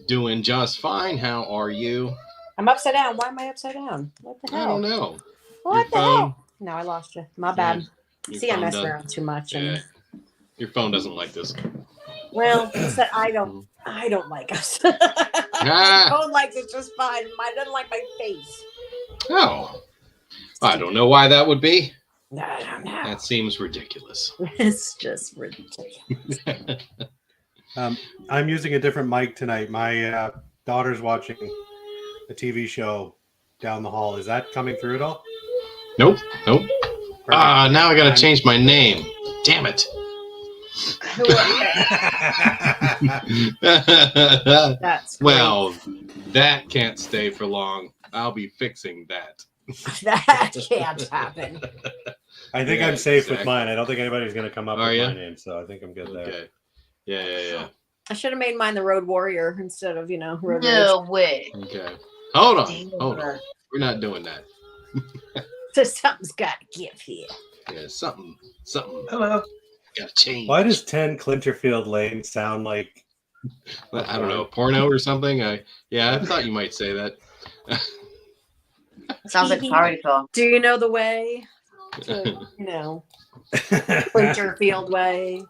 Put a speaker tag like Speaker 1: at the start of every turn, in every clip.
Speaker 1: Doing just fine. How are you?
Speaker 2: I'm upside down. Why am I upside down? What the hell?
Speaker 1: I don't know.
Speaker 2: What the hell? No, I lost you. My bad.
Speaker 1: Your
Speaker 2: See, I
Speaker 1: phone
Speaker 2: mess
Speaker 1: doesn't-
Speaker 2: around too much.
Speaker 1: Yeah,
Speaker 2: And
Speaker 1: your phone doesn't like this.
Speaker 2: well, it's that I don't like us.
Speaker 1: Ah.
Speaker 2: Phone likes it just fine. Mine doesn't like my face.
Speaker 1: Oh, I don't know why that would be.
Speaker 2: I don't know.
Speaker 1: That seems ridiculous.
Speaker 2: It's just ridiculous.
Speaker 3: I'm using a different mic tonight. My daughter's watching a TV show down the hall. Is that coming through at all?
Speaker 1: Nope.
Speaker 3: Perfect.
Speaker 1: Now I got to change my name. Damn it.
Speaker 2: That's
Speaker 1: well, that can't stay for long. I'll be fixing that.
Speaker 2: That can't happen.
Speaker 3: I think I'm safe with mine. I don't think anybody's going to come up with my name, so I think I'm good there.
Speaker 1: Okay. Yeah.
Speaker 2: I should have made mine the Road Warrior instead of, Road
Speaker 4: No way.
Speaker 1: Okay. Hold on. We're not doing that.
Speaker 2: So something's got to give here.
Speaker 1: Yeah, something.
Speaker 3: Hello.
Speaker 1: Got to change.
Speaker 3: Why does 10 Clinterfield Lane sound like...
Speaker 1: I don't know, porno or something? I thought you might say that.
Speaker 4: Sounds like a party call.
Speaker 2: Do you know the way to, Winterfield way?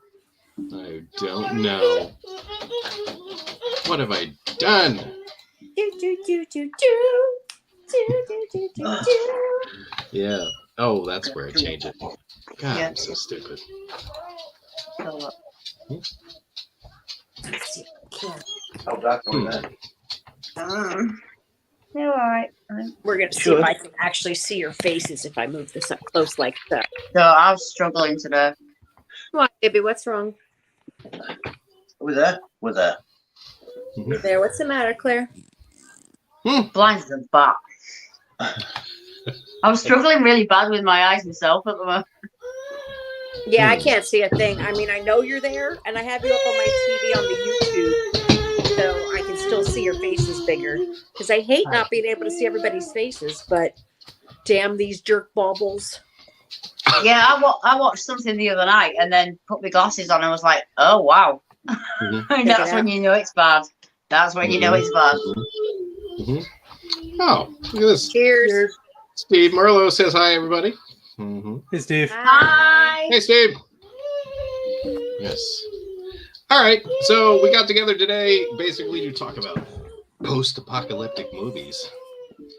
Speaker 1: I don't know. What have I done? Yeah. Oh, that's where I change it. God, I'm so stupid.
Speaker 4: You're all right.
Speaker 2: We're going to see if I can actually see your faces if I move this up close like that.
Speaker 4: So I was struggling today.
Speaker 2: Come on, baby, what's wrong?
Speaker 5: With that?
Speaker 2: There, what's the matter, Claire?
Speaker 4: Blind as a bat. I was struggling really bad with my eyes myself at the moment.
Speaker 2: Yeah, I can't see a thing. I mean, I know you're there, and I have you up on my TV on the YouTube, so I can still see your faces bigger. Because I hate not being able to see everybody's faces, but damn these jerk baubles.
Speaker 4: Yeah, I watched something the other night and then put my glasses on and was like, oh, wow. And that's when you know it's bad. That's when you know it's bad.
Speaker 1: Oh, look at this.
Speaker 2: Cheers.
Speaker 1: Steve Merlo says hi, everybody.
Speaker 3: Hey, Steve.
Speaker 4: Hi.
Speaker 1: Hey, Steve. Yes. All right. So we got together today basically to talk about post-apocalyptic movies.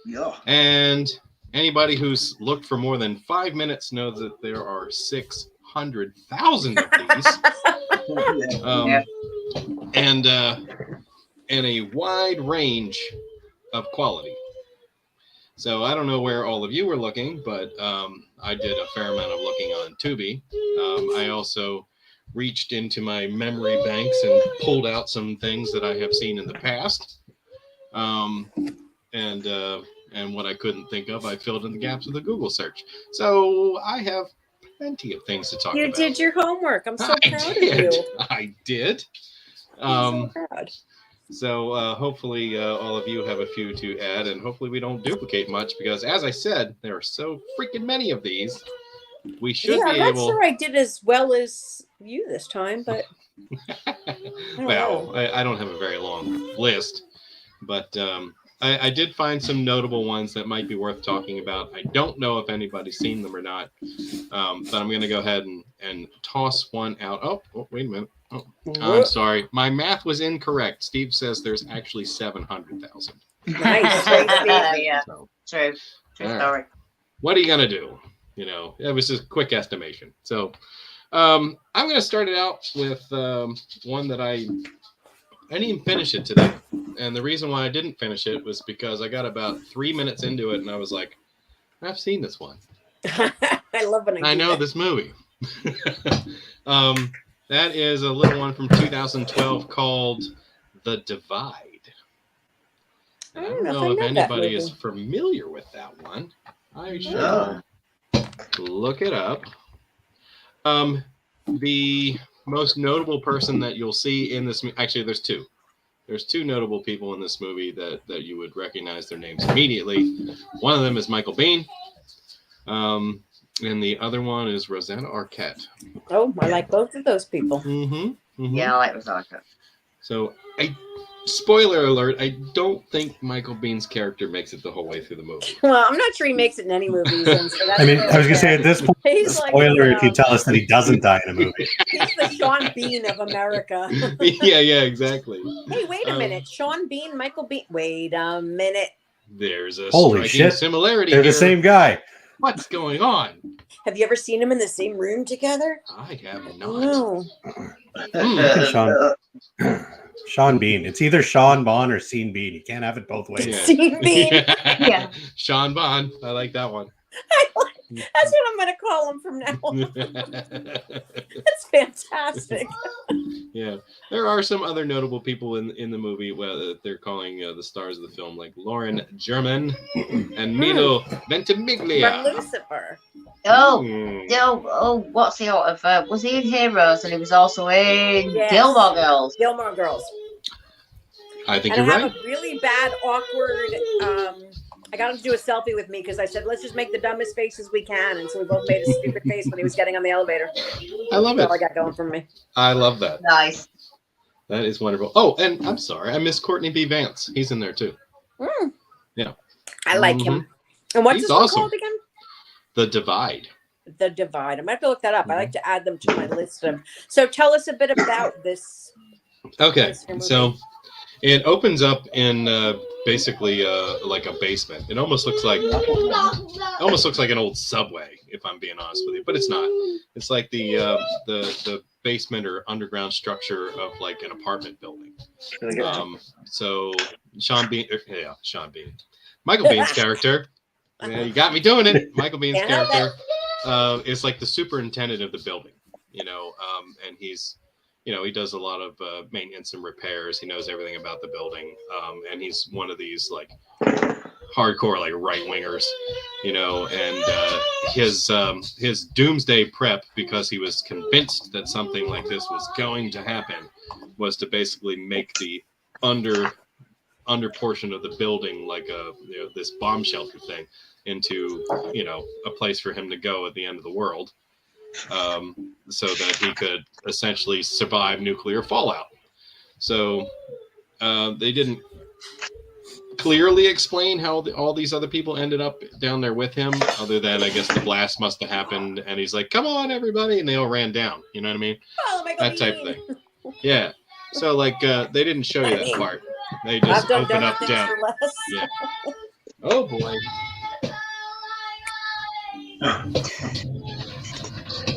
Speaker 5: Yeah.
Speaker 1: And anybody who's looked for more than 5 minutes knows that there are 600,000 of these. And a wide range of quality. So I don't know where all of you were looking, but I did a fair amount of looking on Tubi. I also reached into my memory banks and pulled out some things that I have seen in the past. And what I couldn't think of, I filled in the gaps with a Google search. So I have plenty of things to talk about.
Speaker 2: You did your homework. I'm so proud of you.
Speaker 1: I did.
Speaker 2: I'm so proud.
Speaker 1: So hopefully all of you have a few to add, and hopefully we don't duplicate much, because as I said, there are so freaking many of these. We should be able...
Speaker 2: I'm not sure I did as well as you this time, but...
Speaker 1: I don't have a very long list, but I did find some notable ones that might be worth talking about. I don't know if anybody's seen them or not, but I'm going to go ahead and toss one out. Oh, wait a minute. Oh, I'm sorry. My math was incorrect. Steve says there's actually 700,000.
Speaker 2: Nice.
Speaker 4: Yeah.
Speaker 1: So,
Speaker 4: True story.
Speaker 1: what are you going to do? It was just a quick estimation. So I'm going to start it out with one that I didn't even finish it today. And the reason why I didn't finish it was because I got about 3 minutes into it and I was like, I've seen this one.
Speaker 2: I love when
Speaker 1: I know this movie. That is a little one from 2012 called The Divide. And I don't know if anybody is familiar with that one. I should look it up. The most notable person that you'll see in this, actually there's two. There's two notable people in this movie that you would recognize their names immediately. One of them is Michael Biehn. And the other one is Rosanna Arquette.
Speaker 2: Oh, I like both of those people.
Speaker 4: Yeah, I like Rosanna Arquette.
Speaker 1: So spoiler alert, I don't think Michael Biehn's character makes it the whole way through the movie.
Speaker 2: Well, I'm not sure he makes it in any movies. And so that's
Speaker 3: I mean, I was gonna say at this point,
Speaker 2: He's
Speaker 3: spoiler
Speaker 2: like,
Speaker 3: if you tell us that he doesn't die in a movie.
Speaker 2: he's the Sean Bean of America.
Speaker 1: yeah, exactly.
Speaker 2: Hey, wait a minute. Sean Bean, Michael Bean. Wait a minute.
Speaker 1: There's a
Speaker 3: Holy
Speaker 1: striking
Speaker 3: shit.
Speaker 1: similarity
Speaker 3: They're
Speaker 1: here.
Speaker 3: the same guy.
Speaker 1: What's going on?
Speaker 2: Have you ever seen them in the same room together?
Speaker 1: I have not.
Speaker 2: No.
Speaker 3: Sean Bean. It's either Sean Bond or Sean Bean. You can't have it both ways.
Speaker 1: Yeah.
Speaker 2: Sean Bean.
Speaker 4: Yeah.
Speaker 1: Sean Bond. I like that one.
Speaker 2: That's what I'm going to call him from now on. That's fantastic.
Speaker 1: Yeah, there are some other notable people in the movie. Well, they're calling the stars of the film, like Lauren German and Milo Ventimiglia.
Speaker 2: From Lucifer.
Speaker 4: Oh,
Speaker 1: Hmm.
Speaker 4: what's he out of? Was he in Heroes? And he was also in
Speaker 2: Yes.
Speaker 4: Gilmore Girls.
Speaker 2: Gilmore Girls.
Speaker 1: I think
Speaker 2: And I
Speaker 1: you're
Speaker 2: have
Speaker 1: right.
Speaker 2: a really bad, awkward. I got him to do a selfie with me because I said, let's just make the dumbest faces we can. And so we both made a stupid face when he was getting on the elevator.
Speaker 1: I love
Speaker 2: That's all I
Speaker 1: it.
Speaker 2: got going for me.
Speaker 1: I love that.
Speaker 4: Nice.
Speaker 1: That is wonderful. Oh, and I'm sorry, I missed Courtney B. Vance. He's in there too.
Speaker 2: Mm.
Speaker 1: Yeah.
Speaker 2: I like him. And what's
Speaker 1: He's
Speaker 2: this one
Speaker 1: awesome.
Speaker 2: called again?
Speaker 1: The Divide.
Speaker 2: The Divide. I might have to look that up. I like to add them to my list of. So tell us a bit about this.
Speaker 1: Okay,
Speaker 2: This movie.
Speaker 1: so it opens up in basically like a basement. It almost looks like an old subway, if I'm being honest with you, but it's not. It's like the basement or underground structure of like an apartment building. So Sean Bean, Michael Bean's character. Yeah, you got me doing it. Michael Bean's
Speaker 2: Can't help
Speaker 1: character is like the superintendent of the building, and he's, he does a lot of maintenance and repairs. He knows everything about the building, and he's one of these like hardcore like right wingers, and his doomsday prep, because he was convinced that something like this was going to happen, was to basically make the under portion of the building like this bomb shelter thing into a place for him to go at the end of the world, so that he could essentially survive nuclear fallout. So they didn't clearly explain how all these other people ended up down there with him, other than I guess the blast must have happened and he's like, come on everybody, and they all ran down, you know what I mean?
Speaker 2: Oh, Michael
Speaker 1: That type of
Speaker 2: Bean.
Speaker 1: thing. Yeah, so like they didn't show you that part. They just
Speaker 2: I've done
Speaker 1: open
Speaker 2: dumber
Speaker 1: up
Speaker 2: things
Speaker 1: down.
Speaker 2: for less.
Speaker 1: Yeah. Oh boy.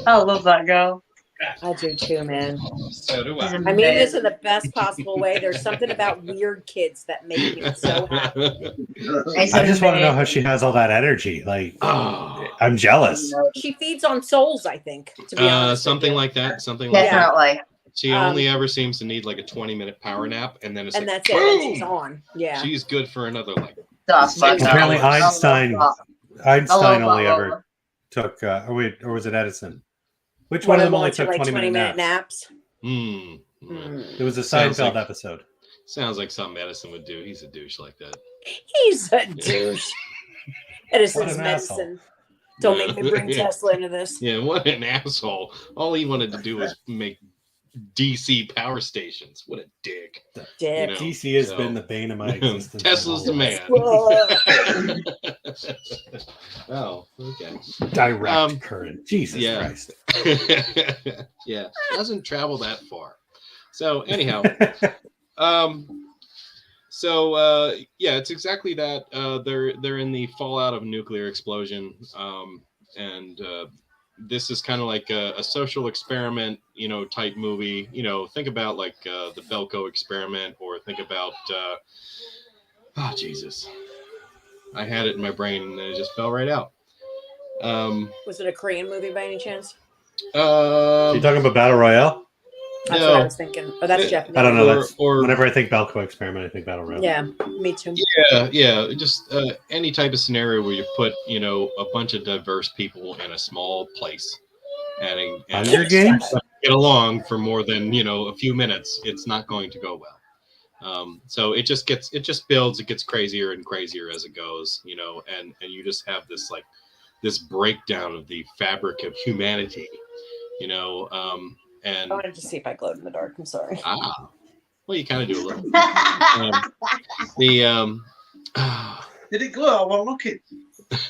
Speaker 4: I love that girl.
Speaker 2: I do too, man.
Speaker 1: So do I.
Speaker 2: I mean this in the best possible way. There's something about weird kids that make me so happy.
Speaker 3: I just want to know how she has all that energy. Like,
Speaker 1: Oh.
Speaker 3: I'm jealous.
Speaker 2: She feeds on souls, I think. To be honest,
Speaker 1: Something
Speaker 2: with
Speaker 1: like that. Something like that.
Speaker 4: Definitely.
Speaker 1: She only ever seems to need like a 20-minute power nap, and then it's
Speaker 2: you. And
Speaker 1: like,
Speaker 2: that's it. And
Speaker 1: boom!
Speaker 2: she's on. Yeah.
Speaker 1: She's good for another like.
Speaker 4: That's
Speaker 1: Six
Speaker 3: Apparently
Speaker 1: hours.
Speaker 3: Einstein
Speaker 4: I love
Speaker 3: only
Speaker 4: that
Speaker 3: ever
Speaker 4: one.
Speaker 3: took, or was it Edison? Which
Speaker 2: One
Speaker 3: one of
Speaker 2: of
Speaker 3: them only
Speaker 2: them
Speaker 3: took
Speaker 2: like
Speaker 3: 20-minute naps?
Speaker 2: naps.
Speaker 1: Mm.
Speaker 3: It was a
Speaker 1: Sounds
Speaker 3: Seinfeld
Speaker 1: like-
Speaker 3: episode.
Speaker 1: Sounds like something Edison would do. He's a douche like that.
Speaker 2: He's a douche. Edison's
Speaker 3: an
Speaker 2: medicine. Don't make me bring
Speaker 1: Yeah.
Speaker 2: Tesla into this.
Speaker 1: Yeah, what an asshole. All he wanted to do was make DC power stations. What a dick.
Speaker 2: Dick.
Speaker 1: know,
Speaker 3: DC has
Speaker 1: so-
Speaker 3: been the bane of my existence.
Speaker 1: Tesla's the man. Oh, okay.
Speaker 3: Direct current. Jesus
Speaker 1: yeah.
Speaker 3: Christ.
Speaker 1: Yeah, doesn't travel that far. So anyhow, yeah, it's exactly that. They're in the fallout of a nuclear explosion, and this is kind of like a social experiment, type movie. Think about like the Belko experiment, or think about oh Jesus, I had it in my brain and then it just fell right out.
Speaker 2: Was it a Korean movie by any chance?
Speaker 3: You talking about Battle Royale?
Speaker 2: That's
Speaker 1: No.
Speaker 2: what I was thinking. Oh, that's Japanese.
Speaker 3: I don't know.
Speaker 1: Or-
Speaker 3: That's
Speaker 1: or-
Speaker 3: whenever I think Belko experiment, I think Battle Royale.
Speaker 2: Yeah, me too.
Speaker 1: Yeah, just any type of scenario where you put, a bunch of diverse people in a small place and
Speaker 3: Hunger Games?
Speaker 1: get along for more than, a few minutes, it's not going to go well. So it just builds, it gets crazier and crazier as it goes, and you just have this like this breakdown of the fabric of humanity, and
Speaker 2: I wanted to see if I glowed in the dark. I'm sorry.
Speaker 1: well, Well, you kind of do a little. The
Speaker 5: Did it glow? I wasn't looking.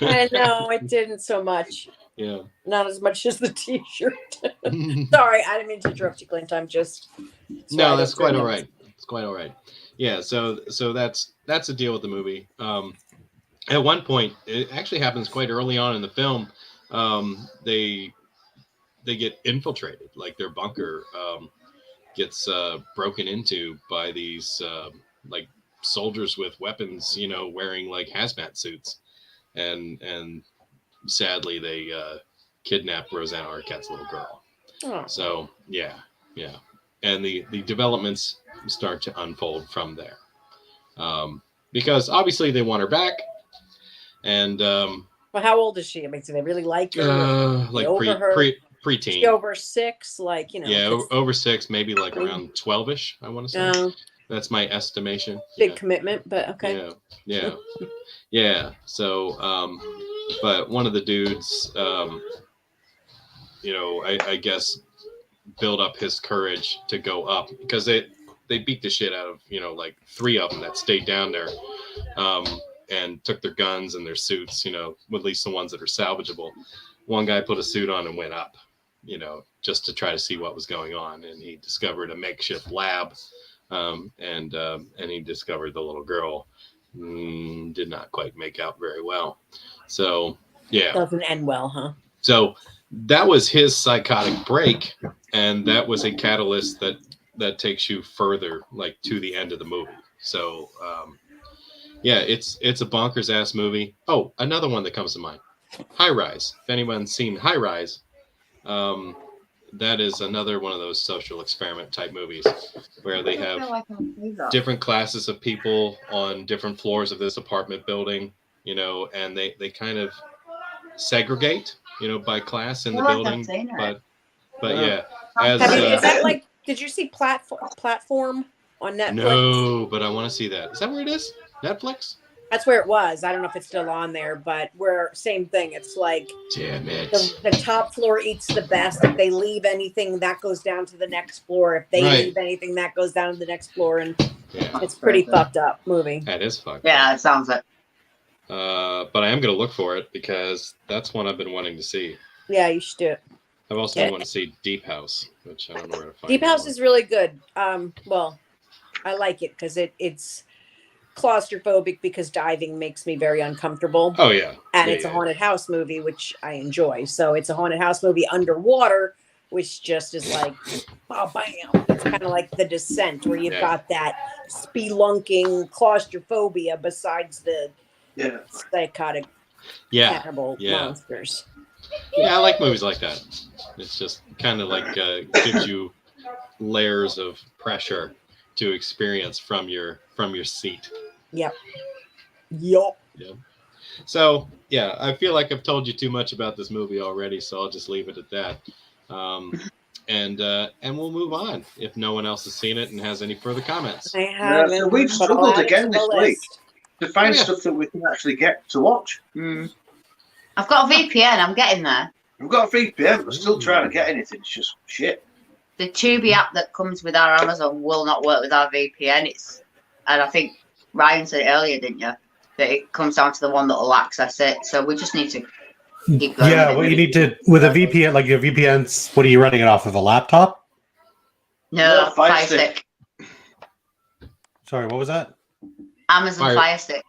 Speaker 2: I know it didn't so much.
Speaker 1: yeah.
Speaker 2: Not as much as the T-shirt. Sorry, I didn't mean to interrupt you, Clint. I'm just.
Speaker 1: No, that's quite all right. It's quite all right. Yeah. So that's the deal with the movie. At one point, it actually happens quite early on in the film. They get infiltrated, like their bunker gets broken into by these like soldiers with weapons, wearing like hazmat suits, and sadly they kidnap Rosanna Arquette's little girl.
Speaker 2: Oh.
Speaker 1: So yeah, and the developments start to unfold from there, because obviously they want her back, and
Speaker 2: Well, how old is she? I mean, do they really like her?
Speaker 1: like preteen.
Speaker 2: She over 6, like
Speaker 1: Yeah, over 6, maybe like around 12ish. I want to say. That's my estimation.
Speaker 2: Big commitment, but okay.
Speaker 1: Yeah. So, but one of the dudes, I guess, build up his courage to go up, because they beat the shit out of like 3 of them that stayed down there, and took their guns and their suits, at least the ones that are salvageable. One guy put a suit on and went up, just to try to see what was going on, and he discovered a makeshift lab. And he discovered the little girl did not quite make out very well. So, yeah.
Speaker 2: Doesn't end well, huh?
Speaker 1: So that was his psychotic break, and that was a catalyst that takes you further, like to the end of the movie. So, it's a bonkers ass movie. Oh, another one that comes to mind, High Rise. If anyone's seen High Rise, that is another one of those social experiment type movies where they have different classes of people on different floors of this apartment building, and they kind of segregate, by class in the building. But yeah, as
Speaker 2: is that like? Did you see Platform on Netflix?
Speaker 1: No, but I want to see that. Is that where it is? Netflix?
Speaker 2: That's where it was. I don't know if it's still on there, but same thing. It's like,
Speaker 1: damn it.
Speaker 2: The top floor eats the best. If they leave anything, that goes down to the next floor. If they leave anything, that goes down to the next floor. And it's pretty fucked up movie.
Speaker 1: That is fucked up.
Speaker 4: Yeah, it sounds like.
Speaker 1: But I am going to look for it, because that's one I've been wanting to see.
Speaker 2: Yeah, you should do it.
Speaker 1: I've also been wanting to see Deep House, which I don't know where to find.
Speaker 2: Deep House is really good. Well, I like it because it's claustrophobic, because diving makes me very uncomfortable.
Speaker 1: Oh yeah.
Speaker 2: And it's a haunted house movie, which I enjoy. So it's a haunted house movie underwater, which just is like, oh, bam. It's kind of like The Descent, where you've got that spelunking claustrophobia besides the psychotic cannibal monsters.
Speaker 1: Yeah, I like movies like that. It's just kind of like gives you layers of pressure to experience from your seat.
Speaker 2: Yep.
Speaker 1: So yeah, I feel like I've told you too much about this movie already, so I'll just leave it at that. And we'll move on if no one else has seen it and has any further comments.
Speaker 2: I haven't.
Speaker 5: So we've struggled again this week to find stuff that we can actually get to watch.
Speaker 4: I've got a VPN. I'm getting there.
Speaker 5: We've got a VPN. We're still trying to get anything. It's just shit.
Speaker 4: The Tubi app that comes with our Amazon will not work with our VPN. And I think Ryan said it earlier, didn't you? That it comes down to the one that will access it. So we just need to keep going.
Speaker 3: Yeah, well, you need to, with a VPN, like your VPNs, what are you running it off of, a laptop?
Speaker 4: No, Fire Stick.
Speaker 3: Sorry, what was that?
Speaker 4: Amazon Fire Stick.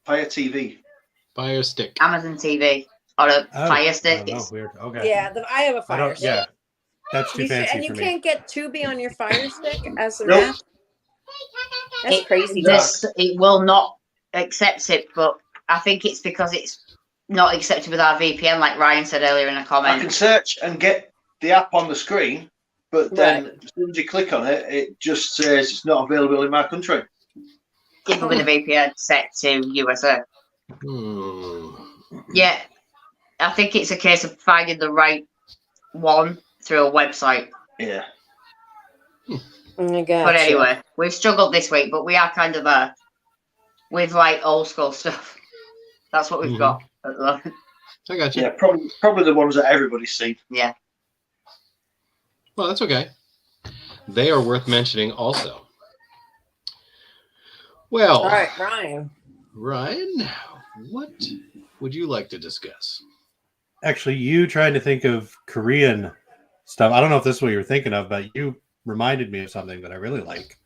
Speaker 5: Fire TV.
Speaker 1: Fire Stick.
Speaker 4: Amazon TV. Or a Fire Stick.
Speaker 3: Weird. Okay.
Speaker 2: Yeah, I have a Fire Stick.
Speaker 3: Yeah, that's too fancy
Speaker 2: and
Speaker 3: for
Speaker 2: you
Speaker 3: me.
Speaker 2: can't get Tubi on your Fire Stick as an
Speaker 5: Nope.
Speaker 2: app? That's crazy.
Speaker 4: It will not accept it, but I think it's because it's not accepted with our VPN, like Ryan said earlier in a comment.
Speaker 5: I can search and get the app on the screen, but then as soon as you click on it, it just says it's not available in my country.
Speaker 4: Even with a VPN set to USA. Yeah, I think it's a case of finding the right one through a website.
Speaker 5: Yeah.
Speaker 4: But anyway, we've struggled this week, but we are kind of with like old school stuff. That's what we've got at the moment.
Speaker 1: I got you.
Speaker 5: Yeah, probably the ones that everybody's seen.
Speaker 4: Yeah.
Speaker 1: Well, that's okay. they are worth mentioning also. Well,
Speaker 2: All right,
Speaker 1: Ryan, what would you like to discuss?
Speaker 3: Actually, you trying to think of Korean stuff. I don't know if this is what you were thinking of, but you reminded me of something that I really like.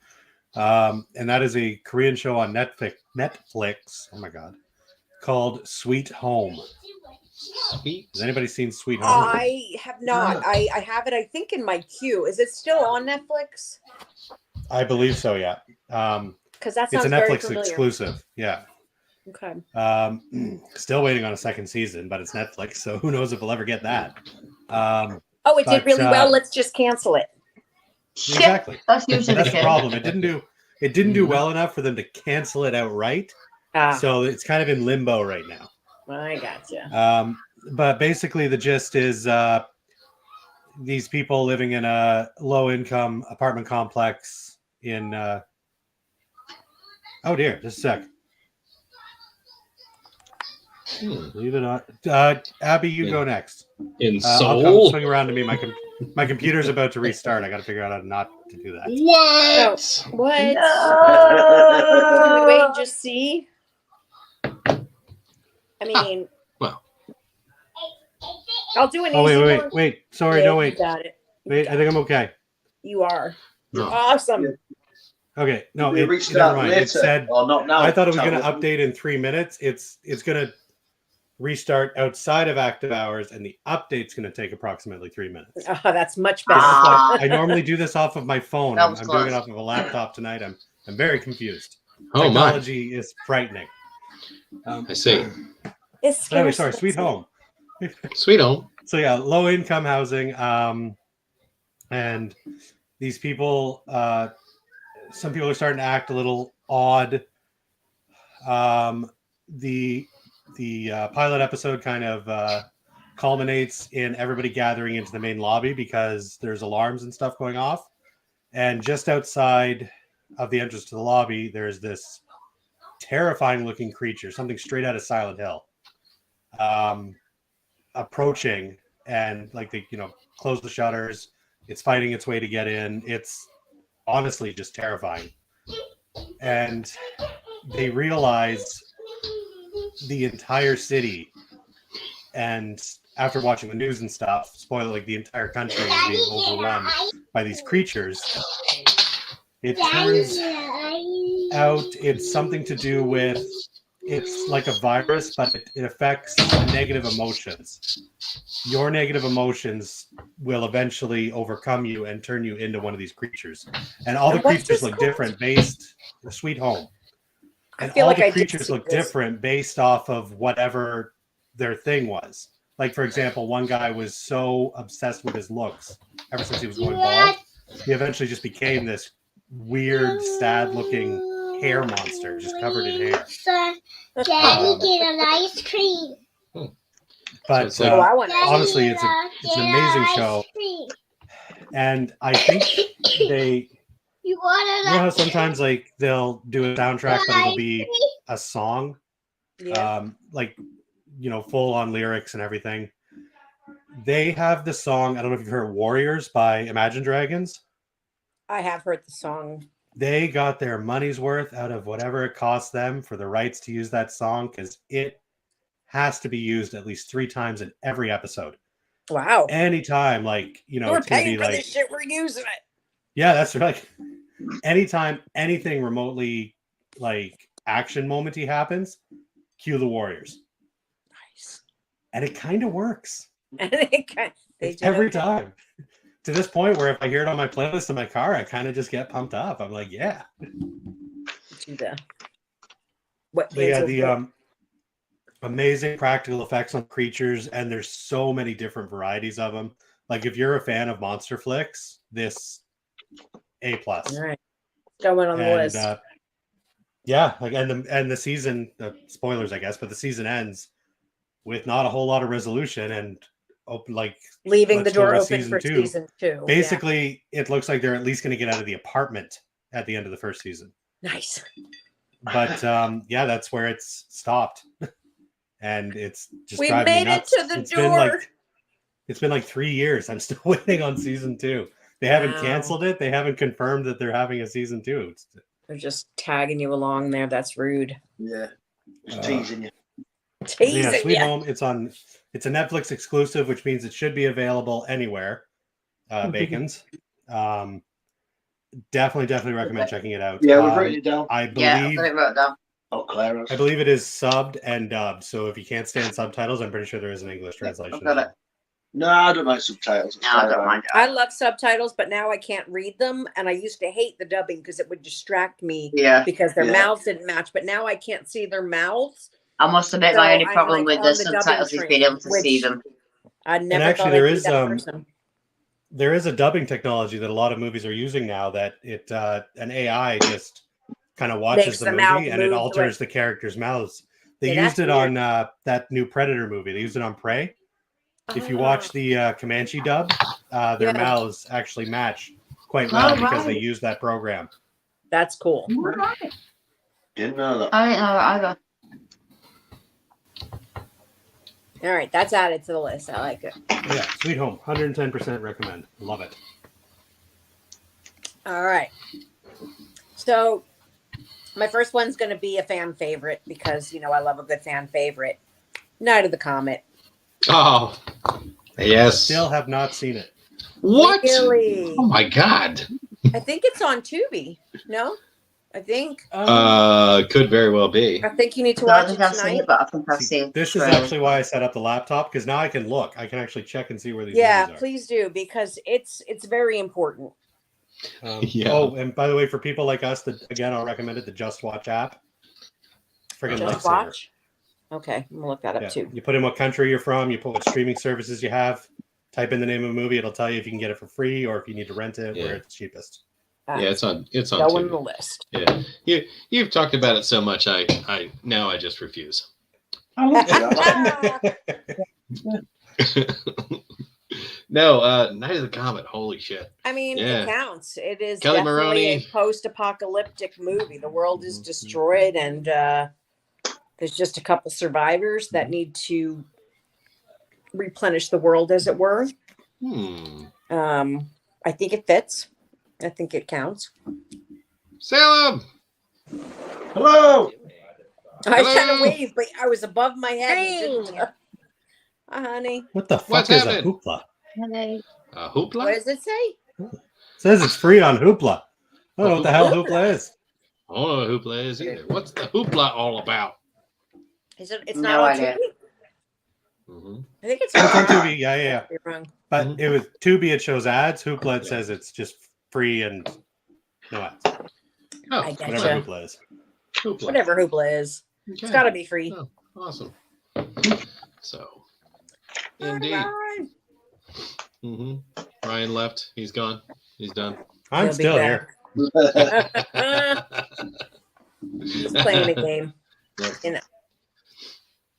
Speaker 3: And that is a Korean show on Netflix. Oh my God. Called Sweet Home.
Speaker 1: Sweet.
Speaker 3: Has anybody seen Sweet Home?
Speaker 2: I have not. I have it, I think, in my queue. Is it still on Netflix?
Speaker 3: I believe so, yeah.
Speaker 2: Because that
Speaker 3: It's
Speaker 2: sounds
Speaker 3: a
Speaker 2: very
Speaker 3: Netflix
Speaker 2: familiar.
Speaker 3: exclusive. Yeah.
Speaker 2: Okay.
Speaker 3: Still waiting on a second season, but it's Netflix, so who knows if we'll ever get that.
Speaker 2: Oh, it did
Speaker 3: but,
Speaker 2: really well. Let's just cancel it.
Speaker 3: Exactly.
Speaker 4: That's usually
Speaker 3: That's
Speaker 4: the
Speaker 3: the
Speaker 4: case.
Speaker 3: problem. It didn't do well enough for them to cancel it outright. So it's kind of in limbo right now.
Speaker 2: I gotcha.
Speaker 3: But basically the gist is these people living in a low-income apartment complex in oh dear, just a sec. Believe it or not. Abby, you go next.
Speaker 1: In
Speaker 3: I'll
Speaker 1: Seoul?
Speaker 3: swing around to me. My computer's about to restart. I got to figure out how not to do that.
Speaker 1: What?
Speaker 2: Oh, what?
Speaker 4: No.
Speaker 2: Can we wait and just see? I mean,
Speaker 1: Well.
Speaker 2: I'll do an
Speaker 3: Oh,
Speaker 2: easy one.
Speaker 3: wait. Sorry,
Speaker 2: Yeah,
Speaker 3: no,
Speaker 2: you
Speaker 3: wait.
Speaker 2: got it.
Speaker 3: Wait, I think I'm okay.
Speaker 2: You are. You're
Speaker 1: No.
Speaker 2: awesome.
Speaker 3: Okay, no,
Speaker 5: We
Speaker 3: never
Speaker 5: restart
Speaker 3: mind.
Speaker 5: later,
Speaker 3: It said
Speaker 5: or not now.
Speaker 3: I thought it was
Speaker 5: Tell
Speaker 3: going to
Speaker 5: us.
Speaker 3: update in 3 minutes. It's going to restart outside of active hours, and the update's going to take approximately 3 minutes.
Speaker 2: Oh, that's much better.
Speaker 3: I normally do this off of my phone.
Speaker 4: That
Speaker 3: I'm
Speaker 4: was
Speaker 3: doing it
Speaker 4: close.
Speaker 3: off of a laptop tonight. I'm very confused.
Speaker 1: Oh, my.
Speaker 3: Technology is frightening.
Speaker 1: I see.
Speaker 2: It's
Speaker 3: Anyway,
Speaker 2: scary.
Speaker 3: sorry, Sweet Home.
Speaker 1: Sweet Home.
Speaker 3: So yeah, low income housing, and these people. Some people are starting to act a little odd. The pilot episode kind of culminates in everybody gathering into the main lobby because there's alarms and stuff going off. And just outside of the entrance to the lobby, there's this terrifying looking creature, something straight out of Silent Hill, approaching, and like they, close the shutters. It's fighting its way to get in. It's honestly just terrifying. And they realize the entire city, and after watching the news and stuff, spoiler, like the entire country is being overrun by these creatures. It turns out it's something to do with, it's like a virus, but it affects negative emotions. Your negative emotions will eventually overcome you and turn you into one of these creatures. And all the creatures look different based, Sweet Home. And all the creatures look different based off of whatever their thing was. Like, for example, one guy was so obsessed with his looks ever since he was going bald, he eventually just became this weird, sad-looking hair monster, just covered in hair.
Speaker 6: Daddy, get an ice cream.
Speaker 3: But
Speaker 1: So
Speaker 3: honestly, it's an amazing show. And I think you know how sometimes like they'll do a soundtrack, but it'll be a song, like full on lyrics and everything. They have the song. I don't know if you've heard "Warriors" by Imagine Dragons.
Speaker 2: I have heard the song.
Speaker 3: They got their money's worth out of whatever it cost them for the rights to use that song, because it has to be used at least 3 times in every episode.
Speaker 2: Wow.
Speaker 3: Anytime, like,
Speaker 2: we're
Speaker 3: it's gonna
Speaker 2: paying
Speaker 3: be
Speaker 2: for
Speaker 3: like,
Speaker 2: this shit, we're using it.
Speaker 3: yeah, that's right. Anytime anything remotely like action momenty happens, cue the Warriors.
Speaker 2: Nice.
Speaker 3: And it kind of works.
Speaker 2: Every
Speaker 3: time. To this point where if I hear it on my playlist in my car, I kind of just get pumped up. I'm like, yeah. The amazing practical effects on creatures, and there's so many different varieties of them. Like if you're a fan of monster flicks, this A+.
Speaker 2: All right. Going on the list.
Speaker 3: Yeah, like and the season, spoilers, I guess, but the season ends with not a whole lot of resolution and
Speaker 2: leaving the door open for season 2.
Speaker 3: Basically, it looks like they're at least going to get out of the apartment at the end of the first season.
Speaker 2: Nice.
Speaker 3: But that's where it's stopped. And it's just
Speaker 2: driving me nuts. We made it to the door.
Speaker 3: It's been like 3 years. I'm still waiting on season 2. They haven't
Speaker 2: Wow.
Speaker 3: canceled it. They haven't confirmed that they're having a season 2.
Speaker 2: They're just tagging you along there. That's rude.
Speaker 5: Yeah, just teasing you.
Speaker 3: Yeah,
Speaker 2: Teasing
Speaker 3: Sweet
Speaker 2: ya.
Speaker 3: Home. It's a Netflix exclusive, which means it should be available anywhere. Bacon's. Definitely recommend checking it out.
Speaker 5: Yeah, we've written it down.
Speaker 3: I
Speaker 4: I've
Speaker 3: believe
Speaker 4: got it wrote down.
Speaker 5: Oh, Claire.
Speaker 3: I believe it is subbed and dubbed. So if you can't stand subtitles, I'm pretty sure there is an English translation.
Speaker 4: I've got it.
Speaker 5: No, I don't like subtitles.
Speaker 4: No, I don't mind.
Speaker 2: I love subtitles, but now I can't read them. And I used to hate the dubbing because it would distract me
Speaker 4: Yeah.
Speaker 2: because their
Speaker 5: Yeah.
Speaker 2: mouths didn't match. But now I can't see their mouths.
Speaker 4: I must admit,
Speaker 2: So
Speaker 4: my only
Speaker 2: I'm,
Speaker 4: problem
Speaker 2: like,
Speaker 4: with
Speaker 2: on
Speaker 4: the
Speaker 2: the dubbing
Speaker 4: subtitles is
Speaker 2: train,
Speaker 4: being able to
Speaker 2: which-
Speaker 4: see them.
Speaker 2: I never
Speaker 3: actually,
Speaker 2: thought
Speaker 3: there
Speaker 2: I'd be
Speaker 3: is,
Speaker 2: that person.
Speaker 3: There is a dubbing technology that a lot of movies are using now that an AI just kind of watches
Speaker 2: Makes
Speaker 3: the
Speaker 2: the
Speaker 3: movie
Speaker 2: mouth
Speaker 3: and it
Speaker 2: move to
Speaker 3: alters
Speaker 2: it.
Speaker 3: the characters' mouths. They
Speaker 2: Yeah,
Speaker 3: used
Speaker 2: that's
Speaker 3: it on that new Predator movie. They used it on Prey. If you watch the Comanche dub, their
Speaker 2: Yeah.
Speaker 3: mouths actually match quite well
Speaker 4: Oh,
Speaker 3: because they
Speaker 4: right.
Speaker 3: use that program.
Speaker 2: That's cool.
Speaker 5: Didn't know that.
Speaker 4: I didn't know that either.
Speaker 2: All right, that's added to the list. I like it.
Speaker 3: Yeah, Sweet Home, 110% recommend. Love it.
Speaker 2: All right. So my first one's going to be a fan favorite because, I love a good fan favorite. Night of the Comet.
Speaker 1: Oh, yes.
Speaker 3: Still have not seen it.
Speaker 1: What?
Speaker 2: Really?
Speaker 1: Oh my God.
Speaker 2: I think it's on Tubi. No? I think
Speaker 1: Could very well be.
Speaker 2: I think you need to
Speaker 4: No, I
Speaker 2: watch it
Speaker 4: think I've seen
Speaker 2: tonight.
Speaker 4: it, but I think I've
Speaker 3: See,
Speaker 4: seen
Speaker 3: this is
Speaker 4: trailers.
Speaker 3: actually why I set up the laptop, because now I can look. I can actually check and see where these
Speaker 2: Yeah,
Speaker 3: movies are.
Speaker 2: please do because it's very important.
Speaker 1: Yeah.
Speaker 3: Oh, and by the way, for people like us, again, I'll recommend it, the Just Watch app. Friggin'
Speaker 2: Just
Speaker 3: lifesaver.
Speaker 2: watch. Okay, I'm gonna look that up
Speaker 3: Yeah.
Speaker 2: too.
Speaker 3: You put in what country you're from, you put what streaming services you have, type in the name of a movie, it'll tell you if you can get it for free or if you need to rent it, where it's cheapest.
Speaker 1: Yeah, it's on
Speaker 2: Go in the
Speaker 1: TV.
Speaker 2: list.
Speaker 1: Yeah. You've talked about it so much I just refuse.
Speaker 5: I looked at that.
Speaker 1: No, Night of the Comet, holy shit.
Speaker 2: I mean,
Speaker 1: Yeah.
Speaker 2: it counts. It is
Speaker 1: Kelly
Speaker 2: definitely
Speaker 1: Maroney.
Speaker 2: a post-apocalyptic movie. The world is destroyed, and there's just a couple survivors that need to replenish the world, as it were. I think it fits. I think it counts.
Speaker 1: Salem!
Speaker 5: Hello.
Speaker 2: I was trying
Speaker 1: Hello?
Speaker 2: to wave, but I was above my head.
Speaker 6: Hey.
Speaker 2: Hi, honey.
Speaker 3: What the fuck
Speaker 1: What's
Speaker 3: is
Speaker 1: happening?
Speaker 3: a hoopla?
Speaker 1: Hoopla?
Speaker 2: What does it say?
Speaker 3: It says it's free on Hoopla. I don't know what the hell Hoopla is.
Speaker 1: I don't know what hoopla is either. What's the hoopla all about?
Speaker 2: Is it? It's
Speaker 4: No
Speaker 2: not on
Speaker 4: idea.
Speaker 2: Tubi?
Speaker 1: Mm-hmm.
Speaker 2: I think it's
Speaker 3: It's on
Speaker 2: on
Speaker 3: Tubi, yeah.
Speaker 2: You're wrong.
Speaker 3: But
Speaker 1: Mhm.
Speaker 3: it was Tubi, it shows ads. Hoopla, it says it's just free and no ads.
Speaker 1: Oh,
Speaker 2: I get
Speaker 3: Whatever
Speaker 2: ya.
Speaker 3: Hoopla is.
Speaker 1: hoopla.
Speaker 2: Whatever Hoopla is.
Speaker 1: Okay.
Speaker 2: It's got to be free.
Speaker 1: Oh, awesome. So, indeed.
Speaker 2: Bye.
Speaker 1: hmm Ryan left. He's gone. He's done.
Speaker 3: I'm
Speaker 2: He'll be
Speaker 3: still
Speaker 2: back.
Speaker 3: here.
Speaker 2: He's playing a game.
Speaker 1: Yep.
Speaker 2: You know.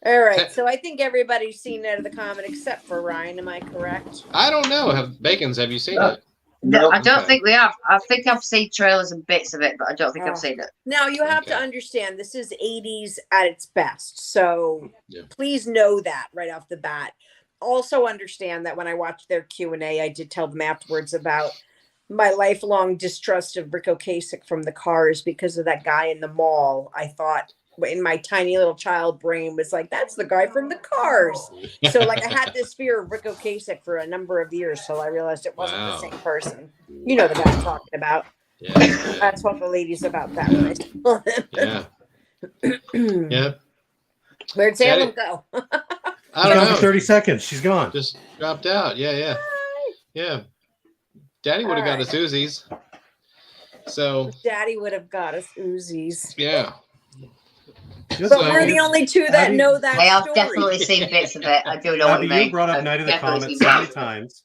Speaker 2: All right. So I think everybody's seen Night of the Comet except for Ryan. Am I correct?
Speaker 1: I don't know. Bacons, have you seen it?
Speaker 4: No, I don't
Speaker 1: Okay.
Speaker 4: think we have. I think I've seen trailers and bits of it, but I don't think
Speaker 2: Oh.
Speaker 4: I've seen it.
Speaker 2: Now you have to
Speaker 1: Okay.
Speaker 2: understand this is 80s at its best. So
Speaker 1: Yeah.
Speaker 2: please know that right off the bat. Also understand that when I watched their Q&A, I did tell them afterwards about my lifelong distrust of Rick Ocasek from the Cars because of that guy in the mall. I thought in my tiny little child brain was like, that's the guy from the Cars. So like I had this fear of Rick Ocasek for a number of years till I realized it wasn't
Speaker 1: Wow.
Speaker 2: the same person. You know the guy I'm talking about.
Speaker 1: Yeah.
Speaker 2: I told the ladies about that when I saw him.
Speaker 1: Yeah. Yeah.
Speaker 2: Where'd Salem go?
Speaker 1: I
Speaker 3: Gone
Speaker 1: don't
Speaker 3: for
Speaker 1: know.
Speaker 3: 30 seconds. She's gone.
Speaker 1: Just dropped out. Yeah. Daddy would have got us Uzis. So,
Speaker 2: Daddy would have got us Uzis.
Speaker 1: yeah.
Speaker 3: Just
Speaker 2: But
Speaker 1: So-
Speaker 2: we're the only two that
Speaker 3: Abby-
Speaker 2: know that
Speaker 4: I have
Speaker 2: story.
Speaker 4: definitely seen bits of it. I do know what
Speaker 3: Abby,
Speaker 4: you mean.
Speaker 3: you brought up
Speaker 4: I've
Speaker 3: Night of the
Speaker 4: definitely
Speaker 3: Comet
Speaker 4: seen
Speaker 3: so many
Speaker 4: bits of it.
Speaker 3: times,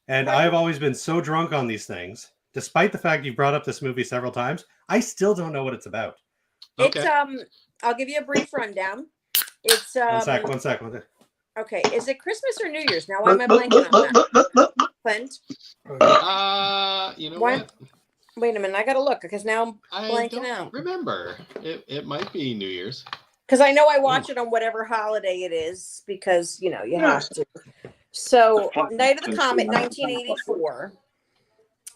Speaker 3: and I've always been so drunk on these things. Despite the fact you brought up this movie several times, I still don't know what it's about.
Speaker 2: It's
Speaker 1: Okay.
Speaker 2: I'll give you a brief rundown. It's
Speaker 3: One sec.
Speaker 2: okay. Is it Christmas or New Year's? Now why am I blanking on that? Clint,
Speaker 1: You know
Speaker 2: Why-
Speaker 1: what?
Speaker 2: wait a minute. I gotta look because now I'm
Speaker 1: I
Speaker 2: blanking
Speaker 1: don't
Speaker 2: out.
Speaker 1: remember. It might be New Year's.
Speaker 2: Because I know I watch it on whatever holiday it is because you have to. So Night of the Comet, 1984.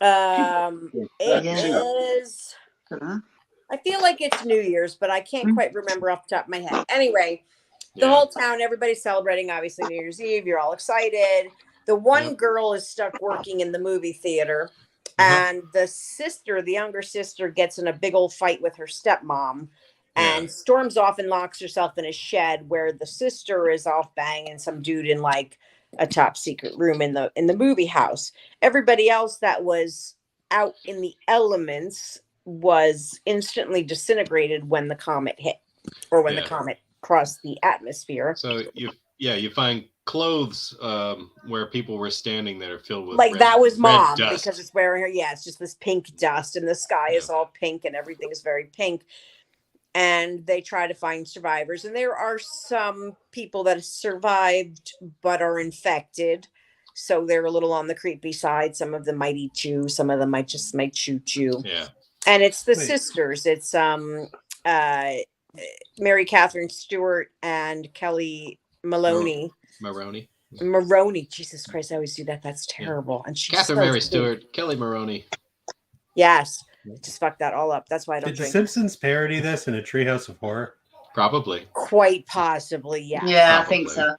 Speaker 2: It
Speaker 4: Yeah.
Speaker 2: is. I feel like it's New Year's, but I can't quite remember off the top of my head. Anyway, the whole town, everybody's celebrating, obviously, New Year's Eve. You're all excited. The one girl is stuck working in the movie theater, and the sister, the younger sister, gets in a big old fight with her stepmom and storms off and locks herself in a shed where the sister is off banging some dude in like a top secret room in the movie house. Everybody else that was out in the elements was instantly disintegrated when the comet hit, or when the comet crossed the atmosphere.
Speaker 1: So you find clothes where people were standing that are filled with
Speaker 2: like
Speaker 1: red,
Speaker 2: that was mom
Speaker 1: dust.
Speaker 2: because it's wearing her. Yeah, it's just this pink dust, and the sky is all pink, and everything is very pink. And they try to find survivors, and there are some people that have survived but are infected. So they're a little on the creepy side. Some of them might eat you. Some of them might shoot you.
Speaker 1: Yeah.
Speaker 2: And it's the sisters. It's Mary Catherine Stewart and Kelly Maroney. Jesus Christ, I always do that. That's terrible. And she's
Speaker 1: Catherine Mary Stewart, Kelly Maroney.
Speaker 2: Yes. Just fucked that all up. That's why I don't
Speaker 3: Did
Speaker 2: drink.
Speaker 3: The Simpsons parody this in a Treehouse of Horror?
Speaker 1: Probably.
Speaker 2: Quite possibly, yeah.
Speaker 4: Yeah, I think so.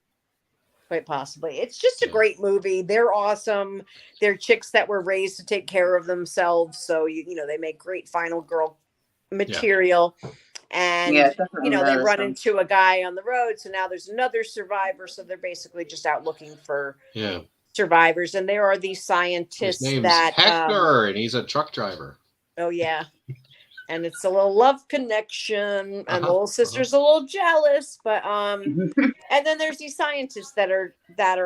Speaker 2: Quite possibly. It's just a great movie. They're awesome. They're chicks that were raised to take care of themselves. So, you know, they make great final girl material. And, you know, they run into a guy on the road. So now there's another survivor. So they're basically just out looking for survivors. And there are these scientists
Speaker 1: His name's
Speaker 2: that
Speaker 1: Hector, and he's a truck driver.
Speaker 2: Oh, yeah. And it's a little love connection, and the little sister's a little jealous, but and then there's these scientists that are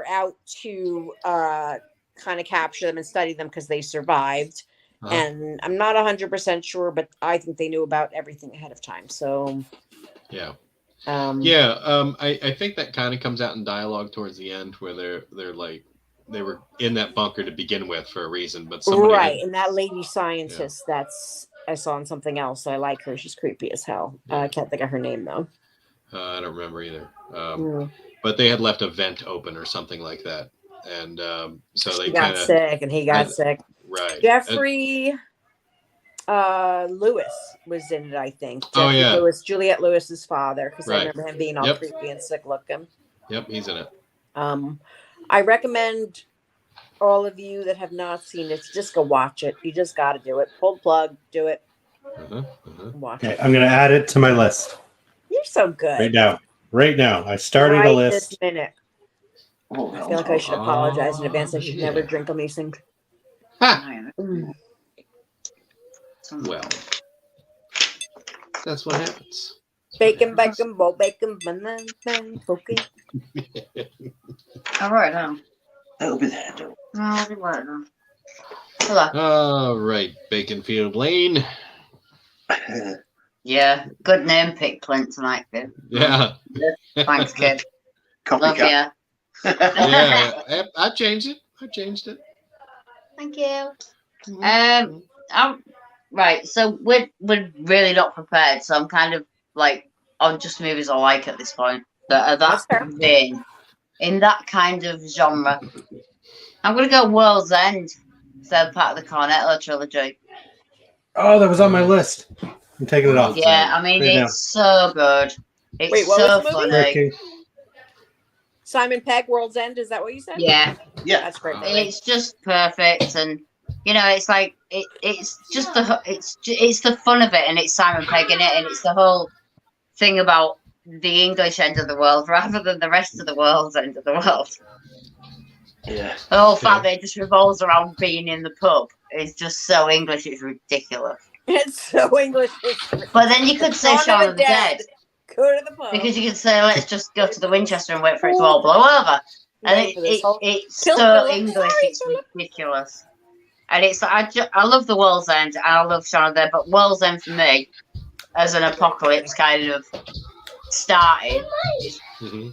Speaker 2: out to kind of capture them and study them because they survived. And I'm not 100% sure, but I think they knew about everything ahead of time. So
Speaker 1: I think that kind of comes out in dialogue towards the end, where they're like, they were in that bunker to begin with for a reason, but somebody
Speaker 2: and that lady scientist that's I saw on something else. I like her. She's creepy as hell. I can't think of her name though.
Speaker 1: I don't remember either. But they had left a vent open or something like that, and so they
Speaker 2: got sick, and he got sick.
Speaker 1: Right.
Speaker 2: Jeffrey Lewis was in it, I think. Jeffrey Lewis, Juliette Lewis's father, because I remember him being all creepy and sick looking.
Speaker 1: Yep, he's in it.
Speaker 2: I recommend all of you that have not seen it, just go watch it. You just got to do it. Pull the plug, do it. Watch it.
Speaker 3: I'm going to add it to my list.
Speaker 2: You're so good.
Speaker 3: Right now. I started a list.
Speaker 2: This minute. I feel like I should apologize in advance. I should never drink on these things.
Speaker 1: Well, that's what happens.
Speaker 2: Bacon, banana, okay.
Speaker 4: All right now.
Speaker 5: That'll be there.
Speaker 4: Hello.
Speaker 1: All right, Baconfield Lane.
Speaker 4: Yeah, good name pick, Clint, tonight, kid.
Speaker 1: Yeah.
Speaker 4: Thanks, kid.
Speaker 5: Love
Speaker 4: you.
Speaker 1: Yeah, I've changed it.
Speaker 4: Thank you. Right, so we're really not prepared, so I'm kind of like on just movies I like at this point that are that vein, in that kind of genre. I'm gonna go World's End, third part of the Cornetto trilogy.
Speaker 3: Oh, that was on my list. I'm taking it off.
Speaker 4: Yeah, I mean it's so good. It's so funny.
Speaker 2: Simon Pegg, World's End. Is that what you said?
Speaker 4: Yeah,
Speaker 2: that's great.
Speaker 4: It's just perfect, and you know, it's like it's just it's the fun of it, and it's Simon Pegg in it, and it's the whole thing about the English end of the world rather than the rest of the world's end of the world.
Speaker 5: Yeah.
Speaker 4: The whole fact that it just revolves around being in the pub is just so English, it's ridiculous.
Speaker 2: It's so English.
Speaker 4: But then you could say Shaun of the Dead.
Speaker 2: Go to the pub.
Speaker 4: Because you could say, let's just go to the Winchester and wait for it to all blow over. And it's so English, it's ridiculous. And it's I love the World's End and I love Shaun of the Dead, but World's End for me, as an apocalypse kind of starting, is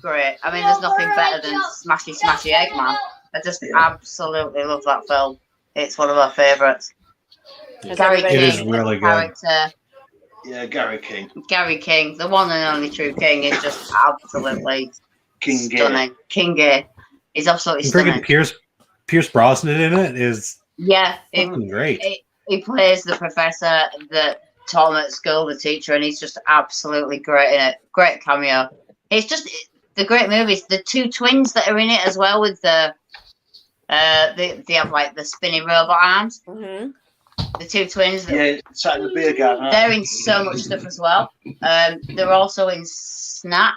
Speaker 4: great. I mean, there's nothing better than Smashy Smashy Eggman. I just absolutely love that film. It's one of my favourites. Gary King,
Speaker 3: it is really good.
Speaker 5: Yeah, Gary King.
Speaker 4: Gary King, the one and only true King, is just absolutely stunning. King Gay is absolutely stunning.
Speaker 3: Pierce Brosnan in it is
Speaker 4: Yeah,
Speaker 3: Fucking great.
Speaker 4: he plays the professor that taught him at school, the teacher, and he's just absolutely great in it. Great cameo. It's just the great movies. The two twins that are in it as well with they have like the spinning robot arms.
Speaker 2: Mm-hmm.
Speaker 4: The two twins.
Speaker 5: Yeah, sat in the beer garden.
Speaker 4: They're in so much stuff as well. They're also in Snatch.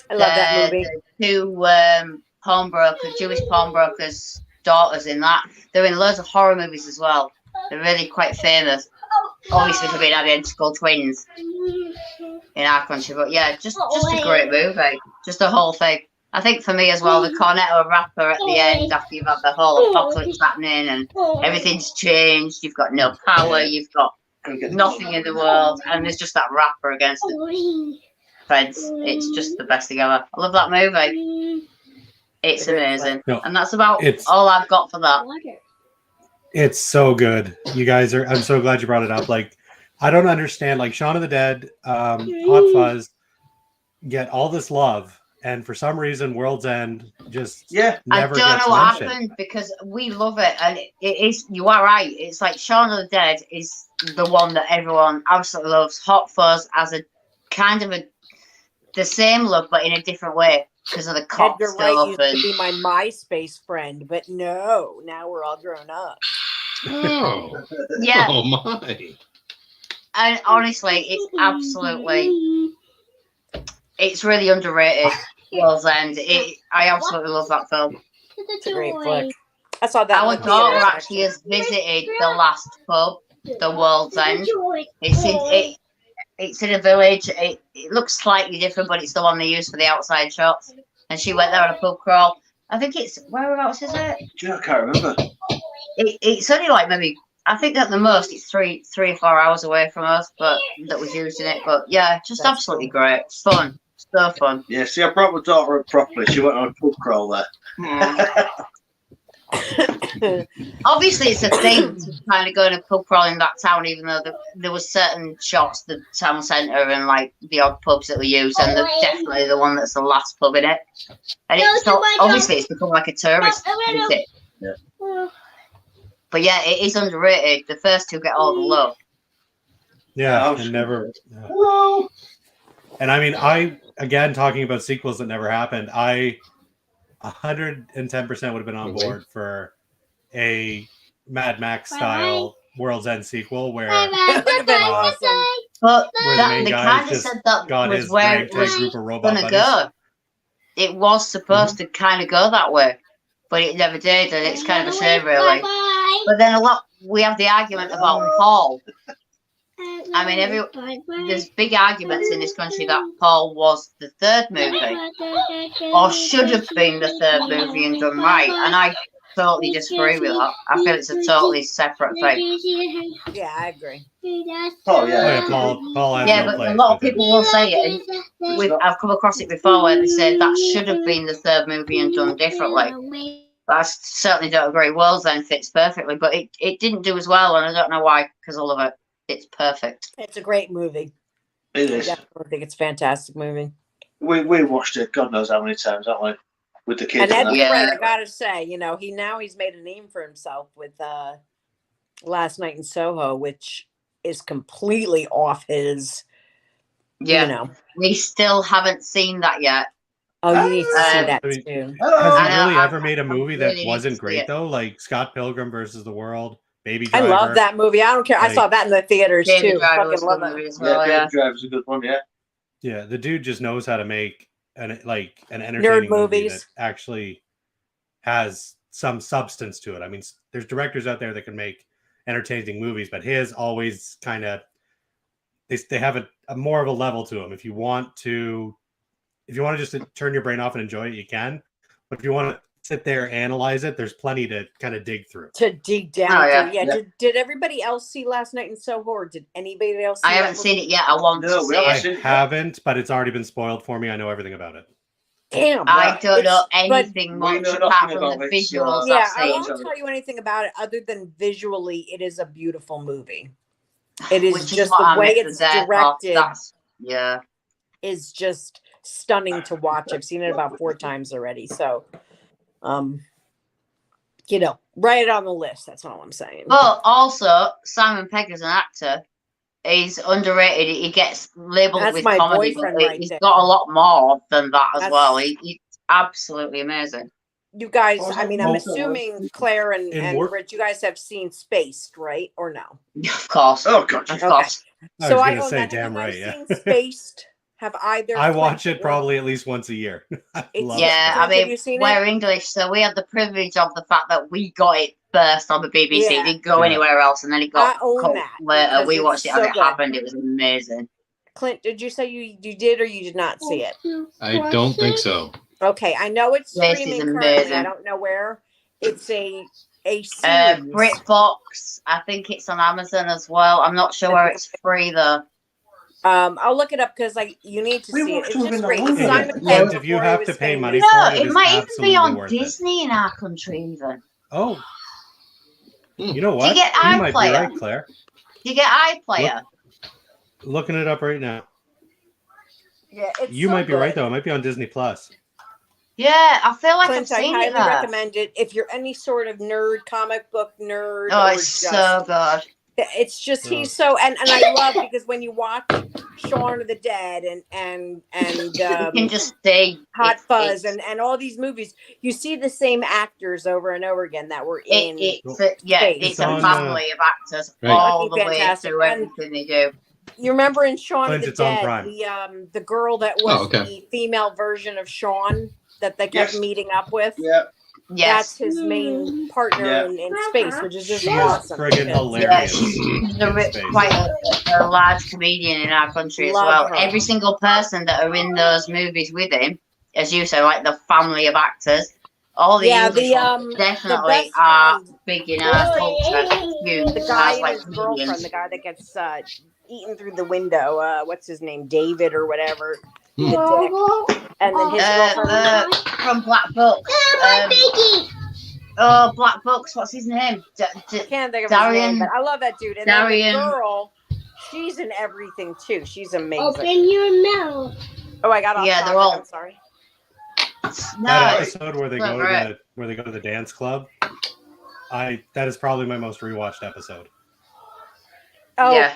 Speaker 2: I love that movie.
Speaker 4: The two Jewish pawnbrokers' daughters in that. They're in loads of horror movies as well. They're really quite famous, obviously for being identical twins in our country. But yeah, just a great movie. Just the whole thing. I think for me as well, the cornetto wrapper at the end after you've had the whole apocalypse happening and everything's changed. You've got no power. You've got nothing in the world, and there's just that wrapper against the fence. It's just the best thing ever. I love that movie. It's amazing.
Speaker 3: No,
Speaker 4: and that's about all I've got for that.
Speaker 3: It's so good. You guys are. I'm so glad you brought it up. Like, I don't understand. Like, Shaun of the Dead, Hot Fuzz get all this love, and for some reason, World's End just never
Speaker 4: I don't
Speaker 3: gets
Speaker 4: know what
Speaker 3: mentioned.
Speaker 4: happened because we love it, and it is. You are right. It's like Shaun of the Dead is the one that everyone absolutely loves. Hot Fuzz as a kind of the same look, but in a different way because of the cop
Speaker 2: Edgar
Speaker 4: stuff.
Speaker 2: Wright used to be my MySpace friend, but no, now we're all grown up.
Speaker 1: Oh,
Speaker 4: yeah.
Speaker 1: Oh my!
Speaker 4: And honestly, it's absolutely, it's really underrated. World's End. I absolutely love that film.
Speaker 2: It's a great flick. I saw that.
Speaker 4: Our daughter actually has visited the last pub, the World's End. It's in a village. It looks slightly different, but it's the one they use for the outside shots. And she went there on a pub crawl. I think it's whereabouts is it?
Speaker 5: I can't remember.
Speaker 4: It's only like maybe I think at the most it's 3 or 4 hours away from us, but that was using it. But yeah, just
Speaker 2: That's
Speaker 4: absolutely
Speaker 2: cool.
Speaker 4: great, fun, so fun.
Speaker 5: Yeah, see, I brought my daughter up properly. She went on a pub crawl there.
Speaker 4: Obviously, it's a thing to kind of go in a pub crawl in that town, even though there was certain shops, the town centre and like the odd pubs that we use, and they're definitely the one that's the last pub in it. And obviously it's become like a tourist visit.
Speaker 5: Yeah.
Speaker 4: But yeah, it is underrated. The first two get all the love.
Speaker 3: Yeah,
Speaker 5: Oh,
Speaker 3: and never. Yeah. And I mean, again talking about sequels that never happened. 110% would have been on board for a Mad Max style World's End sequel where
Speaker 2: That would have been awesome.
Speaker 4: But
Speaker 3: Where the main
Speaker 4: they
Speaker 3: guy
Speaker 4: kind of
Speaker 3: just
Speaker 4: said that
Speaker 3: got
Speaker 4: was
Speaker 3: his
Speaker 4: where it
Speaker 3: ragtag
Speaker 4: was
Speaker 3: group of robot
Speaker 4: going to
Speaker 3: buddies.
Speaker 4: go. It was supposed to kind of go that way, but it never did, and it's kind of a shame, really. But then we have the argument about Paul. I mean, there's big arguments in this country that Paul was the third movie, or should have been the third movie and done right, and I totally disagree with that. I feel it's a totally separate thing.
Speaker 2: Yeah, I agree.
Speaker 5: Oh, yeah.
Speaker 3: Paul has
Speaker 4: Yeah,
Speaker 3: no
Speaker 4: but
Speaker 3: place
Speaker 4: a lot of
Speaker 3: with it.
Speaker 4: people will say it, and I've come across it before where they say that should have been the third movie and done differently. But I certainly don't agree. World's End fits perfectly, but it didn't do as well, and I don't know why, because I love it. It's perfect.
Speaker 2: It's a great movie.
Speaker 5: It
Speaker 2: I
Speaker 5: is.
Speaker 2: definitely think it's a fantastic movie.
Speaker 5: We watched it God knows how many times, haven't we? With the kids.
Speaker 2: And Edgar
Speaker 5: that.
Speaker 4: Yeah.
Speaker 2: Wright, I gotta say, he's made a name for himself with Last Night in Soho, which is completely off his.
Speaker 4: Yeah. We still haven't seen that yet.
Speaker 2: Oh, you need to see that
Speaker 3: I mean,
Speaker 2: soon.
Speaker 3: Has
Speaker 4: I
Speaker 3: he
Speaker 4: know,
Speaker 3: really
Speaker 4: I
Speaker 3: ever made a movie
Speaker 4: really
Speaker 3: that
Speaker 4: need to
Speaker 3: wasn't
Speaker 4: see
Speaker 3: great
Speaker 4: it.
Speaker 3: though? Like Scott Pilgrim versus the World, Baby
Speaker 2: I
Speaker 3: Driver.
Speaker 2: love that movie. I don't care. I
Speaker 3: Like-
Speaker 2: saw that in the theaters
Speaker 4: Baby
Speaker 2: too.
Speaker 4: Driver was
Speaker 2: Fucking
Speaker 4: a
Speaker 2: love
Speaker 4: good
Speaker 2: it.
Speaker 4: movie as
Speaker 5: Yeah,
Speaker 4: well,
Speaker 5: Baby Driver's a good one, yeah.
Speaker 3: Yeah, the dude just knows how to make an entertaining movie
Speaker 2: movies.
Speaker 3: that actually has some substance to it. I mean, there's directors out there that can make entertaining movies, but his always kind of they have a more of a level to them. If you want to just turn your brain off and enjoy it, you can. But if you want to sit there and analyze it, there's plenty to kind of dig through.
Speaker 2: To dig down.
Speaker 4: Oh, yeah.
Speaker 2: through. Yeah. Did everybody else see Last Night in Soho, or did anybody else see
Speaker 4: I haven't
Speaker 2: that
Speaker 4: seen
Speaker 2: movie?
Speaker 4: it yet. I want
Speaker 5: No,
Speaker 4: to
Speaker 5: we
Speaker 4: see
Speaker 5: haven't
Speaker 4: it.
Speaker 5: seen it.
Speaker 3: Haven't, but it's already been spoiled for me. I know everything about it.
Speaker 2: Damn.
Speaker 4: I don't know
Speaker 2: It's- but-
Speaker 4: anything
Speaker 5: We
Speaker 4: much
Speaker 5: know
Speaker 4: apart
Speaker 5: nothing
Speaker 4: from the
Speaker 5: about it, so-
Speaker 4: visuals
Speaker 2: Yeah,
Speaker 4: I've
Speaker 2: I
Speaker 4: seen.
Speaker 2: won't tell you anything about it other than visually, it is a beautiful movie. It is
Speaker 4: Which
Speaker 2: just
Speaker 4: what
Speaker 2: the
Speaker 4: I
Speaker 2: way
Speaker 4: meant
Speaker 2: it's
Speaker 4: to say.
Speaker 2: directed
Speaker 4: Yeah.
Speaker 2: is just stunning to watch. I've seen it about 4 times already. So, You know, write it on the list. That's all I'm saying.
Speaker 4: But also, Simon Pegg as an actor is underrated. He gets labelled
Speaker 2: That's
Speaker 4: with
Speaker 2: my
Speaker 4: comedy, but
Speaker 2: boyfriend right
Speaker 4: he's
Speaker 2: there.
Speaker 4: got a lot more than that as
Speaker 2: That's-
Speaker 4: well. He's absolutely amazing.
Speaker 2: You guys,
Speaker 5: Oh,
Speaker 2: I mean, I'm
Speaker 5: also-
Speaker 2: assuming Claire and
Speaker 3: In
Speaker 2: Rich, you guys have seen Spaced, right? Or no?
Speaker 4: Of course.
Speaker 5: Oh, God.
Speaker 4: Of
Speaker 2: Okay.
Speaker 4: course.
Speaker 3: I
Speaker 2: So
Speaker 3: was
Speaker 2: I
Speaker 3: gonna
Speaker 2: own
Speaker 3: say,
Speaker 2: that. Have
Speaker 3: damn
Speaker 2: you guys
Speaker 3: right, yeah.
Speaker 2: seen Spaced? Have either?
Speaker 3: I watch
Speaker 2: Clint
Speaker 3: it
Speaker 2: or-
Speaker 3: probably at least once a year. I
Speaker 2: It's-
Speaker 3: love
Speaker 4: Yeah,
Speaker 3: it.
Speaker 4: I
Speaker 2: Have
Speaker 4: mean,
Speaker 2: you seen
Speaker 4: we're
Speaker 2: it?
Speaker 4: English, so we had the privilege of the fact that we got it first on the BBC.
Speaker 2: Yeah.
Speaker 4: It didn't go
Speaker 3: Yeah.
Speaker 4: anywhere else, and then it
Speaker 2: I
Speaker 4: got
Speaker 2: own
Speaker 4: cut
Speaker 2: that
Speaker 4: later.
Speaker 2: because
Speaker 4: We
Speaker 2: it's
Speaker 4: watched it as
Speaker 2: so
Speaker 4: it
Speaker 2: good.
Speaker 4: happened. It was amazing.
Speaker 2: Clint, did you say you did or you did not see it?
Speaker 1: I don't think so.
Speaker 2: Okay, I know it's
Speaker 4: This
Speaker 2: streaming
Speaker 4: is
Speaker 2: currently.
Speaker 4: amazing.
Speaker 2: I don't know where. It's a series.
Speaker 4: BritBox, I think it's on Amazon as well. I'm not sure where it's free though.
Speaker 2: I'll look it up because you need to
Speaker 5: We
Speaker 2: see it.
Speaker 5: watched
Speaker 2: It's
Speaker 5: them
Speaker 2: just
Speaker 5: in the
Speaker 2: great.
Speaker 5: movie.
Speaker 2: It's Simon
Speaker 4: Yeah.
Speaker 2: Pegg
Speaker 3: If you
Speaker 2: before he
Speaker 3: have
Speaker 2: was
Speaker 3: to pay
Speaker 2: famous.
Speaker 3: money
Speaker 4: No,
Speaker 3: for it,
Speaker 4: it
Speaker 3: is
Speaker 4: might even be
Speaker 3: absolutely
Speaker 4: on
Speaker 3: worth it.
Speaker 4: Disney in our country even.
Speaker 3: Oh, you know
Speaker 4: Do
Speaker 3: what?
Speaker 4: you get
Speaker 3: You might be
Speaker 4: iPlayer?
Speaker 3: right, Claire.
Speaker 4: Do you get iPlayer?
Speaker 3: Looking it up right now.
Speaker 2: Yeah, it's
Speaker 3: You
Speaker 2: so
Speaker 3: might be right
Speaker 2: good.
Speaker 3: though. It might be on Disney Plus.
Speaker 4: Yeah, I feel like
Speaker 2: Clint,
Speaker 4: I've
Speaker 2: I
Speaker 4: seen
Speaker 2: highly
Speaker 4: it there.
Speaker 2: recommend it if you're any sort of nerd, comic book nerd.
Speaker 4: Oh,
Speaker 2: or
Speaker 4: it's
Speaker 2: just,
Speaker 4: so good.
Speaker 2: It's just he's so and I love because when you watch Shaun of the Dead and
Speaker 4: You can just see
Speaker 2: Hot Fuzz
Speaker 4: it's-
Speaker 2: and all these movies, you see the same actors over and over again that were in.
Speaker 4: it's
Speaker 3: It's
Speaker 4: a
Speaker 3: on,
Speaker 4: family of actors
Speaker 1: Right.
Speaker 4: all the
Speaker 2: Fantastic.
Speaker 4: way through everything they do.
Speaker 2: You remember in Shaun
Speaker 3: Clint,
Speaker 2: of the
Speaker 3: it's on
Speaker 2: Dead,
Speaker 3: Prime.
Speaker 2: the girl that was
Speaker 1: Oh, okay.
Speaker 2: the female version of Shaun that they kept
Speaker 5: Yes.
Speaker 2: meeting up with.
Speaker 5: Yeah.
Speaker 2: That's
Speaker 4: Yes.
Speaker 2: his main partner
Speaker 5: Yeah.
Speaker 2: in space, which is just
Speaker 3: She's
Speaker 2: awesome.
Speaker 3: friggin'
Speaker 2: because-
Speaker 4: Yeah,
Speaker 3: hilarious.
Speaker 4: she's
Speaker 3: in space.
Speaker 4: quite a large comedian in our country as
Speaker 2: Love
Speaker 4: well.
Speaker 2: her.
Speaker 4: Every single person that are in those movies with him, as you say, like the family of actors, all the
Speaker 2: Yeah,
Speaker 4: English ones
Speaker 2: the
Speaker 4: definitely
Speaker 2: best
Speaker 4: are
Speaker 2: friend,
Speaker 4: big in our culture. Huge.
Speaker 2: the guy
Speaker 4: As,
Speaker 2: and
Speaker 4: like,
Speaker 2: his girlfriend,
Speaker 4: comedians.
Speaker 2: the guy that gets eaten through the window. What's his name? David or whatever.
Speaker 1: Hmm.
Speaker 2: The dick. And then his girlfriend.
Speaker 4: From Black Books. Black Books. What's his name?
Speaker 2: I can't think of his
Speaker 4: Darian.
Speaker 2: name, but I love that dude. And
Speaker 4: Darian.
Speaker 2: then the girl, she's in everything too. She's amazing.
Speaker 6: Open your mouth.
Speaker 2: Oh, I got off
Speaker 4: Yeah,
Speaker 2: topic.
Speaker 4: they're all-
Speaker 2: I'm sorry.
Speaker 4: No,
Speaker 3: That episode where they go
Speaker 4: Right.
Speaker 3: to the dance club. That is probably my most rewatched episode.
Speaker 2: Oh,
Speaker 4: yeah.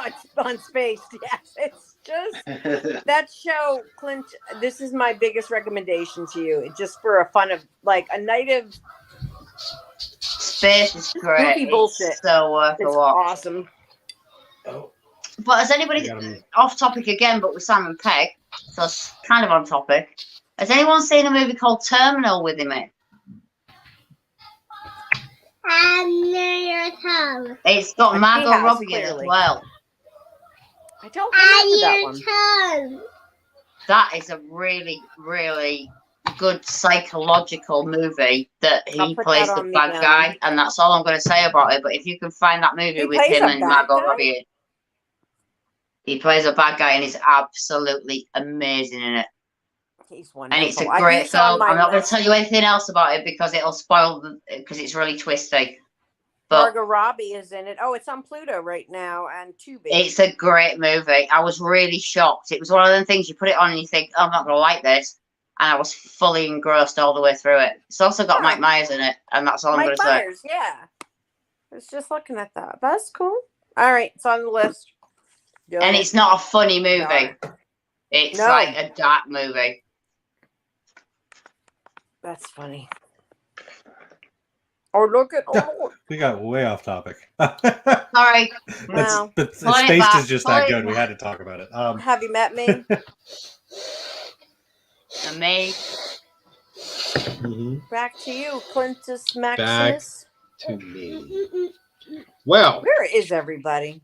Speaker 2: it's on Space. Yes, it's just that show, Clint. This is my biggest recommendation to you. It's just for a fun of like a night of
Speaker 4: Space is great.
Speaker 2: Goofy bullshit.
Speaker 4: It's so worth a
Speaker 2: it's
Speaker 4: watch.
Speaker 2: awesome.
Speaker 3: Oh,
Speaker 4: But has anybody off topic again, but with Simon Pegg, so it's kind of on topic. Has anyone seen a movie called Terminal with him in?
Speaker 6: Under your tongue.
Speaker 4: It's got
Speaker 2: He
Speaker 4: Margot
Speaker 2: has,
Speaker 4: Robbie in it as
Speaker 2: clearly.
Speaker 4: well.
Speaker 2: I don't remember that
Speaker 6: Under
Speaker 2: one.
Speaker 6: your tongue.
Speaker 4: That is a really, really good psychological movie that
Speaker 2: I'll
Speaker 4: he
Speaker 2: put
Speaker 4: plays
Speaker 2: that
Speaker 4: the
Speaker 2: on the,
Speaker 4: bad guy, and that's all I'm going to say about it. But if you can find that movie
Speaker 2: He
Speaker 4: with
Speaker 2: plays
Speaker 4: him
Speaker 2: a
Speaker 4: and
Speaker 2: bad
Speaker 4: Margot
Speaker 2: guy?
Speaker 4: Robbie, in, he plays a bad guy and he's absolutely amazing in it.
Speaker 2: He's wonderful.
Speaker 4: And it's a
Speaker 2: I
Speaker 4: great
Speaker 2: think it's on
Speaker 4: film.
Speaker 2: my
Speaker 4: I'm not going to
Speaker 2: list.
Speaker 4: tell you anything else about it because it'll spoil because it's really twisty. But
Speaker 2: Margot Robbie is in it. Oh, it's on Pluto right now and Tubi.
Speaker 4: it's a great movie. I was really shocked. It was one of them things you put it on and you think, oh, I'm not going to like this. And I was fully engrossed all the way through it. It's also got
Speaker 2: Yeah.
Speaker 4: Mike Myers in it. And that's all I'm going
Speaker 2: Mike
Speaker 4: to say.
Speaker 2: Myers, yeah. I was just looking at that. That's cool. All right, it's on the list. Do
Speaker 4: And
Speaker 2: it.
Speaker 4: it's not a funny movie.
Speaker 2: No.
Speaker 4: It's
Speaker 2: No.
Speaker 4: like a dark movie.
Speaker 2: That's funny. Oh, look at
Speaker 3: we got way off topic.
Speaker 4: Sorry.
Speaker 2: Wow.
Speaker 3: But
Speaker 4: Pull it
Speaker 3: Spaced
Speaker 4: back,
Speaker 3: is just
Speaker 4: pull
Speaker 3: that
Speaker 4: it
Speaker 3: good. We
Speaker 4: back.
Speaker 3: had to talk about it.
Speaker 2: Have you met me?
Speaker 4: And me.
Speaker 1: Mhm.
Speaker 2: Back to you, Quintus
Speaker 1: Back.
Speaker 2: Maximus.
Speaker 1: To me. Well,
Speaker 2: Where is everybody?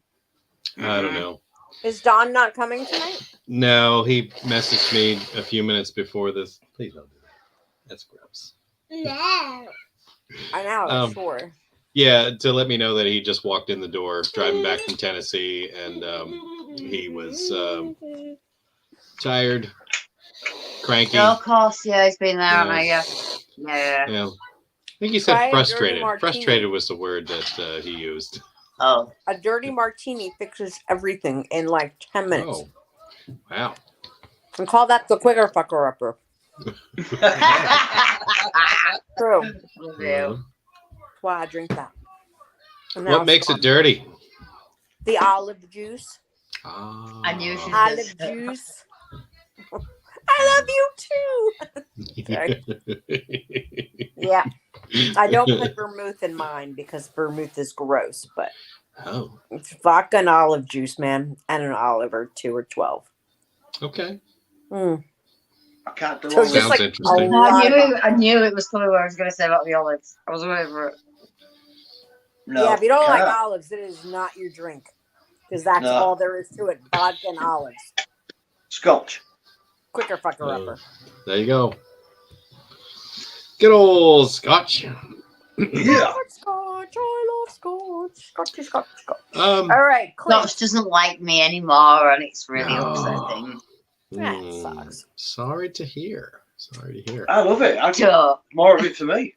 Speaker 1: I don't know.
Speaker 2: Is Don not coming tonight?
Speaker 1: No, he messaged me a few minutes before this. Please don't do that. That's gross.
Speaker 6: No.
Speaker 2: I know,
Speaker 1: Um,
Speaker 2: sure.
Speaker 1: Yeah, to let me know that he just walked in the door driving back from Tennessee, and he was tired, cranky.
Speaker 4: Oh, of course, yeah, he's been there,
Speaker 1: Yeah.
Speaker 4: hasn't he? Yeah. Yeah.
Speaker 1: Yeah. I think he said
Speaker 2: Try a dirty
Speaker 1: frustrated.
Speaker 2: martini.
Speaker 1: Frustrated was the word that he used.
Speaker 4: Oh.
Speaker 2: A dirty martini fixes everything in like 10 minutes.
Speaker 1: Oh, wow.
Speaker 2: And call that the quicker fucker upper. True.
Speaker 1: Yeah.
Speaker 2: why I drink that. And
Speaker 1: What
Speaker 2: now
Speaker 1: makes it
Speaker 2: Scotch.
Speaker 1: dirty?
Speaker 2: The olive juice.
Speaker 1: Ah.
Speaker 4: I knew she
Speaker 2: Olive juice. I love you too. Sorry. Yeah. I don't put vermouth in mine because vermouth is gross, but
Speaker 1: Oh,
Speaker 2: it's vodka and olive juice, man, and an olive or 2 or 12.
Speaker 1: okay.
Speaker 2: Mm.
Speaker 5: I can't do
Speaker 2: So
Speaker 5: all
Speaker 2: just
Speaker 1: Sounds
Speaker 2: like
Speaker 1: interesting.
Speaker 4: I knew it was coming where I was going to say about the olives. I was waiting for it.
Speaker 5: No,
Speaker 2: yeah, if you don't like
Speaker 5: can't.
Speaker 2: olives, it is not your drink because that's
Speaker 5: No.
Speaker 2: all there is to it. Vodka and olives.
Speaker 5: Scotch.
Speaker 2: Quicker fucker
Speaker 1: Oh.
Speaker 2: upper.
Speaker 1: There you go. Good old Scotch.
Speaker 5: Yeah.
Speaker 2: Scotch. I love Scotch. Scotchy, Scotch, Scotch.
Speaker 1: Um,
Speaker 2: All right, Clint.
Speaker 4: Scotch doesn't like me anymore, and it's really
Speaker 1: No.
Speaker 4: upsetting.
Speaker 2: That sucks.
Speaker 1: Sorry to hear. Sorry to hear.
Speaker 5: I love it. I
Speaker 4: So,
Speaker 5: more of it for me.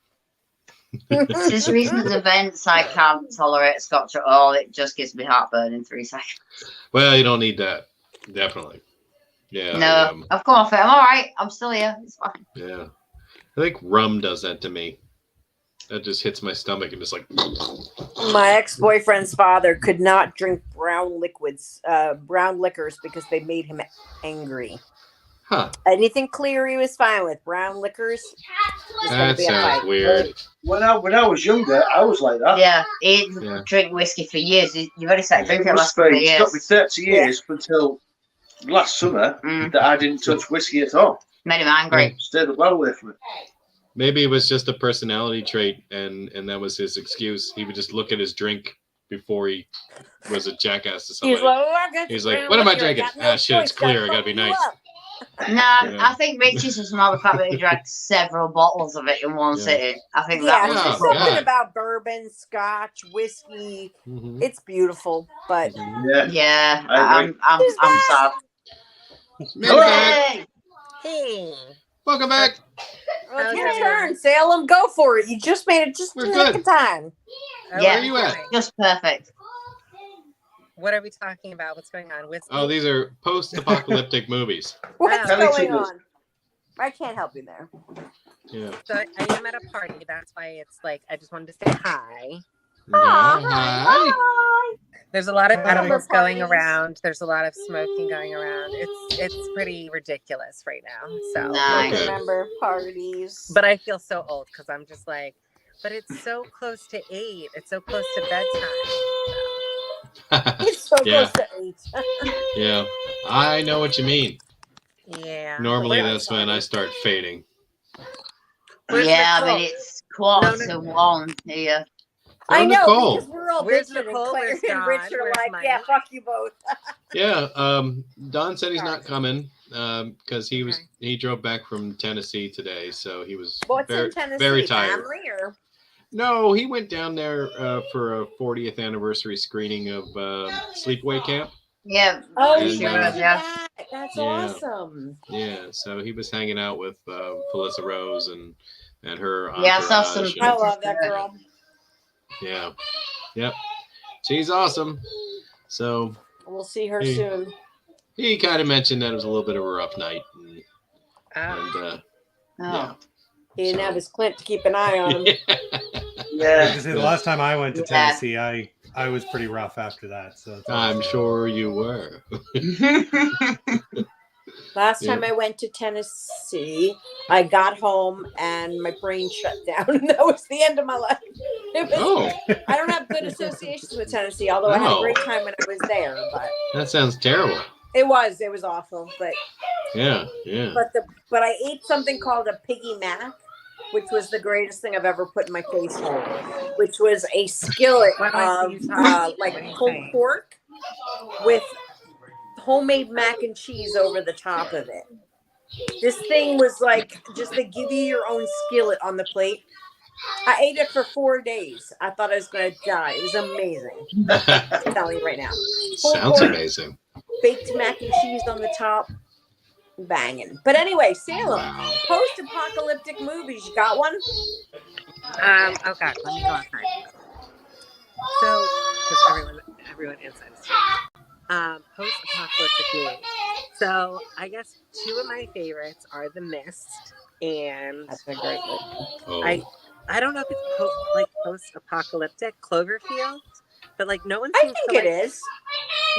Speaker 4: since recent events, I can't tolerate Scotch at all. It just gives me heartburn in 3 seconds.
Speaker 1: Well, you don't need that. Definitely. Yeah.
Speaker 4: No, I've come off it. I'm all right. I'm still here. It's fine.
Speaker 1: Yeah. I think rum does that to me. That just hits my stomach and just like.
Speaker 2: My ex-boyfriend's father could not drink brown liquors because they made him angry.
Speaker 1: Huh.
Speaker 2: Anything clear he was fine with. Brown liquors.
Speaker 1: That sounds weird.
Speaker 5: When I was younger, I was like that.
Speaker 4: Yeah, he didn't
Speaker 1: Yeah.
Speaker 4: drink whiskey for years. You've only started
Speaker 5: It
Speaker 4: drinking the
Speaker 5: must
Speaker 4: last couple of
Speaker 5: be. It took me
Speaker 4: years.
Speaker 5: 30 years up until last summer that I didn't touch whiskey at all.
Speaker 4: Made him angry.
Speaker 5: Stayed well away from it.
Speaker 1: Maybe it was just a personality trait, and that was his excuse. He would just look at his drink before he was a jackass to somebody.
Speaker 2: He's like, oh, I got
Speaker 1: He's
Speaker 2: the
Speaker 1: like,
Speaker 2: brown
Speaker 1: what am I
Speaker 2: liquor.
Speaker 1: drinking?
Speaker 2: got no
Speaker 1: Shit, it's
Speaker 2: choice,
Speaker 1: clear. I
Speaker 2: gotta
Speaker 1: gotta be
Speaker 2: fuck you
Speaker 1: nice.
Speaker 2: up.
Speaker 4: Nah,
Speaker 1: Yeah.
Speaker 4: I think Richie's just more the fact that he drank several bottles of it in one
Speaker 1: Yeah.
Speaker 4: sitting. I think
Speaker 2: Yeah,
Speaker 4: that was
Speaker 1: Oh,
Speaker 2: there's
Speaker 4: his problem.
Speaker 2: something
Speaker 1: God.
Speaker 2: about bourbon, scotch, whiskey.
Speaker 1: Mhm.
Speaker 2: It's beautiful, but
Speaker 1: Mhm.
Speaker 5: Yeah.
Speaker 4: Yeah,
Speaker 5: I agree.
Speaker 4: I'm sad.
Speaker 1: Mandy back.
Speaker 4: Hooray!
Speaker 7: Hey,
Speaker 1: Welcome back.
Speaker 2: well, it's
Speaker 7: How's
Speaker 2: your
Speaker 7: everyone?
Speaker 2: turn, Salem. Go for it. You just made it just
Speaker 1: We're
Speaker 2: in the nick
Speaker 1: good.
Speaker 2: of time.
Speaker 7: Oh,
Speaker 4: Yeah.
Speaker 1: Where are you at?
Speaker 4: Just perfect.
Speaker 7: What are we talking about? What's going on? Whiskey?
Speaker 1: Oh, these are post-apocalyptic movies.
Speaker 2: What's
Speaker 7: Oh.
Speaker 2: going
Speaker 5: Teletubbies.
Speaker 2: on? I can't help you there.
Speaker 1: Yeah.
Speaker 7: So I am at a party. That's why it's like I just wanted to say hi.
Speaker 1: Hi.
Speaker 7: There's a lot of
Speaker 3: Hi.
Speaker 7: edibles going
Speaker 2: Parties.
Speaker 7: around. There's a lot of smoking going around. It's pretty ridiculous right now. So,
Speaker 4: Nice.
Speaker 1: Okay.
Speaker 2: Remember parties.
Speaker 7: but I feel so old because I'm just like, but it's so close to 8. It's so close to bedtime.
Speaker 2: It's so
Speaker 1: Yeah.
Speaker 2: close to 8.
Speaker 1: Yeah. I know what you mean.
Speaker 7: Yeah.
Speaker 1: Normally,
Speaker 2: Really
Speaker 1: that's when I start fading.
Speaker 7: Where's
Speaker 4: Yeah,
Speaker 7: Nicole?
Speaker 4: it's quarter
Speaker 7: No,
Speaker 4: to 1 here.
Speaker 2: I
Speaker 1: Where's
Speaker 2: know,
Speaker 1: Nicole?
Speaker 2: because we're all
Speaker 7: Where's
Speaker 2: bitching and
Speaker 7: Nicole?
Speaker 2: Claire
Speaker 7: Where's
Speaker 2: and
Speaker 7: John?
Speaker 2: Rich are
Speaker 7: Where's
Speaker 2: like,
Speaker 7: Mike?
Speaker 2: yeah, fuck you both.
Speaker 1: Yeah. Don said he's not coming because he
Speaker 7: Okay.
Speaker 1: he drove back from Tennessee today, so he was
Speaker 2: What's
Speaker 1: very,
Speaker 2: in Tennessee?
Speaker 1: very tired.
Speaker 2: Family or?
Speaker 1: No, he went down there for a 40th anniversary screening of Sleepaway Camp.
Speaker 4: Yeah.
Speaker 2: Oh,
Speaker 1: And,
Speaker 2: he went to that. That's
Speaker 1: yeah.
Speaker 2: awesome.
Speaker 1: Yeah, so he was hanging out with Felissa Rose and her
Speaker 4: Yeah, I saw some
Speaker 1: entourage,
Speaker 2: I
Speaker 1: and-
Speaker 2: love that girl.
Speaker 1: Yeah. Yep. She's awesome. So
Speaker 2: We'll see her
Speaker 1: Hey.
Speaker 2: soon.
Speaker 1: he kind of mentioned that it was a little bit of a rough night. And
Speaker 4: Oh.
Speaker 1: yeah.
Speaker 2: He didn't
Speaker 1: So-
Speaker 2: have his Clint to keep an eye on him.
Speaker 5: Yeah.
Speaker 3: Like I say, the last time I went to
Speaker 4: Yeah.
Speaker 3: Tennessee, I was pretty rough after that. So it's
Speaker 1: I'm sure you were.
Speaker 2: Last
Speaker 1: Yeah.
Speaker 2: time I went to Tennessee, I got home and my brain shut down, and that was the end of my life. It was,
Speaker 1: Oh,
Speaker 2: I don't have good associations with Tennessee, although I had a
Speaker 1: No.
Speaker 2: great time when I was there. But
Speaker 1: that sounds terrible.
Speaker 2: it was awful. But
Speaker 1: Yeah, yeah.
Speaker 2: but I ate something called a piggy mac, which was the greatest thing I've ever put in my face hole. Which was a skillet
Speaker 7: What am I
Speaker 2: of
Speaker 7: saying? What are
Speaker 2: like
Speaker 7: you
Speaker 2: pulled
Speaker 7: saying?
Speaker 2: pork with homemade mac and cheese over the top of it. This thing was like just they give you your own skillet on the plate. I ate it for 4 days. I thought I was going to die. It was amazing. I'm telling you right now.
Speaker 1: Sounds amazing.
Speaker 2: Baked mac and cheese on the top. Banging. But anyway, Salem,
Speaker 1: Wow.
Speaker 2: post-apocalyptic movies. You got one?
Speaker 7: Oh God, let me go outside. So, because everyone inside is post-apocalyptic movies. So, I guess 2 of my favorites are The Mist and
Speaker 2: That's a great one.
Speaker 1: Oh.
Speaker 7: I don't know if it's post-apocalyptic Cloverfield, but like no one
Speaker 2: I
Speaker 7: seems
Speaker 2: think
Speaker 7: to
Speaker 2: it
Speaker 7: like.
Speaker 2: is.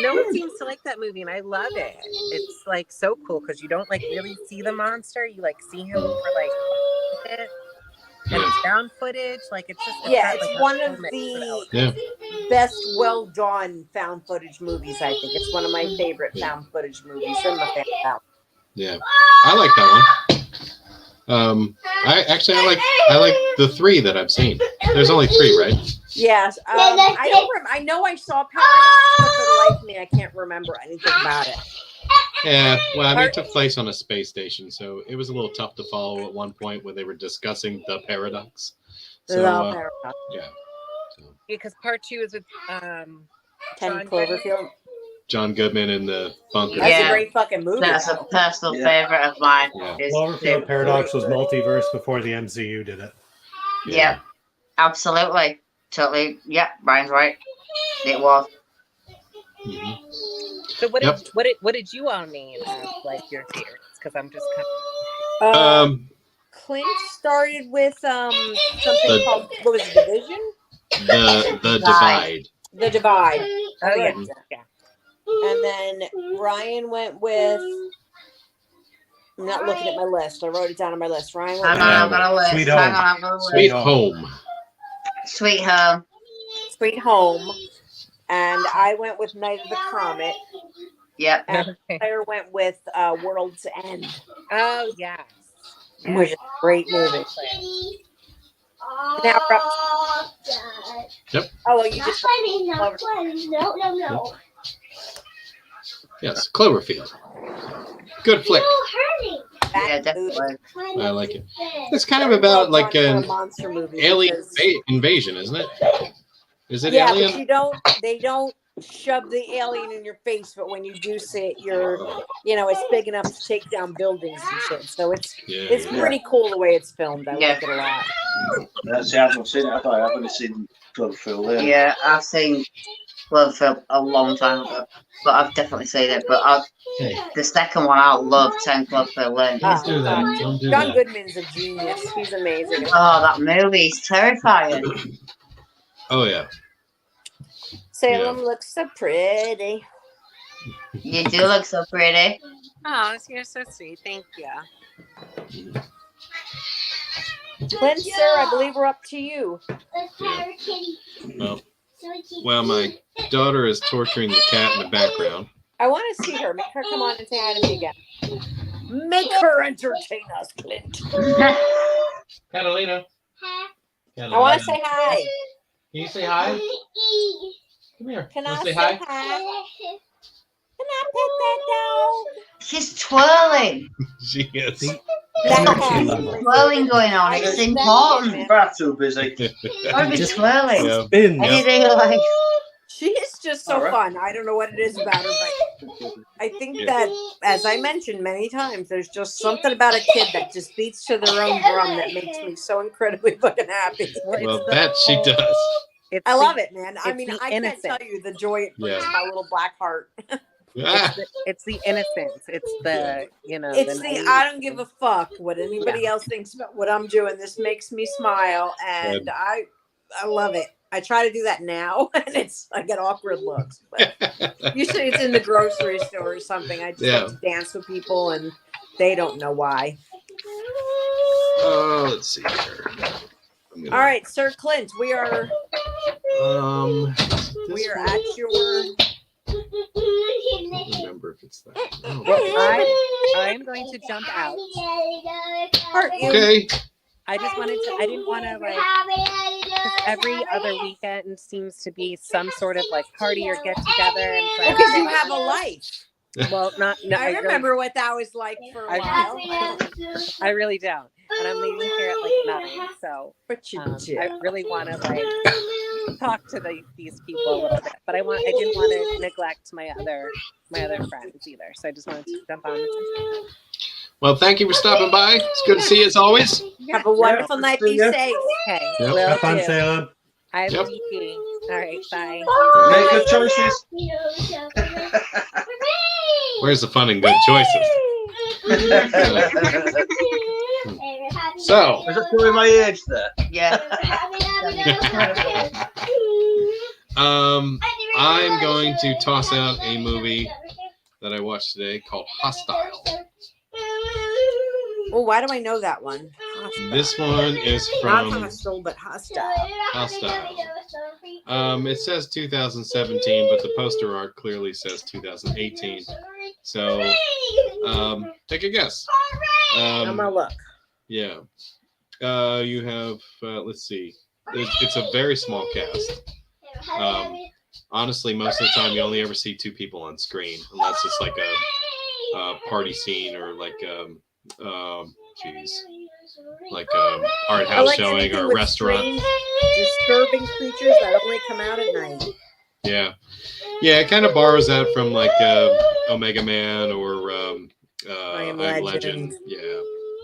Speaker 7: No one seems to like that movie, and I love it. It's like so cool because you don't like really see the monster. You like see him for like a bit, and it's found footage. Like it's just
Speaker 2: Yeah,
Speaker 7: got,
Speaker 2: it's
Speaker 7: like,
Speaker 2: one
Speaker 7: a
Speaker 2: of
Speaker 7: filmic
Speaker 2: the
Speaker 1: Yeah.
Speaker 2: best, well done found footage movies. I think it's one of my favorite found footage movies. I'm a fan of that.
Speaker 1: Yeah. I like that one. I like the 3 that I've seen. There's only 3, right?
Speaker 2: Yes, I don't. I know I saw Paradox, but for the life of me, I can't remember anything about it.
Speaker 1: Yeah. Well, I mean, it took place on a space station, so it was a little tough to follow at one point when they were discussing the paradox. So
Speaker 2: Paradox.
Speaker 1: yeah. So,
Speaker 7: because part 2 is with
Speaker 2: Ken
Speaker 7: John
Speaker 2: Cloverfield.
Speaker 1: John Goodman in the bunker.
Speaker 2: That's
Speaker 4: Yeah.
Speaker 2: a great fucking movie.
Speaker 4: That's a personal favorite of mine.
Speaker 1: Yeah.
Speaker 4: Is
Speaker 3: Cloverfield Paradox was multiverse before the MCU did it.
Speaker 4: Yeah, absolutely, totally. Yeah, Brian's right. It was.
Speaker 1: Mhm.
Speaker 7: So
Speaker 1: Yep.
Speaker 7: what did you all name as like your favorites? Because I'm just kind
Speaker 2: Clint started with something called, what was it, Division?
Speaker 1: The Divide.
Speaker 2: The Divide.
Speaker 7: oh yeah,
Speaker 1: Mhm.
Speaker 7: yeah.
Speaker 2: And then Ryan went with. I'm not looking at my list. I wrote it down on my list. Ryan went
Speaker 4: Hang
Speaker 2: with
Speaker 4: on, I've got a list.
Speaker 3: Sweet
Speaker 4: Hang
Speaker 3: Home.
Speaker 4: on, I've got a list.
Speaker 1: Sweet Home.
Speaker 4: Sweet Home.
Speaker 2: Sweet Home, and I went with Night of the Comet.
Speaker 4: Yep.
Speaker 2: And
Speaker 7: Okay.
Speaker 2: Claire went with World's End,
Speaker 7: Oh yes.
Speaker 2: which is a great movie. Now we're up.
Speaker 1: Yep.
Speaker 2: Oh, well, you just
Speaker 6: No.
Speaker 1: Yes, Cloverfield. Good flick.
Speaker 4: Yeah, definitely.
Speaker 1: I like it. It's kind of about like
Speaker 2: a
Speaker 1: an
Speaker 2: monster movie.
Speaker 1: alien
Speaker 2: because-
Speaker 1: invasion, isn't it? Is it
Speaker 2: yeah,
Speaker 1: alien?
Speaker 2: but they don't shove the alien in your face, but when you do see it, it's big enough to take down buildings and shit. So it's
Speaker 1: Yeah.
Speaker 2: pretty cool the way it's filmed. I
Speaker 4: Yeah.
Speaker 2: like it a lot.
Speaker 5: That's I haven't seen it. I haven't seen Cloverfield.
Speaker 4: Yeah, I've seen Cloverfield a long time ago, but I've definitely seen it. But the second one I love, 10 Cloverfield Lane.
Speaker 2: Ah,
Speaker 1: do that. Don't do
Speaker 2: John
Speaker 1: that.
Speaker 2: Goodman's a genius. He's amazing.
Speaker 4: Oh, that movie is terrifying.
Speaker 1: Oh yeah.
Speaker 2: Salem looks so pretty.
Speaker 4: You do look so pretty.
Speaker 7: Oh, you're so sweet. Thank you.
Speaker 2: Clint, sir, I believe we're up to you.
Speaker 1: Well, my daughter is torturing the cat in the background.
Speaker 2: I want to see her. Make her come on and say hi to me again. Make her entertain us, Clint.
Speaker 1: Catalina.
Speaker 2: I want to say hi.
Speaker 1: Can you say hi? Come here.
Speaker 2: Can I
Speaker 1: Wanna
Speaker 2: say hi? Can I pet that dog?
Speaker 4: She's twirling.
Speaker 1: She is.
Speaker 4: Twirling going on. It's important.
Speaker 5: Far too busy.
Speaker 4: I'd be twirling.
Speaker 1: Yeah.
Speaker 3: Spin.
Speaker 4: I didn't realize.
Speaker 2: She is just so
Speaker 5: All right.
Speaker 2: fun. I don't know what it is about her, but I think that, as I mentioned many times, there's just something about a kid that just beats to their own drum that makes me so incredibly fucking happy.
Speaker 1: Well, that she does.
Speaker 2: I love it, man. I
Speaker 7: it's
Speaker 2: mean,
Speaker 7: the
Speaker 2: I can't
Speaker 7: innocence.
Speaker 2: tell you the joy it brings
Speaker 1: Yeah.
Speaker 2: to my little black heart.
Speaker 1: Ah,
Speaker 7: It's the innocence. It's the
Speaker 2: It's the I don't give a fuck what anybody else thinks about what I'm doing. This makes me smile, and I love it. I try to do that now, and I get awkward looks. But usually, it's in the grocery store or something. I just like to dance with people, and they don't know why.
Speaker 1: Oh, let's see here.
Speaker 2: All right, Sir Clint, we are
Speaker 1: This
Speaker 2: at your.
Speaker 1: I don't remember if it's that. Oh.
Speaker 7: I'm going to jump out.
Speaker 2: Aren't you?
Speaker 1: Okay.
Speaker 7: I didn't want to like, 'cause every other weekend seems to be some sort of like party or get together. And friends
Speaker 2: Because you
Speaker 7: and-
Speaker 2: have a life.
Speaker 7: Well, no,
Speaker 2: I remember what that was like for a while.
Speaker 7: I really don't. And I'm leaving here at like 9, so
Speaker 2: But you do.
Speaker 7: I really want to like talk to these people a little bit, but I didn't want to neglect my other friends either. So I just wanted to jump on.
Speaker 1: Well, thank you for stopping by. It's good to see you as always.
Speaker 2: Have a wonderful night. Be
Speaker 5: Yeah.
Speaker 2: safe.
Speaker 7: Okay,
Speaker 1: Yep.
Speaker 7: will
Speaker 3: Have fun,
Speaker 7: do.
Speaker 3: Salem.
Speaker 7: I
Speaker 1: Yep.
Speaker 7: will be. All right, bye.
Speaker 5: Make good choices.
Speaker 1: Where's the fun and good choices? So,
Speaker 5: Was I showing my age there?
Speaker 4: Yeah.
Speaker 1: I'm going to toss out a movie that I watched today called Hostile.
Speaker 2: Oh, why do I know that one? Hostile.
Speaker 1: This one is
Speaker 2: Not
Speaker 1: from
Speaker 2: Hostile, but Hostile.
Speaker 1: Hostile. It says 2017, but the poster art clearly says 2018. So, take a guess.
Speaker 2: I'm gonna look.
Speaker 1: Yeah. You have, let's see. It's a very small cast. Honestly, most of the time you only ever see 2 people on screen, unless it's like a party scene or like like art house
Speaker 2: like
Speaker 1: showing or a
Speaker 2: with
Speaker 1: restaurant.
Speaker 2: Strange, disturbing creatures that only come out at night.
Speaker 1: Yeah, it kind of borrows that from like Omega Man or
Speaker 2: I Am
Speaker 1: Legend.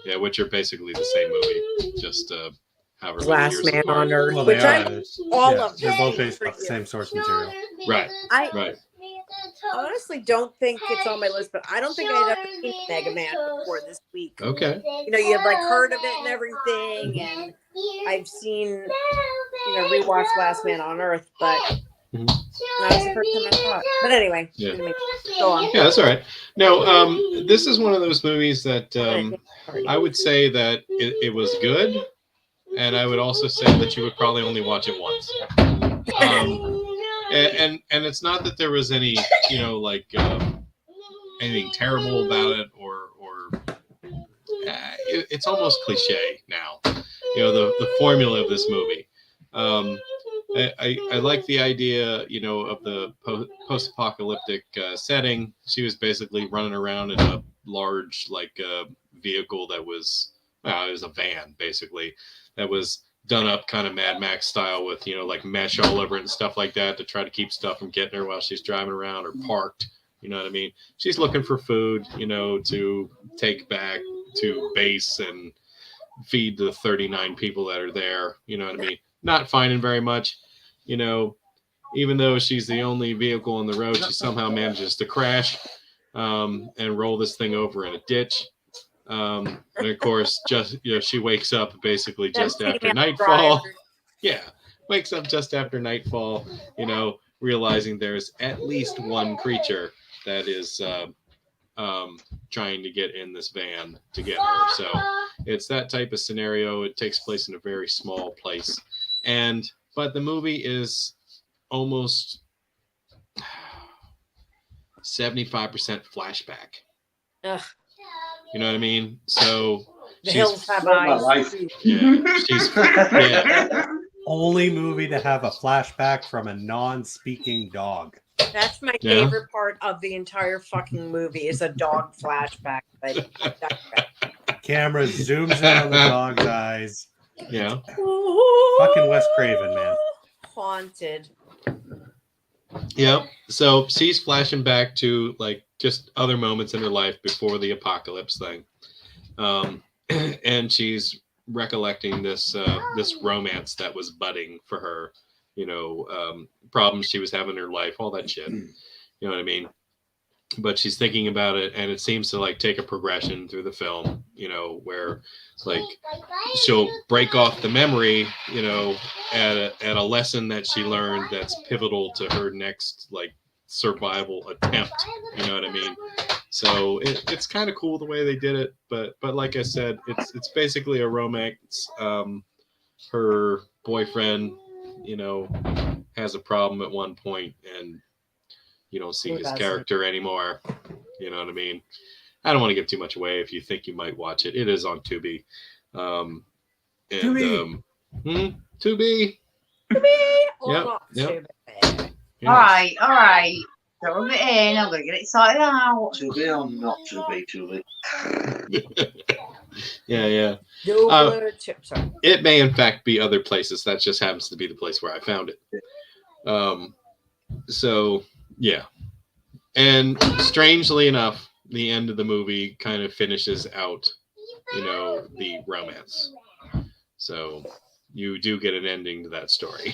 Speaker 1: Yeah, which are basically the same movie, just however many
Speaker 2: Last
Speaker 1: years
Speaker 2: Man
Speaker 1: apart.
Speaker 2: on Earth,
Speaker 3: Well,
Speaker 2: which
Speaker 3: they
Speaker 2: I
Speaker 3: are.
Speaker 2: all of
Speaker 3: They're
Speaker 2: them.
Speaker 3: both based off the same source material.
Speaker 1: Right.
Speaker 2: I honestly don't think it's on my list, but I don't think I'd ever seen Mega Man before this week.
Speaker 1: Okay.
Speaker 2: You know, you've like heard of it and everything, and I've seen, rewatched Last Man on Earth, but that was the first time I saw it. But anyway,
Speaker 1: Yeah.
Speaker 2: go on.
Speaker 1: Yeah, that's all right. Now, this is one of those movies that I would say that it was good, and I would also say that you would probably only watch it once. And it's not that there was any, anything terrible about it, or it's almost cliche now. The formula of this movie. I like the idea, of the post-apocalyptic setting. She was basically running around in a large, vehicle that was, it was a van, basically, that was done up kind of Mad Max style with, mesh all over it and stuff like that to try to keep stuff from getting her while she's driving around or parked. You know what I mean? She's looking for food, to take back to base and feed the 39 people that are there. You know what I mean? Not finding very much, even though she's the only vehicle on the road, she somehow manages to crash and roll this thing over in a ditch. And of course, just she wakes up basically just after nightfall. Yeah, wakes up just after nightfall, realizing there's at least one creature that is trying to get in this van to get her. So it's that type of scenario. It takes place in a very small place. But the movie is almost 75% flashback.
Speaker 2: Ugh.
Speaker 1: You know what I mean? So
Speaker 2: The Hills Have Eyes.
Speaker 1: Yeah.
Speaker 3: Only movie to have a flashback from a non-speaking dog.
Speaker 2: That's my favorite part of the entire fucking movie is a dog flashback. But
Speaker 3: Camera zooms in on the dog's eyes.
Speaker 1: Yeah.
Speaker 3: Fucking Wes Craven, man.
Speaker 2: Haunted.
Speaker 1: Yep. So she's flashing back to just other moments in her life before the apocalypse thing, and she's recollecting this romance that was budding for her. Problems she was having in her life, all that shit. You know what I mean? But she's thinking about it, and it seems to take a progression through the film. Where she'll break off the memory, at a lesson that she learned that's pivotal to her next survival attempt. You know what I mean? So it's kind of cool the way they did it, but like I said, it's basically a romance. Her boyfriend, has a problem at one point, and you don't see his character anymore. You know what I mean? I don't want to give too much away if you think you might watch it. It is on Tubi. Tubi. Yep.
Speaker 4: All right. So rub it in. I'm going to get it sorted out.
Speaker 5: To be or not to be,
Speaker 1: Yeah.
Speaker 2: Sorry.
Speaker 1: It may, in fact, be other places. That just happens to be the place where I found it. So, yeah. And strangely enough, the end of the movie kind of finishes out, the romance. So you do get an ending to that story.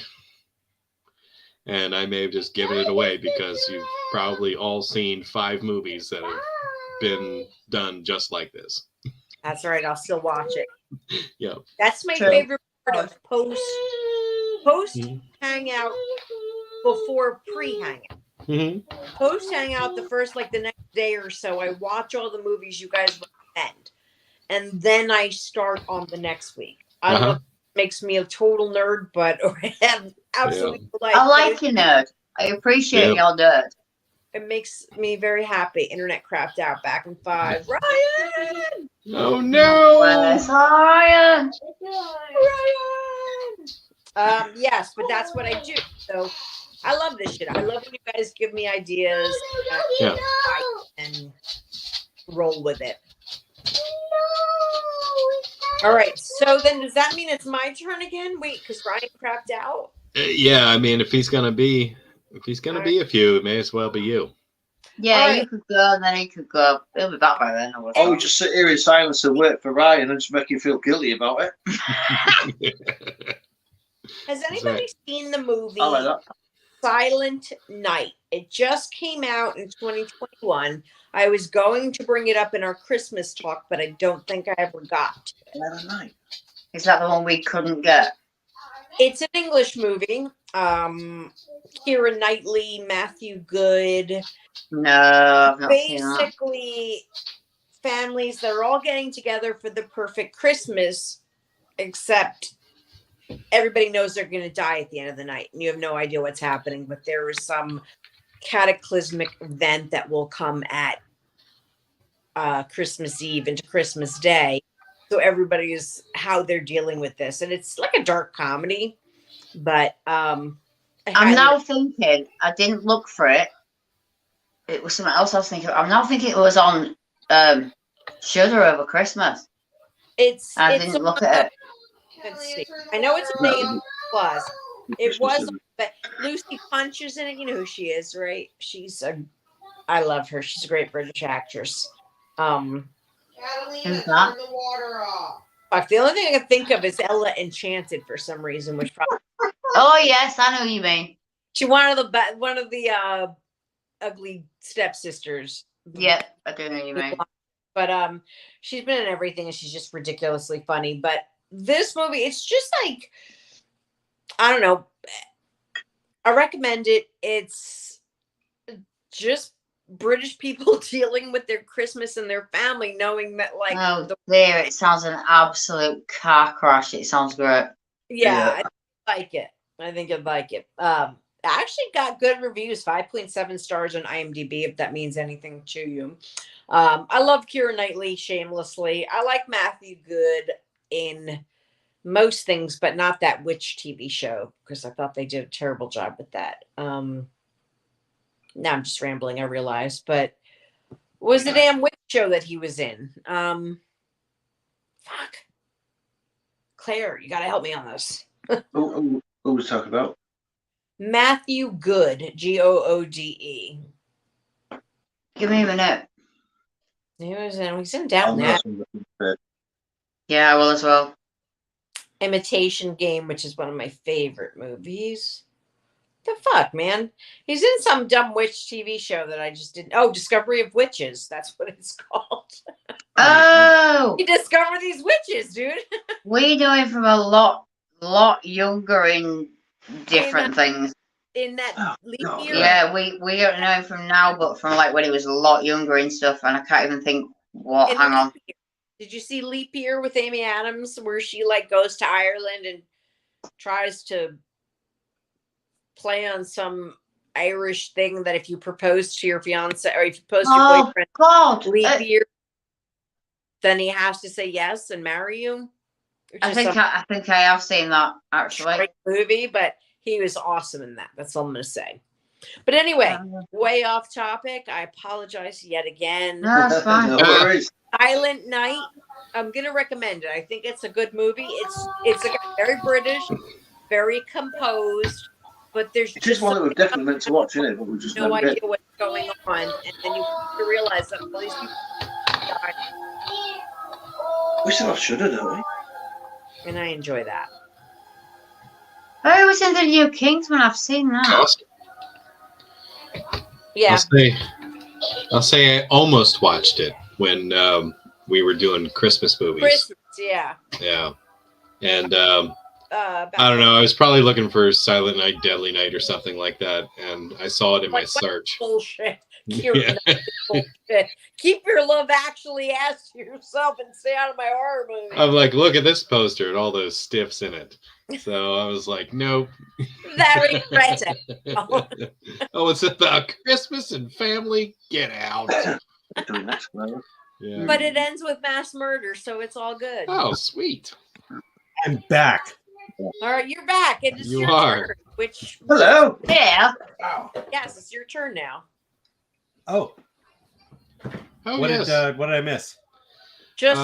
Speaker 1: And I may have just given it away because you've probably all seen 5 movies that have been done just like this.
Speaker 2: That's right. I'll still watch it.
Speaker 1: Yeah.
Speaker 2: That's my favorite part of post
Speaker 1: Mhm.
Speaker 2: hangout before pre-hangout.
Speaker 1: Mhm.
Speaker 2: Post hangout the first like the next day or so. I watch all the movies you guys recommend, and then I start on the next week. I don't know if it makes me a total nerd, but I have absolutely
Speaker 4: I like you, nerd. I appreciate your nerd.
Speaker 2: It makes me very happy. Internet crapped out back in 5. Ryan!
Speaker 1: Oh no!
Speaker 4: Where's Ryan?
Speaker 2: Ryan! Yes, but that's what I do. So I love this shit. I love when you guys give me ideas
Speaker 1: Yeah.
Speaker 2: and roll with it. All right. So then does that mean it's my turn again? Wait, because Ryan crapped out?
Speaker 1: Yeah, I mean, if he's gonna be a few, it may as well be you.
Speaker 4: Yeah,
Speaker 2: Right.
Speaker 4: you could go and then he could go. He'll be back by then.
Speaker 5: Oh, we just sit here in silence and wait for Ryan and just make you feel guilty about it.
Speaker 2: Has anybody seen the movie
Speaker 5: I like that.
Speaker 2: Silent Night? It just came out in 2021. I was going to bring it up in our Christmas talk, but I don't think I ever got to it.
Speaker 4: Is that the one we couldn't get?
Speaker 2: It's an English movie. Keira Knightley, Matthew Good.
Speaker 4: No, I've not seen that.
Speaker 2: Basically, families that are all getting together for the perfect Christmas, except everybody knows they're going to die at the end of the night, and you have no idea what's happening. But there is some cataclysmic event that will come at Christmas Eve into Christmas Day. So everybody is how they're dealing with this, and it's like a dark comedy. But I'm
Speaker 4: now thinking. I didn't look for it. It was something else I was thinking. I'm now thinking it was on Shudder over Christmas. I didn't look at it.
Speaker 2: Let's see. I know it's on A+. It was, but Lucy Punch is in it. You know who she is, right? I love her. She's a great British actress.
Speaker 4: Who's that?
Speaker 2: Fuck, the only thing I can think of is Ella Enchanted for some reason, which probably
Speaker 4: Oh yes, I know who you mean.
Speaker 2: she one of the ugly stepsisters.
Speaker 4: Yeah, I do know who you mean.
Speaker 2: But she's been in everything, and she's just ridiculously funny. But this movie, it's just like, I don't know. I recommend it. It's just British people dealing with their Christmas and their family, knowing that
Speaker 4: it sounds an absolute car crash. It sounds great.
Speaker 2: Yeah, I like it. I think I'd like it. I actually got good reviews, 5.7 stars on IMDb, if that means anything to you. I love Keira Knightley shamelessly. I like Matthew Good in most things, but not that witch TV show, because I thought they did a terrible job with that. Now I'm just rambling, I realize, but what was the damn witch show that he was in? Fuck. Claire, you got to help me on this.
Speaker 5: Who was talking about?
Speaker 2: Matthew Good, Goode.
Speaker 4: Give me a minute.
Speaker 2: He's in Down That.
Speaker 4: Yeah, I will as well.
Speaker 2: Imitation Game, which is one of my favorite movies. The fuck, man? He's in some dumb witch TV show that I just didn't. Oh, Discovery of Witches. That's what it's called.
Speaker 4: Oh,
Speaker 2: You discover these witches, dude.
Speaker 4: we know him from a lot younger in different things.
Speaker 2: In that leap year.
Speaker 4: Yeah, we don't know him from now, but from like when he was a lot younger and stuff. And I can't even think what. Hang on.
Speaker 2: Did you see Leap Year with Amy Adams, where she like goes to Ireland and tries to play on some Irish thing that if you propose to your fiance or if you propose to your boyfriend,
Speaker 4: God,
Speaker 2: leap year, then he has to say yes and marry you.
Speaker 4: I think I have seen that actually.
Speaker 2: Great movie, but he was awesome in that. That's all I'm gonna say. But anyway, way off topic. I apologize yet again.
Speaker 4: No, that's fine.
Speaker 5: No worries.
Speaker 2: Silent Night. I'm gonna recommend it. I think it's a good movie. It's like very British, very composed. But there's
Speaker 5: It is one that we're definitely meant to watch, isn't it? But we just
Speaker 2: no
Speaker 5: never
Speaker 2: idea
Speaker 5: did.
Speaker 2: what's going on, and then you realize that all these people died,
Speaker 5: We still have Shudder, don't we?
Speaker 2: and I enjoy that.
Speaker 4: Oh, it was in the New Kingsman. I've seen that.
Speaker 2: Yeah,
Speaker 1: I'll say I almost watched it when we were doing Christmas movies.
Speaker 2: Christmas. Yeah,
Speaker 1: Yeah, and I don't know. I was probably looking for Silent Night, Deadly Night or something like that, and I saw it in my
Speaker 2: Like, what
Speaker 1: search.
Speaker 2: bullshit.
Speaker 1: Yeah.
Speaker 2: Bullshit. Keep your Love Actually ass to yourself and stay out of my horror movie.
Speaker 1: I'm like, look at this poster and all those stiffs in it. So I was like, nope.
Speaker 2: Very present.
Speaker 1: Oh, it's about Christmas and family. Get out.
Speaker 5: Doing that, well.
Speaker 1: Yeah.
Speaker 2: But it ends with mass murder, so it's all good.
Speaker 1: Oh, sweet.
Speaker 3: I'm back.
Speaker 2: All right, you're back. It is
Speaker 1: You
Speaker 2: your
Speaker 1: are.
Speaker 2: turn. Which
Speaker 5: Hello.
Speaker 4: Yeah.
Speaker 2: yes, it's your turn now.
Speaker 3: Oh,
Speaker 1: Oh,
Speaker 3: what
Speaker 1: yes.
Speaker 3: did I miss?
Speaker 2: Just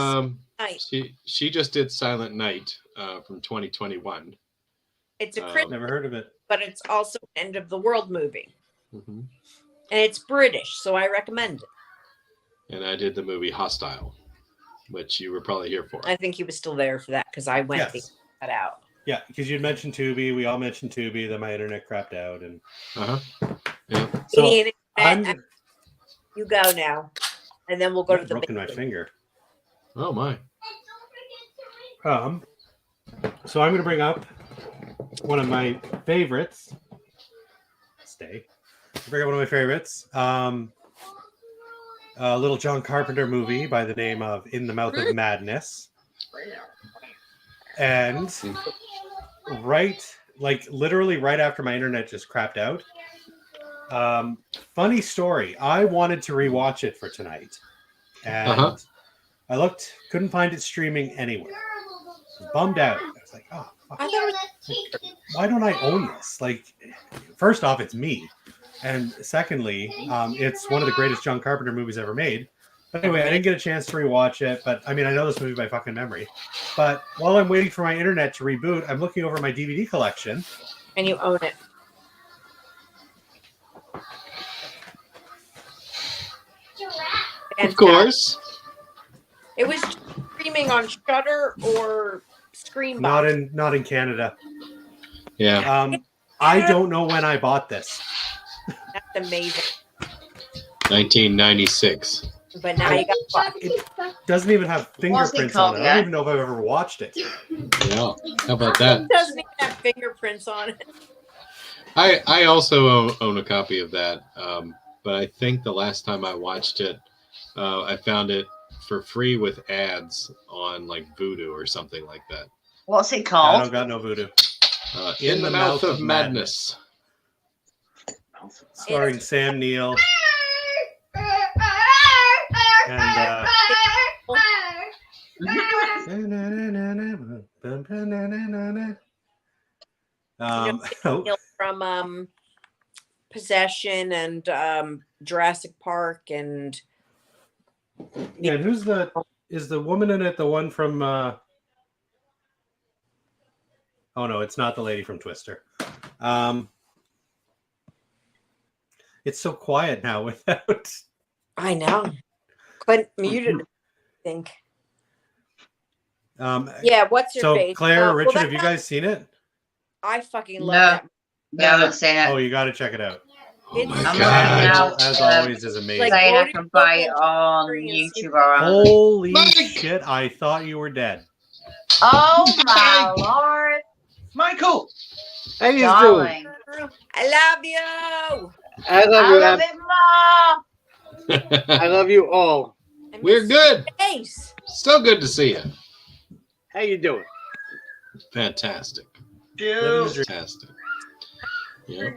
Speaker 2: night.
Speaker 1: She just did Silent Night from 2021.
Speaker 2: It's a Christmas,
Speaker 3: Never heard of it.
Speaker 2: but it's also an end of the world movie,
Speaker 1: Mm-hmm.
Speaker 2: and it's British, so I recommend it.
Speaker 1: And I did the movie Hostile, which you were probably here for.
Speaker 2: I think he was still there for that because I went
Speaker 3: Yes.
Speaker 2: that out.
Speaker 3: Yeah, because you'd mentioned Tubi. We all mentioned Tubi. Then my internet crapped out, and
Speaker 1: Yeah.
Speaker 3: so
Speaker 2: Ian,
Speaker 3: I'm
Speaker 2: you go now, and then we'll go to the
Speaker 3: broken my
Speaker 2: basement.
Speaker 3: finger.
Speaker 1: Oh my.
Speaker 3: So I'm going to bring up one of my favorites. Bring up one of my favorites. A little John Carpenter movie by the name of In the Mouth of Madness. And literally right after my internet just crapped out. Funny story. I wanted to rewatch it for tonight. And I looked, couldn't find it streaming anywhere. I was bummed out. I was like, oh, fuck.
Speaker 2: I thought it was
Speaker 3: Why don't I own this? Like, first off, it's me. And secondly, it's one of the greatest John Carpenter movies ever made. But anyway, I didn't get a chance to rewatch it. But I mean, I know this movie by fucking memory. But while I'm waiting for my internet to reboot, I'm looking over my DVD collection.
Speaker 2: and you own it.
Speaker 1: Of course.
Speaker 2: It was streaming on Shudder or Screambox.
Speaker 3: Not in Canada.
Speaker 1: Yeah.
Speaker 3: I don't know when I bought this.
Speaker 2: That's amazing.
Speaker 1: 1996.
Speaker 2: But now you got
Speaker 3: It doesn't even have fingerprints on it. I don't even know if I've ever watched it.
Speaker 1: Yeah. How about that?
Speaker 2: It doesn't even have fingerprints on it.
Speaker 1: I also own a copy of that. But I think the last time I watched it, I found it for free with ads on like Vudu or something like that.
Speaker 4: What's it
Speaker 3: I
Speaker 4: called?
Speaker 3: don't got no voodoo.
Speaker 1: In the Mouth of Madness.
Speaker 3: Starring Sam Neill. And
Speaker 2: From Possession and Jurassic Park and
Speaker 3: yeah, and is the woman in it the one from oh no, it's not the lady from Twister. It's so quiet now without
Speaker 2: I know. Couldn't mute it, I think. Yeah, what's your
Speaker 3: so
Speaker 2: face?
Speaker 3: Claire, Richard,
Speaker 2: well,
Speaker 3: have you guys seen it?
Speaker 2: I fucking love
Speaker 4: No.
Speaker 2: that.
Speaker 4: Yeah, I haven't seen it.
Speaker 3: Oh, you got to check it out.
Speaker 1: Oh my
Speaker 4: I'm
Speaker 1: God.
Speaker 4: now,
Speaker 3: As always, is amazing.
Speaker 2: like-
Speaker 4: saying I can buy it on YouTube or on.
Speaker 3: Holy
Speaker 1: Mike!
Speaker 3: shit! I thought you were dead.
Speaker 4: Oh my lord,
Speaker 5: Michael.
Speaker 8: How you doing?
Speaker 4: darling!
Speaker 2: I love you.
Speaker 8: I love
Speaker 4: I
Speaker 8: you.
Speaker 4: love it more.
Speaker 8: I love you all.
Speaker 2: I miss
Speaker 1: We're good.
Speaker 2: your face.
Speaker 1: So good to see you.
Speaker 8: How you doing?
Speaker 1: Fantastic.
Speaker 5: Cheers.
Speaker 1: Fantastic. Yeah.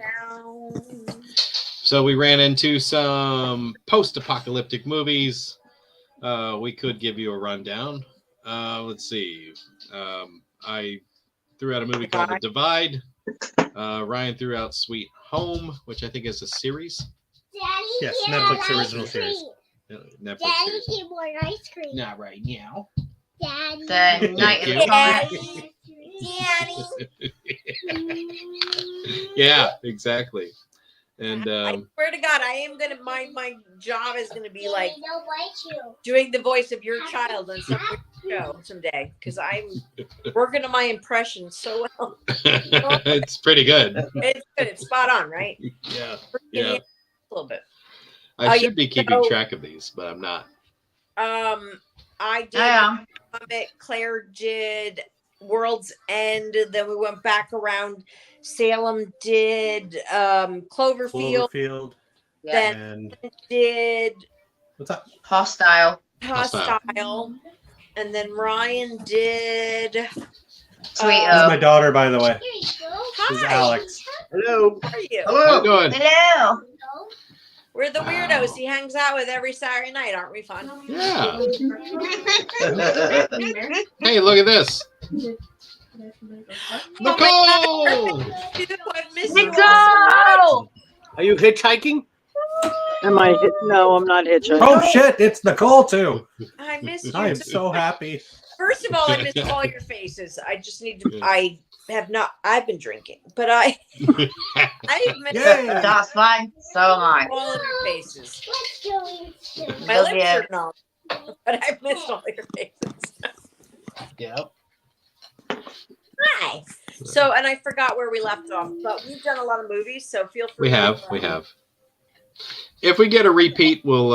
Speaker 1: So we ran into some post-apocalyptic movies. We could give you a rundown. Let's see. I threw out a movie called The Divide. Ryan threw out Sweet Home, which I think is a series.
Speaker 6: Daddy,
Speaker 3: Yes,
Speaker 6: can
Speaker 3: Netflix
Speaker 6: I have
Speaker 3: original
Speaker 6: ice
Speaker 3: series.
Speaker 6: cream?
Speaker 1: Netflix
Speaker 6: Daddy,
Speaker 1: series.
Speaker 6: can want ice cream?
Speaker 1: Not right now.
Speaker 6: Daddy.
Speaker 4: The night of the
Speaker 1: Yeah.
Speaker 4: comet.
Speaker 2: Daddy.
Speaker 1: Yeah, exactly. And
Speaker 2: I swear to God, I am gonna my job is gonna be like
Speaker 6: They'll bite you.
Speaker 2: doing the voice of your child on some show someday because I'm working on my impression so well.
Speaker 1: it's pretty good.
Speaker 2: It's good. It's spot on, right?
Speaker 1: Yeah.
Speaker 2: Yeah.
Speaker 1: Yeah.
Speaker 2: A little bit.
Speaker 1: I
Speaker 2: Oh,
Speaker 1: should be keeping
Speaker 2: so-
Speaker 1: track of these, but I'm not.
Speaker 2: I did
Speaker 4: I am.
Speaker 2: comic. Claire did World's End. Then we went back around Salem, did Cloverfield,
Speaker 3: Cloverfield.
Speaker 4: Yeah.
Speaker 2: then
Speaker 3: And
Speaker 2: did
Speaker 3: what's up?
Speaker 4: Hostile.
Speaker 2: Hostile, and then Ryan did.
Speaker 4: Sweet.
Speaker 3: This is my daughter, by the way.
Speaker 6: Here you go.
Speaker 3: This is
Speaker 2: Hi,
Speaker 3: Alex.
Speaker 8: Hello.
Speaker 2: how are you?
Speaker 1: How you
Speaker 5: Hello.
Speaker 1: doing?
Speaker 4: Hello.
Speaker 2: We're the weirdos
Speaker 1: Wow.
Speaker 2: he hangs out with every Saturday night, aren't we? Fun.
Speaker 1: Yeah. Hey, look at this. Nicole!
Speaker 2: Dude, I've missed you all so much.
Speaker 4: Nicole.
Speaker 8: Are you hitchhiking?
Speaker 9: Am I? No, I'm not hitchhiking.
Speaker 3: Oh shit! It's Nicole too.
Speaker 2: I missed you.
Speaker 3: I am
Speaker 2: too.
Speaker 3: so happy.
Speaker 2: First of all, I missed all your faces. I just need to. I have not. I've been drinking, but I have missed
Speaker 3: Yay!
Speaker 4: That's fine. So am I.
Speaker 2: all of your faces.
Speaker 6: Let's go inside.
Speaker 2: My
Speaker 4: Love
Speaker 2: lips
Speaker 4: you.
Speaker 2: are numb, but I've missed all your faces.
Speaker 8: Yep.
Speaker 2: Hi. So, and I forgot where we left off, but we've done a lot of movies, so feel free.
Speaker 1: We have. If we get a repeat, we'll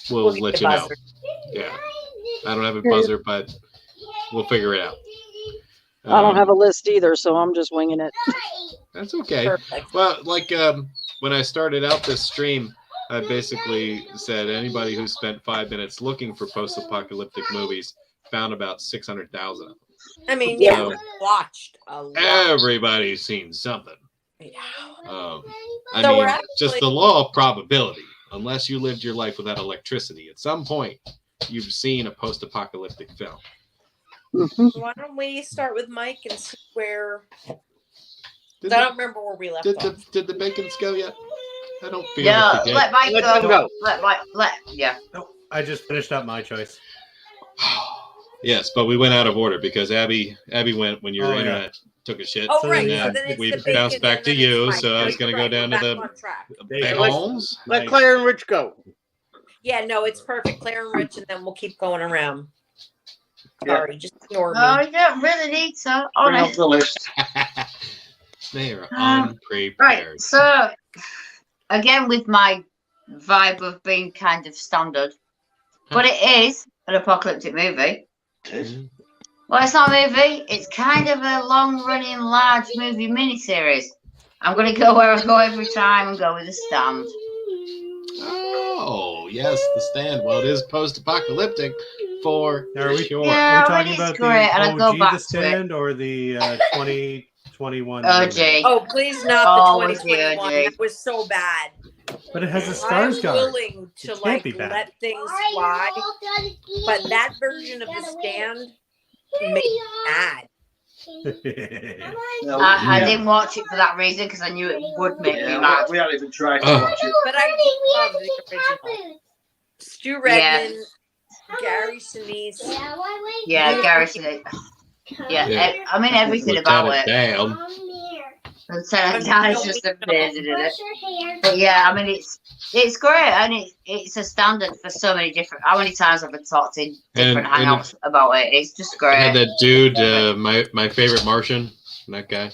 Speaker 2: We'll
Speaker 1: let
Speaker 2: get
Speaker 1: you
Speaker 2: the
Speaker 1: know.
Speaker 2: buzzer.
Speaker 1: Yeah. I don't have a buzzer, but we'll figure it out.
Speaker 9: I don't have a list either, so I'm just winging it.
Speaker 1: That's okay.
Speaker 2: Perfect.
Speaker 1: Well, like when I started out this stream, I basically said anybody who spent 5 minutes looking for post-apocalyptic movies found about 600,000 of them.
Speaker 2: I mean,
Speaker 1: Yeah.
Speaker 2: we watched a lot.
Speaker 1: Everybody's seen something.
Speaker 2: Yeah.
Speaker 1: I
Speaker 2: So
Speaker 1: mean,
Speaker 2: we're
Speaker 1: just
Speaker 2: actually-
Speaker 1: the law of probability. Unless you lived your life without electricity, at some point you've seen a post-apocalyptic film.
Speaker 2: Why don't we start with Mike and see where?
Speaker 1: Did,
Speaker 2: I don't remember where we left
Speaker 1: did
Speaker 2: off.
Speaker 1: the Bacons go yet? I don't feel
Speaker 4: Yeah.
Speaker 1: like they did.
Speaker 4: Let Mike
Speaker 8: Let
Speaker 4: go.
Speaker 8: them go.
Speaker 4: Let Mike. Yeah.
Speaker 3: Nope, I just finished up my choice.
Speaker 1: Yes, but we went out of order because Abby went when your
Speaker 3: Oh, yeah.
Speaker 1: internet took a shit.
Speaker 2: Oh,
Speaker 3: So
Speaker 2: right.
Speaker 3: then,
Speaker 2: So then it's
Speaker 1: we
Speaker 2: the bacon
Speaker 1: bounced back
Speaker 2: and
Speaker 1: to
Speaker 2: then
Speaker 1: you,
Speaker 2: it's Mike.
Speaker 1: so I was
Speaker 2: Right,
Speaker 1: going to go
Speaker 2: right.
Speaker 1: down
Speaker 2: We're
Speaker 1: to
Speaker 2: back on track.
Speaker 1: the
Speaker 8: Let's-
Speaker 1: Holmes.
Speaker 8: Let Claire and Rich go.
Speaker 2: Yeah, no, it's perfect. Claire and Rich, and then we'll keep going around.
Speaker 5: Yeah.
Speaker 2: Sorry, just ignore me.
Speaker 4: No, you don't really need to.
Speaker 5: Bring up
Speaker 4: Honest.
Speaker 5: the list.
Speaker 1: They are
Speaker 4: Right.
Speaker 1: unprepared.
Speaker 4: So, again, with my vibe of being kind of standard, but it is an apocalyptic movie.
Speaker 5: It is.
Speaker 4: Well, it's not a movie. It's kind of a long-running, large movie miniseries. I'm going to go where I go every time and go with The Stand.
Speaker 1: Oh, yes, The Stand. Well, it is post-apocalyptic for
Speaker 3: Are we,
Speaker 1: sure.
Speaker 4: Yeah.
Speaker 3: are we
Speaker 4: I
Speaker 3: talking
Speaker 4: mean, it's
Speaker 3: about
Speaker 4: great, and I
Speaker 3: the
Speaker 4: go
Speaker 3: OG
Speaker 4: back
Speaker 3: The
Speaker 4: to
Speaker 3: Stand or the 2021?
Speaker 4: OG.
Speaker 2: Oh, please not
Speaker 4: Oh,
Speaker 2: the
Speaker 4: it's the
Speaker 2: 2021.
Speaker 4: OG.
Speaker 2: That was so bad.
Speaker 3: But it has a
Speaker 2: I'm
Speaker 3: Skarsgård.
Speaker 2: willing to
Speaker 3: It can't be
Speaker 2: like
Speaker 3: bad.
Speaker 2: let things fly, but that version of The Stand made me mad.
Speaker 5: No,
Speaker 4: I
Speaker 5: yeah.
Speaker 4: didn't watch it for that reason because I knew it would make me
Speaker 5: Yeah,
Speaker 4: mad.
Speaker 5: we hadn't even tried to watch it.
Speaker 2: But I do love the original. Stu Redman, Gary Sinise.
Speaker 4: Yeah, Garrison. Yeah,
Speaker 1: Yeah.
Speaker 4: I mean everything about it.
Speaker 1: Down.
Speaker 4: Lieutenant Dan is just amazing in it. But yeah, I mean it's great and it's a standard for so many different. How many times have I talked in different
Speaker 1: And
Speaker 4: hangouts about it? It's just
Speaker 1: I had
Speaker 4: great.
Speaker 1: that dude, my favorite Martian, that guy.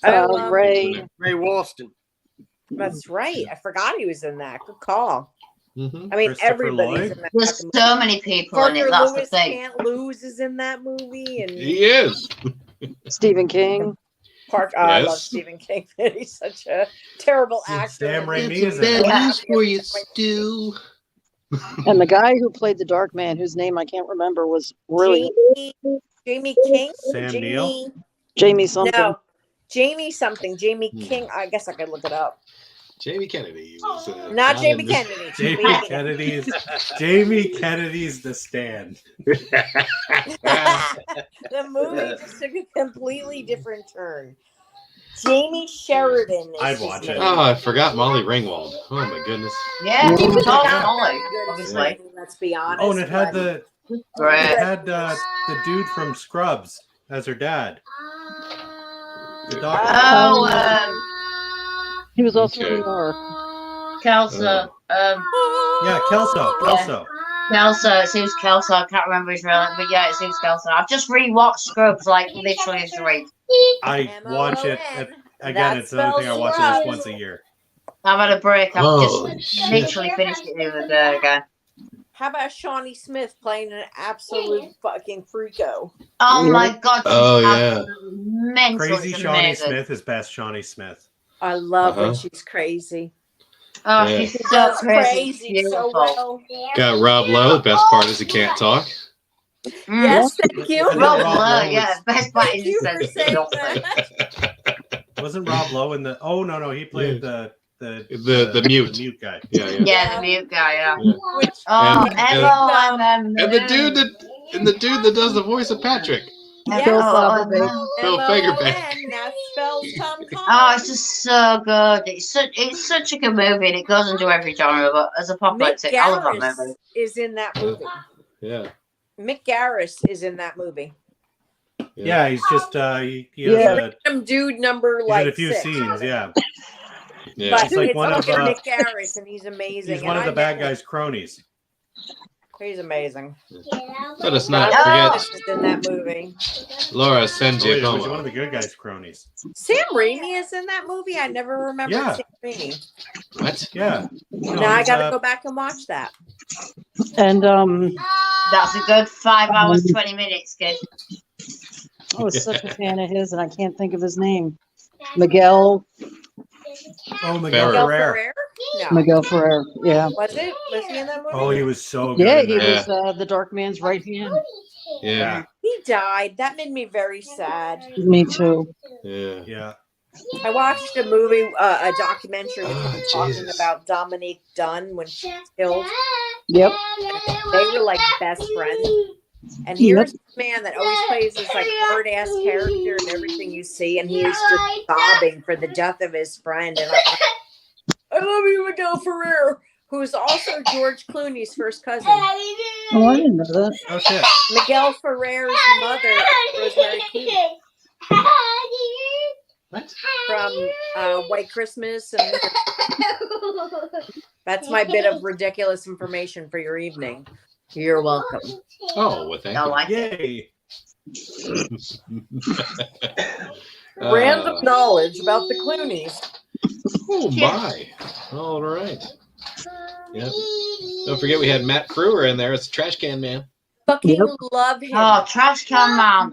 Speaker 2: I love
Speaker 9: Ray.
Speaker 8: Ray Walston.
Speaker 2: That's right. I forgot he was in that. Good call.
Speaker 1: Mm-hmm.
Speaker 2: I mean,
Speaker 3: Christopher
Speaker 2: everybody's
Speaker 3: Lloyd?
Speaker 2: in that.
Speaker 4: There's
Speaker 2: fucking
Speaker 4: so
Speaker 2: movie.
Speaker 4: many people in
Speaker 2: Parker
Speaker 4: it. That's the
Speaker 2: Lewis
Speaker 4: thing.
Speaker 2: Can't Lose is in that movie, and
Speaker 1: He is.
Speaker 9: Stephen King.
Speaker 2: I love
Speaker 1: Yes.
Speaker 2: Stephen King. He's such a terrible actor.
Speaker 3: Sam
Speaker 2: And
Speaker 3: Raimi is in
Speaker 2: then-
Speaker 3: it.
Speaker 4: Yeah.
Speaker 1: for you, Stu.
Speaker 9: And the guy who played the Dark Man, whose name I can't remember, was really
Speaker 2: Jamie King.
Speaker 3: Sam
Speaker 2: Jamie,
Speaker 3: Neill?
Speaker 9: Jamie something.
Speaker 2: No, Jamie something. Jamie
Speaker 1: Hmm.
Speaker 2: King. I guess I could look it up.
Speaker 1: Jamie Kennedy was
Speaker 2: Not
Speaker 1: on
Speaker 2: Jamie
Speaker 1: in the-
Speaker 2: Kennedy.
Speaker 3: Jamie Kennedy's The Stand.
Speaker 2: The movie just took a completely different turn. Jamie Sheridan. Is
Speaker 3: I'd
Speaker 2: his
Speaker 3: watch
Speaker 2: name.
Speaker 3: it.
Speaker 1: Oh, I forgot Molly Ringwald. Oh my goodness.
Speaker 4: Yeah,
Speaker 2: He was
Speaker 4: Tom
Speaker 2: not
Speaker 4: Holly,
Speaker 2: very good at
Speaker 4: obviously.
Speaker 2: acting, let's be honest.
Speaker 3: Oh, and it had
Speaker 2: but-
Speaker 3: the
Speaker 4: Great.
Speaker 3: dude from Scrubs as her dad. The doctor.
Speaker 4: Oh,
Speaker 9: He was also
Speaker 1: Okay.
Speaker 9: in ER.
Speaker 4: Kelso.
Speaker 3: Yeah, Kelso.
Speaker 4: Kelso, it seems Kelso. I can't remember his real name, but yeah, it seems Kelso. I've just rewatched Scrubs like literally this week.
Speaker 3: I watch it again.
Speaker 2: That
Speaker 3: It's another thing I watch at
Speaker 2: spells
Speaker 3: least once a year.
Speaker 4: I've had a break. I've
Speaker 1: Oh,
Speaker 4: just
Speaker 1: shit.
Speaker 4: literally finished it the other day again.
Speaker 2: How about Shawnee Smith playing an absolute fucking freako?
Speaker 4: Oh
Speaker 9: Yeah.
Speaker 4: my God.
Speaker 1: Oh,
Speaker 4: she's
Speaker 1: yeah.
Speaker 4: absolutely mental.
Speaker 3: Crazy
Speaker 4: It's
Speaker 3: Shawnee
Speaker 4: amazing.
Speaker 3: Smith is best Shawnee Smith.
Speaker 2: I love when
Speaker 1: Uh-huh.
Speaker 2: she's crazy.
Speaker 4: Oh,
Speaker 1: Yeah.
Speaker 4: she's
Speaker 2: She
Speaker 4: so
Speaker 2: does
Speaker 4: crazy.
Speaker 2: crazy
Speaker 4: Beautiful.
Speaker 2: so well.
Speaker 1: Got Rob Lowe. The best part is he can't talk.
Speaker 4: Mm.
Speaker 2: Yes, thank you.
Speaker 3: I think
Speaker 4: Rob
Speaker 3: Rob
Speaker 4: Lowe,
Speaker 3: Lowe
Speaker 4: yeah.
Speaker 3: was-
Speaker 4: Best part
Speaker 2: Thank
Speaker 4: is
Speaker 2: you
Speaker 4: he
Speaker 2: for
Speaker 4: says
Speaker 2: saying
Speaker 4: nothing.
Speaker 2: that.
Speaker 3: Wasn't Rob Lowe in the? Oh no, he played the
Speaker 1: mute.
Speaker 3: guy.
Speaker 1: Yeah.
Speaker 4: Yeah, the mute guy, yeah.
Speaker 2: Which
Speaker 4: Oh,
Speaker 1: And-
Speaker 4: everyone.
Speaker 1: And the dude that does the voice of Patrick.
Speaker 2: Yeah.
Speaker 9: Phil
Speaker 4: Oh,
Speaker 9: Faberbeck.
Speaker 1: Phil Fagerbeck.
Speaker 2: MOON, that spells Tom Collins.
Speaker 4: Oh, it's just so good. It's such a good movie, and it goes into every genre. But as a
Speaker 2: Mick
Speaker 4: apocalyptic, I love that
Speaker 2: Garris
Speaker 4: movie.
Speaker 2: is in that movie.
Speaker 1: Yeah.
Speaker 2: Mick Garris is in that movie.
Speaker 3: Yeah, he's just he has
Speaker 9: Yeah.
Speaker 2: Some dude number
Speaker 3: he's
Speaker 2: like
Speaker 3: in a few
Speaker 2: 6.
Speaker 3: scenes. Yeah,
Speaker 1: Yeah.
Speaker 2: But
Speaker 3: He's like
Speaker 2: it's
Speaker 3: one of,
Speaker 2: fucking Mick Garris, and he's amazing.
Speaker 3: he's one
Speaker 2: and
Speaker 3: of the
Speaker 2: I
Speaker 3: bad
Speaker 2: met him.
Speaker 3: guy's cronies.
Speaker 2: He's amazing.
Speaker 1: Let us not
Speaker 2: Rob
Speaker 1: forget
Speaker 2: Lowe is in that movie.
Speaker 1: Laura San
Speaker 3: Oh, wait, was one of
Speaker 1: Giacomo.
Speaker 3: the good guys' cronies.
Speaker 2: Sam Raimi is in that movie. I never remembered
Speaker 3: Yeah.
Speaker 2: Sam Raimi.
Speaker 1: What?
Speaker 3: Yeah. No,
Speaker 2: Now I
Speaker 3: he's,
Speaker 2: got to go back and watch that.
Speaker 9: And
Speaker 4: That's a good 5 hours, 20 minutes, kid.
Speaker 9: I was such a fan of his, and I can't think of his name. Miguel
Speaker 3: Oh, Miguel
Speaker 2: Miguel
Speaker 3: Ferrer.
Speaker 2: Ferrer? No.
Speaker 9: Miguel Ferrer. Yeah.
Speaker 2: Was it? Was he in that movie?
Speaker 3: Oh, he was so good.
Speaker 9: Yeah,
Speaker 3: in
Speaker 9: he
Speaker 3: that.
Speaker 9: was the Dark Man's right hand.
Speaker 1: Yeah.
Speaker 2: He died. That made me very sad.
Speaker 9: Me too.
Speaker 1: Yeah.
Speaker 3: Yeah.
Speaker 2: I watched a movie, a documentary
Speaker 1: Oh,
Speaker 2: talking
Speaker 1: Jesus.
Speaker 2: about Dominique Dunn when she was killed.
Speaker 9: Yep.
Speaker 2: They were like best friends. And here's this man that always plays this like hard ass character in everything you see, and he is just sobbing for the death of his friend. And I love you, Miguel Ferrer, who is also George Clooney's first cousin.
Speaker 9: Oh, I didn't know that.
Speaker 3: Oh shit.
Speaker 2: Miguel Ferrer's mother, Rosemary Clooney,
Speaker 1: What?
Speaker 2: from White Christmas, and that's my bit of ridiculous information for your evening. You're welcome.
Speaker 1: Oh, well, thank
Speaker 4: I
Speaker 1: you.
Speaker 4: like it.
Speaker 3: Yay.
Speaker 2: Random knowledge about the Clooneys.
Speaker 1: Oh my! All right. Yep. Don't forget we had Matt Frewer in there. It's a trash can man.
Speaker 2: Fucking
Speaker 9: Yep.
Speaker 2: love him.
Speaker 4: Oh, Trash Can Man.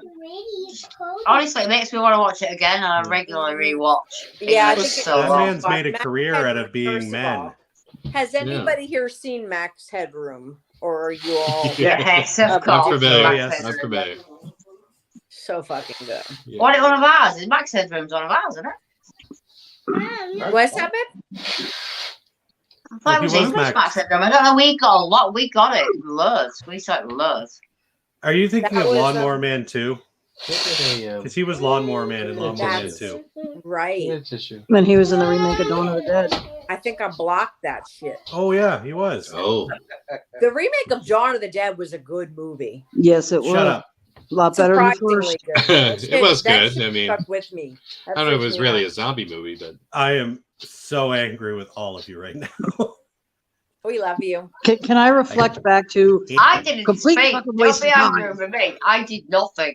Speaker 4: Honestly, it makes me want to watch it again, and I regularly rewatch.
Speaker 2: Yeah, I
Speaker 4: It was
Speaker 2: think
Speaker 4: so
Speaker 3: That
Speaker 4: long.
Speaker 3: man's made a
Speaker 2: Matt
Speaker 3: career
Speaker 2: Headroom,
Speaker 3: out of
Speaker 2: first
Speaker 3: being
Speaker 2: of
Speaker 3: men.
Speaker 2: all. Has anybody here seen Max Headroom? Or are you all
Speaker 4: Yes, of
Speaker 2: I'm
Speaker 4: course.
Speaker 1: I'm familiar.
Speaker 3: Oh,
Speaker 4: Max
Speaker 3: yes.
Speaker 1: I'm
Speaker 4: Headroom.
Speaker 1: familiar.
Speaker 2: so fucking good?
Speaker 1: Yeah.
Speaker 4: What, one of ours? Is Max Headroom's one of ours, isn't it?
Speaker 2: What's that, babe?
Speaker 4: I thought it was
Speaker 3: He was
Speaker 4: English
Speaker 3: Max.
Speaker 4: Max Headroom. I don't know. We got a lot. We got it. Loads. We saw it loads.
Speaker 3: Are you thinking
Speaker 2: That
Speaker 3: of
Speaker 2: was,
Speaker 3: Lawnmower Man 2?
Speaker 1: Yeah.
Speaker 3: Because he was Lawnmower Man in Lawnmower Man
Speaker 2: That's
Speaker 3: 2.
Speaker 2: right.
Speaker 1: Tissue.
Speaker 9: And he was in the remake of Dawn of the Dead.
Speaker 2: I think I blocked that shit.
Speaker 3: Oh yeah, he was.
Speaker 1: Oh.
Speaker 2: The remake of Dawn of the Dead was a good movie.
Speaker 9: Yes, it was.
Speaker 3: Shut up.
Speaker 9: A lot better than the
Speaker 2: Surprisingly
Speaker 9: first.
Speaker 2: good.
Speaker 1: It was
Speaker 2: That
Speaker 1: good.
Speaker 2: shit
Speaker 1: I mean,
Speaker 2: stuck with me.
Speaker 1: I don't know if it was really a zombie movie, but
Speaker 3: I am so angry with all of you right now.
Speaker 2: We love you.
Speaker 9: Can I reflect back to
Speaker 4: I didn't
Speaker 9: Complete
Speaker 4: speak.
Speaker 9: fucking
Speaker 4: Don't
Speaker 9: waste
Speaker 4: be
Speaker 9: of time.
Speaker 4: angry with me. I did nothing.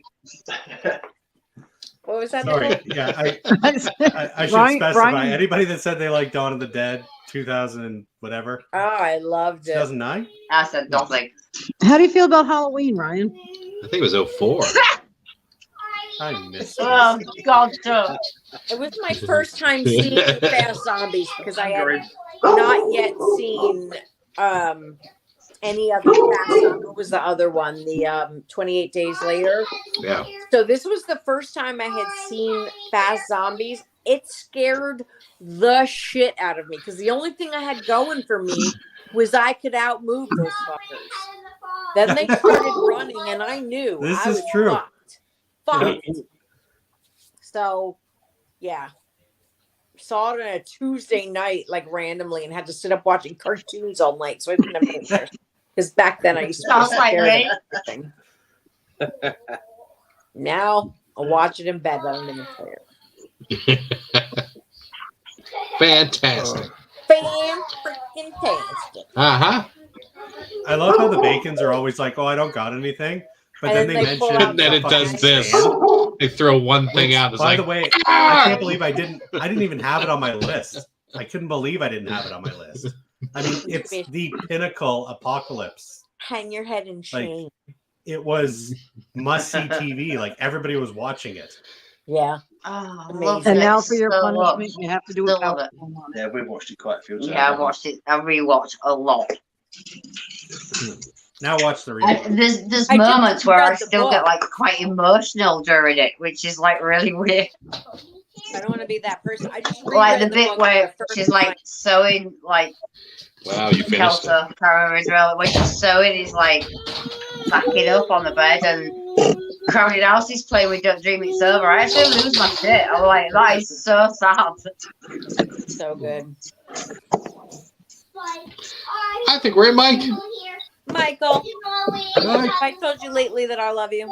Speaker 2: What was that?
Speaker 3: Sorry.
Speaker 2: Nicole?
Speaker 3: Yeah, I should
Speaker 9: Ryan-
Speaker 3: specify.
Speaker 9: Ryan-
Speaker 3: Anybody that said they like Dawn of the Dead 2000 and whatever,
Speaker 2: Oh, I loved it.
Speaker 3: 2009.
Speaker 4: I said nothing.
Speaker 9: how do you feel about Halloween, Ryan?
Speaker 1: I think it was 04.
Speaker 3: I missed
Speaker 4: Oh,
Speaker 3: this.
Speaker 4: God, don't.
Speaker 2: It was my first time seeing Fast Zombies because I had not yet seen any other Fast Zombie. What was the other one? The 28 Days Later.
Speaker 1: Yeah.
Speaker 2: So this was the first time I had seen Fast Zombies. It scared the shit out of me because the only thing I had going for me was I could outmove those fuckers. Then they started running, and I knew
Speaker 3: This
Speaker 2: I
Speaker 3: is
Speaker 2: was
Speaker 3: true.
Speaker 2: fucked. So, yeah. Saw it on a Tuesday night, like randomly, and had to sit up watching cartoons all night. So I didn't have pictures. Because back then I used to be
Speaker 4: Sounds like
Speaker 2: scared
Speaker 4: me.
Speaker 2: of everything. Now I watch it in bed when I'm in the chair.
Speaker 1: Fantastic.
Speaker 2: Fan-freaking-tastic.
Speaker 1: Uh-huh.
Speaker 3: I love how the Bacons are always like, "Oh, I don't got anything," but
Speaker 2: And
Speaker 3: then
Speaker 2: then
Speaker 3: they
Speaker 2: they pull
Speaker 3: mention
Speaker 2: out
Speaker 1: And then it
Speaker 3: the
Speaker 1: does
Speaker 3: fucking
Speaker 1: this.
Speaker 3: stand.
Speaker 1: They throw one thing out. It's
Speaker 3: By
Speaker 1: like,
Speaker 3: the way, I can't believe I didn't even have it on my list. I couldn't believe I didn't have it on my list. I mean, it's the pinnacle apocalypse.
Speaker 2: Hang your head in shame.
Speaker 3: It was must-see TV. Like everybody was watching it.
Speaker 2: Yeah.
Speaker 4: Oh, I
Speaker 2: Amazing.
Speaker 4: love
Speaker 9: And
Speaker 4: it
Speaker 9: now for your
Speaker 4: so
Speaker 9: punishment,
Speaker 4: much.
Speaker 9: you have to do
Speaker 4: Still
Speaker 9: a
Speaker 4: love it.
Speaker 9: countdown on it.
Speaker 5: Yeah, we've watched it quite a few times.
Speaker 4: Yeah, I watched it. I rewatched a lot.
Speaker 3: Now watch the replay.
Speaker 4: And there's
Speaker 2: I just
Speaker 4: moments where I
Speaker 2: read the
Speaker 4: still get
Speaker 2: book.
Speaker 4: like quite emotional during it, which is like really weird.
Speaker 2: I don't want to be that person. I just
Speaker 4: Like
Speaker 2: reread
Speaker 4: the bit
Speaker 2: book
Speaker 4: where
Speaker 2: for the first
Speaker 4: she's like
Speaker 2: time.
Speaker 4: sewing, like
Speaker 1: Wow, you finished it.
Speaker 4: Kelso, I can't remember his real. When she's sewing, he's like backing up on the bed, and Crowded House is playing with Don't Dream It's Over. I actually lose my shit. I'm like, that is so sad.
Speaker 2: So good.
Speaker 1: I think we're in Mike.
Speaker 2: Michael,
Speaker 1: Mike.
Speaker 2: I told you lately that I love you.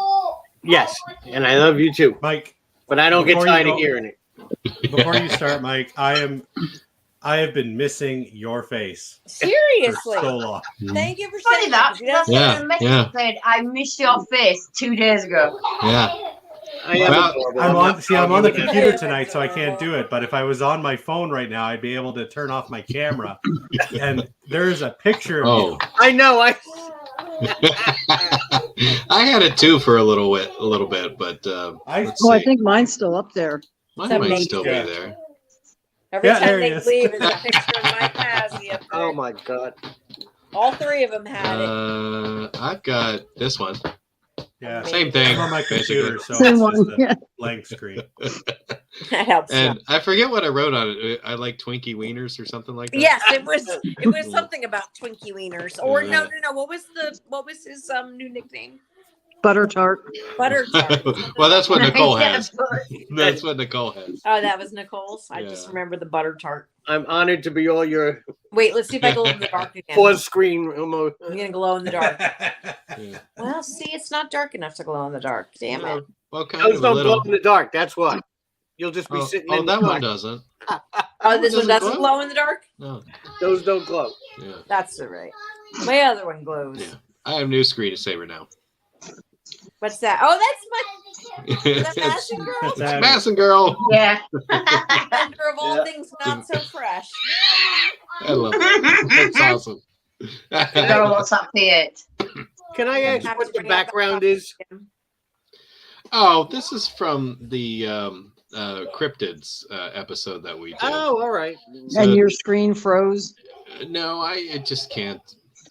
Speaker 8: Yes, and I love you too.
Speaker 3: Mike,
Speaker 8: But I don't get
Speaker 3: Before you
Speaker 8: tired of
Speaker 3: go-
Speaker 8: hearing it.
Speaker 3: before you start, Mike, I have been missing your face for
Speaker 2: Seriously.
Speaker 3: so long.
Speaker 2: Thank you for
Speaker 4: Funny
Speaker 2: saying
Speaker 4: that.
Speaker 2: that.
Speaker 4: That's
Speaker 1: Yeah,
Speaker 4: the message
Speaker 1: yeah.
Speaker 4: said, I missed your face 2 days ago.
Speaker 1: Yeah.
Speaker 8: I am
Speaker 1: Well,
Speaker 8: adorable.
Speaker 3: I'm
Speaker 8: not
Speaker 3: on the
Speaker 8: arguing with
Speaker 3: computer
Speaker 2: that.
Speaker 3: tonight, so I can't do it. But if I was on my phone right now, I'd be able to turn off my camera, and there's a picture of
Speaker 1: Oh.
Speaker 3: you.
Speaker 8: I know.
Speaker 1: I had it too for a little bit, but let's
Speaker 9: Oh, I
Speaker 1: see.
Speaker 9: think mine's still up there.
Speaker 1: Mine
Speaker 2: That
Speaker 1: might
Speaker 2: makes
Speaker 1: still
Speaker 3: sense.
Speaker 1: be there.
Speaker 2: Every
Speaker 3: Yeah,
Speaker 2: time
Speaker 3: there he
Speaker 2: they
Speaker 3: is.
Speaker 2: leave, is a picture of Mike Mazzy up there.
Speaker 8: Oh my god.
Speaker 2: All three of them had it.
Speaker 1: I've got this one.
Speaker 3: Yeah,
Speaker 1: Same thing.
Speaker 3: I'm on my computer,
Speaker 1: basically.
Speaker 3: so
Speaker 9: Same
Speaker 3: it's
Speaker 9: one.
Speaker 3: just a
Speaker 9: Yeah.
Speaker 3: blank screen.
Speaker 2: That helps.
Speaker 1: And I forget what I wrote on it. I like Twinkie Wieners or something like that.
Speaker 2: Yes, it was something about Twinkie Wieners. Or no. What was his new nickname?
Speaker 9: Butter tart.
Speaker 2: Butter Tart.
Speaker 1: Well, that's what Nicole
Speaker 4: Yeah,
Speaker 1: has. That's what Nicole has.
Speaker 2: Oh, that was Nicole's. I just
Speaker 1: Yeah.
Speaker 2: remember the Butter Tart.
Speaker 8: I'm honored to be all your
Speaker 2: Wait, let's see if I glow in the dark again.
Speaker 8: pause screen. Almost.
Speaker 2: I'm gonna glow in the dark.
Speaker 1: Yeah.
Speaker 2: Well, see, it's not dark enough to glow in the dark. Damn it.
Speaker 1: Well, kind
Speaker 8: Those
Speaker 1: of a
Speaker 8: don't
Speaker 1: little.
Speaker 8: glow in the dark. That's why. You'll just be
Speaker 1: Oh,
Speaker 8: sitting
Speaker 1: oh,
Speaker 8: in
Speaker 1: that
Speaker 8: the
Speaker 1: one
Speaker 8: dark.
Speaker 1: doesn't.
Speaker 2: Oh, this one
Speaker 1: doesn't
Speaker 2: doesn't
Speaker 1: glow?
Speaker 2: glow in the dark?
Speaker 1: No.
Speaker 8: Those don't glow.
Speaker 1: Yeah.
Speaker 2: That's the right. My other one glows.
Speaker 1: Yeah. I have new screensaver now.
Speaker 2: What's that? Oh, that's my
Speaker 1: It's
Speaker 2: Madison girl.
Speaker 3: That's Abby.
Speaker 1: Madison girl.
Speaker 4: Yeah.
Speaker 2: Wonder of all
Speaker 5: Yeah.
Speaker 2: things not so fresh.
Speaker 1: I love it. That's awesome.
Speaker 4: Girl, what's up here?
Speaker 8: Can I ask
Speaker 2: Have
Speaker 8: what
Speaker 2: to
Speaker 8: the
Speaker 2: bring out
Speaker 8: background
Speaker 2: the-
Speaker 8: is?
Speaker 1: Oh, this is from the cryptids episode that we did.
Speaker 8: Oh, all right.
Speaker 1: So-
Speaker 9: And your screen froze.
Speaker 1: No, I just can't.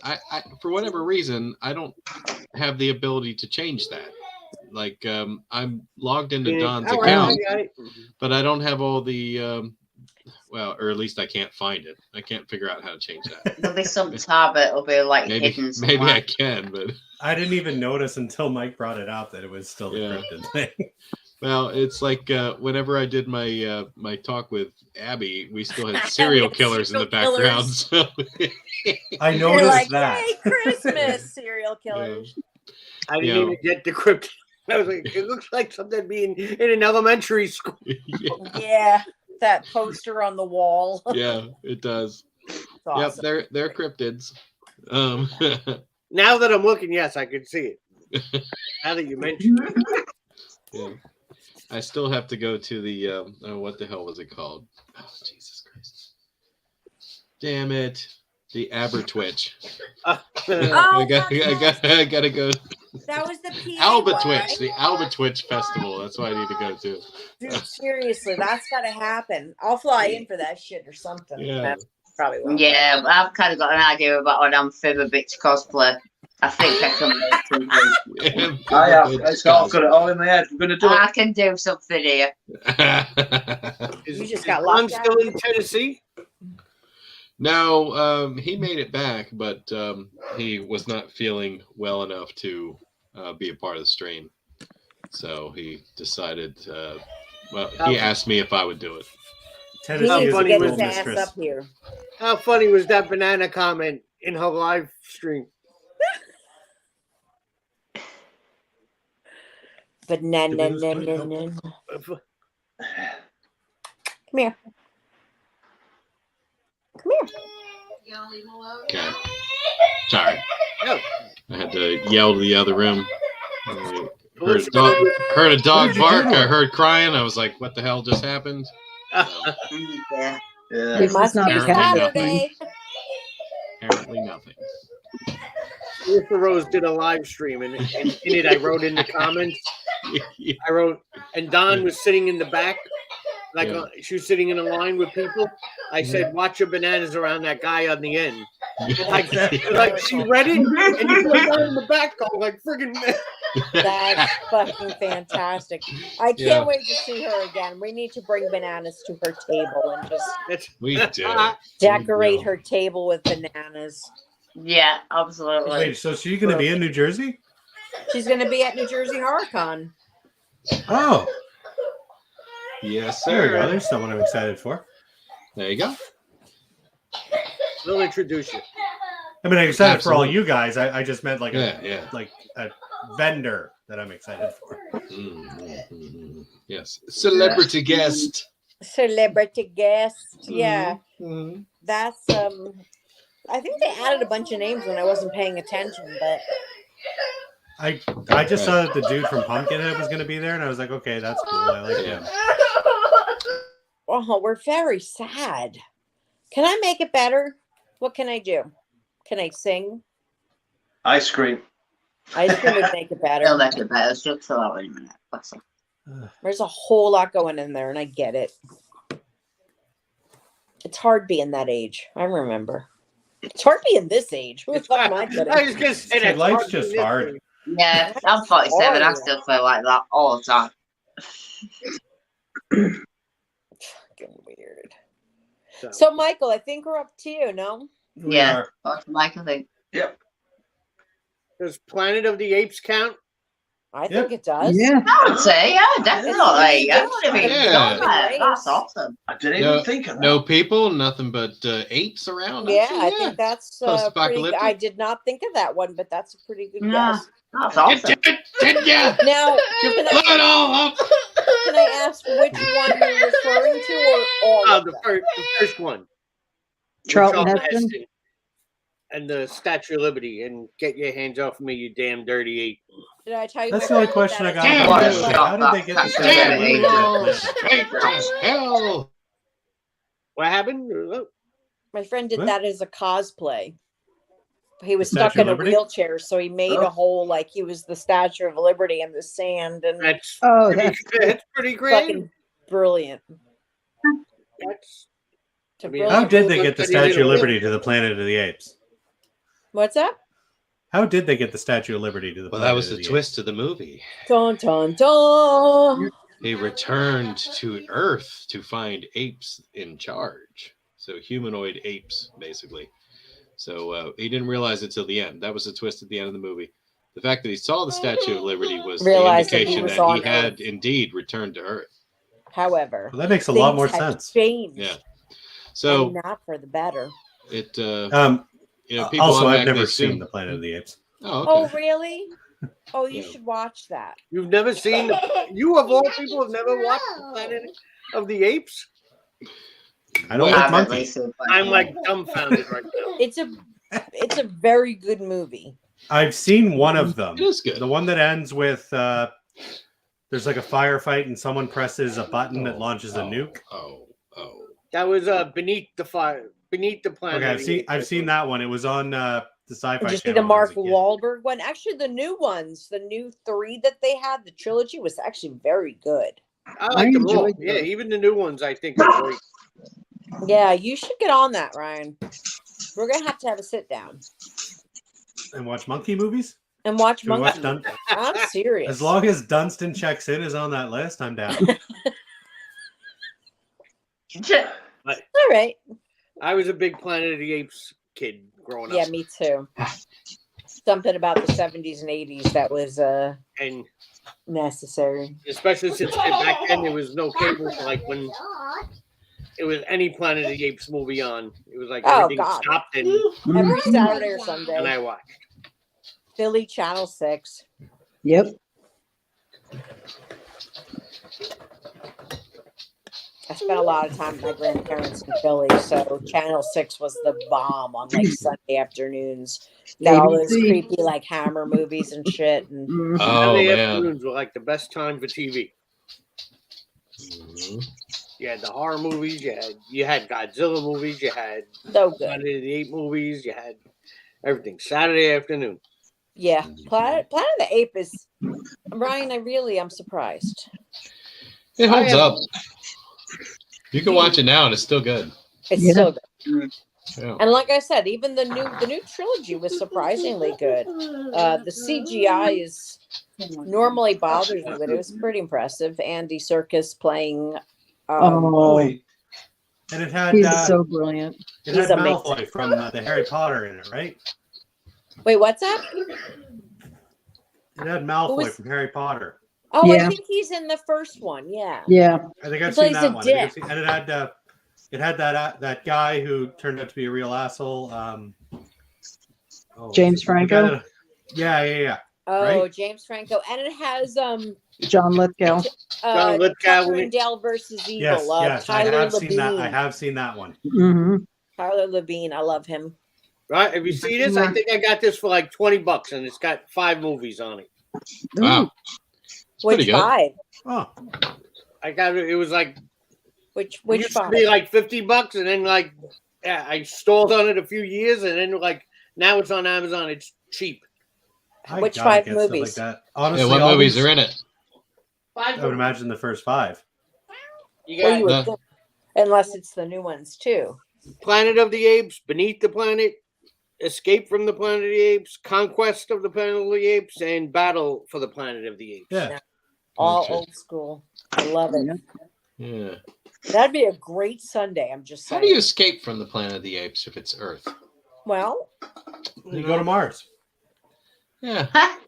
Speaker 1: I for whatever reason, I don't have the ability to change that. Like I'm logged into
Speaker 8: Yeah,
Speaker 1: Don's
Speaker 8: all right,
Speaker 1: account,
Speaker 8: I got it.
Speaker 1: but I don't have all the well, or at least I can't find it. I can't figure out how to change that.
Speaker 4: There'll be some tab that'll be like
Speaker 1: Maybe
Speaker 4: hidden
Speaker 1: maybe
Speaker 4: somewhere.
Speaker 1: I can, but
Speaker 3: I didn't even notice until Mike brought it out that it was still the
Speaker 1: Yeah.
Speaker 3: cryptid thing.
Speaker 1: well, it's like whenever I did my my talk with Abby, we still had serial killers in the
Speaker 2: Serial
Speaker 1: background. So
Speaker 3: I
Speaker 2: You're
Speaker 3: noticed
Speaker 2: like,
Speaker 3: that.
Speaker 2: hey, Christmas, serial killers.
Speaker 8: I didn't
Speaker 1: Yeah.
Speaker 8: even get the crypt. I was like, it looks like something being in an elementary school.
Speaker 1: yeah,
Speaker 2: Yeah, that poster on the wall.
Speaker 1: yeah, it does.
Speaker 2: It's
Speaker 1: Yep,
Speaker 2: awesome.
Speaker 1: they're cryptids.
Speaker 8: Now that I'm looking, yes, I can see it. Now that you mentioned it.
Speaker 1: Yeah. I still have to go to the oh, what the hell was it called? Oh, Jesus Christ. Damn it. The Abertwitch.
Speaker 2: Oh,
Speaker 1: I gotta go.
Speaker 2: That was the PA
Speaker 1: Albatwitch, the Albatwitch Festival. That's what I need to go to.
Speaker 2: Dude, seriously, that's gotta happen. I'll fly in for that shit or something.
Speaker 1: Yeah.
Speaker 2: That's probably what.
Speaker 4: Yeah, I've kind of got an idea about an amphibia bitch cosplay. I think I can.
Speaker 5: I have. It's got it all in my head. We're gonna do
Speaker 4: I
Speaker 5: it.
Speaker 4: can do something here.
Speaker 8: Is,
Speaker 2: You just
Speaker 8: is
Speaker 2: got
Speaker 8: Ron
Speaker 2: locked
Speaker 8: still
Speaker 2: out.
Speaker 8: in Tennessee?
Speaker 1: No, he made it back, but he was not feeling well enough to be a part of the stream. So he decided, well, he asked me if I would do it.
Speaker 2: He
Speaker 3: Tennessee
Speaker 2: needs
Speaker 3: is
Speaker 2: to
Speaker 3: a
Speaker 2: get
Speaker 3: cool
Speaker 2: his ass
Speaker 3: mistress.
Speaker 2: up here.
Speaker 8: How funny was that banana comment in her live stream?
Speaker 2: But no. Come here. Come here.
Speaker 1: Okay. Sorry.
Speaker 8: No.
Speaker 1: I had to yell to the other room. I heard a dog bark. I heard crying. I was like, what the hell just happened?
Speaker 4: Yeah.
Speaker 5: Yeah.
Speaker 2: It must
Speaker 9: not
Speaker 2: be
Speaker 9: a
Speaker 1: cat
Speaker 2: Saturday.
Speaker 1: Apparently nothing.
Speaker 8: Mr. Rose did a live stream, and in it, I wrote in the comments. I wrote, and Don was sitting in the back, like
Speaker 1: Yeah.
Speaker 8: she was sitting in a line with people. I said, "Watch your bananas around that guy on the end." Like she read it, and you put Don in the back, going like friggin'.
Speaker 2: That's fucking fantastic. I can't wait to see her again. We need to bring bananas to her table and just
Speaker 1: We do.
Speaker 2: decorate her table with bananas.
Speaker 4: Yeah, absolutely.
Speaker 3: Wait, so she's going to be in New Jersey?
Speaker 2: She's going to be at New Jersey HorrorCon.
Speaker 3: Oh.
Speaker 1: Yes,
Speaker 3: There we go.
Speaker 1: sir.
Speaker 3: There's someone I'm excited for.
Speaker 1: There you go.
Speaker 8: We'll introduce you.
Speaker 3: I mean, I'm excited for all
Speaker 1: Absolutely.
Speaker 3: you guys. I just meant like
Speaker 1: Yeah.
Speaker 3: like a vendor that I'm excited for.
Speaker 1: Yes. Celebrity guest.
Speaker 2: Celebrity guest. Yeah.
Speaker 1: Mhm.
Speaker 2: That's I think they added a bunch of names when I wasn't paying attention, but
Speaker 3: I just saw that the dude from Pumpkinhead was going to be there, and I was like, okay, that's cool. I like him.
Speaker 2: oh, we're very sad. Can I make it better? What can I do? Can I sing?
Speaker 5: Ice cream.
Speaker 2: Ice cream would make it
Speaker 4: They'll
Speaker 2: better.
Speaker 4: make it better. Just chill out in a minute. That's all.
Speaker 2: There's a whole lot going in there, and I get it. It's hard being that age. I remember. It's hard being this age. Who the fuck am I kidding?
Speaker 8: I was gonna say that
Speaker 3: Life's just hard.
Speaker 4: Yeah, I'm 47. I still feel like that all the time.
Speaker 2: Fucking weird. So, Michael, I think we're up to you, no?
Speaker 3: We
Speaker 4: Yeah,
Speaker 3: are.
Speaker 4: that's Mike, I think.
Speaker 5: Yep.
Speaker 8: Does Planet of the Apes count?
Speaker 2: I think it does.
Speaker 9: Yeah.
Speaker 4: I would say, yeah, definitely.
Speaker 2: Yeah.
Speaker 4: Yeah. That's awesome.
Speaker 5: I didn't even think of that.
Speaker 1: No people, nothing but apes around.
Speaker 2: Yeah,
Speaker 1: Actually,
Speaker 2: I think that's pretty.
Speaker 1: Post-apocalyptic.
Speaker 2: I did not think of that one, but that's a pretty good
Speaker 4: Yeah.
Speaker 2: guess.
Speaker 4: That's awesome.
Speaker 1: Did ya?
Speaker 2: Now,
Speaker 1: You
Speaker 2: can
Speaker 1: blew it all up.
Speaker 2: I ask which one you're referring to, or all
Speaker 8: Oh,
Speaker 2: of
Speaker 8: the
Speaker 2: them?
Speaker 8: first one. With
Speaker 9: Charlton Heston.
Speaker 8: And the Statue of Liberty, and get your hands off me, you damn dirty ape.
Speaker 2: Did I tell you?
Speaker 3: That's
Speaker 2: my
Speaker 3: the only
Speaker 2: friend
Speaker 3: question I
Speaker 2: did
Speaker 3: got.
Speaker 2: that?
Speaker 1: Damn,
Speaker 3: about
Speaker 4: what
Speaker 3: it.
Speaker 4: a
Speaker 3: Like,
Speaker 4: shock
Speaker 3: how did they get the
Speaker 4: that-
Speaker 3: Statue of Liberty?
Speaker 1: Damn, straight to hell.
Speaker 8: What happened?
Speaker 2: My friend did
Speaker 3: What?
Speaker 2: that as a cosplay. He was
Speaker 3: The
Speaker 2: stuck
Speaker 3: Statue of
Speaker 2: in a
Speaker 3: Liberty?
Speaker 2: wheelchair, so he made
Speaker 4: Oh.
Speaker 2: a whole like he was the Statue of Liberty in the sand, and
Speaker 8: That's
Speaker 9: Oh,
Speaker 8: that's pretty great.
Speaker 2: fucking brilliant.
Speaker 8: That's,
Speaker 2: It's a
Speaker 8: I mean,
Speaker 2: brilliant
Speaker 3: How did
Speaker 2: movie.
Speaker 3: they get the
Speaker 8: But he didn't
Speaker 3: Statue of
Speaker 8: live.
Speaker 3: Liberty to the Planet of the Apes?
Speaker 2: What's that?
Speaker 3: How did they get the Statue of Liberty to the
Speaker 1: Well,
Speaker 3: Planet
Speaker 1: that was
Speaker 3: of
Speaker 1: the
Speaker 3: the
Speaker 1: twist of the movie.
Speaker 2: Dun dun dun.
Speaker 1: He returned to Earth to find apes in charge. So humanoid apes, basically. So he didn't realize it till the end. That was the twist at the end of the movie. The fact that he saw the Statue of Liberty was the
Speaker 2: Realized that he
Speaker 1: indication
Speaker 2: was
Speaker 1: that
Speaker 2: on
Speaker 1: he had
Speaker 2: Earth.
Speaker 1: indeed returned to Earth.
Speaker 2: However,
Speaker 3: Well, that makes a lot more
Speaker 2: things have
Speaker 3: sense.
Speaker 2: changed,
Speaker 1: Yeah.
Speaker 2: and
Speaker 1: So
Speaker 2: not for the better.
Speaker 1: it,
Speaker 3: Um,
Speaker 1: you know, people
Speaker 3: also, I've
Speaker 1: automatically
Speaker 3: never seen
Speaker 1: assume-
Speaker 3: the Planet of the Apes.
Speaker 1: Oh,
Speaker 2: Oh,
Speaker 1: okay.
Speaker 2: really? Oh, you
Speaker 1: Yeah.
Speaker 2: should watch that.
Speaker 8: you've never seen you of all people have never watched the Planet of the Apes?
Speaker 3: I don't
Speaker 1: Well,
Speaker 3: like
Speaker 4: Definitely
Speaker 3: monkeys.
Speaker 4: super.
Speaker 8: I'm like dumbfounded right now.
Speaker 2: It's a very good movie.
Speaker 3: I've seen one of them.
Speaker 1: It is good.
Speaker 3: The one that ends with there's like a firefight and someone presses a button that launches a nuke.
Speaker 1: Oh.
Speaker 8: That was beneath the fire, beneath the planet.
Speaker 3: Okay, I've seen that one. It was on the Sci-Fi
Speaker 2: Did you see
Speaker 3: Channel
Speaker 2: the
Speaker 3: when I was
Speaker 2: Mark
Speaker 3: a kid.
Speaker 2: Wahlberg one? Actually, the new ones, the new 3 that they had, the trilogy was actually very good.
Speaker 8: I like them all.
Speaker 9: enjoyed
Speaker 8: Yeah,
Speaker 9: those.
Speaker 8: even the new ones I think are great.
Speaker 2: Yeah, you should get on that, Ryan. We're gonna have a sit down
Speaker 3: And watch monkey movies?
Speaker 2: and watch
Speaker 3: Should we watch
Speaker 2: Monkey.
Speaker 3: Dun-
Speaker 2: I'm serious.
Speaker 3: As long as Dunstan checks in is on that list, I'm down.
Speaker 2: All right.
Speaker 8: I was a big Planet of the Apes kid growing
Speaker 2: Yeah,
Speaker 8: up,
Speaker 2: me too. Something about the 70s and 80s that was
Speaker 8: and
Speaker 2: necessary.
Speaker 8: especially since back then there was no cable. So like when it was any Planet of the Apes movie on, it was like
Speaker 2: Oh,
Speaker 8: everything
Speaker 2: God.
Speaker 8: stopped and
Speaker 2: Every Saturday or
Speaker 8: I
Speaker 2: Sunday.
Speaker 8: watched.
Speaker 2: Philly Channel 6.
Speaker 9: Yep.
Speaker 2: I spent a lot of time with my grandparents in Philly, so Channel 6 was the bomb on like Sunday afternoons. Got all those
Speaker 9: ABC.
Speaker 2: creepy like Hammer movies and shit. And
Speaker 9: Mhm.
Speaker 1: Oh,
Speaker 8: Sunday
Speaker 1: man.
Speaker 8: afternoons were like the best time for TV.
Speaker 1: Mhm.
Speaker 8: You had the horror movies, you had Godzilla movies, you had
Speaker 2: so good.
Speaker 8: Planet of the Apes movies, you had everything. Saturday afternoon.
Speaker 2: Yeah, Planet of the Apes is Ryan. I'm surprised.
Speaker 1: It holds
Speaker 8: I am-
Speaker 1: up. You can watch it now, and it's still good.
Speaker 2: It's
Speaker 9: Yeah.
Speaker 2: still good.
Speaker 1: Yeah.
Speaker 2: And like I said, even the new trilogy was surprisingly good. The CGI is normally bothers me, but it was pretty impressive. Andy Serkis playing.
Speaker 9: Oh,
Speaker 3: Wait. And it had
Speaker 9: he's so brilliant.
Speaker 3: it
Speaker 2: he's
Speaker 3: had
Speaker 2: amazing.
Speaker 3: Malfoy from the Harry Potter in it, right?
Speaker 2: Wait, what's that?
Speaker 3: It had Malfoy
Speaker 2: was-
Speaker 3: from Harry Potter.
Speaker 2: Oh,
Speaker 9: Yeah.
Speaker 2: I think he's in the first one. Yeah.
Speaker 9: Yeah.
Speaker 3: I think I've
Speaker 2: He
Speaker 3: seen
Speaker 2: plays
Speaker 3: that
Speaker 2: a
Speaker 3: one.
Speaker 2: dick.
Speaker 3: And it had that guy who turned out to be a real asshole.
Speaker 9: James
Speaker 3: the
Speaker 9: Franco?
Speaker 3: guy that- yeah.
Speaker 2: Oh,
Speaker 3: Right?
Speaker 2: James Franco, and it has
Speaker 9: John Lithgow.
Speaker 8: John Lithgow
Speaker 2: Tucker
Speaker 8: in
Speaker 2: and
Speaker 8: it.
Speaker 2: Dale versus Evil.
Speaker 3: Yes. I
Speaker 2: Tyler
Speaker 3: have seen that. I
Speaker 2: Labine.
Speaker 3: have seen that one.
Speaker 9: Mm-hmm.
Speaker 2: Tyler Labine, I love him.
Speaker 8: Right? If you see this, I think I got this for like $20, and it's got 5 movies on it.
Speaker 1: Wow. It's pretty
Speaker 2: Which
Speaker 1: good.
Speaker 2: 5?
Speaker 3: Oh,
Speaker 8: I got it. It was like
Speaker 2: Which
Speaker 8: it used to
Speaker 2: 5?
Speaker 8: be like $50, and then like I stalled on it a few years, and then like now it's on Amazon. It's cheap.
Speaker 3: I
Speaker 2: Which
Speaker 3: gotta
Speaker 2: 5
Speaker 3: get stuff
Speaker 2: movies?
Speaker 3: Like that. Honestly,
Speaker 1: Yeah, what
Speaker 3: all
Speaker 1: movies
Speaker 3: these-
Speaker 1: are in it?
Speaker 3: I would imagine the first 5.
Speaker 8: You
Speaker 2: Well,
Speaker 8: got
Speaker 2: you would
Speaker 1: No.
Speaker 2: think, unless it's the new ones too.
Speaker 8: Planet of the Apes, Beneath the Planet, Escape from the Planet of the Apes, Conquest of the Planet of the Apes, and Battle for the Planet of the Apes.
Speaker 3: Yeah.
Speaker 2: All
Speaker 1: Gotcha.
Speaker 2: old school. I love it.
Speaker 1: Yeah.
Speaker 2: That'd be a great Sunday. I'm just
Speaker 1: How
Speaker 2: saying.
Speaker 1: do you escape from the Planet of the Apes if it's Earth?
Speaker 2: Well,
Speaker 3: You go to Mars.
Speaker 1: Yeah.
Speaker 2: I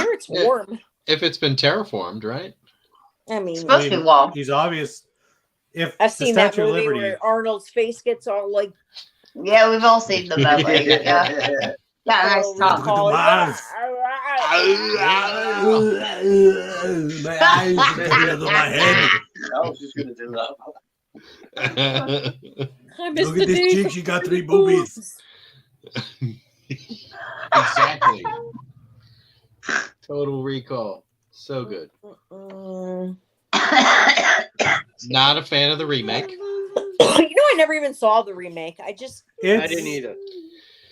Speaker 2: hear it's
Speaker 1: Yeah.
Speaker 2: warm.
Speaker 1: If it's been terraformed, right?
Speaker 2: I mean,
Speaker 4: It's supposed to be warm.
Speaker 3: He's obvious. If
Speaker 2: I've
Speaker 3: the
Speaker 2: seen that
Speaker 3: Statue of
Speaker 2: movie
Speaker 3: Liberty,
Speaker 2: where Arnold's face gets all like.
Speaker 4: Yeah, we've all seen them that way. Yeah, nice
Speaker 2: all
Speaker 4: talk.
Speaker 2: recall-
Speaker 3: Mars. my eyes are coming out of my head.
Speaker 5: I was just going to do that.
Speaker 2: I missed
Speaker 3: Look
Speaker 2: the
Speaker 3: at this
Speaker 2: day
Speaker 3: chick,
Speaker 2: for
Speaker 3: she got 3 boobies.
Speaker 1: Exactly. Total Recall. So good.
Speaker 2: Mm.
Speaker 1: Not a fan of the remake.
Speaker 2: I never even saw the remake.
Speaker 8: I didn't
Speaker 3: It's,
Speaker 8: either.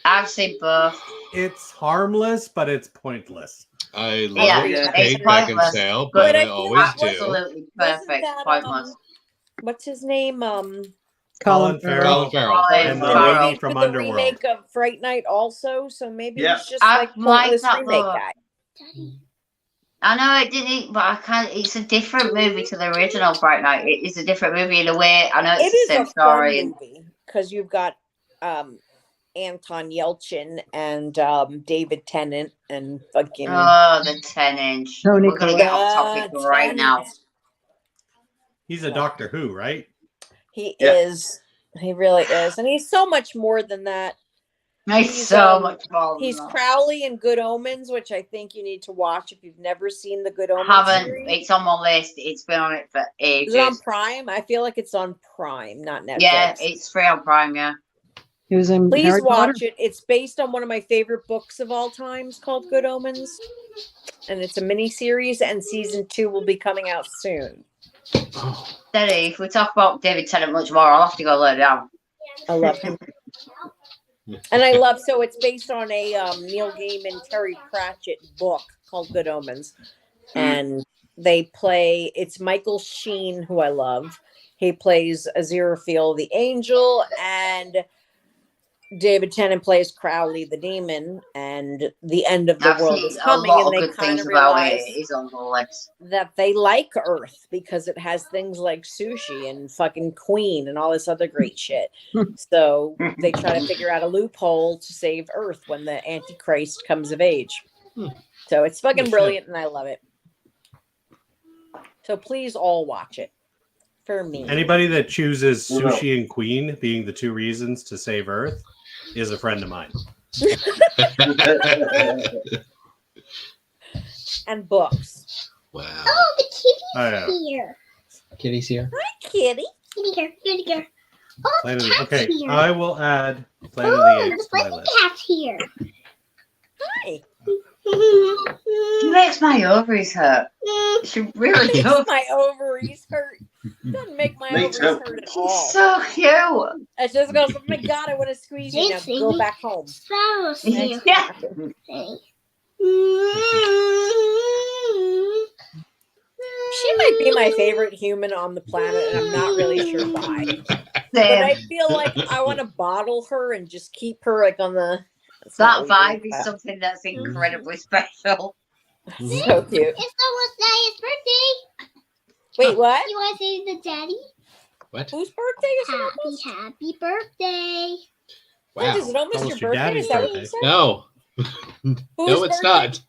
Speaker 4: I've seen both.
Speaker 3: it's harmless, but it's pointless.
Speaker 1: I love
Speaker 4: Yeah,
Speaker 1: Kate
Speaker 4: it's pointless,
Speaker 1: Beckinsale,
Speaker 4: but
Speaker 1: but
Speaker 2: I
Speaker 1: I
Speaker 2: feel
Speaker 1: always
Speaker 2: like
Speaker 1: do.
Speaker 4: Absolutely
Speaker 2: Wasn't
Speaker 4: perfect.
Speaker 2: that,
Speaker 4: Pointless.
Speaker 2: what's his name?
Speaker 3: Colin Farrell.
Speaker 1: Colin Farrell.
Speaker 3: And the
Speaker 4: Farrell.
Speaker 3: lady from
Speaker 2: the
Speaker 3: Underworld.
Speaker 2: remake of Fright Night also, so maybe
Speaker 5: Yeah.
Speaker 2: it's just
Speaker 4: I
Speaker 2: like
Speaker 4: like
Speaker 2: pointless
Speaker 4: that
Speaker 2: remake
Speaker 4: book.
Speaker 2: guy.
Speaker 4: I know it didn't, but I can't. It's a different movie to the original Bright Night. It is a different movie in a way. I know
Speaker 2: It
Speaker 4: it's
Speaker 2: is
Speaker 4: the same
Speaker 2: a
Speaker 4: story.
Speaker 2: fun movie because you've got Anton Yelchin and David Tennant and fucking
Speaker 4: Oh, the 10-inch.
Speaker 9: Tony
Speaker 4: We're gonna get off topic
Speaker 2: The
Speaker 4: right now.
Speaker 2: Tennant.
Speaker 3: He's a Doctor Who, right?
Speaker 2: He
Speaker 5: Yeah.
Speaker 2: is. He really is, and he's so much more than that.
Speaker 4: It's
Speaker 2: He's,
Speaker 4: so much more. than
Speaker 2: He's
Speaker 4: that.
Speaker 2: Crowley in Good Omens, which I think you need to watch if you've never seen the Good Omens
Speaker 4: Haven't.
Speaker 2: series.
Speaker 4: It's on my list. It's been on it for ages.
Speaker 2: Is it on Prime? I feel like it's on Prime, not Netflix.
Speaker 4: Yeah, it's free on Prime. Yeah.
Speaker 9: He was in
Speaker 2: Please
Speaker 9: Harry Potter.
Speaker 2: watch it. It's based on one of my favorite books of all times called Good Omens. And it's a mini series, and season 2 will be coming out soon.
Speaker 4: Steady. If we talk about David Tennant much more, I'll have to go lay down.
Speaker 2: I love him. And I love, so it's based on a Neil Gaiman, Terry Pratchett book called Good Omens. And it's Michael Sheen, who I love. He plays Aziraphale the angel, and David Tennant plays Crowley the demon, and the end of the
Speaker 4: I've
Speaker 2: world
Speaker 4: seen
Speaker 2: is
Speaker 4: a
Speaker 2: coming,
Speaker 4: lot
Speaker 2: and
Speaker 4: of
Speaker 2: they
Speaker 4: good
Speaker 2: kind
Speaker 4: things
Speaker 2: of
Speaker 4: about
Speaker 2: realize
Speaker 4: it. It's on the list.
Speaker 2: that they like Earth because it has things like sushi and fucking Queen and all this other great shit. So they try to figure out a loophole to save Earth when the Antichrist comes of age. So it's fucking
Speaker 3: Shit.
Speaker 2: brilliant, and I love it. So please all watch it for me.
Speaker 3: Anybody that chooses sushi and Queen being the 2 reasons to save Earth is a friend of mine.
Speaker 2: And books.
Speaker 1: Wow.
Speaker 6: Oh, the kitty's
Speaker 3: Oh, yeah.
Speaker 6: here.
Speaker 1: Kitty's here.
Speaker 2: Hi, kitty.
Speaker 6: Kitty here. Kitty here. Oh,
Speaker 3: Planet
Speaker 6: the
Speaker 3: of,
Speaker 6: cat's
Speaker 3: okay,
Speaker 6: here.
Speaker 3: I will add Planet of
Speaker 6: Oh,
Speaker 3: the
Speaker 6: the
Speaker 3: Apes to my
Speaker 6: bunny
Speaker 3: list.
Speaker 6: cat's here.
Speaker 2: Hi.
Speaker 4: She makes my ovaries hurt. She really
Speaker 2: Makes
Speaker 4: does.
Speaker 2: my ovaries hurt. Doesn't make my
Speaker 5: Me
Speaker 2: ovaries
Speaker 5: too.
Speaker 2: hurt at
Speaker 4: She's
Speaker 2: all.
Speaker 4: so cute.
Speaker 2: It just goes, oh my god, I want to squeeze you. Now
Speaker 6: Dixie.
Speaker 2: go back home.
Speaker 6: Sparrow's here.
Speaker 4: Yeah.
Speaker 2: She might be my favorite human on the planet, and I'm not really sure why. But I
Speaker 4: Same.
Speaker 2: feel like I want to bottle her and just keep her like on the. It's
Speaker 4: That
Speaker 2: not
Speaker 4: vibe
Speaker 2: weird,
Speaker 4: is something that's incredibly special.
Speaker 2: but so cute.
Speaker 6: It's almost Daddy's birthday.
Speaker 2: Wait, what?
Speaker 6: You want to say the daddy?
Speaker 1: What?
Speaker 2: Whose birthday is it?
Speaker 6: Happy,
Speaker 2: almost?
Speaker 6: happy birthday.
Speaker 2: Wait, is
Speaker 1: Wow.
Speaker 2: it almost your
Speaker 3: Almost your
Speaker 2: birthday?
Speaker 3: daddy's
Speaker 2: Is that what
Speaker 3: birthday.
Speaker 2: you said?
Speaker 1: No.
Speaker 2: Whose
Speaker 1: No, it's
Speaker 2: birthday?
Speaker 1: not.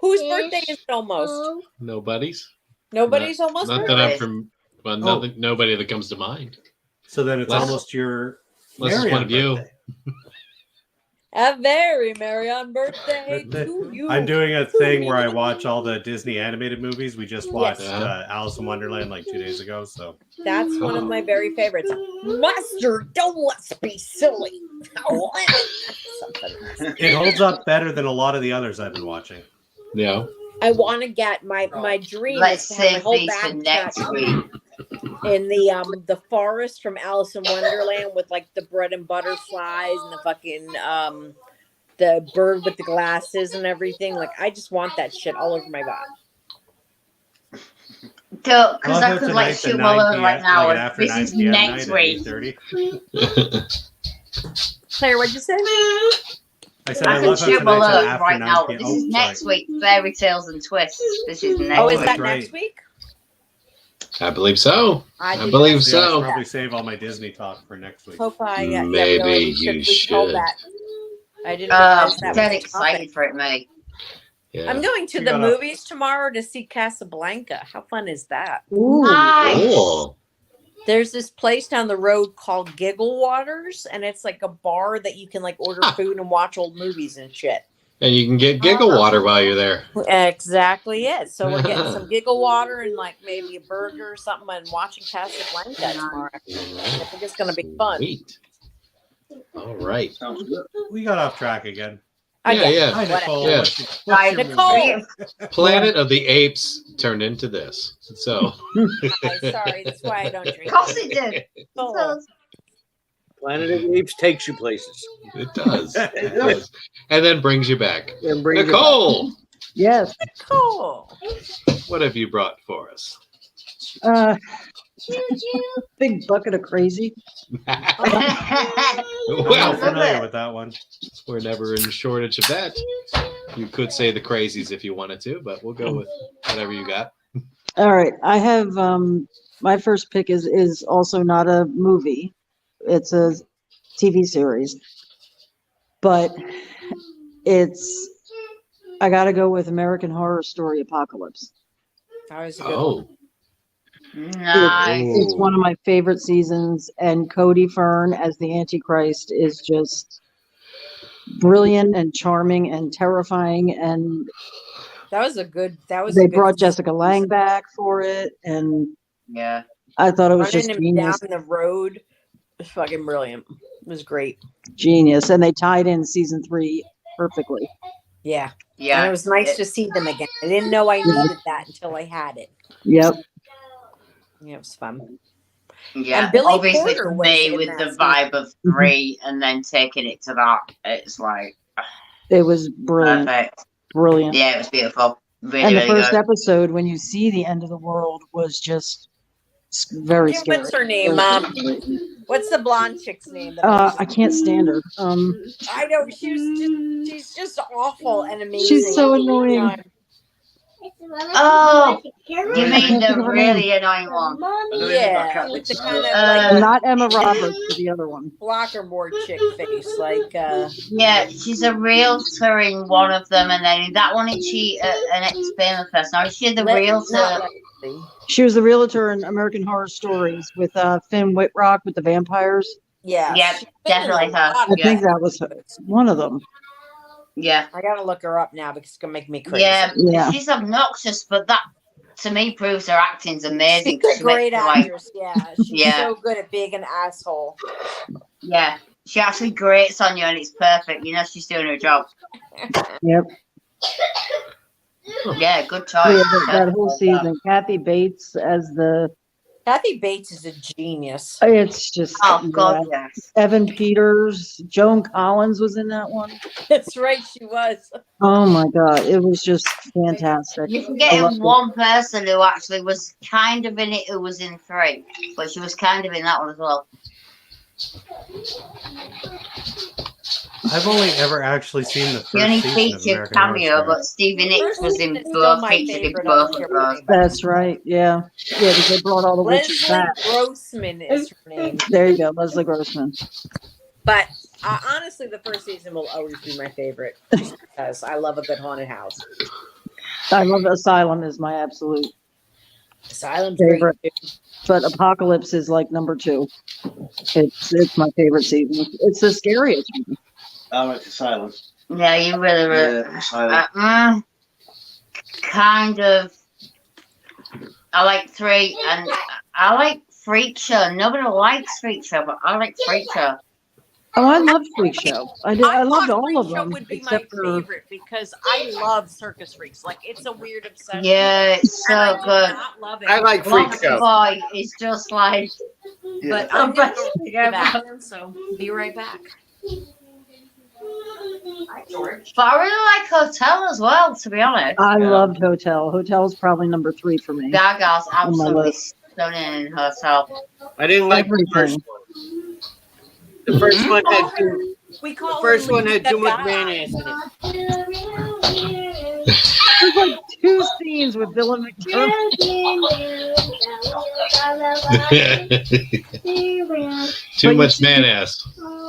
Speaker 2: Whose birthday is it almost?
Speaker 6: Oh,
Speaker 1: Nobody's.
Speaker 2: Nobody's almost
Speaker 1: Not that
Speaker 2: birthday.
Speaker 1: I'm from. Well,
Speaker 3: Oh.
Speaker 1: nothing, nobody that comes to mind.
Speaker 3: So then it's
Speaker 1: Unless-
Speaker 3: almost your
Speaker 1: unless it's one of you.
Speaker 3: birthday.
Speaker 2: A very merry on birthday
Speaker 3: Birthday.
Speaker 2: to you.
Speaker 3: I'm doing a thing where I watch all the Disney animated movies. We just watched
Speaker 1: Yes.
Speaker 3: Alice in Wonderland like 2 days ago. So
Speaker 2: That's one of my very favorites. Master, don't let's be silly. Something.
Speaker 3: it holds up better than a lot of the others I've been watching.
Speaker 1: Yeah.
Speaker 2: I want to get my dream
Speaker 4: Let's
Speaker 2: is to have my
Speaker 4: save
Speaker 2: whole
Speaker 4: these for
Speaker 2: backpack
Speaker 4: next week.
Speaker 2: in the forest from Alice in Wonderland with like the bread and butter flies and the fucking the bird with the glasses and everything. Like I just want that shit all over my body.
Speaker 4: Because
Speaker 3: I'll
Speaker 4: I
Speaker 3: have
Speaker 4: could
Speaker 3: tonight
Speaker 4: like
Speaker 3: at
Speaker 4: shoot
Speaker 3: 9
Speaker 4: my load
Speaker 3: PM,
Speaker 4: right now.
Speaker 3: like
Speaker 4: and
Speaker 3: after
Speaker 4: this
Speaker 3: 9
Speaker 4: is
Speaker 3: PM
Speaker 4: next
Speaker 3: night
Speaker 4: week.
Speaker 3: at 8:30.
Speaker 2: Claire, what'd you say?
Speaker 3: I said
Speaker 4: I
Speaker 3: I
Speaker 4: can
Speaker 3: love how
Speaker 4: shoot my
Speaker 3: tonight's at
Speaker 4: load
Speaker 3: after
Speaker 4: right
Speaker 3: 9
Speaker 4: now.
Speaker 3: PM.
Speaker 4: This
Speaker 3: Oh,
Speaker 4: is
Speaker 3: sorry.
Speaker 4: next week. Fairy tales and twists. This is next
Speaker 2: Oh, is
Speaker 4: week.
Speaker 2: that
Speaker 3: right.
Speaker 2: next week?
Speaker 1: I believe so. I
Speaker 2: did
Speaker 1: believe
Speaker 2: not
Speaker 3: So yeah, I should
Speaker 1: so.
Speaker 3: probably save all my Disney talk for next week.
Speaker 2: Hope I yeah,
Speaker 1: Maybe
Speaker 2: really
Speaker 1: you
Speaker 2: we should hold
Speaker 1: should.
Speaker 2: that. I didn't realize that
Speaker 4: Dead
Speaker 2: was a
Speaker 4: excited
Speaker 2: topic.
Speaker 4: for it, mate.
Speaker 1: Yeah.
Speaker 2: I'm going to
Speaker 3: You
Speaker 2: the
Speaker 3: gotta-
Speaker 2: movies tomorrow to see Casablanca. How fun is that?
Speaker 4: Nice.
Speaker 1: Cool.
Speaker 2: There's this place down the road called Giggle Waters, and it's like a bar that you can like order food and watch old movies and shit.
Speaker 1: And you can get giggle water while you're there.
Speaker 2: Exactly it. So we're getting some Giggle Water and like maybe a burger or something and watching Casablanca tomorrow. I think it's going to be fun.
Speaker 1: Sweet. All right.
Speaker 5: Sounds good.
Speaker 3: We got off track again.
Speaker 1: Yeah.
Speaker 3: Hi, Nicole.
Speaker 1: Yeah.
Speaker 3: What's
Speaker 4: Right,
Speaker 3: your
Speaker 2: Nicole.
Speaker 3: movie?
Speaker 1: Planet of the Apes turned into this. So.
Speaker 2: Hi, sorry, that's why I don't
Speaker 4: Of
Speaker 2: drink.
Speaker 4: course it did.
Speaker 2: Oh.
Speaker 8: Planet of the Apes takes you places.
Speaker 1: It does. It does. And then brings you back.
Speaker 8: And brings you
Speaker 1: Nicole,
Speaker 9: Yes.
Speaker 2: Cool.
Speaker 1: what have you brought for us?
Speaker 9: Big bucket of crazy.
Speaker 3: I'm
Speaker 1: Well,
Speaker 3: not familiar with that one.
Speaker 1: we're never in shortage of that. You could say the crazies if you wanted to, but we'll go with whatever you got.
Speaker 9: All right. I have my first pick is also not a movie. It's a TV series. But I gotta go with American Horror Story Apocalypse.
Speaker 2: That was a good one.
Speaker 1: Oh,
Speaker 4: Nice.
Speaker 9: It's one of my favorite seasons, and Cody Fern as the Antichrist is just brilliant and charming and terrifying. And
Speaker 2: That was a good.
Speaker 9: they brought Jessica Lange back for it, and
Speaker 4: Yeah.
Speaker 9: I thought it was just
Speaker 2: Running him down
Speaker 9: genius.
Speaker 2: the road was fucking brilliant. It was great.
Speaker 9: Genius, and they tied in season 3 perfectly.
Speaker 2: Yeah.
Speaker 4: Yeah.
Speaker 2: And it was nice to see them again. I didn't know I needed that until I had it.
Speaker 9: Yep.
Speaker 2: Yeah, it was fun.
Speaker 4: Yeah,
Speaker 2: And Billy
Speaker 4: obviously
Speaker 2: Porter
Speaker 4: for
Speaker 2: was
Speaker 4: me
Speaker 2: in
Speaker 4: with
Speaker 2: that
Speaker 4: the
Speaker 2: season.
Speaker 4: vibe of 3 and then taking it to that, it's like
Speaker 9: It was brilliant.
Speaker 4: perfect.
Speaker 9: Brilliant.
Speaker 4: Yeah, it was beautiful. Really,
Speaker 9: And the
Speaker 4: really
Speaker 9: first
Speaker 4: good.
Speaker 9: episode, when you see the end of the world, was just very scary.
Speaker 2: What's her name? What's the blonde chick's name?
Speaker 9: I can't stand her.
Speaker 2: I know she's just awful and amazing.
Speaker 9: She's so
Speaker 2: at the same
Speaker 9: annoying.
Speaker 2: time.
Speaker 4: Oh, you
Speaker 9: I
Speaker 4: mean
Speaker 9: can't
Speaker 4: the
Speaker 9: think of her
Speaker 4: really annoying one?
Speaker 2: Yeah, with the kind of like
Speaker 9: Not Emma Roberts, but the other one.
Speaker 2: blockerboard chick face, like
Speaker 4: Yeah, she's a realtor in one of them, and then in that one, is she an ex-famous person? Or is she the
Speaker 2: not
Speaker 4: realtor?
Speaker 2: Leslie.
Speaker 9: She was the realtor in American Horror Stories with Finn Wittrock with the vampires.
Speaker 2: Yeah,
Speaker 4: Yeah,
Speaker 2: she's been in a
Speaker 4: definitely her.
Speaker 2: lot
Speaker 9: I
Speaker 2: of
Speaker 9: think
Speaker 4: Yeah.
Speaker 9: that was one of them.
Speaker 4: Yeah,
Speaker 2: I gotta look her up now because it's gonna make me crazy.
Speaker 4: yeah,
Speaker 9: Yeah.
Speaker 4: she's obnoxious, but that to me proves her acting's amazing.
Speaker 2: She's a
Speaker 4: She makes
Speaker 2: great
Speaker 4: you, like,
Speaker 2: actress. Yeah, she's
Speaker 4: Yeah.
Speaker 2: so good at being an asshole.
Speaker 4: yeah, she actually grates on you, and it's perfect. You know she's doing her job.
Speaker 9: Yep.
Speaker 4: Yeah, good
Speaker 9: Yeah,
Speaker 4: choice.
Speaker 9: that whole season. Kathy Bates as the.
Speaker 2: Kathy Bates is a genius.
Speaker 9: It's just.
Speaker 4: Oh God, yes.
Speaker 9: Evan Peters, Joan Collins was in that one.
Speaker 2: That's right, she was.
Speaker 9: Oh my God, it was just fantastic.
Speaker 4: You're
Speaker 9: I
Speaker 4: forgetting
Speaker 9: loved it.
Speaker 4: one person who actually was kind of in it, who was in 3, but she was kind of in that one as well.
Speaker 3: I've only ever actually seen the
Speaker 4: She only
Speaker 3: first season of
Speaker 4: featured
Speaker 3: American Horror
Speaker 4: cameo,
Speaker 3: Story.
Speaker 4: but Stevie Nicks
Speaker 2: First
Speaker 4: was
Speaker 2: season
Speaker 4: in
Speaker 2: is still
Speaker 4: both,
Speaker 2: my
Speaker 4: featured in
Speaker 2: favorite. I don't
Speaker 4: both
Speaker 2: care
Speaker 4: of
Speaker 2: what
Speaker 4: those.
Speaker 2: anybody
Speaker 9: That's right. Yeah. Yeah, because they brought all the witches
Speaker 2: Leslie
Speaker 9: back.
Speaker 2: Grossman is her name.
Speaker 9: There you go, Leslie Grossman.
Speaker 2: But honestly, the first season will always be my favorite, just because I love a good haunted house.
Speaker 9: I love Asylum is my absolute
Speaker 2: Asylum's
Speaker 9: favorite,
Speaker 2: great too.
Speaker 9: but Apocalypse is like number 2. It's my favorite season. It's the scariest one.
Speaker 5: I went to silence.
Speaker 4: Yeah, you really were.
Speaker 5: Yeah, silent.
Speaker 4: Kind of. I like 3, and I like Freak Show. Nobody likes Freak Show, but I like Freak Show.
Speaker 9: Oh, I loved Freak Show. I loved
Speaker 2: thought
Speaker 9: all
Speaker 2: Freak
Speaker 9: of
Speaker 2: Show
Speaker 9: them
Speaker 2: would be
Speaker 9: except
Speaker 2: my
Speaker 9: for
Speaker 2: favorite because I love circus freaks. Like it's a weird obsession.
Speaker 4: Yeah, it's
Speaker 2: and I
Speaker 4: so
Speaker 2: do
Speaker 4: good.
Speaker 2: not love it.
Speaker 8: I like Freak Show.
Speaker 4: Boy is just like.
Speaker 2: But I'm gonna go to that one, so be right back. Hi, George.
Speaker 4: But I really like Hotel as well, to be honest.
Speaker 9: I loved Hotel. Hotel's probably number 3 for me.
Speaker 4: Gaga's
Speaker 9: On my
Speaker 4: absolutely
Speaker 9: list.
Speaker 4: stunning in Hotel.
Speaker 8: I didn't like the first
Speaker 9: Everything.
Speaker 8: one. The first one had too.
Speaker 2: We
Speaker 8: The
Speaker 2: call
Speaker 8: first
Speaker 2: her
Speaker 8: one had too much
Speaker 2: Gaga.
Speaker 8: mayonnaise in it.
Speaker 9: There's like 2 scenes with Dylan McDermott.
Speaker 1: Too
Speaker 9: But
Speaker 1: much mayonnaise.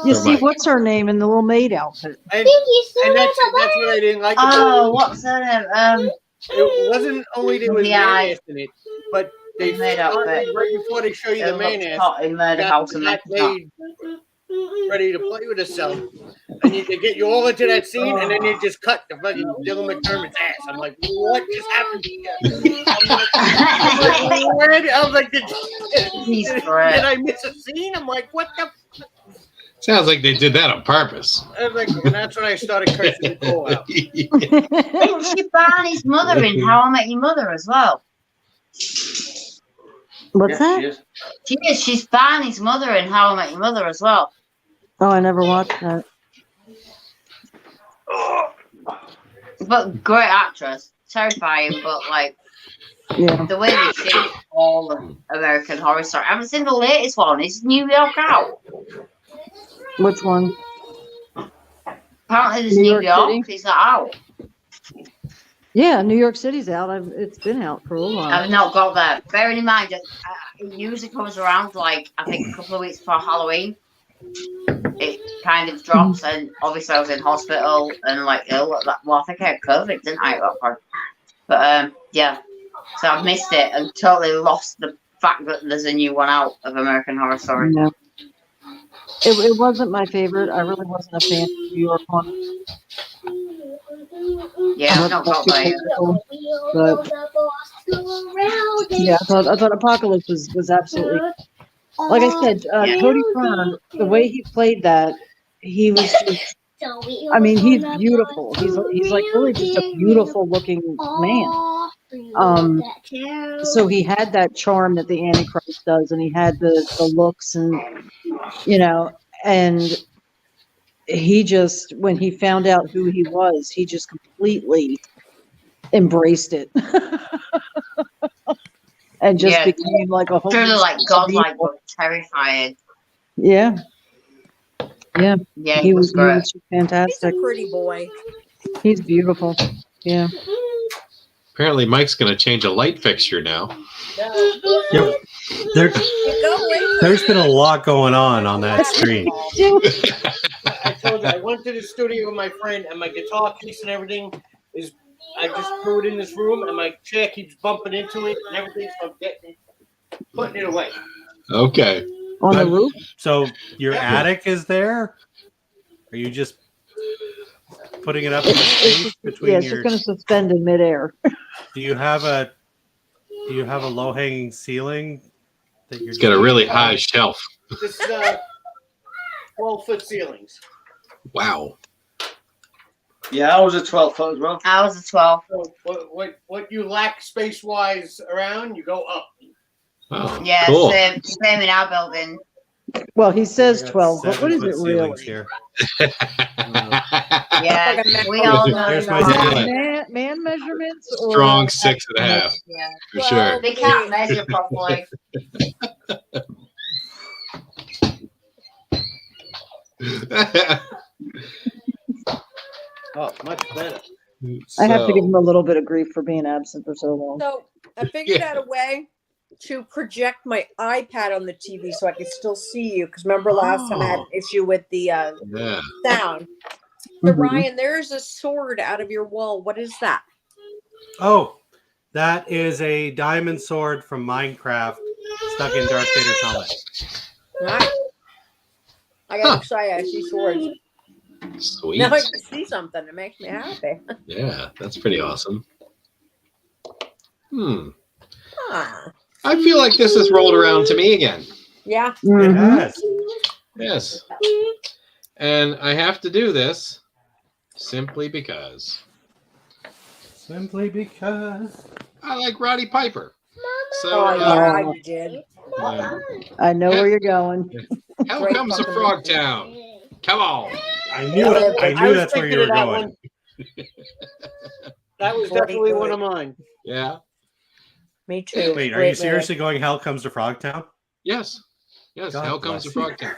Speaker 9: You
Speaker 1: For
Speaker 9: see,
Speaker 1: Mike.
Speaker 9: what's her name in the little maid outfit?
Speaker 8: And that's what I didn't like about
Speaker 4: Oh,
Speaker 8: it.
Speaker 4: what's that?
Speaker 8: It wasn't only there was
Speaker 4: The eye.
Speaker 8: mayonnaise in it, but they
Speaker 4: Made up
Speaker 8: started
Speaker 4: bit.
Speaker 8: right before they show you
Speaker 4: It
Speaker 8: the
Speaker 4: looks
Speaker 8: mayonnaise.
Speaker 4: hot in Murder
Speaker 8: Got
Speaker 4: House and
Speaker 8: that
Speaker 4: it's not.
Speaker 8: maid ready to play with herself, and they get you all into that scene, and then they just cut the fucking Dylan McDermott's ass. I'm like, what just happened here? I'm like, did
Speaker 4: He's
Speaker 8: did
Speaker 4: great.
Speaker 8: I miss a scene? I'm like, what the?
Speaker 1: Sounds like they did that on purpose.
Speaker 8: I was like, and that's when I started cursing Nicole out.
Speaker 4: Isn't she Barney's mother in How I Met Your Mother as well?
Speaker 9: What's
Speaker 5: Yeah,
Speaker 9: that?
Speaker 5: she is.
Speaker 4: She is. She's Barney's mother in How I Met Your Mother as well.
Speaker 9: Oh, I never watched that.
Speaker 4: But great actress. Terrifying, but like
Speaker 9: Yeah.
Speaker 4: the way they shape all of American Horror Story. I haven't seen the latest one. Is New York out?
Speaker 9: Which one?
Speaker 4: Apparently there's
Speaker 9: New
Speaker 4: New
Speaker 9: York
Speaker 4: York. Is that out?
Speaker 9: Yeah, New York City's out. It's been out for a while.
Speaker 4: I've not got that. Bearing in mind, it usually comes around like I think a couple of weeks before Halloween. It kind of drops, and obviously I was in hospital and like ill at that. Well, I think I had COVID, didn't I? At that point? But yeah, so I've missed it and totally lost the fact that there's a new one out of American Horror Story.
Speaker 9: Yeah. It wasn't my favorite. I really wasn't a fan of the New York one.
Speaker 4: Yeah, I've not got that yet.
Speaker 9: But yeah, I thought Apocalypse was absolutely, like I said,
Speaker 4: Yeah.
Speaker 9: Cody Fern, the way he played that, he was just, I mean, he's beautiful. He's like really just a beautiful looking man. So he had that charm that the Antichrist does, and he had the looks, and and he just, when he found out who he was, he just completely embraced it. And just
Speaker 4: Yeah.
Speaker 9: became like a whole
Speaker 4: Truly like godlike,
Speaker 9: people.
Speaker 4: but terrifying.
Speaker 9: Yeah. Yeah.
Speaker 4: Yeah,
Speaker 9: He was
Speaker 4: great.
Speaker 2: He's a
Speaker 9: fantastic.
Speaker 2: pretty boy.
Speaker 9: He's beautiful. Yeah.
Speaker 1: Apparently, Mike's going to change a light fixture now.
Speaker 3: Yep. There,
Speaker 2: Go away.
Speaker 3: there's been a lot going on that screen.
Speaker 8: I told you, I went to the studio with my friend, and my guitar case and everything is. I just threw it in this room, and my chair keeps bumping into it and everything, so I'm putting it away.
Speaker 1: Okay.
Speaker 9: On the roof?
Speaker 3: So your attic is there? Are you just putting it up in the space between
Speaker 9: Yeah, it's
Speaker 3: your?
Speaker 9: just going to suspend in midair.
Speaker 3: Do you have a low hanging ceiling that you're?
Speaker 1: It's got a really high shelf.
Speaker 8: This is 12-foot ceilings.
Speaker 1: Wow.
Speaker 5: Yeah, I was a 12 foot as well.
Speaker 4: I was a 12.
Speaker 8: So what you lack space wise around, you go up.
Speaker 1: Oh,
Speaker 4: Yeah,
Speaker 1: cool.
Speaker 4: same in our building.
Speaker 9: Well, he says
Speaker 3: I got
Speaker 9: 12, but what is
Speaker 3: 7-foot
Speaker 9: it
Speaker 3: ceilings
Speaker 9: really?
Speaker 3: here.
Speaker 4: Yeah,
Speaker 2: Like a
Speaker 4: we
Speaker 2: macro
Speaker 4: all
Speaker 2: nine
Speaker 4: know.
Speaker 3: Here's my
Speaker 2: on
Speaker 3: ceiling.
Speaker 9: Man measurements or
Speaker 1: Strong 6.5
Speaker 4: Yeah.
Speaker 1: for sure.
Speaker 4: They can't measure properly.
Speaker 8: Oh, much better.
Speaker 9: I have to give
Speaker 1: So,
Speaker 9: him a little bit of grief for being absent for so long.
Speaker 2: So I figured
Speaker 1: Yeah.
Speaker 2: out a way to project my iPad on the TV so I could still see you. Because remember last time I had an issue with the
Speaker 1: yeah.
Speaker 2: sound. So
Speaker 9: Mhm.
Speaker 2: Ryan, there's a sword out of your wall. What is that?
Speaker 3: Oh, that is a diamond sword from Minecraft stuck in Darth Vader's helmet.
Speaker 2: Nice. I got excited. I see swords.
Speaker 1: Sweet.
Speaker 2: Now I can see something. It makes me happy.
Speaker 1: Yeah, that's pretty awesome.
Speaker 2: Ah,
Speaker 1: I feel like this has rolled around to me again.
Speaker 2: yeah.
Speaker 3: It
Speaker 9: Mhm.
Speaker 3: has.
Speaker 1: Yes. And I have to do this simply because
Speaker 3: Simply because.
Speaker 1: I like Roddy Piper. So,
Speaker 2: Oh, yeah, I did.
Speaker 9: I know where you're going.
Speaker 1: Hell
Speaker 2: Great
Speaker 1: comes to
Speaker 2: fucking
Speaker 1: Frogtown. Come on.
Speaker 3: I knew it. I
Speaker 8: I
Speaker 3: knew
Speaker 8: was
Speaker 3: that's where
Speaker 8: thinking
Speaker 3: you were
Speaker 8: of that
Speaker 3: going.
Speaker 8: one. That was
Speaker 2: Great
Speaker 8: definitely
Speaker 2: movie.
Speaker 8: one of mine.
Speaker 1: Yeah.
Speaker 2: Me too.
Speaker 3: Wait, are
Speaker 2: Great
Speaker 3: you
Speaker 2: movie.
Speaker 3: seriously going Hell Comes to Frogtown?
Speaker 1: Yes. Yes.
Speaker 3: God
Speaker 1: Hell comes to
Speaker 3: bless
Speaker 1: Frogtown.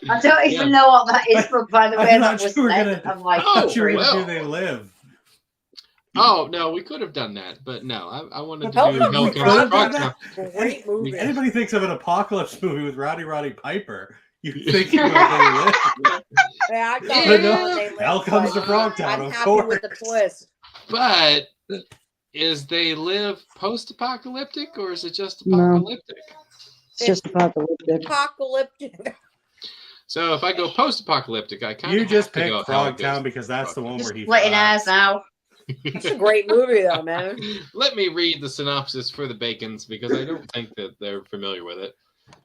Speaker 4: I don't even know what that is, but by the
Speaker 3: I
Speaker 4: way
Speaker 3: thought
Speaker 4: that was
Speaker 3: you were
Speaker 4: said,
Speaker 3: gonna-
Speaker 4: I'm like,
Speaker 1: Oh,
Speaker 3: I thought you were going to
Speaker 1: well.
Speaker 3: do They Live.
Speaker 1: Oh, no, we could have done that. But no, I wanted to
Speaker 2: Hell
Speaker 1: do
Speaker 2: Comes
Speaker 1: Hell
Speaker 2: to
Speaker 1: Comes to
Speaker 2: Frogtown.
Speaker 1: Frogtown.
Speaker 2: Great movie.
Speaker 3: Anybody thinks of an apocalypse movie with Roddy Piper, you think about They Live.
Speaker 2: Yeah, I thought
Speaker 1: Yeah.
Speaker 2: it was They Live,
Speaker 3: Hell Comes
Speaker 2: but
Speaker 3: to Frogtown,
Speaker 2: I'm
Speaker 3: of
Speaker 2: happy
Speaker 3: course.
Speaker 2: with the twist.
Speaker 1: But is They Live post-apocalyptic or is it just
Speaker 9: No.
Speaker 1: apocalyptic?
Speaker 9: It's just apocalyptic.
Speaker 2: Apocalyptic.
Speaker 1: So if I go post-apocalyptic, I kind of
Speaker 3: You just
Speaker 1: have to go
Speaker 3: picked
Speaker 1: Hell Goes
Speaker 3: Frogtown
Speaker 1: to
Speaker 3: because that's the
Speaker 1: Frogtown.
Speaker 3: one
Speaker 4: just
Speaker 3: where he
Speaker 4: splitting hairs
Speaker 3: flies.
Speaker 4: now.
Speaker 2: It's a great movie, though, man.
Speaker 1: Let me read the synopsis for the Bacons because I don't think that they're familiar with it.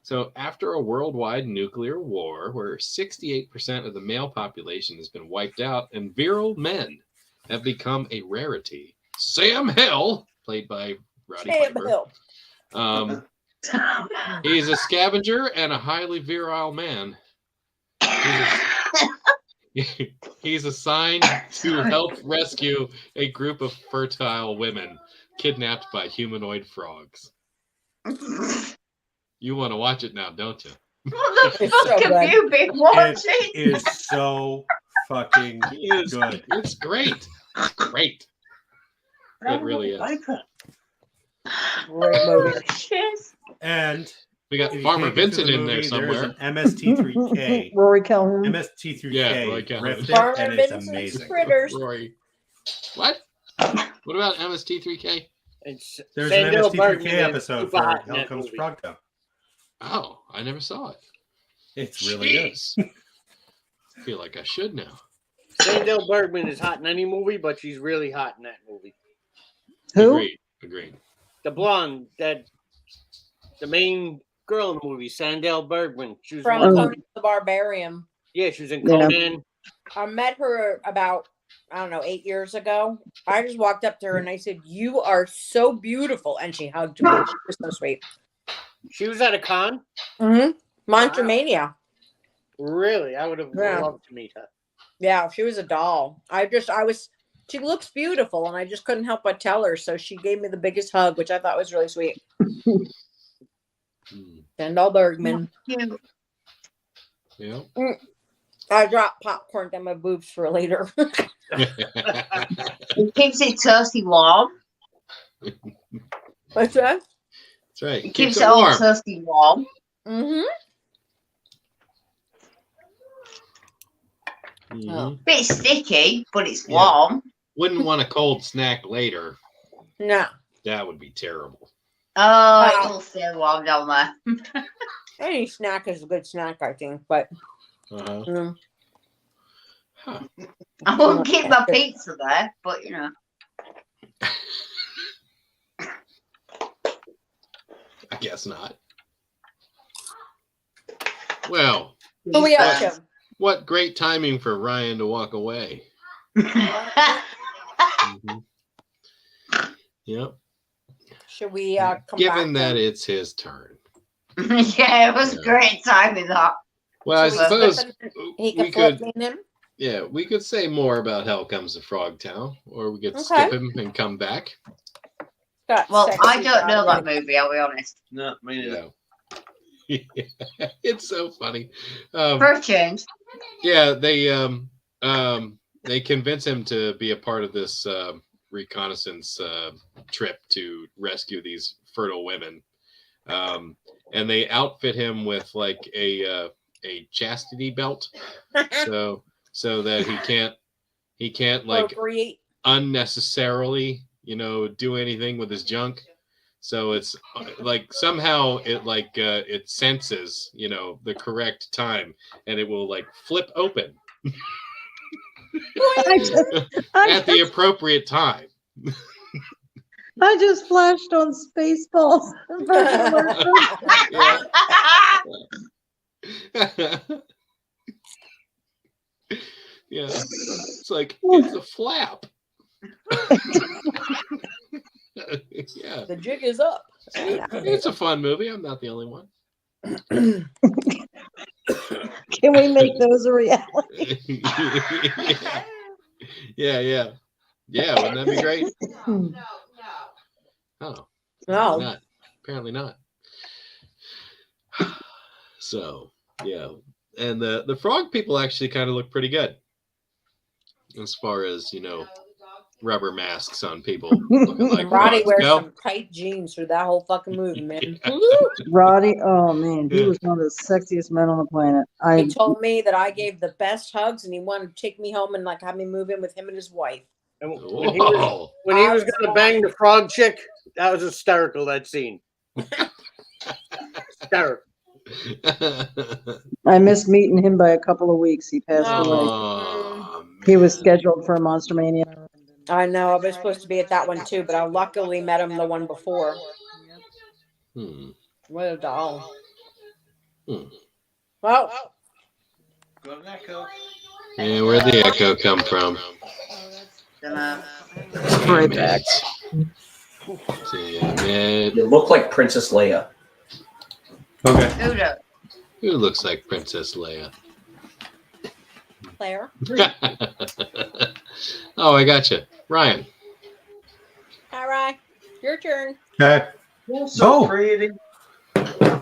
Speaker 1: So, after a worldwide nuclear war where 68% of the male population has been wiped out and virile men have become a rarity, Sam Hill, played by Roddy
Speaker 2: Sam
Speaker 1: Piper,
Speaker 2: Hill.
Speaker 1: he's a scavenger and a highly virile man. He's assigned to help rescue a group of fertile women kidnapped by humanoid frogs. You want to watch it now, don't you?
Speaker 4: What the
Speaker 2: It's so
Speaker 4: fuck have
Speaker 2: good.
Speaker 4: you been
Speaker 3: It
Speaker 4: watching?
Speaker 3: is so fucking
Speaker 1: It's
Speaker 3: good.
Speaker 1: It's great. Great. It really is.
Speaker 2: Great movie.
Speaker 4: Shit.
Speaker 3: And
Speaker 1: We got
Speaker 3: if you
Speaker 1: Farmer
Speaker 3: can't get through
Speaker 1: Vincent
Speaker 3: the
Speaker 1: in there
Speaker 3: movie,
Speaker 1: somewhere.
Speaker 3: There's an MST3K.
Speaker 9: Rory Calhoun.
Speaker 1: Yeah,
Speaker 3: MST3K
Speaker 1: Roy Calhoun.
Speaker 3: riffed it,
Speaker 2: Farmer
Speaker 3: and it's
Speaker 2: Vincent's
Speaker 3: amazing.
Speaker 2: Critters.
Speaker 1: Rory. What? What about MST3K?
Speaker 8: It's
Speaker 3: There's an
Speaker 8: Sandell
Speaker 3: MST3K
Speaker 8: Bergman is
Speaker 3: episode
Speaker 8: super
Speaker 3: for
Speaker 8: hot in
Speaker 3: Hell
Speaker 8: that
Speaker 3: Comes to
Speaker 8: movie.
Speaker 3: Frogtown.
Speaker 1: Oh, I never saw it.
Speaker 3: It's really good.
Speaker 1: Jeez. I feel like I should now.
Speaker 8: Sandell Bergman is hot in any movie, but she's really hot in that movie.
Speaker 9: Who?
Speaker 1: Agreed.
Speaker 8: The blonde, the main girl in the movie, Sandell Bergman. She was
Speaker 2: From
Speaker 8: one of
Speaker 2: Conan the Barbarian.
Speaker 8: yeah, she was in
Speaker 9: Yeah.
Speaker 8: Conan.
Speaker 2: I met her about, 8 years ago. I just walked up to her and I said, "You are so beautiful." And she hugged me. She was so sweet.
Speaker 8: She was at a con.
Speaker 2: Mm-hmm. Monster Mania.
Speaker 8: Really, I would have
Speaker 2: Yeah.
Speaker 8: loved to meet her.
Speaker 2: Yeah, she was a doll. She looks beautiful, and I just couldn't help but tell her. So she gave me the biggest hug, which I thought was really sweet. Sandell Bergman.
Speaker 4: Cute.
Speaker 1: Yeah.
Speaker 2: I dropped popcorn down my boobs for later.
Speaker 4: It keeps it toasty warm.
Speaker 2: What's that?
Speaker 1: That's right.
Speaker 4: It keeps it all toasty warm.
Speaker 2: Mm-hmm.
Speaker 1: Mhm.
Speaker 2: Oh.
Speaker 4: Bit sticky, but it's
Speaker 1: Yeah.
Speaker 4: warm.
Speaker 1: Wouldn't want a cold snack later.
Speaker 2: No.
Speaker 1: That would be terrible.
Speaker 4: Oh, it'll stay warm down there.
Speaker 2: Any snack is a good snack, I think. But
Speaker 1: Uh-huh.
Speaker 2: mm,
Speaker 1: Huh.
Speaker 4: I won't keep my pizza there, but you know.
Speaker 1: I guess not. Well,
Speaker 2: who we up to?
Speaker 1: What great timing for Ryan to walk away. Mhm. Yep.
Speaker 2: Should we come
Speaker 1: Given
Speaker 2: back?
Speaker 1: that it's his turn.
Speaker 4: Yeah, it was great timing that.
Speaker 1: Well, I
Speaker 2: Should we
Speaker 1: suppose
Speaker 2: flip him? He
Speaker 1: we
Speaker 2: can flip
Speaker 1: could.
Speaker 2: me and him.
Speaker 1: Yeah, we could say more about Hell Comes to Frogtown, or we could
Speaker 2: Okay.
Speaker 1: skip him and come back.
Speaker 2: Got
Speaker 4: Well,
Speaker 2: sexy
Speaker 4: I don't know that
Speaker 2: Broadway.
Speaker 4: movie, I'll be honest.
Speaker 5: No, me neither.
Speaker 1: Yeah. It's so funny.
Speaker 4: For a change.
Speaker 1: Yeah, they convince him to be a part of this reconnaissance trip to rescue these fertile women, and they outfit him with like a chastity belt, so that he can't like
Speaker 2: Procreate.
Speaker 1: unnecessarily, do anything with his junk. So it's like somehow it it senses, the correct time, and it will like flip open at the appropriate time.
Speaker 9: I just flashed on Spaceballs.
Speaker 1: Yeah, it's like it's a flap. Yeah,
Speaker 2: The jig is up.
Speaker 1: it's a fun movie. I'm not the only one.
Speaker 9: Can we make those a reality?
Speaker 1: Yeah. Wouldn't that be great? Oh,
Speaker 2: No.
Speaker 1: Apparently not. So yeah, and the frog people actually kind of look pretty good, as far as rubber masks on people looking like
Speaker 2: Roddy
Speaker 1: frogs
Speaker 2: wears
Speaker 1: go.
Speaker 2: some tight jeans through that whole fucking movie, man.
Speaker 9: Roddy, oh man, he was one of the sexiest men on the planet.
Speaker 2: He told me that I gave the best hugs, and he wanted to take me home and like have me move in with him and his wife.
Speaker 8: And
Speaker 1: Whoa.
Speaker 8: when he was gonna bang the frog chick, that was hysterical. That scene. Hysterical.
Speaker 9: I missed meeting him by a couple of weeks. He passed away.
Speaker 1: Oh,
Speaker 9: He was
Speaker 1: man.
Speaker 9: scheduled for Monster Mania.
Speaker 2: I know. I was supposed to be at that one too, but I luckily met him the one before. What a doll. Well,
Speaker 5: Got an echo.
Speaker 1: Yeah, where'd the echo come from?
Speaker 9: Right back.
Speaker 1: Damn it.
Speaker 10: You look like Princess Leia.
Speaker 3: Okay.
Speaker 1: Who looks like Princess Leia?
Speaker 2: Claire.
Speaker 1: Oh, I got you, Ryan.
Speaker 2: All right, your turn.
Speaker 3: Okay.
Speaker 5: So
Speaker 3: Oh.
Speaker 5: pretty.
Speaker 4: Oh,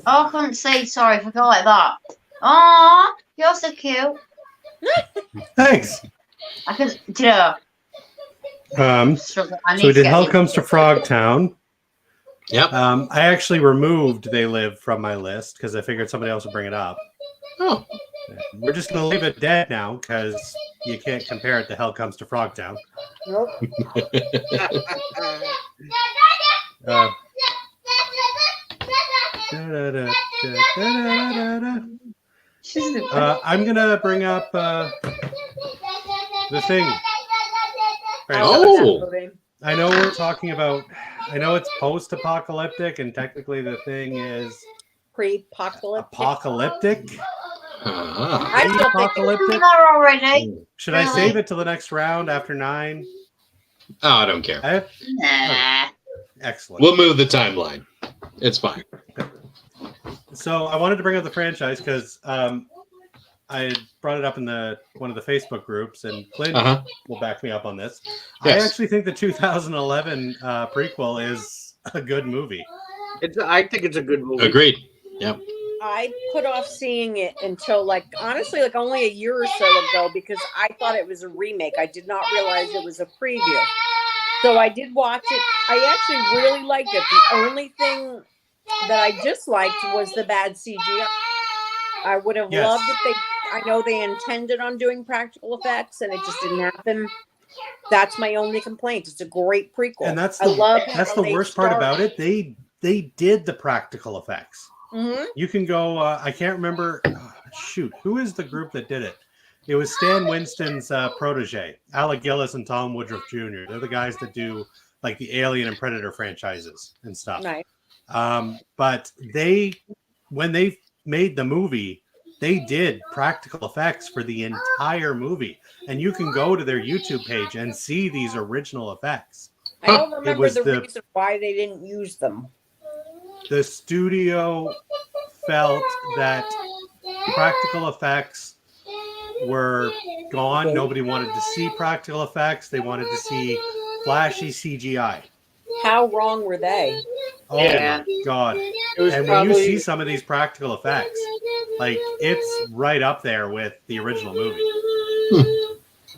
Speaker 4: I couldn't say sorry, forgot like that. Oh, you're so cute.
Speaker 3: Thanks.
Speaker 4: I can, do you know,
Speaker 3: So
Speaker 4: I need
Speaker 3: we
Speaker 4: to
Speaker 3: did
Speaker 4: get
Speaker 3: Hell
Speaker 4: into
Speaker 3: Comes to
Speaker 4: it.
Speaker 3: Frogtown.
Speaker 1: Yep.
Speaker 3: I actually removed They Live from my list because I figured somebody else would bring it up.
Speaker 1: Oh.
Speaker 3: We're just going to leave it dead now because you can't compare it to Hell Comes to Frogtown.
Speaker 2: Nope.
Speaker 3: Uh, I'm going to bring up The Thing.
Speaker 1: Oh.
Speaker 3: I know we're talking about, I know it's post-apocalyptic and technically The Thing is
Speaker 2: Pre-apocalyptic.
Speaker 3: apocalyptic.
Speaker 2: I still think
Speaker 3: Apocalyptic.
Speaker 4: There already.
Speaker 3: Should I save it till the next round after 9?
Speaker 1: Oh, I don't care.
Speaker 4: Nah.
Speaker 3: Excellent.
Speaker 1: We'll move the timeline. It's fine.
Speaker 3: So I wanted to bring up the franchise because I had brought it up in one of the Facebook groups, and Clint will back me up on this.
Speaker 1: Yes.
Speaker 3: I actually think the 2011 prequel is a good movie.
Speaker 8: I think it's a good movie.
Speaker 1: Agreed. Yep.
Speaker 2: I put off seeing it until honestly only a year or so ago because I thought it was a remake. I did not realize it was a preview. So I did watch it. I actually really liked it. The only thing that I disliked was the bad CGI. I would have loved if I know they intended on doing practical effects and it just didn't happen. That's my only complaint. It's a great prequel.
Speaker 3: And that's
Speaker 2: the
Speaker 3: worst part about it. They did the practical effects.
Speaker 2: Mm-hmm.
Speaker 3: You can go. I can't remember. Who is the group that did it? It was Stan Winston's protege, Alec Gillis and Tom Woodruff Jr. They're the guys that do like the Alien and Predator franchises and stuff.
Speaker 2: Right.
Speaker 3: But when they made the movie, they did practical effects for the entire movie, and you can go to their YouTube page and see these original effects.
Speaker 2: I don't remember
Speaker 3: was
Speaker 2: the
Speaker 3: the-
Speaker 2: reason why they didn't use them.
Speaker 3: The studio felt that practical effects were gone. Nobody wanted to see practical effects. They wanted to see flashy CGI.
Speaker 2: How wrong were they?
Speaker 3: Oh
Speaker 8: Yeah.
Speaker 3: my god.
Speaker 8: It was
Speaker 3: And when you see some of these practical effects, like it's right up there with the original movie.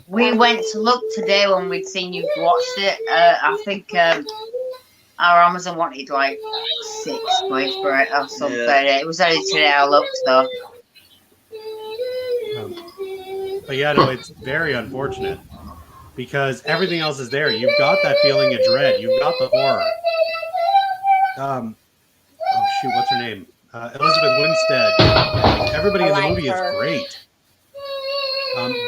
Speaker 4: We went to look today when we'd seen you watched it. I think our Amazon wanted like £6 for it or something.
Speaker 5: Yeah.
Speaker 4: It was only today I looked though.
Speaker 3: But yeah, no, it's very unfortunate because everything else is there. You've got that feeling of dread. You've got the horror. Oh shoot, what's her name? Elizabeth Winstead. Everybody in the
Speaker 2: like
Speaker 3: movie
Speaker 2: her.
Speaker 3: is great.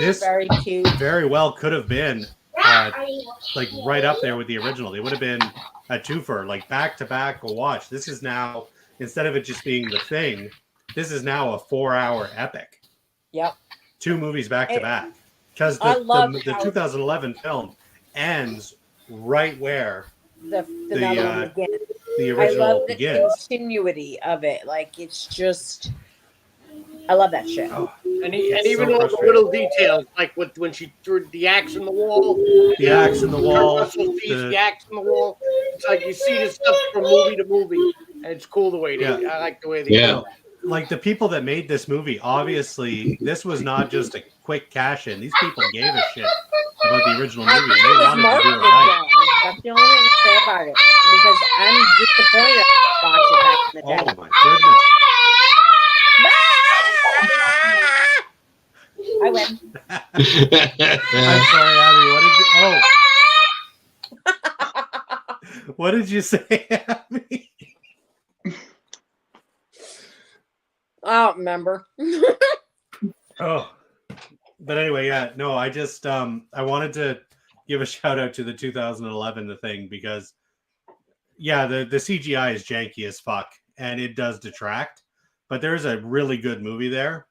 Speaker 3: This
Speaker 2: Very cute.
Speaker 3: very well could have been like right up there with the original. It would have been a twofer, like back to back a watch. This is now, instead of it just being The Thing, this is now a 4-hour epic.
Speaker 2: Yep.
Speaker 3: 2 movies back to back. Because
Speaker 2: I love
Speaker 3: the
Speaker 2: how-
Speaker 3: 2011 film ends right where
Speaker 2: The another one begins.
Speaker 3: the
Speaker 2: I
Speaker 3: original
Speaker 2: love the
Speaker 3: begins.
Speaker 2: continuity of it. Like it's just, I love that shit.
Speaker 3: Oh,
Speaker 8: And
Speaker 3: It's
Speaker 8: even
Speaker 3: so
Speaker 8: all the
Speaker 3: frustrating.
Speaker 8: little details, like when she threw the axe in the wall.
Speaker 3: The axe in the wall.
Speaker 8: Russell sees
Speaker 3: the-
Speaker 8: the axe in the wall. It's like you see this stuff from movie to movie, and it's cool the way they.
Speaker 3: Yeah.
Speaker 8: I like the way they.
Speaker 1: Yeah.
Speaker 8: do it.
Speaker 3: Like the people that made this movie, obviously, this was not just a quick cash in. These people gave a shit about the original movie.
Speaker 2: I think
Speaker 3: They
Speaker 2: it was
Speaker 3: wanted to do
Speaker 2: marketed
Speaker 3: it right.
Speaker 2: wrong. That's the only thing to say about it. Because I'm disappointed I watched it back in the
Speaker 3: Oh
Speaker 2: day.
Speaker 3: my goodness.
Speaker 2: I win.
Speaker 3: I'm sorry, Abby. What did you say, Abby?
Speaker 2: I don't remember.
Speaker 3: Oh, but anyway, yeah, no, I just I wanted to give a shout out to the 2011 The Thing because yeah, the CGI is janky as fuck and it does detract, but there's a really good movie there.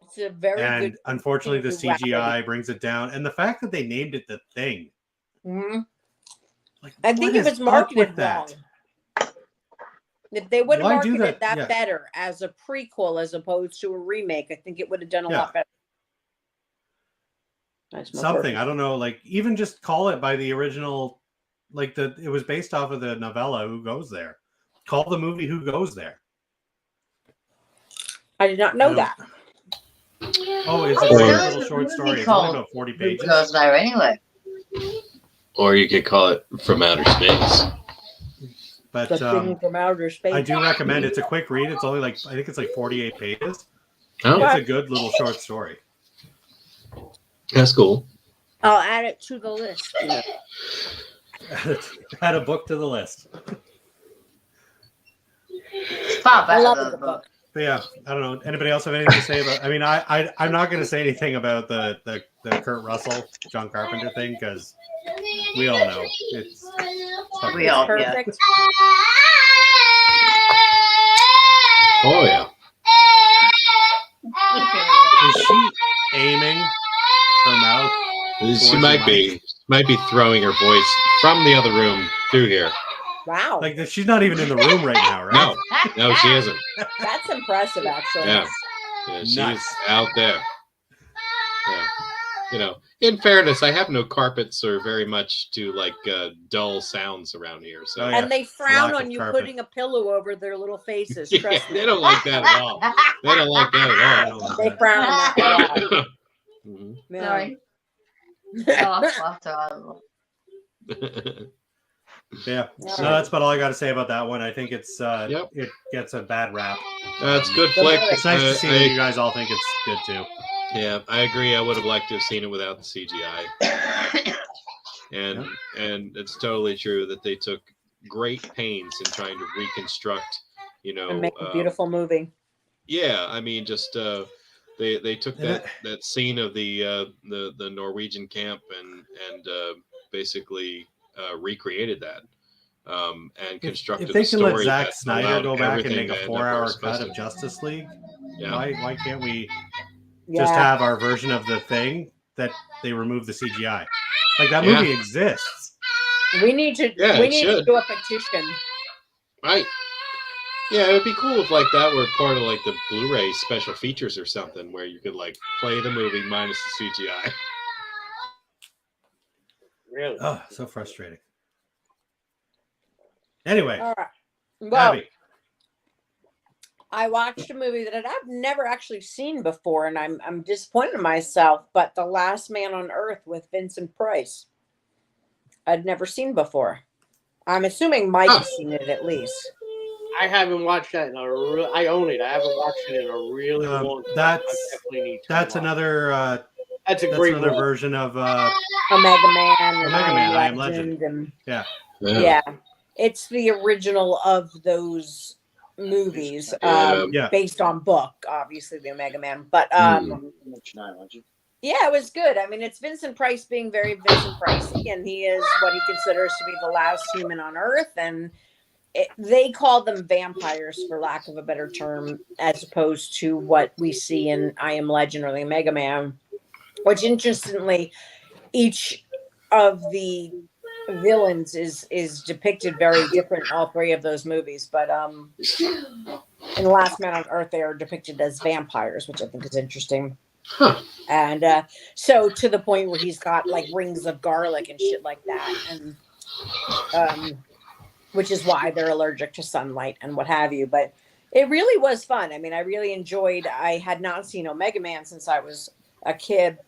Speaker 2: It's a very
Speaker 3: And
Speaker 2: good.
Speaker 3: unfortunately, the
Speaker 2: continuity.
Speaker 3: CGI brings it down, and the fact that they named it The Thing,
Speaker 2: Mhm.
Speaker 3: like
Speaker 2: I think
Speaker 3: what
Speaker 2: it
Speaker 3: is
Speaker 2: was
Speaker 3: up
Speaker 2: marketed
Speaker 3: with that?
Speaker 2: wrong. If they would have
Speaker 3: Why do
Speaker 2: marketed
Speaker 3: that?
Speaker 2: that
Speaker 3: Yeah.
Speaker 2: better as a prequel as opposed to a remake, I think it would have done a
Speaker 3: Yeah.
Speaker 2: lot better. Nice
Speaker 3: Something I don't know, like even just call it by the original, like it was based off of the novella Who Goes There. Call the movie Who Goes There.
Speaker 2: I did not know
Speaker 3: I
Speaker 2: that.
Speaker 3: Oh, it's a
Speaker 1: Or-
Speaker 3: great
Speaker 4: There's
Speaker 3: little
Speaker 4: a
Speaker 3: short
Speaker 4: movie
Speaker 3: story. It's
Speaker 4: called
Speaker 3: only about 40
Speaker 4: Who
Speaker 3: pages.
Speaker 4: Goes There anyway?
Speaker 1: Or you could call it From Outer Space.
Speaker 3: But
Speaker 2: The thing from outer space.
Speaker 3: I do recommend it's a quick read. It's only like I think it's like 48 pages.
Speaker 1: Oh,
Speaker 3: It's a good little short story.
Speaker 1: that's cool.
Speaker 2: I'll add it to the list.
Speaker 3: Add a book to the list.
Speaker 4: It's far
Speaker 2: I
Speaker 4: better
Speaker 2: love
Speaker 4: than
Speaker 2: the
Speaker 4: the book.
Speaker 2: book.
Speaker 3: But yeah, I don't know. Anybody else have anything to say about? I mean, I'm not going to say anything about the Kurt Russell, John Carpenter thing because we all know it's fucking
Speaker 4: We all- yeah.
Speaker 2: Perfect.
Speaker 1: Oh yeah.
Speaker 3: Is she aiming her mouth?
Speaker 1: She
Speaker 3: towards
Speaker 1: might
Speaker 3: the mic?
Speaker 1: be throwing her voice from the other room through here.
Speaker 2: Wow.
Speaker 3: Like she's not even in the room right now, right?
Speaker 1: No, she isn't.
Speaker 2: That's impressive, actually.
Speaker 1: Yeah. Yeah, she's
Speaker 3: Nice.
Speaker 1: out there. Yeah. You know, in fairness, I have no carpets or very much to like dull sounds around here. So
Speaker 3: Oh, yeah.
Speaker 2: And they frown
Speaker 3: Lack
Speaker 2: on
Speaker 3: of
Speaker 2: you
Speaker 3: carpet.
Speaker 2: putting a pillow over their little faces.
Speaker 1: yeah,
Speaker 2: Trust me.
Speaker 1: they don't like that at all. They don't like that
Speaker 3: I
Speaker 1: at
Speaker 3: don't
Speaker 1: all.
Speaker 3: like
Speaker 2: They
Speaker 3: that.
Speaker 2: frown on that a lot.
Speaker 1: Mhm.
Speaker 2: Yeah.
Speaker 4: Sorry. Oh,
Speaker 3: Yeah.
Speaker 2: Yeah.
Speaker 3: No, that's about all I got to say about that one. I think it's
Speaker 1: Yep.
Speaker 3: it gets a bad rap.
Speaker 1: It's a good flick.
Speaker 3: It's nice to see that you
Speaker 1: I,
Speaker 3: guys all think it's good too.
Speaker 1: yeah, I agree. I would have liked to have seen it without the CGI. And it's totally true that they took great pains in trying to reconstruct, you know,
Speaker 2: And make a beautiful movie.
Speaker 1: yeah, I mean, just they took
Speaker 3: And
Speaker 1: that scene of the Norwegian camp and basically recreated that, and constructed
Speaker 3: If they
Speaker 1: a
Speaker 3: can let
Speaker 1: story
Speaker 3: Zack
Speaker 1: that
Speaker 3: Snyder
Speaker 1: allowed
Speaker 3: go back and
Speaker 1: everything
Speaker 3: make
Speaker 1: to
Speaker 3: a
Speaker 1: end up where it
Speaker 3: 4-hour
Speaker 1: was supposed
Speaker 3: cut of
Speaker 1: to.
Speaker 3: Justice League,
Speaker 1: Yeah.
Speaker 3: why can't we
Speaker 2: Yeah.
Speaker 3: just have our version of the Thing that they remove the CGI? Like that
Speaker 1: Yeah.
Speaker 3: movie exists.
Speaker 2: We need to
Speaker 1: Yeah,
Speaker 2: we
Speaker 1: it
Speaker 2: need to
Speaker 1: should.
Speaker 2: do a petition.
Speaker 1: Right. Yeah, it would be cool if like that were part of like the Blu-ray special features or something where you could like play the movie minus the CGI.
Speaker 8: Really?
Speaker 3: Oh, so frustrating. Anyway,
Speaker 2: All right. Well,
Speaker 3: Abby.
Speaker 2: I watched a movie that I've never actually seen before, and I'm disappointed in myself. But The Last Man on Earth with Vincent Price, I'd never seen before. I'm assuming Mike has seen it at least.
Speaker 8: I haven't watched that in a I own it. I haven't watched it in a really long time. I definitely need to.
Speaker 3: That's another.
Speaker 8: That's a great
Speaker 3: another
Speaker 8: movie.
Speaker 3: version of
Speaker 2: Omega Man and
Speaker 3: Omega Man,
Speaker 2: I Am Legend. And
Speaker 3: Yeah.
Speaker 2: yeah, it's the original of those movies,
Speaker 3: Yeah.
Speaker 2: based on book, obviously the Omega Man. But yeah, it was good. I mean, it's Vincent Price being very Vincent Pricey, and he is what he considers to be the last human on Earth. And they call them vampires, for lack of a better term, as opposed to what we see in I Am Legend or the Omega Man. Which, interestingly, each of the villains is depicted very different in all three of those movies. But in The Last Man on Earth, they are depicted as vampires, which I think is interesting.
Speaker 1: Huh.
Speaker 2: And so to the point where he's got like rings of garlic and shit like that, and which is why they're allergic to sunlight and what have you. But it really was fun. I mean, I really enjoyed. I had not seen Omega Man since I was a kid.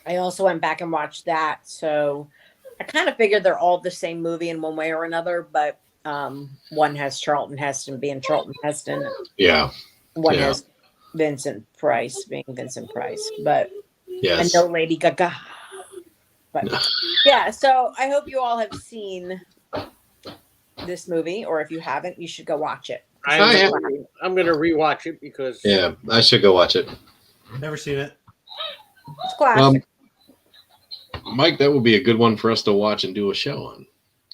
Speaker 2: I also went back and watched that, so I kind of figured they're all the same movie in one way or another. But one has Charlton Heston being Charlton Heston.
Speaker 1: Yeah.
Speaker 2: One has Vincent Price being Vincent Price, but
Speaker 1: yes,
Speaker 2: and no Lady Gaga. But yeah, so I hope you all have seen this movie, or if you haven't, you should go watch it.
Speaker 8: I'm going to rewatch it because
Speaker 1: I should go watch it.
Speaker 3: Never seen it.
Speaker 2: It's classic.
Speaker 1: Mike, that would be a good one for us to watch and do a show on.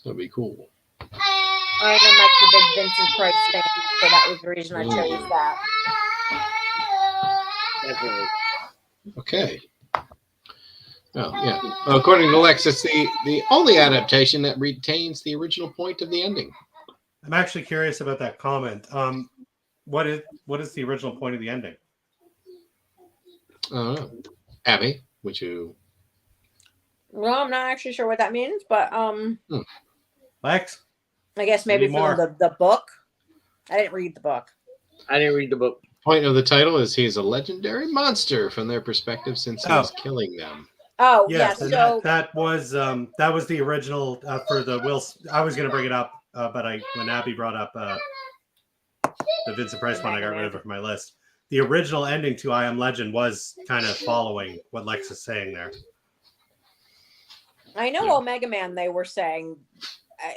Speaker 1: That'd be cool.
Speaker 2: I know Mike's a big Vincent Price fan, so that was the reason I chose that.
Speaker 8: Definitely.
Speaker 1: Okay. Oh, yeah. According to Lex, it's the only adaptation that retains the original point of the ending.
Speaker 3: I'm actually curious about that comment. What is the original point of the ending?
Speaker 1: Abby, would you?
Speaker 2: Well, I'm not actually sure what that means, but
Speaker 3: Lex?
Speaker 2: I guess maybe from the book. I didn't read the book.
Speaker 8: I didn't read the book.
Speaker 1: Point of the title is he's a legendary monster from their perspective since he was killing them.
Speaker 2: Oh,
Speaker 3: yes,
Speaker 2: yeah.
Speaker 3: And
Speaker 2: So
Speaker 3: that was the original for the Will. I was going to bring it up, but when Abby brought up the Vincent Price one, I got rid of it from my list. The original ending to I Am Legend was kind of following what Lex is saying there.
Speaker 2: I know Omega Man, they were saying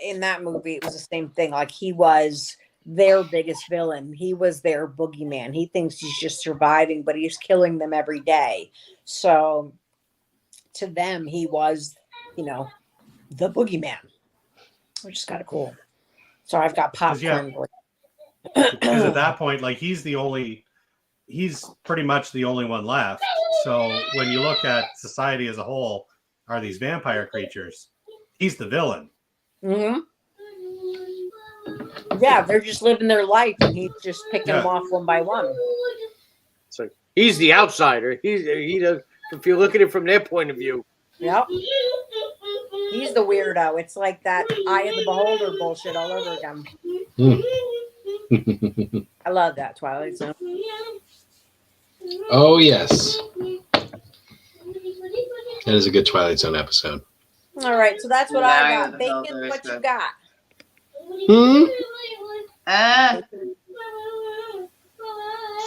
Speaker 2: in that movie, it was the same thing. Like he was their biggest villain. He was their boogeyman. He thinks he's just surviving, but he's killing them every day. So to them, he was, the boogeyman, which is kind of cool. So I've got popcorn.
Speaker 3: Because at that point, like he's pretty much the only one left. So when you look at society as a whole, are these vampire creatures? He's the villain.
Speaker 2: Mm-hmm. Yeah, they're just living their life, and he's just picking them off one by one.
Speaker 8: So he's the outsider. He does. If you look at it from their point of view.
Speaker 2: Yep. He's the weirdo. It's like that Eye of the Beholder bullshit all over again. I love that Twilight Zone.
Speaker 1: Oh yes, that is a good Twilight Zone episode.
Speaker 2: All right, so that's what I got. Bacon, what you got?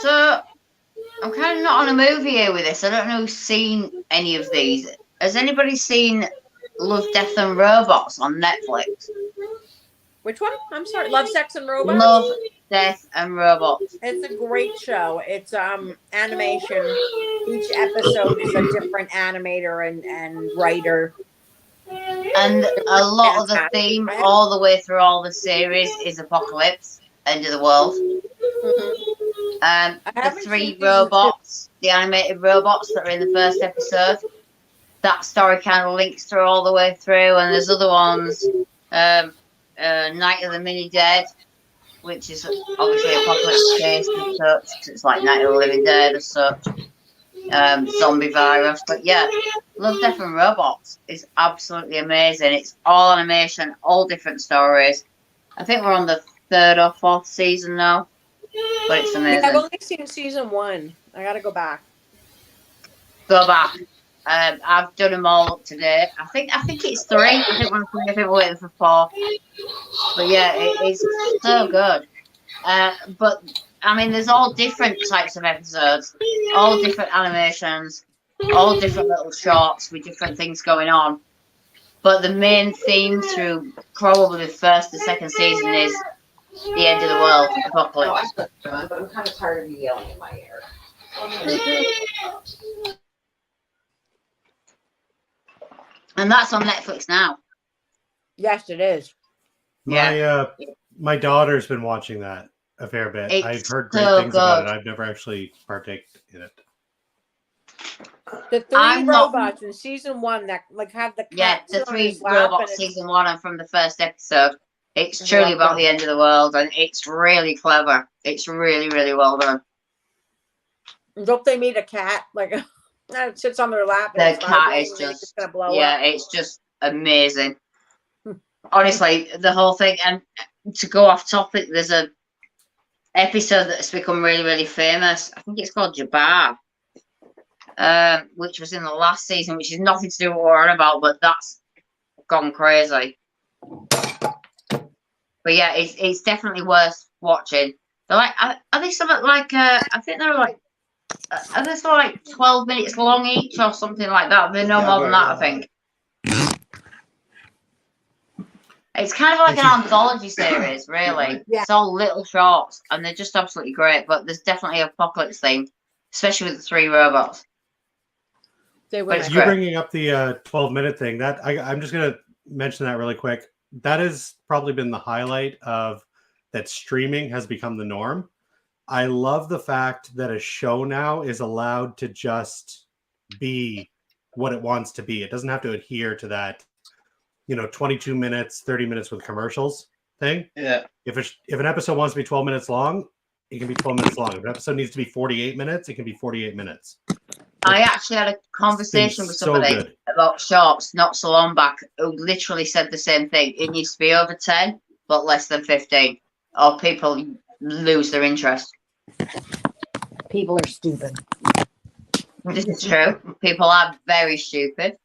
Speaker 4: So I'm kind of not on a movie here with this. I don't know who's seen any of these. Has anybody seen Love, Death and Robots on Netflix?
Speaker 2: Which one? I'm sorry. Love, Sex and Robots?
Speaker 4: Love, Death and Robots.
Speaker 2: It's a great show. It's animation. Each episode is a different animator and writer.
Speaker 4: And a lot of the theme all the way through all the series is apocalypse, end of the world. The 3 robots, the animated robots that are in the first episode, that story kind of links through all the way through. And there's other ones, Night of the Mini Dead, which is obviously apocalypse based as such, 'cause it's like Night of the Living Dead as such. Zombie virus, but yeah, Love, Death and Robots is absolutely amazing. It's all animation, all different stories. I think we're on the 3rd or 4th season now, but it's amazing.
Speaker 2: I've only seen season 1. I gotta go back.
Speaker 4: Go back. I've done them all up to date. I think it's 3. I think we're waiting for 4. But yeah, it is so good. But I mean, there's all different types of episodes, all different animations, all different little shorts with different things going on. But the main theme through probably the 1st and 2nd season is the end of the world, apocalypse.
Speaker 2: But I'm kind of tired of you yelling in my ear.
Speaker 4: And that's on Netflix now.
Speaker 2: Yes, it is.
Speaker 3: My daughter's been watching that a fair bit.
Speaker 4: It's
Speaker 3: I've heard great
Speaker 4: so
Speaker 3: things about
Speaker 4: good.
Speaker 3: it. I've never actually partaked in it.
Speaker 2: The 3
Speaker 4: I'm not-
Speaker 2: robots in season 1 that like have the
Speaker 4: Yeah,
Speaker 2: cat
Speaker 4: the
Speaker 2: sit on
Speaker 4: 3
Speaker 2: his lap
Speaker 4: robots
Speaker 2: and it's-
Speaker 4: season 1 and from the first episode. It's
Speaker 2: I
Speaker 4: truly
Speaker 2: love
Speaker 4: about
Speaker 2: them.
Speaker 4: the end of the world, and it's really clever. It's really, really well done.
Speaker 2: Don't they meet a cat like it sits on their lap? And
Speaker 4: The
Speaker 2: it's
Speaker 4: cat
Speaker 2: vibrating
Speaker 4: is
Speaker 2: and it's
Speaker 4: just,
Speaker 2: gonna blow
Speaker 4: yeah,
Speaker 2: up.
Speaker 4: it's just amazing. Honestly, the whole thing. And to go off topic, there's a episode that's become really, really famous. I think it's called Jabbar, which was in the last season, which is nothing to do with what we're on about, but that's gone crazy. But yeah, it's definitely worth watching. They're like, are they something like? I think they're like, are they sort of like 12 minutes long each or something like that? They're no more than that, I think. It's kind of like an anthology series, really.
Speaker 2: Yeah.
Speaker 4: It's all little shorts, and they're just absolutely great. But there's definitely an apocalypse theme, especially with the 3 robots.
Speaker 2: They
Speaker 4: But
Speaker 2: were
Speaker 4: it's
Speaker 2: nice.
Speaker 3: You
Speaker 4: great.
Speaker 3: bringing up the 12-minute thing, that I'm just going to mention that really quick. That has probably been the highlight of that streaming has become the norm. I love the fact that a show now is allowed to just be what it wants to be. It doesn't have to adhere to that, 22 minutes, 30 minutes with commercials thing.
Speaker 5: Yeah.
Speaker 3: If an episode wants to be 12 minutes long, it can be 12 minutes long. If an episode needs to be 48 minutes, it can be 48 minutes.
Speaker 4: I actually had a conversation with
Speaker 3: so
Speaker 4: somebody
Speaker 3: good.
Speaker 4: about shorts not so long back who literally said the same thing. It needs to be over 10, but less than 15, or people lose their interest.
Speaker 2: People are stupid.
Speaker 4: This is true. People are very stupid.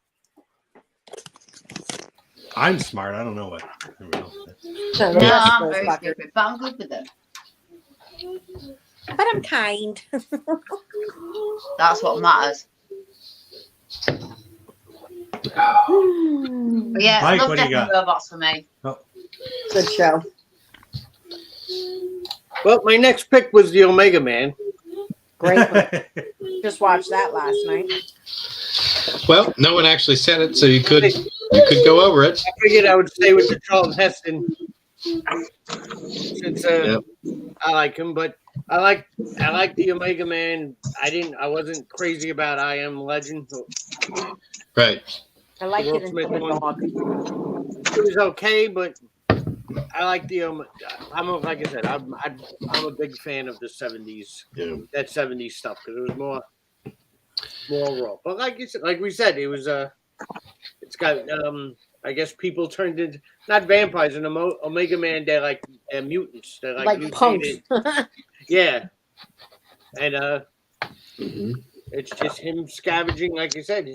Speaker 3: I'm smart. I don't know what.
Speaker 2: So
Speaker 4: No,
Speaker 2: that's
Speaker 4: I'm
Speaker 2: those
Speaker 4: very
Speaker 2: fuckers.
Speaker 4: stupid, but I'm good with them.
Speaker 2: But I'm kind.
Speaker 4: That's what matters. But yeah,
Speaker 3: Mike,
Speaker 4: Love,
Speaker 3: what do
Speaker 4: Death
Speaker 3: you
Speaker 4: and
Speaker 3: got?
Speaker 4: Robots for me.
Speaker 2: Good show.
Speaker 8: Well, my next pick was the Omega Man.
Speaker 2: Great one. Just watched that last night.
Speaker 1: Well, no one actually said it, so you could go over it.
Speaker 8: I figured I would stay with the Charlton Heston since I like him, but I like the Omega Man. I wasn't crazy about I Am Legend.
Speaker 1: Right.
Speaker 2: I like it until the
Speaker 8: One.
Speaker 2: dog.
Speaker 8: It was okay, but I like the like I said, I'm a big fan of the 70s.
Speaker 1: Yeah.
Speaker 8: That 70s stuff, because it was more raw. But like you said, like we said, it was it's got I guess people turned into not vampires in Omega Man. They're like mutants. They're like
Speaker 2: punks.
Speaker 8: Yeah, and it's just him scavenging, like you said,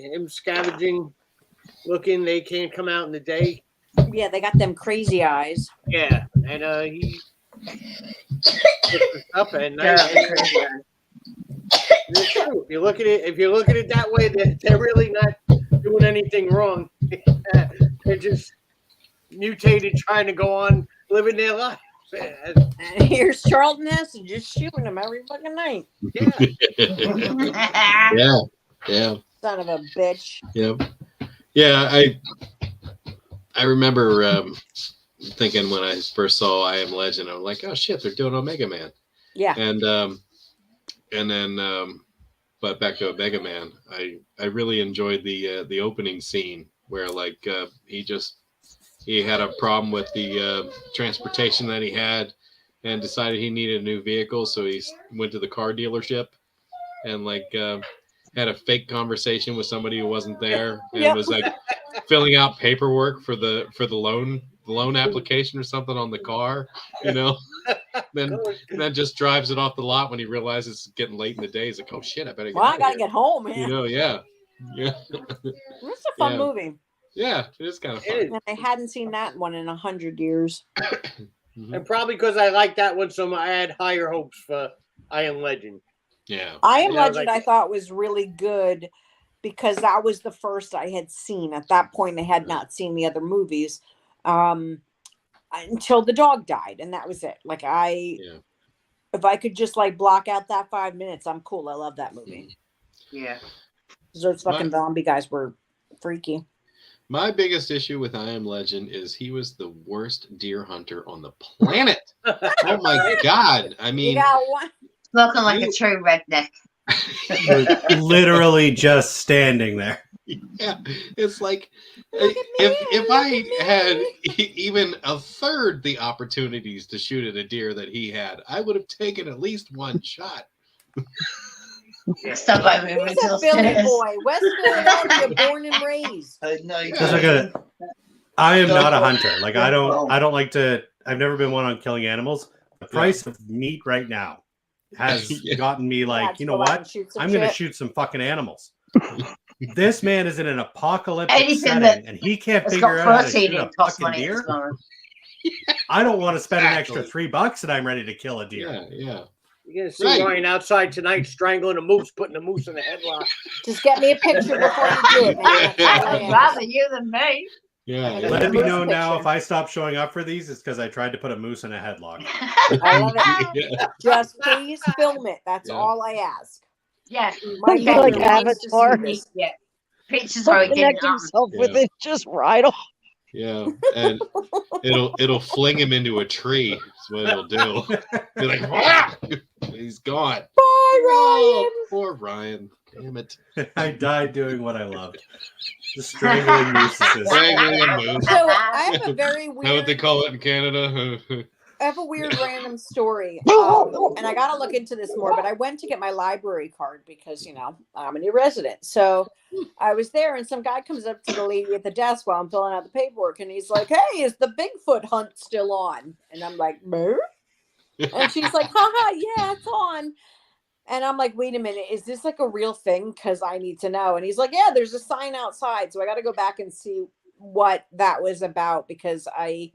Speaker 8: looking. They can't come out in the day.
Speaker 2: Yeah, they got them crazy eyes.
Speaker 8: Yeah, and he up at night. It's true. If you look at it that way, they're really not doing anything wrong. They're just mutated, trying to go on living their lives.
Speaker 2: And here's Charlton Heston just shooting them every fucking night.
Speaker 1: Yeah.
Speaker 2: Son of a bitch.
Speaker 1: Yeah. Yeah. I remember thinking when I first saw I Am Legend, I was like, oh shit, they're doing Omega Man.
Speaker 2: Yeah.
Speaker 1: And then but back to Omega Man, I really enjoyed the opening scene where like he had a problem with the transportation that he had and decided he needed a new vehicle, so he went to the car dealership and like had a fake conversation with somebody who wasn't there and was like filling out paperwork for the loan application or something on the car, you know. then just drives it off the lot when he realizes it's getting late in the day. He's like, oh shit, I better get
Speaker 2: I gotta get home, man.
Speaker 1: You know, yeah.
Speaker 2: It's a fun movie.
Speaker 1: Yeah, it is kind of fun.
Speaker 2: And I hadn't seen that one in 100 years.
Speaker 8: And probably because I like that one so much, I had higher hopes for I Am Legend.
Speaker 1: Yeah.
Speaker 2: I Am Legend I thought was really good because that was the first I had seen. At that point, I had not seen the other movies until the dog died, and that was it. Like if I could just like block out that 5 minutes, I'm cool. I love that movie.
Speaker 4: Yeah.
Speaker 2: Those fucking zombie guys were freaky.
Speaker 1: My biggest issue with I Am Legend is he was the worst deer hunter on the planet. Oh my God. I mean,
Speaker 2: you got one.
Speaker 4: Looking like a true redneck.
Speaker 3: Literally just standing there.
Speaker 1: Yeah, it's like if I had even a third the opportunities to shoot at a deer that he had, I would have taken at least one shot.
Speaker 4: Stop by me.
Speaker 2: He's a Philly boy, West Philadelphia, born and raised.
Speaker 3: I am not a hunter. Like I don't like to. I've never been one on killing animals. The price of meat right now has gotten me like, you know what? I'm going to shoot some fucking animals. This man is in an apocalyptic setting, and he can't figure out how to shoot a fucking deer. I don't want to spend an extra $3, and I'm ready to kill a deer.
Speaker 1: Yeah.
Speaker 8: You're going to see Ryan outside tonight strangling a moose, putting a moose in a headlock.
Speaker 2: Just get me a picture before you do it, man.
Speaker 4: I'd rather you than me.
Speaker 1: Yeah.
Speaker 3: Let it be known now, if I stop showing up for these, it's because I tried to put a moose in a headlock.
Speaker 2: I love it. Just please film it. That's all I ask.
Speaker 4: Yeah.
Speaker 9: My like Avatar.
Speaker 4: Yeah. Pictures are
Speaker 9: connect himself with it. Just ride off.
Speaker 1: Yeah, and it'll fling him into a tree. That's what it'll do. Be like, "Wah!" He's gone.
Speaker 2: Bye, Ryan.
Speaker 1: Poor Ryan. Damn it.
Speaker 3: I died doing what I loved. Just strangling mooses.
Speaker 1: Strangling a moose.
Speaker 2: So I have a very weird.
Speaker 1: How would they call it in Canada?
Speaker 2: I have a weird random story, and I got to look into this more, but I went to get my library card because, you know, I'm a new resident. So I was there, and some guy comes up to the lady at the desk while I'm filling out the paperwork, and he's like, hey, is the Bigfoot hunt still on? And I'm like, no. And she's like, haha, yeah, it's on. And I'm like, wait a minute, is this like a real thing? Because I need to know. And he's like, yeah, there's a sign outside. So I got to go back and see what that was about, because I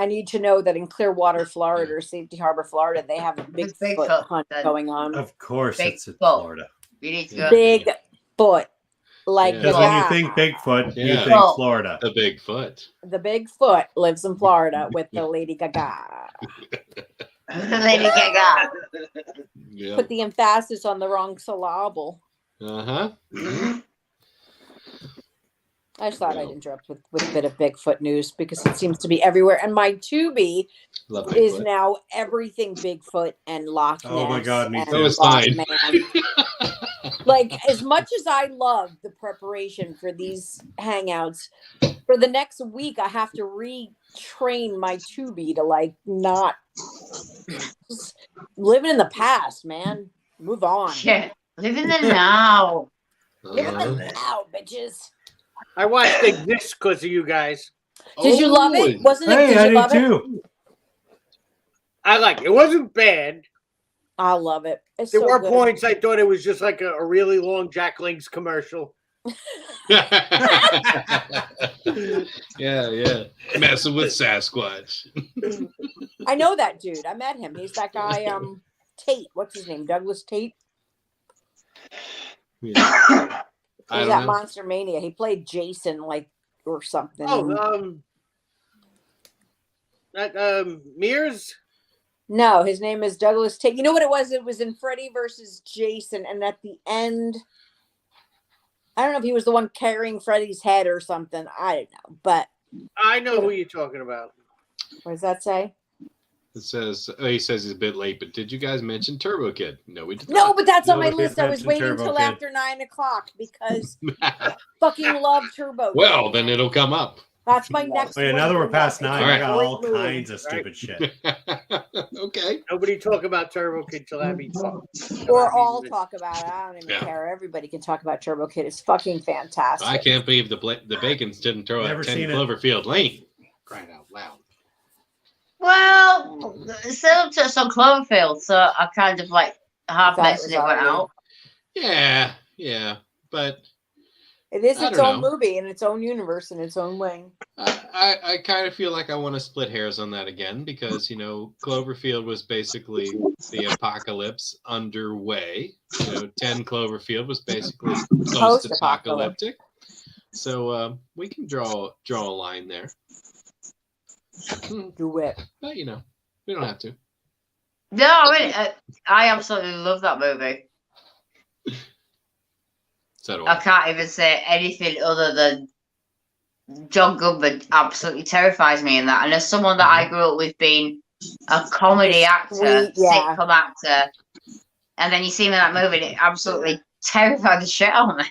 Speaker 2: need to know that in Clearwater, Florida, or Safety Harbor, Florida, they have a Bigfoot hunt going on.
Speaker 3: Of course, it's in
Speaker 4: Bigfoot.
Speaker 3: Florida.
Speaker 4: You need to go.
Speaker 2: Bigfoot. Like
Speaker 3: Because when you think Bigfoot, you think Florida.
Speaker 1: The Bigfoot.
Speaker 2: The Bigfoot lives in Florida with the Lady Gaga.
Speaker 4: Lady Gaga.
Speaker 1: Yeah.
Speaker 2: Put the emphasis on the wrong syllable.
Speaker 1: Uh-huh.
Speaker 2: I just thought I'd interrupt with a bit of Bigfoot news because it seems to be everywhere. And my Tubi is now everything Bigfoot and Loch Ness.
Speaker 3: Oh my God, me
Speaker 1: That
Speaker 3: too.
Speaker 1: was fine.
Speaker 2: Like, as much as I love the preparation for these hangouts, for the next week, I have to retrain my Tubi to, like, not just living in the past, man. Move on.
Speaker 4: Yeah. Live in the now.
Speaker 2: Live in the now, bitches.
Speaker 8: I watched this because of you guys.
Speaker 2: Did you love it? Wasn't it?
Speaker 3: Hey,
Speaker 2: Did
Speaker 3: I
Speaker 2: you
Speaker 3: did
Speaker 2: love
Speaker 3: too.
Speaker 8: I like it. It wasn't bad.
Speaker 2: I love it. It's
Speaker 8: There
Speaker 2: so
Speaker 8: were
Speaker 2: good.
Speaker 8: points I thought it was just like a really long Jack Link's commercial.
Speaker 1: Yeah. Messing with Sasquatch.
Speaker 2: I know that dude. I met him. He's that guy, Tate. What's his name? Douglas Tate?
Speaker 1: Yeah.
Speaker 2: He's at Monster Mania. He played Jason, like, or something.
Speaker 8: Mears?
Speaker 2: No, his name is Douglas Tate. You know what it was? It was in Freddy versus Jason, and at the end, I don't know if he was the one carrying Freddy's head or something. I don't know, but
Speaker 8: I know who you're talking about.
Speaker 2: What does that say?
Speaker 1: It says, he says he's a bit late, but did you guys mention Turbo Kid? No, we did
Speaker 2: No,
Speaker 1: not.
Speaker 2: but that's on my
Speaker 3: Nobody
Speaker 2: list. I was
Speaker 3: mentioned
Speaker 2: waiting
Speaker 3: Turbo
Speaker 2: till
Speaker 3: Kid.
Speaker 2: after 9 o'clock because I fucking love Turbo.
Speaker 1: Well,
Speaker 2: Kid.
Speaker 1: then it'll come up.
Speaker 2: That's my next.
Speaker 3: Oh, yeah,
Speaker 2: one
Speaker 3: now that we're
Speaker 2: coming up.
Speaker 3: past
Speaker 2: It's
Speaker 3: 9,
Speaker 2: a
Speaker 1: All right.
Speaker 3: I got all
Speaker 2: great movie.
Speaker 3: kinds of stupid shit.
Speaker 1: Okay.
Speaker 8: Nobody talk about Turbo Kid till Abby talks.
Speaker 2: Or all talk about it. I don't even
Speaker 1: Yeah.
Speaker 2: care. Everybody can talk about Turbo Kid. It's fucking fantastic.
Speaker 1: I can't believe the Bacons didn't throw
Speaker 3: Never
Speaker 1: out 10
Speaker 3: seen it.
Speaker 1: Cloverfield Lane. Crying out loud.
Speaker 4: Well, still touched on Cloverfield, so I kind of like half
Speaker 2: Thought it
Speaker 4: mentioned
Speaker 2: was
Speaker 4: it went
Speaker 2: already-
Speaker 4: out.
Speaker 1: Yeah, but
Speaker 2: It is
Speaker 1: I
Speaker 2: its
Speaker 1: don't
Speaker 2: own
Speaker 1: know.
Speaker 2: movie in its own universe in its own way.
Speaker 1: I kind of feel like I want to split hairs on that again because, Cloverfield was basically the apocalypse underway. 10 Cloverfield was basically post-apocalyptic. So we can draw a line there.
Speaker 2: Do it.
Speaker 1: But, we don't have to.
Speaker 4: No, I mean, I absolutely love that movie.
Speaker 1: So do
Speaker 4: I
Speaker 1: I.
Speaker 4: can't even say anything other than John Goodman absolutely terrifies me in that. And as someone that I grew up with being a comedy actor,
Speaker 2: Sweet, yeah.
Speaker 4: sitcom actor, and then you see him in that movie, and it absolutely terrified the shit out of me.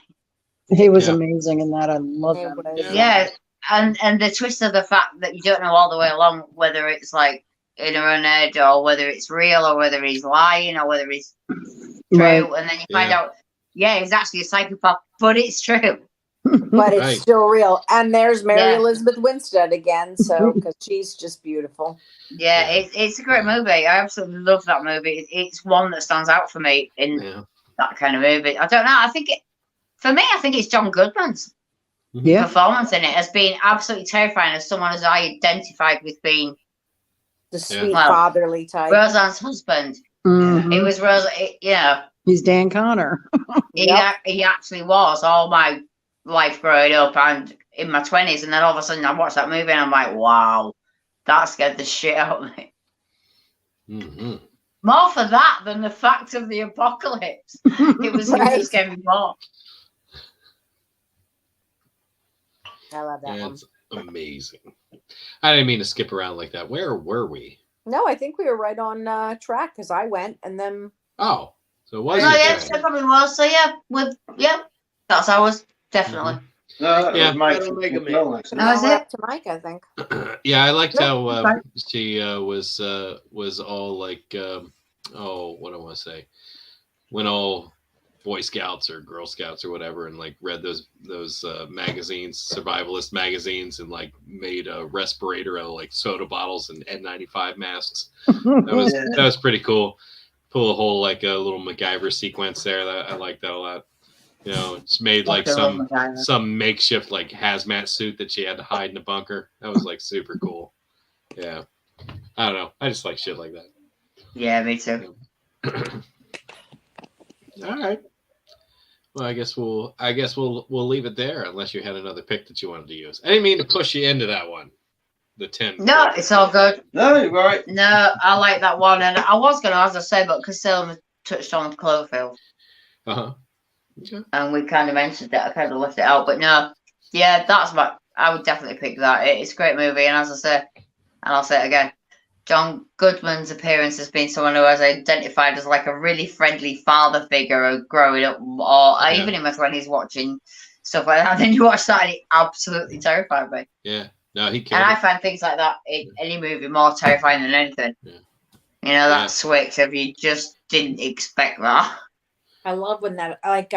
Speaker 9: He was
Speaker 1: Yeah.
Speaker 9: amazing in that. I love
Speaker 2: It
Speaker 9: him.
Speaker 2: was.
Speaker 4: Yeah, and the twist of the fact that you don't know all the way along whether it's like in her own head or whether it's real or whether he's lying or whether he's true,
Speaker 9: Right.
Speaker 4: and then you find
Speaker 1: Yeah.
Speaker 4: out, yeah, he's actually a psychopath, but it's true.
Speaker 2: But it's
Speaker 1: Right.
Speaker 2: still real. And there's Mary
Speaker 4: Yeah.
Speaker 2: Elizabeth Winstead again, so because she's just beautiful.
Speaker 4: Yeah,
Speaker 1: Yeah.
Speaker 4: it's a great movie. I absolutely love that movie. It's one that stands out for me in
Speaker 1: Yeah.
Speaker 4: that kind of movie. I don't know. I think it's John Goodman's
Speaker 9: Yeah.
Speaker 4: performance in it has been absolutely terrifying as someone as I identified with being
Speaker 2: The sweet
Speaker 4: Well,
Speaker 2: fatherly type.
Speaker 4: Roseanne's husband.
Speaker 9: Mhm.
Speaker 4: It was Rose,
Speaker 9: He's Dan Connor.
Speaker 4: he actually was all my life growing up and in my 20s, and then all of a sudden I watched that movie and I'm like, wow, that scared the shit out of me.
Speaker 1: Mm-hmm.
Speaker 4: More for that than the fact of the apocalypse. It was
Speaker 2: Right.
Speaker 4: just scared me more.
Speaker 2: I love that one.
Speaker 1: It's amazing. I didn't mean to skip around like that. Where were we?
Speaker 2: No, I think we were right on track because I went and then
Speaker 1: Oh, so it
Speaker 4: Oh,
Speaker 1: was
Speaker 4: yes, it probably was. So that's ours, definitely.
Speaker 5: No, that
Speaker 1: Yeah.
Speaker 5: was Mike.
Speaker 8: That'll make a man.
Speaker 5: Well, actually.
Speaker 4: That was
Speaker 2: we're
Speaker 4: it.
Speaker 2: up to Mike, I think.
Speaker 1: Yeah, I liked
Speaker 4: No,
Speaker 1: how
Speaker 4: fine.
Speaker 1: she was all like, what do I want to say? When all Boy Scouts or Girl Scouts or whatever, and like read those magazines, survivalist magazines, and like made a respirator out of like soda bottles and N95 masks. That was pretty cool. Pull a whole like a little MacGyver sequence there. I like that a lot. It's made like some makeshift like hazmat suit that she had to hide in a bunker. That was like super cool. Yeah, I don't know. I just like shit like that.
Speaker 4: Yeah, me too.
Speaker 1: All right. Well, I guess we'll leave it there unless you had another pick that you wanted to use. I didn't mean to push you into that one. The 10.
Speaker 4: No, it's all good.
Speaker 5: No, you're right.
Speaker 4: No, I like that one, and I was going to, as I said, but Casella touched on Cloverfield,
Speaker 1: Uh-huh. Okay.
Speaker 4: and we kind of mentioned that. I kind of left it out, but no, yeah, I would definitely pick that. It's a great movie, and as I say, and I'll say it again, John Goodman's appearance has been someone who has identified as like a really friendly father figure growing up, or even in my 20s watching stuff like that. And then you watch that, and it absolutely terrified me.
Speaker 1: Yeah. No, he
Speaker 4: And
Speaker 1: killed
Speaker 4: I
Speaker 1: it.
Speaker 4: find things like that in any movie more terrifying than anything.
Speaker 1: Yeah.
Speaker 4: That switch if you just didn't expect that.
Speaker 2: I love when that, like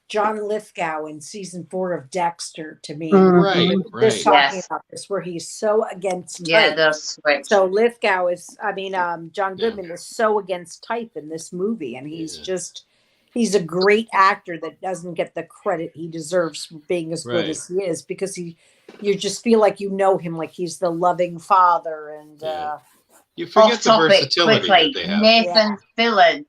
Speaker 2: John Lithgow in season 4 of Dexter, to me.
Speaker 1: Right,
Speaker 2: Just
Speaker 1: right.
Speaker 2: talking
Speaker 4: Yes.
Speaker 2: about this, where he's so against
Speaker 4: Yeah,
Speaker 2: type.
Speaker 4: the switch.
Speaker 2: So Lithgow John Goodman is so against type in this movie, and he's a great actor that doesn't get the credit he deserves for being as good
Speaker 1: Right.
Speaker 2: as he is, because you just feel like you know him, like he's the loving father, and
Speaker 1: Yeah. You forget
Speaker 4: Off
Speaker 1: the
Speaker 4: topic,
Speaker 1: versatility
Speaker 4: quickly,
Speaker 1: that they have.
Speaker 4: Nathan Fillion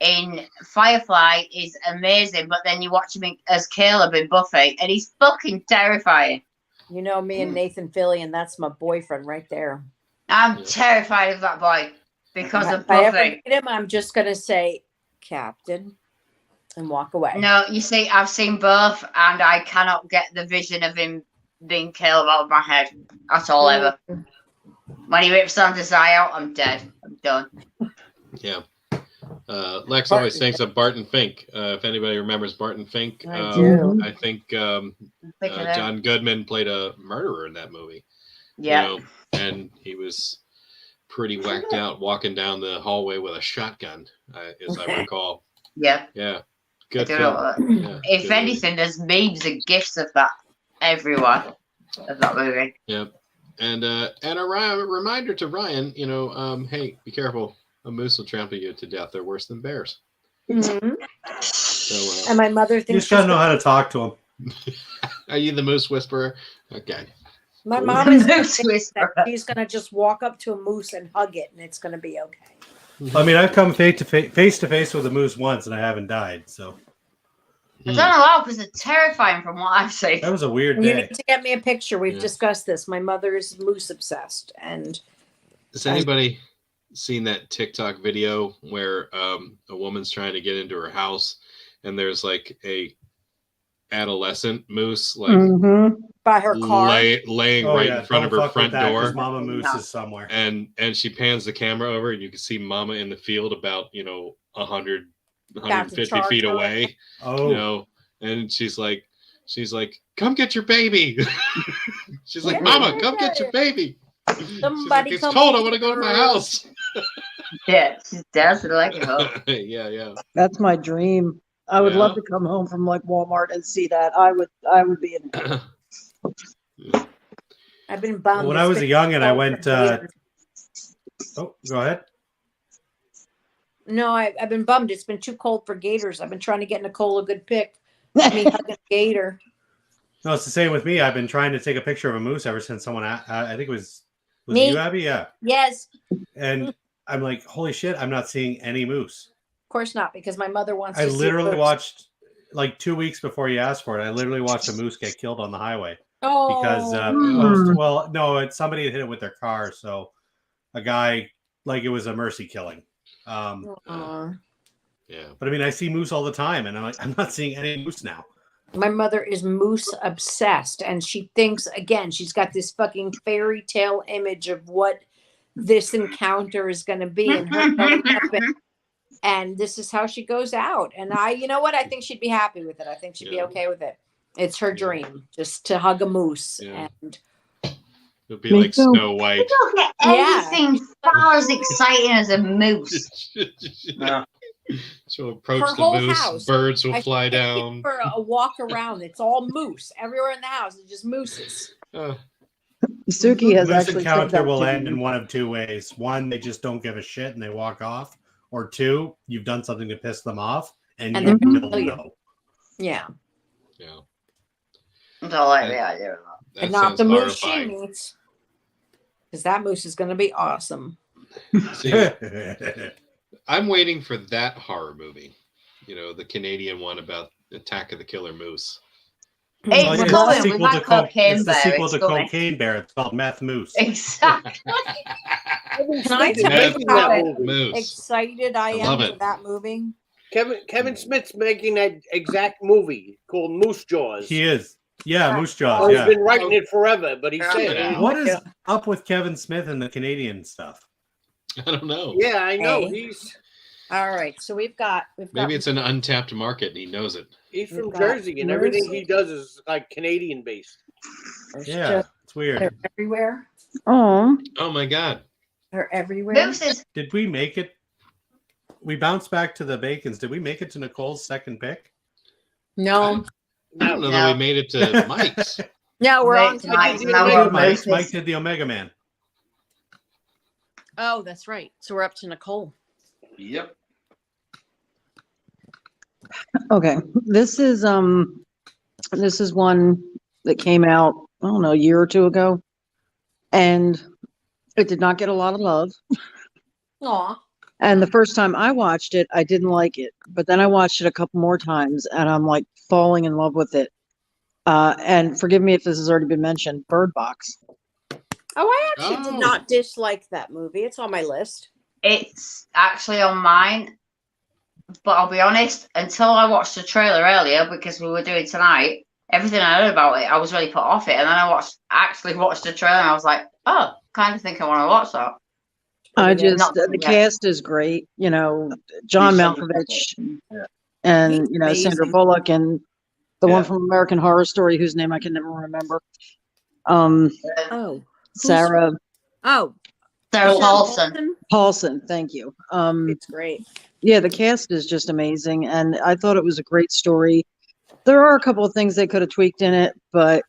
Speaker 4: in Firefly is amazing, but then you watch him as Caleb in Buffy, and he's fucking terrifying.
Speaker 2: you know me and Nathan Fillion, that's my boyfriend right there.
Speaker 4: I'm terrified of that boy because of
Speaker 2: If I ever
Speaker 4: Buffy.
Speaker 2: meet him, I'm just gonna say, Captain, and walk away.
Speaker 4: No, you see, I've seen both, and I cannot get the vision of him being killed out of my head. That's all ever. When he rips Santa's eye out, I'm dead. I'm done.
Speaker 1: Yeah. Lex always thinks of Barton Fink. If anybody remembers Barton Fink,
Speaker 2: I do.
Speaker 1: I think John Goodman played a murderer in that movie.
Speaker 4: Yeah.
Speaker 1: You know, and he was pretty whacked out walking down the hallway with a shotgun, as I recall.
Speaker 4: Yeah.
Speaker 1: Yeah.
Speaker 4: I
Speaker 1: Good
Speaker 4: don't
Speaker 1: film.
Speaker 4: know.
Speaker 1: Yeah,
Speaker 4: If
Speaker 1: good
Speaker 4: anything, there's memes and gifs of that everywhere of that movie.
Speaker 1: movie. Yep. And a reminder to Ryan, you know, hey, be careful. A moose will trample you to death. They're worse than bears.
Speaker 2: Mhm.
Speaker 1: So,
Speaker 2: And my mother
Speaker 3: You
Speaker 2: thinks
Speaker 3: just gotta know how to talk to him.
Speaker 1: are you the moose whisperer? Okay.
Speaker 2: my mom is
Speaker 4: Moose
Speaker 2: that
Speaker 4: whisperer.
Speaker 2: she's gonna just walk up to a moose and hug it, and it's gonna be okay.
Speaker 3: I mean, I've come face to face with a moose once, and I haven't died. So
Speaker 4: I don't know because they're terrifying from what I've seen.
Speaker 3: that was a weird
Speaker 2: You
Speaker 3: day.
Speaker 2: need to get me a picture. We've
Speaker 1: Yeah.
Speaker 2: discussed this. My mother is moose obsessed, and
Speaker 1: Has anybody seen that TikTok video where a woman's trying to get into her house and there's like a adolescent moose like
Speaker 2: by her car.
Speaker 1: laying right in front of her front door,
Speaker 3: Mama Moose is somewhere.
Speaker 1: and she pans the camera over and you can see Mama in the field about 100 150
Speaker 2: charge
Speaker 1: feet
Speaker 2: her.
Speaker 1: away,
Speaker 3: Oh,
Speaker 1: and she's like come get your baby. She's like,
Speaker 2: Yeah.
Speaker 1: Mama, come get your baby.
Speaker 2: Somebody
Speaker 1: It's
Speaker 2: come
Speaker 1: cold. I
Speaker 2: get
Speaker 1: want to go to my
Speaker 2: her.
Speaker 1: house.
Speaker 4: Yeah, she's dancing like a hoe.
Speaker 1: Yeah.
Speaker 9: That's my dream. I would love
Speaker 1: Yeah.
Speaker 9: to come home from like Walmart and see that. I would be in.
Speaker 2: I've been bummed.
Speaker 3: when
Speaker 2: It's
Speaker 3: I was
Speaker 2: been
Speaker 3: a young and I
Speaker 2: cold
Speaker 3: went.
Speaker 2: for gators.
Speaker 3: Oh, go ahead.
Speaker 2: No, I've been bummed. It's been too cold for gators. I've been trying to get Nicole a good pic. I mean, hugging a gator.
Speaker 3: No, it's the same with me. I've been trying to take a picture of a moose ever since someone. I think it was
Speaker 2: Me?
Speaker 3: it you, Abby? Yeah.
Speaker 2: Yes,
Speaker 3: And I'm like, holy shit! I'm not seeing any moose.
Speaker 2: of course not, because my mother wants
Speaker 3: I
Speaker 2: to see
Speaker 3: literally
Speaker 2: moose.
Speaker 3: watched like 2 weeks before you asked for it. I literally watched a moose get killed on the highway
Speaker 2: Oh,
Speaker 3: because somebody had hit it with their car. So a guy, like, it was a mercy killing.
Speaker 2: Aw.
Speaker 1: Yeah.
Speaker 3: But I mean, I see moose all the time, and I'm not seeing any moose now.
Speaker 2: My mother is moose obsessed, and she thinks, again, she's got this fucking fairy tale image of what this encounter is going to be, and her going up and this is how she goes out. And you know what? I think she'd be happy with it. I think she'd be
Speaker 1: Yeah.
Speaker 2: okay with it. It's her dream, just to hug a moose.
Speaker 1: Yeah.
Speaker 2: And
Speaker 1: It'll be
Speaker 9: Me
Speaker 1: like
Speaker 9: too.
Speaker 1: Snow White.
Speaker 4: Don't get anything far as exciting as a moose.
Speaker 5: No.
Speaker 1: She'll approach
Speaker 2: Her
Speaker 1: the
Speaker 2: whole
Speaker 1: moose.
Speaker 2: house,
Speaker 1: Birds will
Speaker 2: I
Speaker 1: fly
Speaker 2: take
Speaker 1: down.
Speaker 2: for a walk around. It's all moose everywhere in the house. It's just mooses.
Speaker 9: Suki has
Speaker 3: Moose
Speaker 9: actually said
Speaker 3: encounter
Speaker 9: that
Speaker 3: will
Speaker 9: to
Speaker 3: end
Speaker 9: me.
Speaker 3: in one of two ways. One, they just don't give a shit and they walk off. Or two, you've done something to piss them off and
Speaker 2: And
Speaker 3: you
Speaker 2: they
Speaker 3: will
Speaker 2: kill you.
Speaker 3: know.
Speaker 2: Yeah,
Speaker 1: Yeah.
Speaker 4: I don't like the idea of that.
Speaker 1: That
Speaker 2: and not
Speaker 1: sounds
Speaker 2: the moose she
Speaker 1: horrifying.
Speaker 2: meets, because that moose is going to be awesome.
Speaker 1: See, I'm waiting for that horror movie. The Canadian one about Attack of the Killer Moose.
Speaker 4: It's
Speaker 3: It's
Speaker 4: coming.
Speaker 3: the
Speaker 4: We've
Speaker 3: sequel
Speaker 4: had
Speaker 3: to
Speaker 4: Cocaine
Speaker 3: it's the
Speaker 4: Bear.
Speaker 3: sequel
Speaker 4: It's
Speaker 3: to
Speaker 4: coming.
Speaker 3: Cocaine Bear. It's called Meth Moose.
Speaker 4: Exactly.
Speaker 2: Can I tell
Speaker 1: Meth
Speaker 2: you how
Speaker 1: Moose.
Speaker 2: excited I
Speaker 1: love
Speaker 2: am
Speaker 1: it.
Speaker 2: for that movie?
Speaker 8: Kevin Smith's making that exact movie called Moose Jaws.
Speaker 3: He is. Yeah, Moose
Speaker 8: Oh,
Speaker 3: Jaws.
Speaker 8: he's
Speaker 3: Yeah.
Speaker 8: been writing it forever, but he said,
Speaker 1: Yeah.
Speaker 3: What is up with Kevin Smith and the Canadian stuff?
Speaker 1: I don't know.
Speaker 8: "Yeah, I know.
Speaker 2: Hey. All right, so we've got
Speaker 1: Maybe it's an untapped market and he knows it.
Speaker 8: He's
Speaker 2: We've
Speaker 8: from
Speaker 2: got
Speaker 8: Jersey, and everything
Speaker 2: Moose.
Speaker 8: he does is like Canadian based."
Speaker 2: There's
Speaker 3: Yeah,
Speaker 2: just-
Speaker 3: it's weird.
Speaker 2: they're everywhere.
Speaker 9: Oh,
Speaker 1: Oh my God.
Speaker 2: They're everywhere.
Speaker 4: Mooses.
Speaker 3: Did we make it? We bounced back to the Bacons. Did we make it to Nicole's second pick?
Speaker 2: No,
Speaker 1: I don't know
Speaker 4: No.
Speaker 1: that we made it to Mike's.
Speaker 2: no, we're on.
Speaker 4: Wait,
Speaker 2: to
Speaker 4: Mike,
Speaker 2: the-
Speaker 4: now
Speaker 3: Mike,
Speaker 4: we're
Speaker 3: Mike
Speaker 4: Mooses.
Speaker 3: did the Omega Man.
Speaker 2: Oh, that's right. So we're up to Nicole.
Speaker 5: Yep.
Speaker 9: okay. This is one that came out, I don't know, a year or two ago, and it did not get a lot of love.
Speaker 2: Aw.
Speaker 9: And the first time I watched it, I didn't like it, but then I watched it a couple more times, and I'm like falling in love with it. And forgive me if this has already been mentioned, Bird Box.
Speaker 2: Oh, I actually
Speaker 1: Oh.
Speaker 2: did not dislike that movie. It's on my list.
Speaker 4: It's actually on mine, but I'll be honest, until I watched the trailer earlier, because we were doing tonight, everything I heard about it, I was really put off it. And then I actually watched the trailer and I was like, oh, kind of think I want to watch that.
Speaker 9: I
Speaker 4: Pretty good.
Speaker 9: just,
Speaker 4: Not
Speaker 9: the
Speaker 4: yet.
Speaker 9: cast is great. You know, John Malkovich and,
Speaker 7: He's
Speaker 9: you know, Sandra
Speaker 7: amazing.
Speaker 9: Bullock and the
Speaker 3: Yeah.
Speaker 9: one from American Horror Story, whose name I can never remember.
Speaker 2: Oh, who's-
Speaker 9: Sarah
Speaker 2: Oh,
Speaker 4: Sarah
Speaker 2: Sarah
Speaker 4: Paulson.
Speaker 9: Paulson. Thank you.
Speaker 2: It's great.
Speaker 9: Yeah, the cast is just amazing. And I thought it was a great story. There are a couple of things they could have tweaked in it, but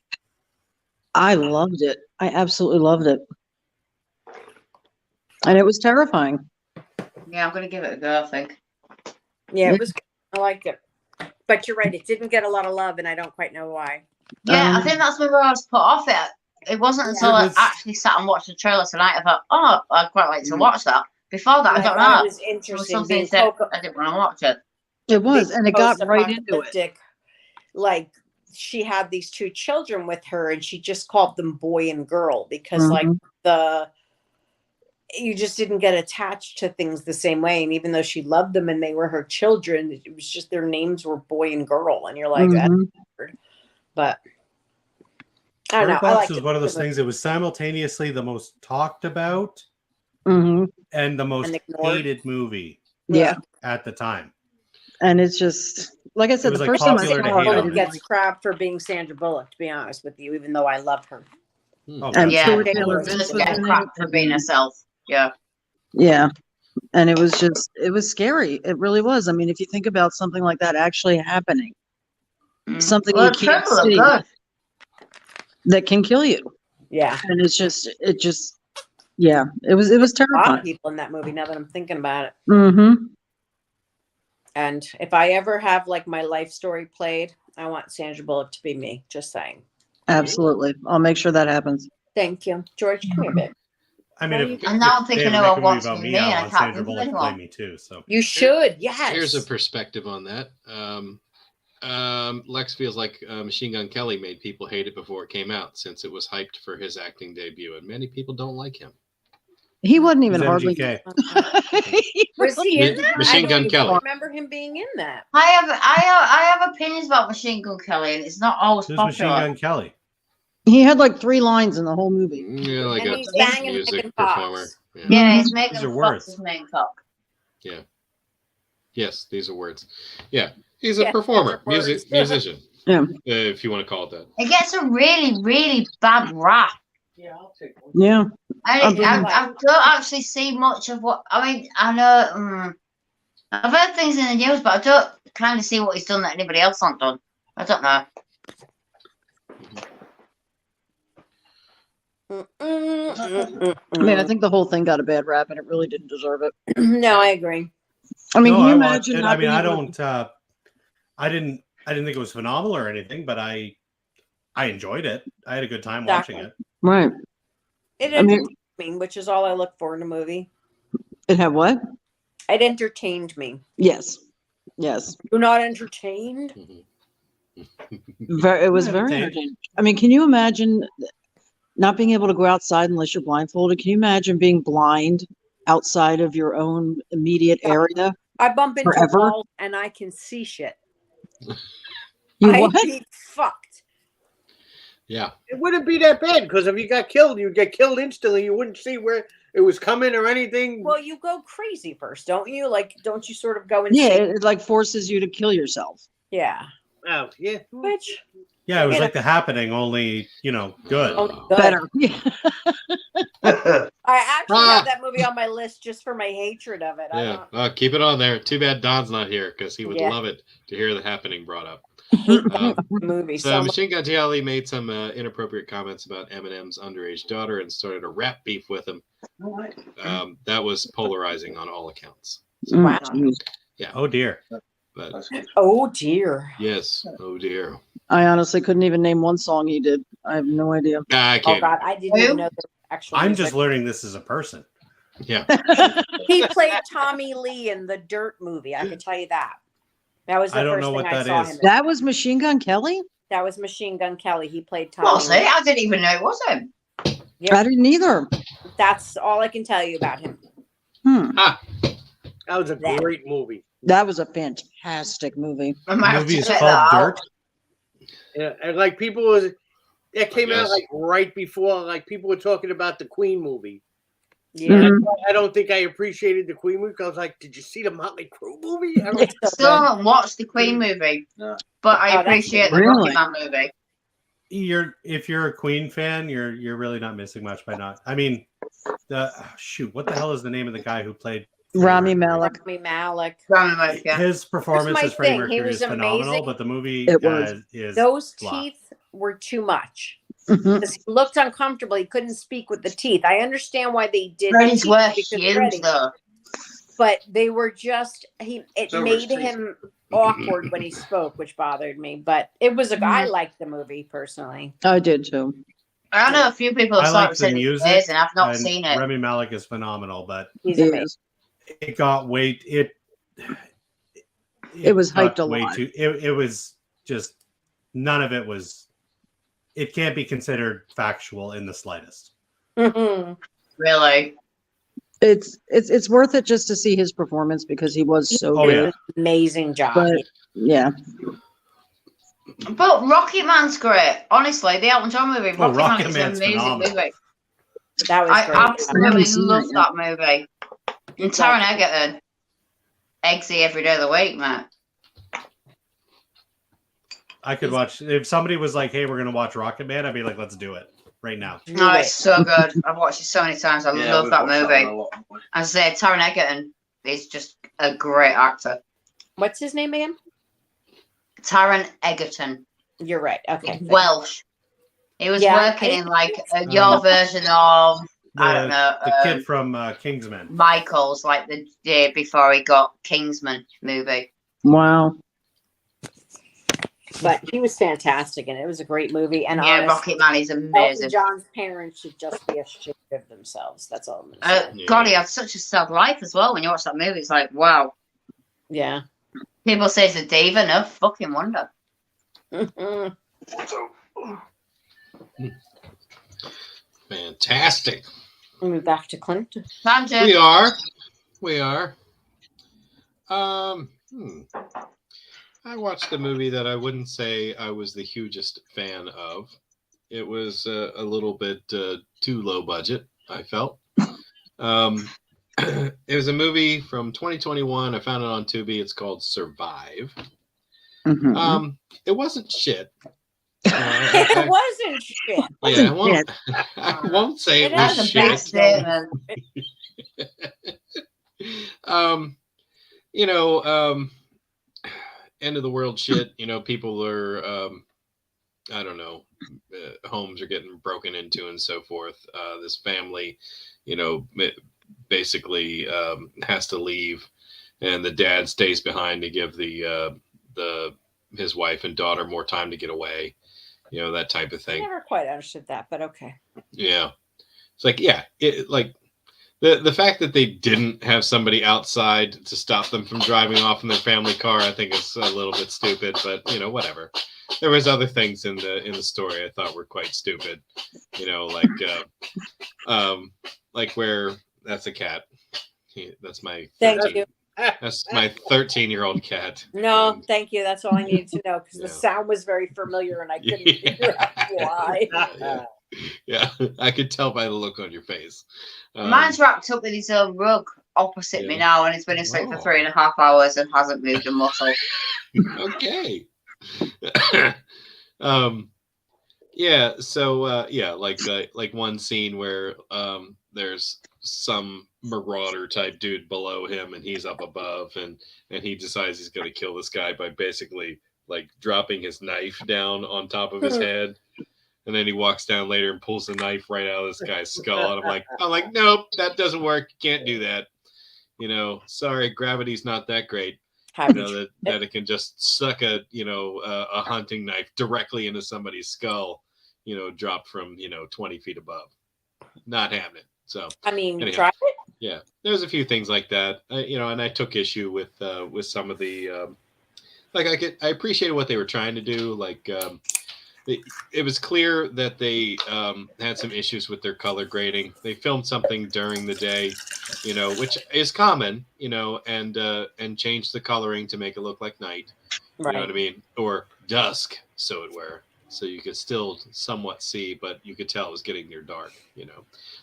Speaker 9: I loved it. I absolutely loved it. And it was terrifying.
Speaker 4: Yeah, I'm going to give it a go, I think.
Speaker 2: Yeah, it was. I liked it. But you're right. It didn't get a lot of love, and I don't quite know why.
Speaker 4: Yeah, I think that's where I was put off it. It wasn't until
Speaker 3: It was-
Speaker 4: I actually sat and watched the trailer tonight. I thought, oh, I'd quite like to watch that. Before that, I don't
Speaker 2: thought
Speaker 4: know.
Speaker 2: it was
Speaker 4: There was
Speaker 2: interesting.
Speaker 4: something
Speaker 2: being
Speaker 4: that
Speaker 2: poco-
Speaker 4: I didn't want to watch it.
Speaker 9: It was, and it got right into it.
Speaker 2: post-apocalyptic, Like she had these two children with her, and she just called them boy and girl because, like, you just didn't get attached to things the same way. And even though she loved them and they were her children, it was just their names were boy and girl, and you're like, that's weird. But I don't know.
Speaker 3: Bird
Speaker 2: I
Speaker 3: Box
Speaker 2: liked
Speaker 3: was
Speaker 2: it.
Speaker 3: one of those things that was simultaneously the most talked about
Speaker 9: Mhm.
Speaker 3: and the most
Speaker 2: And ignored.
Speaker 3: hated movie
Speaker 9: Yeah.
Speaker 3: at the time.
Speaker 9: And it's just, like I said,
Speaker 3: was,
Speaker 9: the
Speaker 3: like,
Speaker 9: first time I
Speaker 3: popular to
Speaker 9: saw
Speaker 3: hate
Speaker 9: it, I
Speaker 3: on
Speaker 2: Bullock
Speaker 3: it.
Speaker 9: didn't
Speaker 2: gets
Speaker 9: like
Speaker 2: crap for being Sandra Bullock, to be honest with you, even though I love her.
Speaker 3: Oh,
Speaker 9: And
Speaker 4: Yeah,
Speaker 9: Stuart
Speaker 2: Yeah.
Speaker 9: Taylor
Speaker 4: she
Speaker 9: Vince
Speaker 4: doesn't
Speaker 9: was
Speaker 4: get
Speaker 9: in
Speaker 4: crap
Speaker 9: it.
Speaker 4: for being herself. Yeah.
Speaker 9: Yeah. And it was just, it was scary. It really was. I mean, if you think about something like that actually happening, something
Speaker 4: Well,
Speaker 9: you
Speaker 4: the
Speaker 9: can't
Speaker 4: trailer
Speaker 9: see
Speaker 4: looked good.
Speaker 9: that can kill you.
Speaker 2: Yeah.
Speaker 9: And it just, yeah, it was
Speaker 2: A lot of
Speaker 9: terrifying.
Speaker 2: people in that movie, now that I'm thinking about it.
Speaker 9: Mm-hmm.
Speaker 2: And if I ever have like my life story played, I want Sandra Bullock to be me. Just saying.
Speaker 9: Absolutely. I'll make sure that happens.
Speaker 2: Thank you. George, come here, babe.
Speaker 3: I mean, if,
Speaker 4: And now I'm
Speaker 3: if
Speaker 4: thinking,
Speaker 3: they
Speaker 4: oh,
Speaker 3: ever
Speaker 4: I
Speaker 3: make a movie
Speaker 4: want to
Speaker 3: about
Speaker 4: be
Speaker 3: me,
Speaker 4: me, and
Speaker 3: I
Speaker 4: I
Speaker 3: want
Speaker 4: can't
Speaker 3: Sandra
Speaker 4: think of
Speaker 3: Bullock to play
Speaker 4: anyone.
Speaker 3: me too. So
Speaker 2: You should, yes.
Speaker 1: Here's a perspective on that. Lex feels like Machine Gun Kelly made people hate it before it came out, since it was hyped for his acting debut, and many people don't like him.
Speaker 9: He wasn't even
Speaker 3: Who's
Speaker 9: hardly.
Speaker 3: MGK?
Speaker 2: Was he in that?
Speaker 1: Machine
Speaker 2: I
Speaker 1: Gun
Speaker 2: don't
Speaker 1: Kelly.
Speaker 2: even remember him being in that.
Speaker 4: I have opinions about Machine Gun Kelly, and it's not always
Speaker 3: Who's
Speaker 4: popular.
Speaker 3: Machine Gun Kelly?
Speaker 9: He had like 3 lines in the whole movie.
Speaker 1: Yeah, like
Speaker 2: And
Speaker 1: a
Speaker 2: he's banging
Speaker 1: music
Speaker 2: Megan
Speaker 1: performer.
Speaker 2: Fox.
Speaker 1: Yeah.
Speaker 4: Yeah,
Speaker 9: Mhm.
Speaker 4: it's Megan
Speaker 3: These are words.
Speaker 4: Fox's main cock.
Speaker 1: Yes, these are words. Yeah, he's a
Speaker 2: Yeah,
Speaker 1: performer,
Speaker 2: these are words.
Speaker 1: musician.
Speaker 9: Yeah.
Speaker 1: If you want to call it that.
Speaker 4: It gets a really, really bad rap.
Speaker 8: Yeah, I'll take one.
Speaker 9: Yeah.
Speaker 4: I don't actually see much of what. I mean, I know. I've heard things in the news, but I don't kind of see what he's done that anybody else hasn't done. I don't know.
Speaker 9: I mean, I think the whole thing got a bad rap and it really didn't deserve it.
Speaker 2: No, I agree.
Speaker 9: I mean,
Speaker 3: No,
Speaker 9: can you
Speaker 3: I watched
Speaker 9: imagine?
Speaker 3: it.
Speaker 9: not
Speaker 3: I mean,
Speaker 9: being
Speaker 3: I
Speaker 9: able to-
Speaker 3: don't. I didn't think it was phenomenal or anything, but I enjoyed it. I had a good time watching it.
Speaker 9: Right.
Speaker 2: It
Speaker 9: I mean-
Speaker 2: entertained me, which is all I look for in a movie.
Speaker 9: It had what?
Speaker 2: It entertained me.
Speaker 9: Yes. Yes.
Speaker 2: You're not entertained?
Speaker 9: It was very
Speaker 3: Entertained.
Speaker 9: entertaining. I mean, can you imagine not being able to go outside unless you're blindfolded? Can you imagine being blind outside of your own immediate area?
Speaker 2: I bump into
Speaker 9: Forever?
Speaker 2: walls and I can see shit.
Speaker 9: You
Speaker 2: I'd
Speaker 9: what?
Speaker 2: be fucked.
Speaker 1: Yeah.
Speaker 8: It wouldn't be that bad because if you got killed, you'd get killed instantly. You wouldn't see where it was coming or anything.
Speaker 2: Well, you go crazy first, don't you? Like, don't you sort of go and
Speaker 9: Yeah,
Speaker 2: see?
Speaker 9: it like forces you to kill yourself.
Speaker 2: Yeah.
Speaker 8: Oh, yeah.
Speaker 2: Which
Speaker 3: Yeah, it was
Speaker 2: Yeah.
Speaker 3: like The Happening, only good.
Speaker 2: oh, good.
Speaker 9: Better. Yeah.
Speaker 2: I actually
Speaker 1: Ah.
Speaker 2: have that movie on my list just for my hatred of it. I
Speaker 1: Yeah.
Speaker 2: don't
Speaker 1: Well, keep it on there. Too bad Don's not here because he would
Speaker 2: Yeah.
Speaker 1: love it to hear The Happening brought up.
Speaker 2: hate
Speaker 1: Um,
Speaker 2: the movie
Speaker 1: So
Speaker 2: so much.
Speaker 1: Machine Gun Kelly made some inappropriate comments about Eminem's underage daughter and started a rap beef with him. That was polarizing on all accounts.
Speaker 2: Wow.
Speaker 3: Oh dear.
Speaker 1: But
Speaker 2: Oh dear.
Speaker 1: yes, oh dear.
Speaker 9: I honestly couldn't even name one song he did. I have no idea.
Speaker 1: I
Speaker 2: Oh
Speaker 1: can't.
Speaker 2: god, I didn't even know there was actually.
Speaker 3: I'm
Speaker 2: music.
Speaker 3: just learning this as a person.
Speaker 1: Yeah.
Speaker 2: He played Tommy Lee in the Dirt movie. I can tell you that. That was the
Speaker 3: I don't
Speaker 2: first
Speaker 3: know
Speaker 2: thing
Speaker 3: what
Speaker 2: I
Speaker 3: that
Speaker 2: saw
Speaker 3: is.
Speaker 2: him in.
Speaker 9: That was Machine Gun Kelly?
Speaker 2: That was Machine Gun Kelly. He played Tommy
Speaker 4: Was
Speaker 2: Lee.
Speaker 4: it? I didn't even know it was him.
Speaker 2: Yep.
Speaker 9: I didn't either.
Speaker 2: That's all I can tell you about him.
Speaker 8: That was a
Speaker 2: That.
Speaker 8: great movie.
Speaker 9: That was a fantastic movie.
Speaker 4: I
Speaker 3: The
Speaker 4: might have
Speaker 3: movie
Speaker 4: to
Speaker 3: is
Speaker 4: check
Speaker 3: called
Speaker 4: that out.
Speaker 3: Dirt.
Speaker 8: Yeah, and like people was that came out
Speaker 1: guess.
Speaker 8: like right before, like people were talking about the Queen movie.
Speaker 2: Yeah.
Speaker 8: And I don't think I appreciated the Queen movie. 'Cause I was like, did you see the Motley Crue movie? I
Speaker 2: It's so
Speaker 4: Still
Speaker 2: good.
Speaker 4: haven't watched the Queen movie,
Speaker 5: No.
Speaker 4: but I
Speaker 2: Oh, that's
Speaker 4: appreciate the
Speaker 9: Really?
Speaker 4: Rocket Man movie.
Speaker 3: If you're a Queen fan, you're really not missing much by not. I mean, what the hell is the name of the guy who played
Speaker 9: Rami
Speaker 3: Freddie Mercury?
Speaker 9: Malek.
Speaker 2: Rami Malek.
Speaker 4: Rami Malek, yeah.
Speaker 3: His performance
Speaker 2: my
Speaker 3: as Freddie
Speaker 2: thing. He
Speaker 3: Mercury
Speaker 2: was
Speaker 3: is phenomenal,
Speaker 2: amazing.
Speaker 3: but the movie
Speaker 9: It was.
Speaker 3: is
Speaker 2: Those
Speaker 3: blah.
Speaker 2: teeth were too much.
Speaker 9: Mhm.
Speaker 2: Because he looked uncomfortable. He couldn't speak with the teeth. I understand why they did
Speaker 4: Freddie's
Speaker 2: the
Speaker 4: were
Speaker 2: teeth because
Speaker 4: huge
Speaker 2: Freddie,
Speaker 4: though.
Speaker 2: but they were just it
Speaker 5: So were
Speaker 2: made
Speaker 5: his teeth.
Speaker 2: him awkward when he spoke, which bothered me. But it was I liked the movie personally.
Speaker 9: I did too.
Speaker 4: I know a few people have
Speaker 3: I
Speaker 4: saw
Speaker 3: like
Speaker 4: it
Speaker 3: the
Speaker 4: said it's
Speaker 3: music,
Speaker 4: amazing. I've not
Speaker 3: and
Speaker 4: seen it.
Speaker 3: Rami Malek is phenomenal, but
Speaker 2: He's
Speaker 9: He
Speaker 2: amazing.
Speaker 9: is.
Speaker 3: it got way
Speaker 9: It was
Speaker 3: got
Speaker 9: hyped a
Speaker 3: way
Speaker 9: lot.
Speaker 3: too. It was just none of it was. It can't be considered factual in the slightest.
Speaker 2: Mhm.
Speaker 4: Really.
Speaker 9: It's worth it just to see his performance because he was so
Speaker 3: Oh,
Speaker 9: good.
Speaker 3: yeah.
Speaker 2: Amazing job.
Speaker 9: But yeah,
Speaker 4: But Rocket Man's great. Honestly, the Elton John movie, Rocket,
Speaker 3: Rocket
Speaker 4: Man is
Speaker 3: Man's
Speaker 4: an amazing
Speaker 3: phenomenal.
Speaker 4: movie.
Speaker 2: That was
Speaker 4: I
Speaker 2: great.
Speaker 4: absolutely
Speaker 9: haven't seen
Speaker 4: love
Speaker 9: that
Speaker 4: that movie. And Taron Egerton, Eggsy every day of the week, man.
Speaker 3: I could watch if somebody was like, "Hey, we're gonna watch Rocket Man." I'd be like, "Let's do it right now."
Speaker 4: No, it's so good. I've watched it so many times. I
Speaker 5: Yeah,
Speaker 4: love
Speaker 5: we've
Speaker 4: that
Speaker 5: watched
Speaker 4: movie.
Speaker 5: one a lot, haven't we?
Speaker 4: As I said, Taron Egerton is just a great actor.
Speaker 2: What's his name again?
Speaker 4: Taron Egerton.
Speaker 2: You're right. Okay.
Speaker 4: He's Welsh. He was
Speaker 2: Yeah,
Speaker 4: working
Speaker 2: I-
Speaker 4: in like your version of I don't know
Speaker 3: The kid from Kingsman.
Speaker 4: Michael's, like the day before he got Kingsman movie.
Speaker 9: wow.
Speaker 2: But he was fantastic, and it was a great movie. And
Speaker 4: Yeah,
Speaker 2: honestly,
Speaker 4: Rocket Man is
Speaker 2: Elton
Speaker 4: amazing.
Speaker 2: John's parents should just be ashamed of themselves. That's all I'm gonna say.
Speaker 3: Yeah.
Speaker 4: God, he had such a sad life as well. When you watch that movie, it's like, wow.
Speaker 2: Yeah.
Speaker 4: People say he's a diva. No fucking wonder.
Speaker 2: Mhm.
Speaker 1: Fantastic.
Speaker 2: Move back to Clint.
Speaker 4: Tangent.
Speaker 1: We are. I watched a movie that I wouldn't say I was the hugest fan of. It was a little bit too low budget, I felt. It was a movie from 2021. I found it on Tubi. It's called Survive.
Speaker 9: Mhm.
Speaker 1: It wasn't shit.
Speaker 2: It wasn't shit.
Speaker 1: Yeah, I won't say it
Speaker 2: It
Speaker 1: was
Speaker 2: has a
Speaker 4: Big
Speaker 1: shit.
Speaker 4: statement.
Speaker 1: End of the world shit. People are, I don't know, homes are getting broken into and so forth. This family, basically has to leave, and the dad stays behind to give his wife and daughter more time to get away. That type of
Speaker 2: I
Speaker 1: thing.
Speaker 2: never quite understood that, but okay.
Speaker 1: Yeah. It's like, yeah, the fact that they didn't have somebody outside to stop them from driving off in their family car, I think is a little bit stupid, but whatever. There was other things in the story I thought were quite stupid. Like where that's a cat. That's my
Speaker 2: Thank
Speaker 1: 13
Speaker 2: you.
Speaker 1: That's my 13-year-old cat.
Speaker 2: No, thank you. That's all I needed to know because
Speaker 1: Yeah.
Speaker 2: the sound was very familiar and I couldn't figure out why.
Speaker 1: Yeah, I could tell by the look on your face.
Speaker 4: Mine's wrapped up with his own rug opposite me
Speaker 1: Yeah.
Speaker 4: now, and he's been asleep for
Speaker 1: Oh.
Speaker 4: 3.5 hours and hasn't moved a muscle.
Speaker 1: Okay. Yeah, so like one scene where there's some marauder type dude below him and he's up above, and he decides he's going to kill this guy by basically like dropping his knife down on top of his head, and then he walks down later and pulls the knife right out of this guy's skull, and I'm like nope, that doesn't work, you can't do that. Sorry, gravity's not that great. That it can just suck a hunting knife directly into somebody's skull, dropped from 20 feet above. Not happening. So
Speaker 2: I mean,
Speaker 1: anyhow.
Speaker 2: try it.
Speaker 1: Yeah, there's a few things like that, and I took issue with some of the I appreciated what they were trying to do. Like it was clear that they had some issues with their color grading. They filmed something during the day, which is common, and changed the coloring to make it look like night.
Speaker 2: Right.
Speaker 1: You know what I mean, or dusk, so it were. so you could still somewhat see, but you could tell it was getting near dark.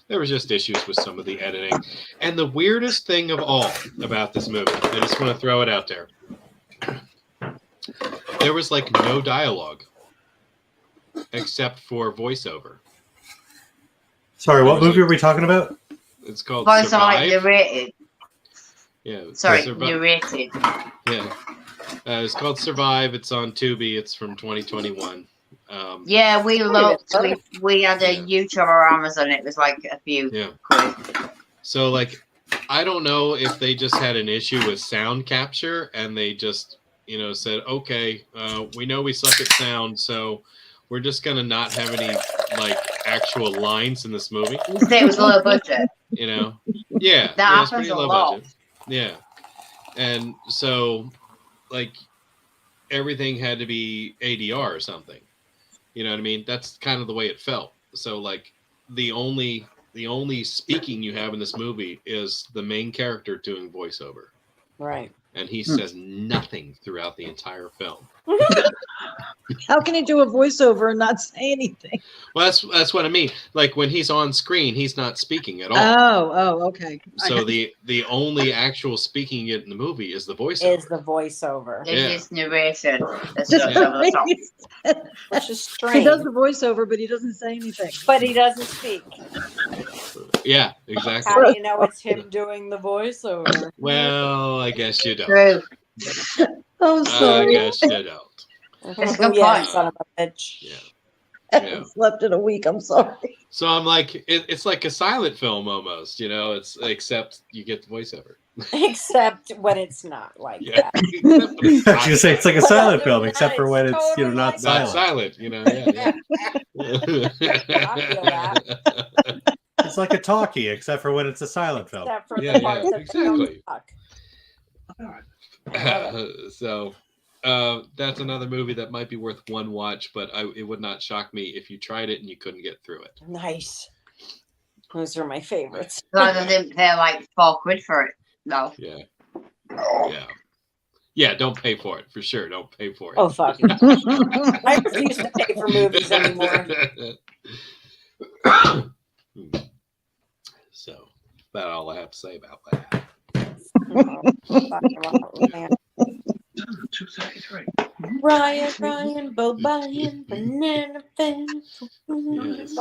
Speaker 1: There was just issues with some of the editing, and the weirdest thing of all about this movie, I just want to throw it out there, there was like no dialogue except for voiceover.
Speaker 3: Sorry, what movie are we talking about?
Speaker 1: It's called
Speaker 4: Voice like
Speaker 1: Survive.
Speaker 4: narrated.
Speaker 1: Yeah.
Speaker 4: Sorry,
Speaker 1: Survive.
Speaker 4: narrated.
Speaker 1: Yeah. It's called Survive. It's on Tubi. It's from 2021.
Speaker 4: Yeah, we looked. We had a
Speaker 1: Yeah.
Speaker 4: YouTube or Amazon. It was like a few
Speaker 1: Yeah.
Speaker 4: quid.
Speaker 1: So, like, I don't know if they just had an issue with sound capture and they just, said, okay, we know we suck at sound, so we're just going to not have any, like, actual lines in this movie.
Speaker 4: You say it was low budget.
Speaker 1: Yeah.
Speaker 4: That
Speaker 1: It's
Speaker 4: happens
Speaker 1: pretty
Speaker 4: a
Speaker 1: low
Speaker 4: lot.
Speaker 1: budget. Yeah. And so, like, everything had to be ADR or something. You know what I mean? That's kind of the way it felt. So, like, the only speaking you have in this movie is the main character doing voiceover.
Speaker 2: Right.
Speaker 1: And he says nothing throughout the entire film.
Speaker 9: How can he do a voiceover and not say anything?
Speaker 1: Well, that's what I mean. Like, when he's on screen, he's not speaking at all.
Speaker 9: Oh, okay.
Speaker 1: So the only actual speaking you get in the movie is the voiceover.
Speaker 2: Is the voiceover.
Speaker 4: It
Speaker 1: Yeah.
Speaker 4: is narration. That's
Speaker 9: Just
Speaker 4: just over the top.
Speaker 2: Which is
Speaker 9: He
Speaker 2: strange.
Speaker 9: does the voiceover, but he doesn't say anything.
Speaker 2: But he doesn't speak.
Speaker 1: Yeah, exactly.
Speaker 2: How do you know it's him doing the voiceover?
Speaker 1: Well, I guess you don't.
Speaker 4: True.
Speaker 9: Oh,
Speaker 1: I
Speaker 9: sorry.
Speaker 1: guess you don't.
Speaker 4: It's a good
Speaker 2: Yeah,
Speaker 4: point.
Speaker 2: son of a bitch.
Speaker 1: Yeah.
Speaker 9: I haven't slept in a week. I'm sorry.
Speaker 1: So I'm like, it's like a silent film almost, It's except you get the voiceover.
Speaker 2: Except when it's not like
Speaker 1: Yeah.
Speaker 2: that.
Speaker 3: I was gonna say it's like a
Speaker 2: But
Speaker 3: silent
Speaker 2: other
Speaker 3: film,
Speaker 2: than
Speaker 3: except
Speaker 2: that,
Speaker 3: for when
Speaker 2: it's
Speaker 3: it's
Speaker 2: totally
Speaker 3: not
Speaker 2: like
Speaker 1: Not
Speaker 3: silent.
Speaker 1: silent, Yeah.
Speaker 2: I feel that.
Speaker 3: It's like a talkie, except for when it's a silent film.
Speaker 2: Except for
Speaker 1: Yeah,
Speaker 2: the parts
Speaker 1: yeah,
Speaker 2: that
Speaker 1: exactly.
Speaker 2: don't suck.
Speaker 1: So that's another movie that might be worth one watch, but it would not shock me if you tried it and you couldn't get through it.
Speaker 2: Nice. Those are my favorites.
Speaker 4: Glad I didn't pay like £4 for it. No.
Speaker 1: Yeah. Yeah. Yeah, don't pay for it, for sure. Don't pay for it.
Speaker 2: Oh, fuck. I refuse to pay for movies anymore.
Speaker 1: So that's all I have to say about that.
Speaker 2: Ryan, Bo buying banana fan.
Speaker 1: Yes.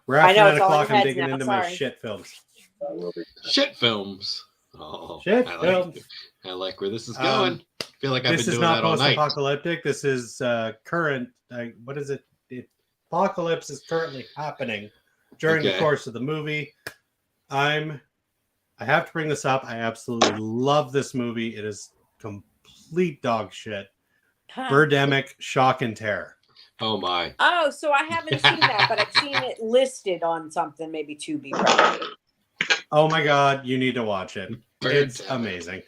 Speaker 3: We're
Speaker 2: I
Speaker 3: after
Speaker 2: know,
Speaker 3: 9
Speaker 2: it's all in
Speaker 3: o'clock.
Speaker 2: your
Speaker 3: I'm
Speaker 2: heads
Speaker 3: digging
Speaker 2: now,
Speaker 3: into my
Speaker 2: sorry.
Speaker 3: shit films.
Speaker 1: Shit films. Oh,
Speaker 3: Shit
Speaker 1: I like,
Speaker 3: films.
Speaker 1: I like where this is going. feel like I've
Speaker 3: This
Speaker 1: been
Speaker 3: is
Speaker 1: doing
Speaker 3: not
Speaker 1: that all night.
Speaker 3: post-apocalyptic. This is current. What is it? Apocalypse is currently happening during the
Speaker 1: Okay.
Speaker 3: course of the movie. I have to bring this up. I absolutely love this movie. It is complete dog shit. Birdemic, Shock and Terror.
Speaker 1: Oh my.
Speaker 2: Oh, so I haven't seen that, but I've seen it listed on something, maybe Tubi. Right?
Speaker 3: Oh my god, you need to watch it. It's
Speaker 1: Birdemic.
Speaker 3: amazing.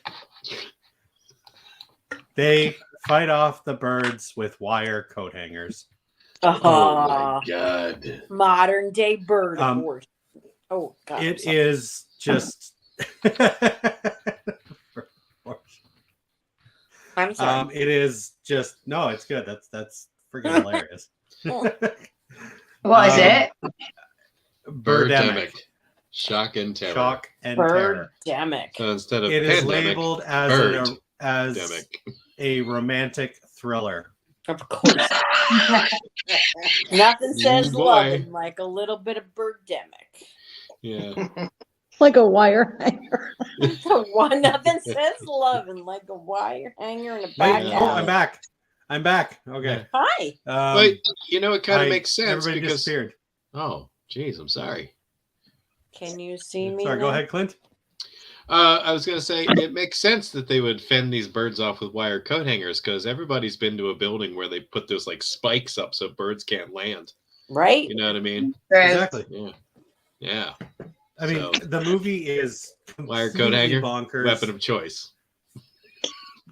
Speaker 3: They fight off the birds with wire coat hangers.
Speaker 1: Oh my god.
Speaker 2: Modern day bird
Speaker 3: Um,
Speaker 2: abortion. Oh god.
Speaker 3: It is just
Speaker 2: I'm sorry.
Speaker 3: it is just no, it's good. That's freaking hilarious.
Speaker 4: What is it?
Speaker 1: Birdemic. Shock and terror.
Speaker 3: Shock and terror.
Speaker 2: Birdemic.
Speaker 1: So instead of
Speaker 3: It is
Speaker 1: pandemic,
Speaker 3: labeled as
Speaker 1: Birdemic.
Speaker 3: a romantic thriller.
Speaker 2: Of course. Nothing says
Speaker 1: Boy.
Speaker 2: loving like a little bit of birdemic.
Speaker 1: Yeah.
Speaker 9: Like a wire hanger.
Speaker 2: Nothing says loving like a wire hanger in a
Speaker 3: Wait,
Speaker 2: back
Speaker 1: Yeah.
Speaker 3: oh,
Speaker 2: alley.
Speaker 3: I'm back. Okay.
Speaker 2: Hi.
Speaker 1: But you know, it kind of
Speaker 3: I-
Speaker 1: makes sense
Speaker 3: Everybody
Speaker 1: because
Speaker 3: disappeared.
Speaker 1: oh, geez, I'm sorry.
Speaker 2: Can you see me?
Speaker 3: Sorry, go
Speaker 2: now?
Speaker 3: ahead, Clint.
Speaker 1: I was gonna say it makes sense that they would fend these birds off with wire coat hangers because everybody's been to a building where they put those like spikes up so birds can't land.
Speaker 2: Right?
Speaker 1: You know what I mean?
Speaker 3: Exactly.
Speaker 1: Yeah. Yeah.
Speaker 3: I mean,
Speaker 1: So-
Speaker 3: the movie is
Speaker 1: Wire coat
Speaker 3: completely
Speaker 1: hanger,
Speaker 3: bonkers.
Speaker 1: weapon of choice.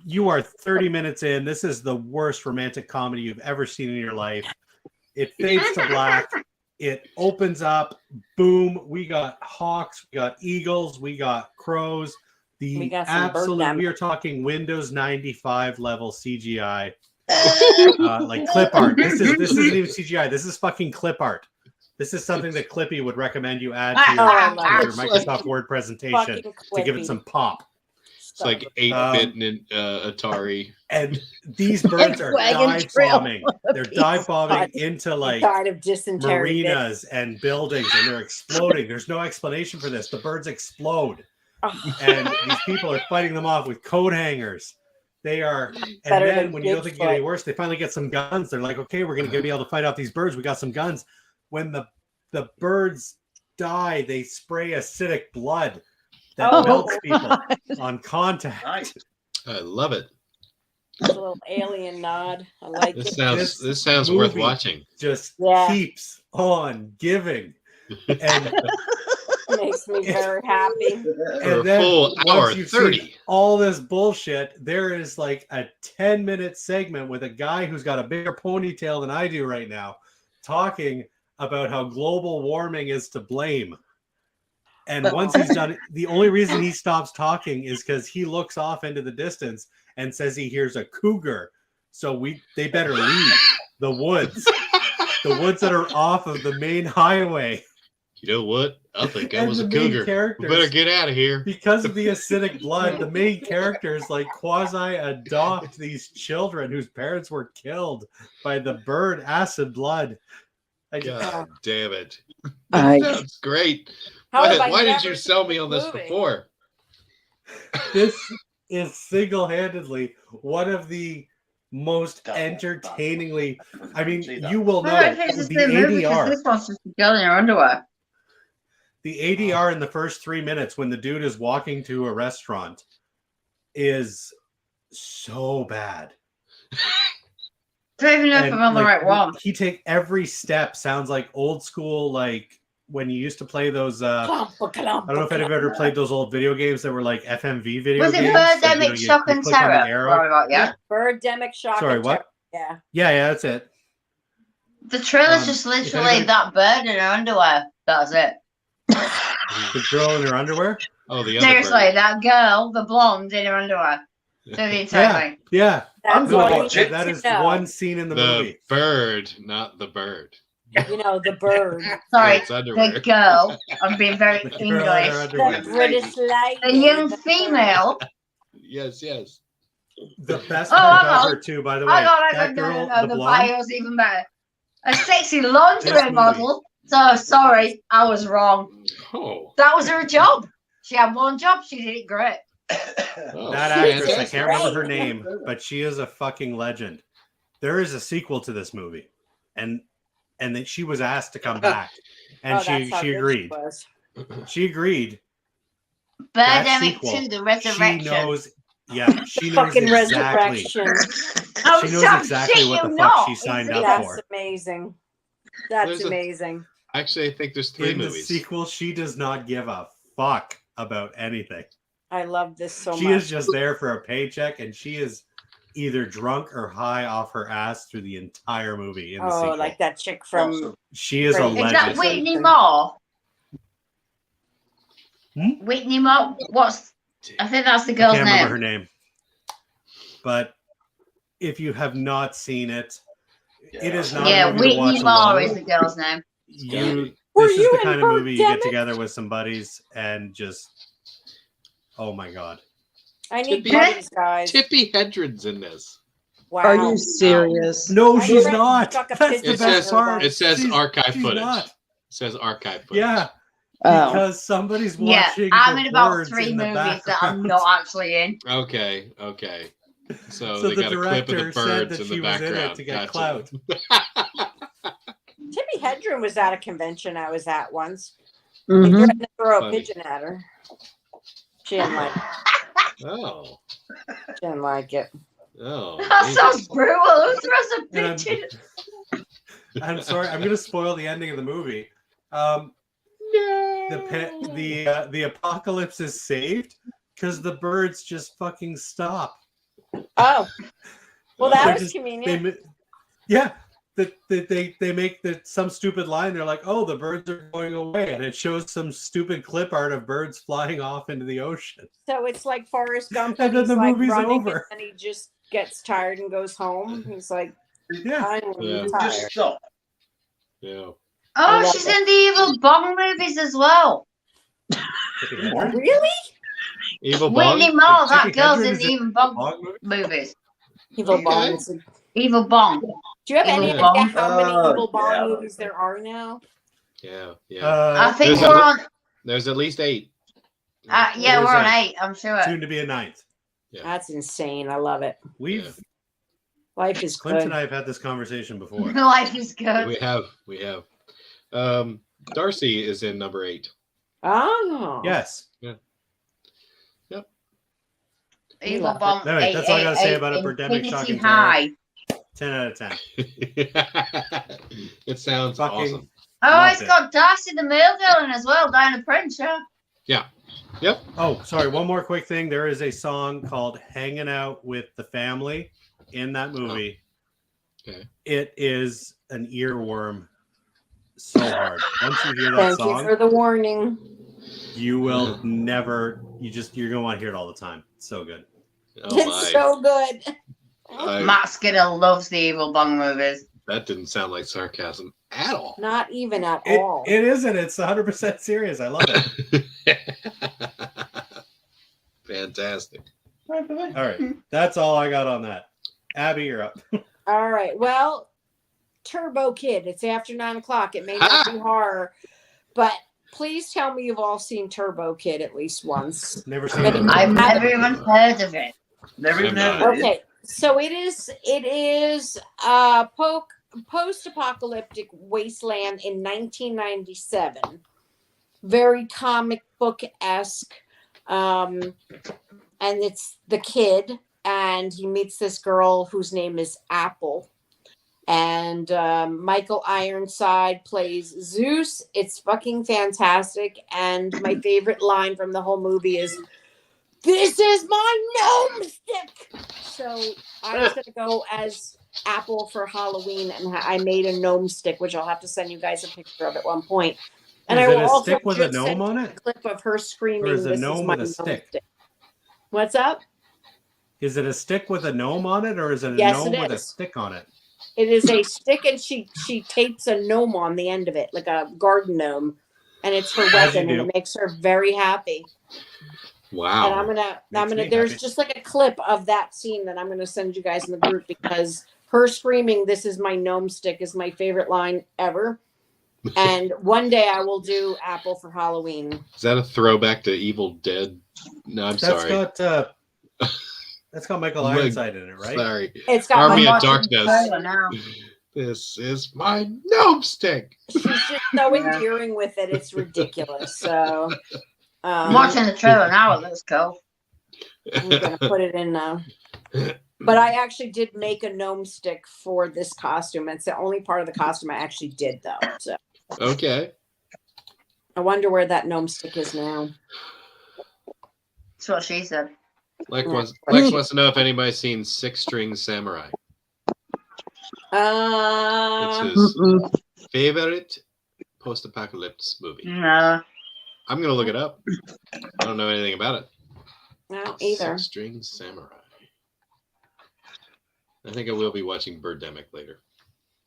Speaker 3: You are 30 minutes in. This is the worst romantic comedy you've ever seen in your life. It fades to black. It opens up. Boom. We got hawks. We got eagles. We got crows.
Speaker 2: We
Speaker 3: The
Speaker 2: got some
Speaker 3: absolute.
Speaker 2: birdemic.
Speaker 3: We are talking Windows 95 level CGI. Like clip art. This isn't even CGI. This is fucking clip art. This is something that Clippy would recommend you add to your Microsoft Word presentation to give it some pop.
Speaker 1: It's like 8-bit Atari.
Speaker 3: And these birds are dive bombing. They're dive bombing into like marinas and buildings, and they're exploding. There's no explanation for this. The birds explode. And these people are fighting them off with coat hangers. They are, and then when you don't think it get any worse, they finally get some guns. They're like, okay, we're going to be able to fight off these birds. We got some guns. When the birds die, they spray acidic blood that melts people on contact.
Speaker 5: Nice.
Speaker 1: I love it.
Speaker 2: It's a little alien nod. I like
Speaker 1: This
Speaker 2: it.
Speaker 1: sounds worth watching.
Speaker 3: Just keeps on giving. And
Speaker 2: makes me very happy.
Speaker 1: For a full hour 30.
Speaker 3: All this bullshit, there is like a 10-minute segment with a guy who's got a bigger ponytail than I do right now, talking about how global warming is to blame. And once he's done it, the only reason he stops talking is because he looks off into the distance and says he hears a cougar. So they better leave the woods. The woods that are off of the main highway.
Speaker 1: You know what? I think I was a cougar. We better get out of here.
Speaker 3: Because of the acidic blood, the main characters like quasi-adopt these children whose parents were killed by the bird acid blood.
Speaker 1: God damn it. That's great. Why did you sell me on this before?
Speaker 3: This is single-handedly one of the most entertainingly. I mean, you will know the ADR.
Speaker 4: This one's just a girl in her underwear.
Speaker 3: The ADR in the first 3 minutes when the dude is walking to a restaurant is so bad.
Speaker 4: I don't even know if I'm on the right one.
Speaker 3: Every step sounds like old school, like when you used to play those. I don't know if anyone ever played those old video games that were like FMV video games.
Speaker 4: Was it Birdemic Shock and Terror?
Speaker 2: Birdemic Shock.
Speaker 3: Sorry, what?
Speaker 2: Yeah.
Speaker 3: Yeah, that's it.
Speaker 4: The trailer's just literally that bird in her underwear. That's it.
Speaker 3: The girl in her underwear?
Speaker 1: Oh, the other
Speaker 4: seriously,
Speaker 1: bird.
Speaker 4: that girl, the blonde in her underwear. So the entire thing.
Speaker 3: Yeah.
Speaker 2: That
Speaker 3: is one scene in the movie.
Speaker 1: The bird, not the bird.
Speaker 2: You know, the bird.
Speaker 4: Sorry,
Speaker 1: It's underwear.
Speaker 4: the girl. I'm being very English.
Speaker 2: The British lady.
Speaker 4: The young female.
Speaker 1: Yes.
Speaker 3: The best part about her too, by the way.
Speaker 4: That girl, the bio's even better. A sexy lingerie model. So sorry, I was wrong.
Speaker 1: Oh.
Speaker 4: That was her job. She had one job. She did it great.
Speaker 3: That actress, I can't remember her name, but she is a fucking legend. There is a sequel to this movie, and then she was asked to come back, and she agreed. She agreed.
Speaker 4: Birdemic 2, the Resurrection.
Speaker 3: She knows exactly. She knows exactly what the fuck she signed up for.
Speaker 2: That's amazing. That's amazing.
Speaker 1: Actually, I think there's 3 movies.
Speaker 3: In the sequel, she does not give a fuck about anything.
Speaker 2: I love this so much.
Speaker 3: She is just there for a paycheck, and she is either drunk or high off her ass through the entire movie. In the sequel.
Speaker 2: Like that chick from.
Speaker 3: She is a legend.
Speaker 4: Is that Whitney Moore? Whitney Moore? I think that's the girl's name.
Speaker 3: I can't remember her name. But if you have not seen it, it is not.
Speaker 4: Yeah, Whitney Moore is the girl's name.
Speaker 3: This is the kind of movie you get together with some buddies and just. Oh my god!
Speaker 2: I need buddies, guys.
Speaker 1: Tippi Hedren's in this.
Speaker 2: Wow!
Speaker 9: Are you serious?
Speaker 3: No, she's not. That's the best part.
Speaker 1: It says archive footage. It says archive footage.
Speaker 3: Yeah. Because somebody's watching.
Speaker 4: Yeah, I'm in about 3 movies that I'm not actually in.
Speaker 1: Okay. So they
Speaker 3: the
Speaker 1: got a clip of the
Speaker 3: director said
Speaker 1: birds
Speaker 3: that
Speaker 1: in
Speaker 3: she
Speaker 1: the
Speaker 3: was in it
Speaker 1: background.
Speaker 3: to get
Speaker 1: Gotcha.
Speaker 3: clout.
Speaker 2: Tippi Hedren was at a convention I was at once.
Speaker 9: Mhm.
Speaker 2: They threatened to throw a pigeon at her. She didn't like it.
Speaker 1: Oh.
Speaker 2: She didn't like it.
Speaker 1: Oh.
Speaker 4: That sounds brutal. Who throws a pigeon?
Speaker 3: I'm sorry. I'm going to spoil the ending of the movie. The apocalypse is saved because the birds just fucking stop.
Speaker 2: Oh. Well, that was
Speaker 3: just,
Speaker 2: convenient.
Speaker 3: They make some stupid line. They're like, "Oh, the birds are going away," and it shows some stupid clip art of birds flying off into the ocean.
Speaker 2: So it's like Forrest Gump,
Speaker 3: and then the
Speaker 2: like
Speaker 3: movie's
Speaker 2: running,
Speaker 3: over.
Speaker 2: and he just gets tired and goes home. He's like,
Speaker 3: Yeah.
Speaker 2: I'm
Speaker 1: Yeah.
Speaker 5: Just
Speaker 2: tired.
Speaker 5: stop.
Speaker 1: Yeah.
Speaker 2: I
Speaker 4: Oh,
Speaker 2: love
Speaker 4: she's
Speaker 2: it.
Speaker 4: in the Evil Bong movies as well.
Speaker 3: Chicken Hedren?
Speaker 2: Really?
Speaker 1: Evil
Speaker 4: Whitney
Speaker 1: Bong.
Speaker 4: Moore, that
Speaker 3: Chicken
Speaker 4: girl's
Speaker 3: Hedren
Speaker 4: in
Speaker 3: is
Speaker 4: the
Speaker 3: in
Speaker 4: Evil Bong
Speaker 3: Bong movie?
Speaker 4: movies.
Speaker 2: Evil
Speaker 1: Okay.
Speaker 2: Bong. Do
Speaker 4: Evil Bong.
Speaker 2: you have any
Speaker 4: Evil
Speaker 2: idea
Speaker 4: Bong.
Speaker 2: how many
Speaker 5: Oh,
Speaker 2: Evil Bong
Speaker 5: yeah.
Speaker 2: movies there are now?
Speaker 1: Yeah. Yeah.
Speaker 4: I think
Speaker 1: There's
Speaker 4: we're
Speaker 1: a-
Speaker 4: on.
Speaker 1: There's at least 8.
Speaker 4: Yeah,
Speaker 3: There's
Speaker 4: we're on
Speaker 3: 8.
Speaker 4: 8. I'm sure.
Speaker 3: Soon to be a 9th.
Speaker 1: Yeah.
Speaker 2: That's insane. I love it.
Speaker 3: We've
Speaker 2: Life is
Speaker 3: Clint
Speaker 2: good.
Speaker 3: and I have had this conversation before.
Speaker 4: Life is good.
Speaker 1: We have. Darcy is in number 8.
Speaker 2: Oh.
Speaker 3: Yes.
Speaker 4: Evil
Speaker 2: love it.
Speaker 4: Bong.
Speaker 3: All right, that's all I gotta say about it.
Speaker 4: Infinity
Speaker 3: Birdemic, Shocking
Speaker 4: High.
Speaker 3: 10 out of 10.
Speaker 1: It sounds
Speaker 3: Fucking-
Speaker 1: awesome.
Speaker 4: Oh,
Speaker 3: Love
Speaker 4: it's
Speaker 3: it.
Speaker 4: got Darcy the Mail Girl in as well, Diana Prince, yeah.
Speaker 3: Oh, sorry. One more quick thing. There is a song called Hanging Out with the Family in that movie.
Speaker 1: Okay.
Speaker 3: It is an earworm so hard. Once you hear that
Speaker 2: Thank you
Speaker 3: song,
Speaker 2: for the warning.
Speaker 3: you will never, you're going to want to hear it all the time. It's so good.
Speaker 1: Oh my.
Speaker 2: It's so good.
Speaker 4: Matt Skinner loves the Evil Bong movies.
Speaker 1: That didn't sound like sarcasm at all.
Speaker 2: Not even at all.
Speaker 3: It isn't. It's 100% serious. I love it.
Speaker 1: Fantastic.
Speaker 3: All right. That's all I got on that. Abby, you're up.
Speaker 2: All right. Well, Turbo Kid. It's after 9:00. It may not be horror, but please tell me you've all seen Turbo Kid at least once.
Speaker 3: Never seen it.
Speaker 4: I've never even heard of it.
Speaker 5: Never even
Speaker 1: I'm
Speaker 5: heard
Speaker 1: not.
Speaker 5: of it.
Speaker 2: Okay, so it is post-apocalyptic wasteland in 1997. Very comic book-esque. And it's the kid, and he meets this girl whose name is Apple. And Michael Ironside plays Zeus. It's fucking fantastic. And my favorite line from the whole movie is, "This is my gnome stick." So I was going to go as Apple for Halloween, and I made a gnome stick, which I'll have to send you guys a picture of at one point. And
Speaker 3: Is
Speaker 2: I
Speaker 3: it
Speaker 2: will
Speaker 3: a
Speaker 2: also
Speaker 3: stick with a
Speaker 2: just
Speaker 3: gnome
Speaker 2: send
Speaker 3: on
Speaker 2: you
Speaker 3: it?
Speaker 2: a clip of her screaming,
Speaker 3: Or is a
Speaker 2: "This
Speaker 3: gnome
Speaker 2: is my
Speaker 3: with a
Speaker 2: gnome
Speaker 3: stick?
Speaker 2: What's up?
Speaker 3: Is it a stick with a gnome on it, or is it a
Speaker 2: Yes,
Speaker 3: gnome
Speaker 2: it
Speaker 3: with a
Speaker 2: is.
Speaker 3: stick on it?
Speaker 2: It is a stick, and she tapes a gnome on the end of it, like a garden gnome, and it's her
Speaker 3: As
Speaker 2: weapon,
Speaker 3: you
Speaker 2: and
Speaker 3: do.
Speaker 2: it makes her very happy.
Speaker 1: Wow.
Speaker 2: And I'm
Speaker 3: Makes
Speaker 2: gonna.
Speaker 3: me
Speaker 2: There's
Speaker 3: happy.
Speaker 2: just like a clip of that scene that I'm gonna send you guys in the group, because her screaming, "This is my gnome stick," is my favorite line ever. And one day I will do Apple for Halloween.
Speaker 1: Is that a throwback to Evil Dead? No, I'm sorry.
Speaker 3: That's got Michael
Speaker 1: Mike-
Speaker 3: Ironside in it, right?
Speaker 1: Sorry.
Speaker 2: It's got
Speaker 1: Army
Speaker 2: my
Speaker 1: of Darkness.
Speaker 4: Now.
Speaker 1: This is my gnome stick.
Speaker 2: She's just so endearing with it. It's ridiculous. So
Speaker 4: I'm watching the trailer now. It looks cool.
Speaker 2: I'm gonna put it in now. But I actually did make a gnome stick for this costume. It's the only part of the costume I actually did, though. So
Speaker 1: Okay.
Speaker 2: I wonder where that gnome stick is now.
Speaker 4: That's what she said.
Speaker 1: Lex wants to know if anybody's seen Six String Samurai. It's his favorite post-apocalypse movie.
Speaker 4: No.
Speaker 1: I'm gonna look it up. I don't know anything about it.
Speaker 2: No, either.
Speaker 1: Six String Samurai. I think I will be watching Birdemic later.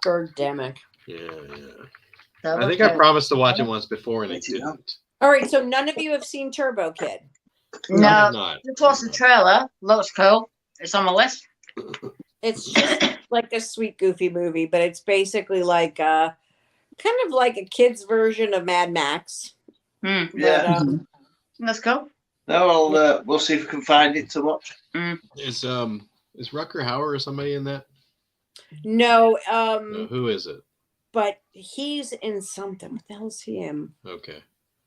Speaker 2: Birdemic.
Speaker 1: Yeah. I think I promised to watch it once before and I didn't.
Speaker 2: All right, so none of you have seen Turbo Kid.
Speaker 1: I
Speaker 4: No.
Speaker 1: have not.
Speaker 4: Just watched the trailer. Looks cool. It's on my list.
Speaker 2: It's just like a sweet, goofy movie, but it's basically like kind of like a kid's version of Mad Max.
Speaker 4: Hmm.
Speaker 2: But,
Speaker 5: Yeah.
Speaker 4: That's cool.
Speaker 5: No, we'll see if we can find it to watch.
Speaker 1: Is Rutger Hauer or somebody in that?
Speaker 2: No,
Speaker 1: No, who is it?
Speaker 2: but he's in something. What the hell is he in?
Speaker 1: Okay.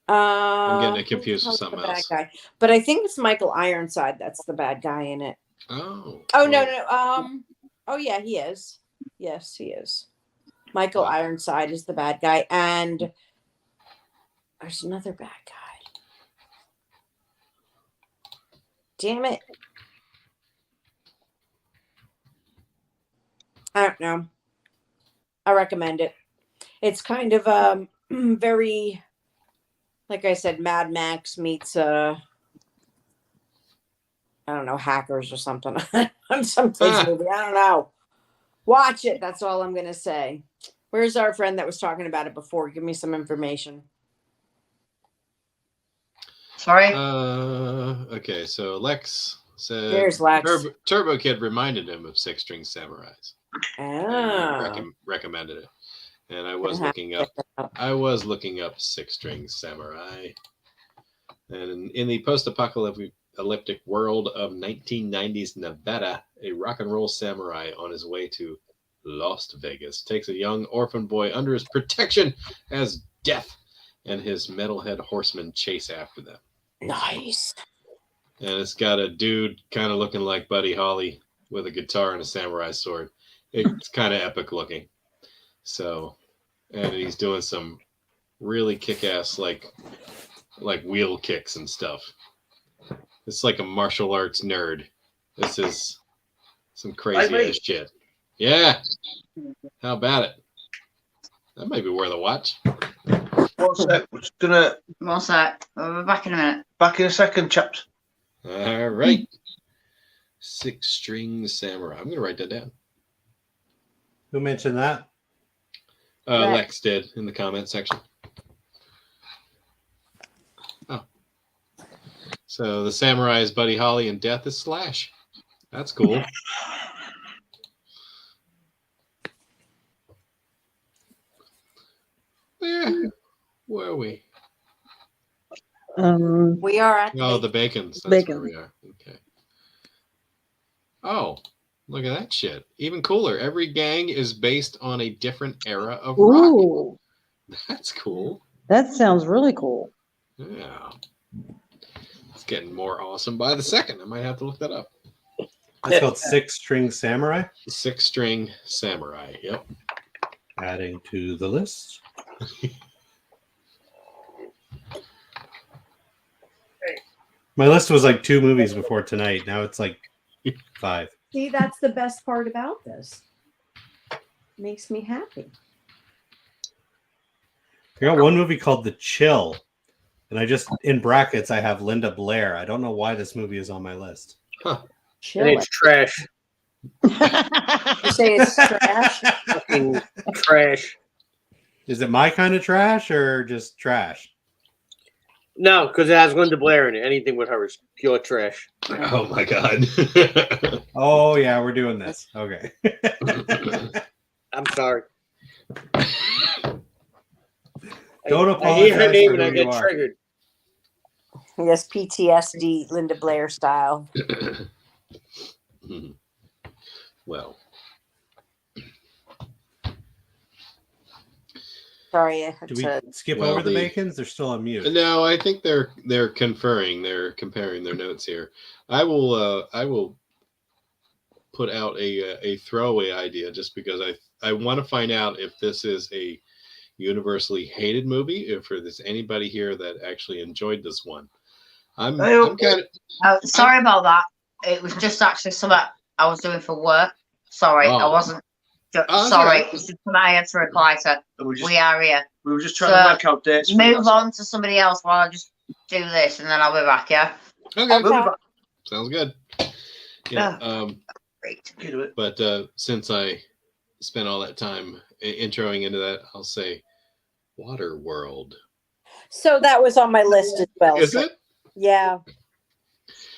Speaker 1: I'm getting it
Speaker 2: who the
Speaker 1: confused with
Speaker 2: hell's
Speaker 1: something
Speaker 2: the bad
Speaker 1: else.
Speaker 2: guy? But I think it's Michael Ironside that's the bad guy in it.
Speaker 1: Oh.
Speaker 2: Oh no. Oh yeah, he is. Yes, he is. Michael Ironside is the bad guy, and there's another bad guy. Damn it. I don't know. I recommend it. It's kind of very, like I said, Mad Max meets I don't know, hackers or something on some kids movie. I don't know. Watch it. That's all I'm going to say. Where's our friend that was talking about it before? Give me some information.
Speaker 4: Sorry.
Speaker 1: Okay, so Lex said
Speaker 2: There's Lex.
Speaker 1: Turbo Kid reminded him of Six String Samurais. And recommended it. And I was looking up Six String Samurai. And in the post-apocalyptic world of 1990s Nevada, a rock and roll samurai on his way to Las Vegas takes a young orphan boy under his protection as Death and his metalhead horsemen chase after them.
Speaker 2: Nice.
Speaker 1: And it's got a dude kind of looking like Buddy Holly with a guitar and a samurai sword. It's kind of epic looking. So, and he's doing some really kick-ass like wheel kicks and stuff. It's like a martial arts nerd. This is some crazy ass shit. Yeah. How about it? That might be worth a watch.
Speaker 5: One sec. We're just gonna.
Speaker 4: One sec. We'll be back in a minute.
Speaker 5: Back in a second, chaps.
Speaker 1: All right. Six String Samurai. I'm gonna write that down.
Speaker 3: Who mentioned that?
Speaker 1: Lex did in the comment section. Oh. So the samurai is Buddy Holly and Death is Slash. That's cool. Where are we?
Speaker 2: We are at
Speaker 1: the Bacons. That's
Speaker 9: Bacon.
Speaker 1: where we are. Okay. Oh, look at that shit. Even cooler. Every gang is based on a different era of rock.
Speaker 9: Ooh,
Speaker 1: That's cool.
Speaker 9: that sounds really cool.
Speaker 1: Yeah. It's getting more awesome by the second. I might have to look that up.
Speaker 3: It's called Six String Samurai.
Speaker 1: Six String Samurai. Yep.
Speaker 3: Adding to the list. My list was like 2 movies before tonight. Now it's like 5.
Speaker 2: See, that's the best part about this. Makes me happy.
Speaker 3: I got one movie called The Chill. And I just, in brackets, I have Linda Blair. I don't know why this movie is on my list.
Speaker 1: Huh.
Speaker 8: And it's trash.
Speaker 2: You say it's trash?
Speaker 8: Fucking trash.
Speaker 3: Is it my kind of trash or just trash?
Speaker 8: No, because it has Linda Blair in it. Anything with her is pure trash.
Speaker 1: Oh my god.
Speaker 3: Oh, yeah, we're doing this. Okay.
Speaker 8: I'm sorry.
Speaker 3: Don't
Speaker 8: I
Speaker 3: apologize
Speaker 8: hear her name
Speaker 3: for
Speaker 8: and I
Speaker 3: who
Speaker 8: get
Speaker 3: you are.
Speaker 8: triggered.
Speaker 2: Yes, PTSD, Linda Blair style.
Speaker 1: Well.
Speaker 2: Sorry, I had
Speaker 3: Do we
Speaker 2: to.
Speaker 3: skip
Speaker 1: Well,
Speaker 3: over the
Speaker 1: the-
Speaker 3: Bacons? They're still on mute.
Speaker 1: No, I think they're conferring. They're comparing their notes here. I will put out a throwaway idea just because I want to find out if this is a universally hated movie, if there's anybody here that actually enjoyed this one. I'm kind of
Speaker 4: Sorry about that. It was just actually something I was doing for work. Sorry,
Speaker 1: Oh.
Speaker 4: I wasn't.
Speaker 1: Oh,
Speaker 4: Sorry,
Speaker 1: okay.
Speaker 4: it's just something I had to reply to. We are here.
Speaker 5: We were just trying to work out dates. for
Speaker 4: Move
Speaker 5: that.
Speaker 4: on to somebody else while I just do this, and then I'll be back. Yeah.
Speaker 1: okay.
Speaker 5: We'll be back.
Speaker 1: Sounds good. Yeah.
Speaker 4: Great.
Speaker 5: Okay, do it.
Speaker 1: But since I spent all that time introing into that, I'll say Waterworld.
Speaker 2: So that was on my list as well.
Speaker 1: Is
Speaker 2: So-
Speaker 1: it?
Speaker 2: Yeah.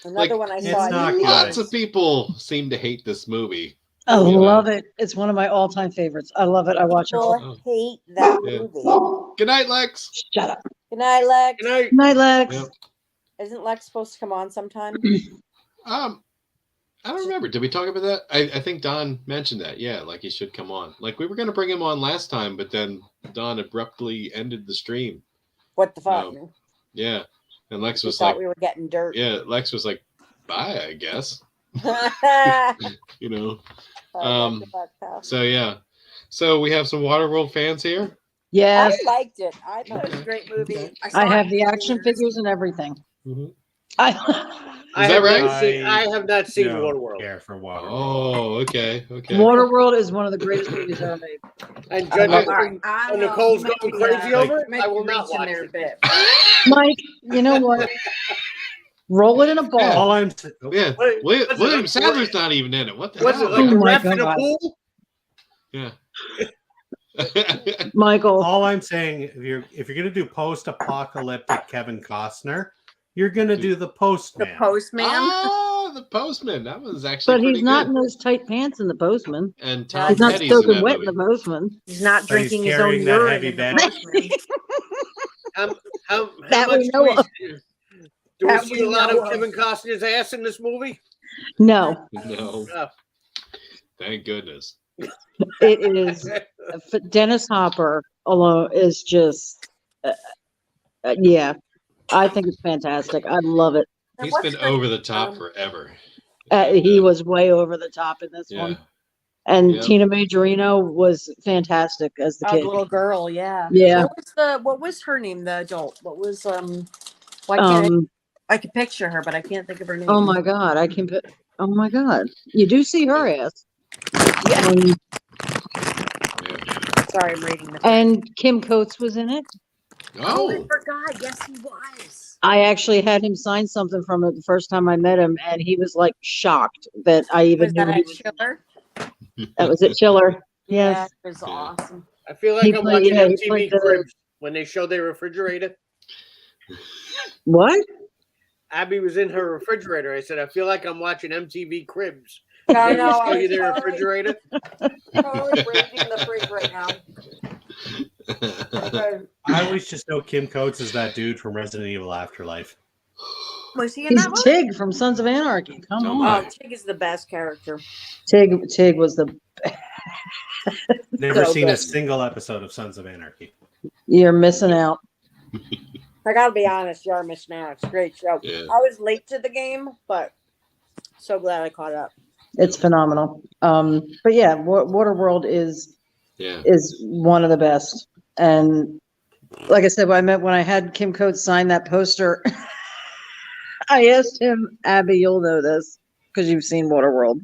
Speaker 2: Another
Speaker 1: Like,
Speaker 2: one I
Speaker 3: it's
Speaker 2: saw.
Speaker 3: not
Speaker 2: on
Speaker 3: good.
Speaker 1: Lots of people seem to hate this movie.
Speaker 9: I
Speaker 1: You know.
Speaker 9: love it. It's one of my all-time favorites. I love it. I watch it all.
Speaker 2: People hate that
Speaker 1: Yeah.
Speaker 2: movie.
Speaker 1: Good night, Lex.
Speaker 9: Shut up.
Speaker 2: Good night, Lex.
Speaker 8: Good night.
Speaker 9: Night, Lex.
Speaker 1: Yep.
Speaker 2: Isn't Lex supposed to come on sometime?
Speaker 1: I don't remember. Did we talk about that? I think Don mentioned that. Yeah, like he should come on. Like we were going to bring him on last time, but then Don abruptly ended the stream.
Speaker 2: What the fuck?
Speaker 1: Yeah, and Lex
Speaker 2: We
Speaker 1: was
Speaker 2: thought
Speaker 1: like,
Speaker 2: we were getting dirt.
Speaker 1: yeah, Lex was like, bye, I guess. You know. So yeah. So we have some Waterworld fans here.
Speaker 9: Yes.
Speaker 2: I liked it. I thought it was a great movie. saw
Speaker 9: I
Speaker 2: it
Speaker 9: have
Speaker 2: in
Speaker 9: the action
Speaker 2: theaters.
Speaker 9: figures and everything.
Speaker 1: Mhm.
Speaker 9: I
Speaker 1: Is that right?
Speaker 8: I have not seen
Speaker 3: don't
Speaker 8: Waterworld.
Speaker 3: care for Waterworld.
Speaker 1: Oh, okay, okay.
Speaker 9: Waterworld is one of the greatest movies ever made.
Speaker 8: And
Speaker 2: I
Speaker 8: judging
Speaker 2: love
Speaker 8: from
Speaker 2: it. I
Speaker 8: when
Speaker 2: know,
Speaker 8: Nicole's
Speaker 2: you might
Speaker 8: going
Speaker 2: be,
Speaker 8: crazy over it,
Speaker 2: might
Speaker 8: I
Speaker 2: be
Speaker 8: will not
Speaker 2: reaching
Speaker 8: watch
Speaker 2: there a
Speaker 8: it.
Speaker 2: bit.
Speaker 9: Mike, you know what? Roll it in a ball.
Speaker 3: All I'm
Speaker 1: Yeah,
Speaker 8: What-
Speaker 1: William,
Speaker 8: what's it,
Speaker 1: William
Speaker 8: like,
Speaker 1: Sadler's not even in it. What the
Speaker 8: Was
Speaker 1: hell?
Speaker 8: it like
Speaker 9: Oh
Speaker 8: a
Speaker 9: my
Speaker 8: ref in a
Speaker 9: God.
Speaker 8: pool?
Speaker 1: Yeah.
Speaker 9: Michael.
Speaker 3: all I'm saying, if you're gonna do post-apocalyptic Kevin Costner, you're gonna do the
Speaker 2: The
Speaker 3: Postman.
Speaker 2: postman.
Speaker 1: Oh, the Postman. That was actually
Speaker 9: But
Speaker 1: pretty
Speaker 9: he's not
Speaker 1: good.
Speaker 9: in those tight pants in the Postman.
Speaker 1: And
Speaker 2: No,
Speaker 1: Tom
Speaker 9: He's not
Speaker 1: Petty's in
Speaker 9: soaking
Speaker 1: that
Speaker 9: wet in
Speaker 1: movie.
Speaker 9: the Postman.
Speaker 2: He's not
Speaker 3: But he's
Speaker 2: drinking his own
Speaker 3: carrying that
Speaker 2: urine
Speaker 3: heavy
Speaker 2: in the
Speaker 3: bag.
Speaker 2: postman.
Speaker 8: How
Speaker 9: That
Speaker 8: much
Speaker 9: we
Speaker 8: do
Speaker 9: know
Speaker 8: we,
Speaker 9: of.
Speaker 8: do we
Speaker 2: That
Speaker 8: see
Speaker 2: we
Speaker 8: a lot
Speaker 2: know
Speaker 8: of
Speaker 2: of.
Speaker 8: Kevin Costner's ass in this movie?
Speaker 9: No,
Speaker 1: No,
Speaker 8: Oh.
Speaker 1: thank goodness.
Speaker 9: it is. Dennis Hopper alone is just, yeah. I think it's fantastic. I love it.
Speaker 2: And
Speaker 1: He's
Speaker 2: what's
Speaker 1: been
Speaker 2: her-
Speaker 1: over the top
Speaker 2: um,
Speaker 1: forever.
Speaker 9: He was way over the top in this
Speaker 1: Yeah.
Speaker 9: one. And
Speaker 1: Yep.
Speaker 9: Tina Majorino was fantastic as the
Speaker 2: Oh,
Speaker 9: kid.
Speaker 2: the little girl, yeah.
Speaker 9: Yeah.
Speaker 2: What was her name, the adult? What was why can't I could picture her, but I can't think of her name.
Speaker 9: Oh my God, oh my God. You do see her ass.
Speaker 2: Yeah.
Speaker 9: Um,
Speaker 2: Sorry, I'm reading the
Speaker 9: and Kim Coates was in it.
Speaker 2: Oh, I
Speaker 1: Oh,
Speaker 2: forgot. Yes, he was.
Speaker 9: I actually had him sign something from it the first time I met him, and he was like shocked that I even
Speaker 2: Was
Speaker 9: knew
Speaker 2: that
Speaker 9: he
Speaker 2: at
Speaker 9: was.
Speaker 2: Chiller?
Speaker 9: That was at Chiller.
Speaker 2: Yeah,
Speaker 9: Yes.
Speaker 2: it was
Speaker 1: Yeah.
Speaker 2: awesome.
Speaker 8: I feel like
Speaker 9: He
Speaker 8: I'm
Speaker 9: played-
Speaker 8: watching
Speaker 9: yeah, he
Speaker 8: MTV
Speaker 9: played the-
Speaker 8: Cribs when they show their refrigerator.
Speaker 9: What?
Speaker 8: Abby was in her refrigerator. I said, I feel like I'm watching MTV Cribs.
Speaker 2: I
Speaker 8: They
Speaker 2: know.
Speaker 8: show
Speaker 2: I
Speaker 8: you
Speaker 2: was
Speaker 8: their
Speaker 2: totally,
Speaker 8: refrigerator.
Speaker 2: totally raiding the fridge right now. Okay.
Speaker 3: I always just know Kim Coates is that dude from Resident Evil Afterlife.
Speaker 2: Was he in
Speaker 9: He's
Speaker 2: that one?
Speaker 9: Tig from Sons of Anarchy. Come
Speaker 1: Oh
Speaker 9: on.
Speaker 1: my.
Speaker 2: Oh, Tig is the best character.
Speaker 9: Tig was the.
Speaker 3: Never
Speaker 2: So
Speaker 3: seen a
Speaker 2: good.
Speaker 3: single episode of Sons of Anarchy.
Speaker 9: You're missing out.
Speaker 2: I gotta be honest, you are missing out. It's a great show.
Speaker 1: Yeah.
Speaker 2: I was late to the game, but so glad I caught up.
Speaker 9: It's phenomenal. But yeah, Waterworld is
Speaker 1: Yeah.
Speaker 9: one of the best. And like I said, when I had Kim Coates sign that poster, I asked him, Abby, you'll know this because you've seen Waterworld.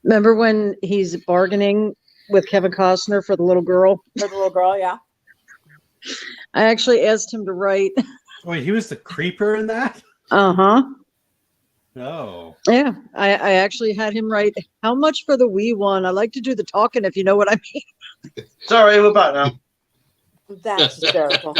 Speaker 9: Remember when he's bargaining with Kevin Costner for the little girl?
Speaker 2: For the little girl, yeah.
Speaker 9: I actually asked him to write.
Speaker 3: Wait, he was the creeper in that?
Speaker 9: Uh-huh.
Speaker 3: Oh.
Speaker 9: Yeah. I actually had him write, how much for the wee one? I like to do the talking, if you know what I mean.
Speaker 5: Sorry, we're back now.
Speaker 2: That's hysterical.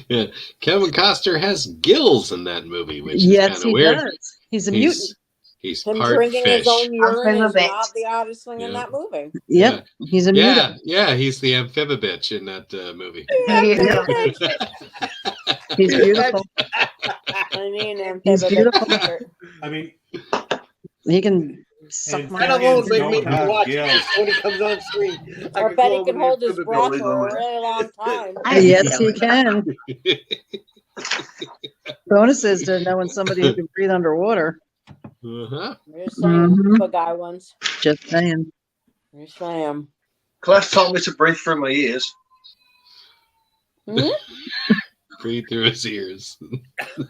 Speaker 1: Yeah. Kevin Costner has gills in that movie, which is
Speaker 9: Yes,
Speaker 1: kind of
Speaker 9: he
Speaker 1: weird.
Speaker 9: does. He's a mutant.
Speaker 1: He's
Speaker 2: Him
Speaker 1: part
Speaker 2: drinking
Speaker 1: fish.
Speaker 2: his own urine is
Speaker 4: Amphibibit.
Speaker 2: not the oddest thing in
Speaker 1: Yeah.
Speaker 2: that movie.
Speaker 9: Yep. He's a
Speaker 1: Yeah,
Speaker 9: mutant.
Speaker 1: yeah, he's the amphibibitch in that movie.
Speaker 9: He's beautiful.
Speaker 2: I mean,
Speaker 9: He's beautiful.
Speaker 3: I mean,
Speaker 9: He can suck
Speaker 3: And
Speaker 9: my
Speaker 8: That
Speaker 3: Italians
Speaker 8: alone make
Speaker 3: don't
Speaker 8: me
Speaker 3: have
Speaker 8: watch
Speaker 3: gills.
Speaker 8: this when it comes on screen. I
Speaker 2: Or
Speaker 8: could
Speaker 2: bet
Speaker 8: go
Speaker 2: he
Speaker 8: over
Speaker 2: can
Speaker 8: there
Speaker 2: hold his
Speaker 8: for the
Speaker 2: breath
Speaker 8: Billy
Speaker 2: for a
Speaker 8: Lewis.
Speaker 2: really long time.
Speaker 9: Yes, he can. Bonuses to knowing somebody who can breathe underwater.
Speaker 1: Uh-huh.
Speaker 2: You're saying
Speaker 9: Mhm.
Speaker 2: the guy ones.
Speaker 9: Just saying.
Speaker 2: You're saying.
Speaker 5: Class told me to breathe through my ears.
Speaker 2: Hmm?
Speaker 1: Breathe through his ears.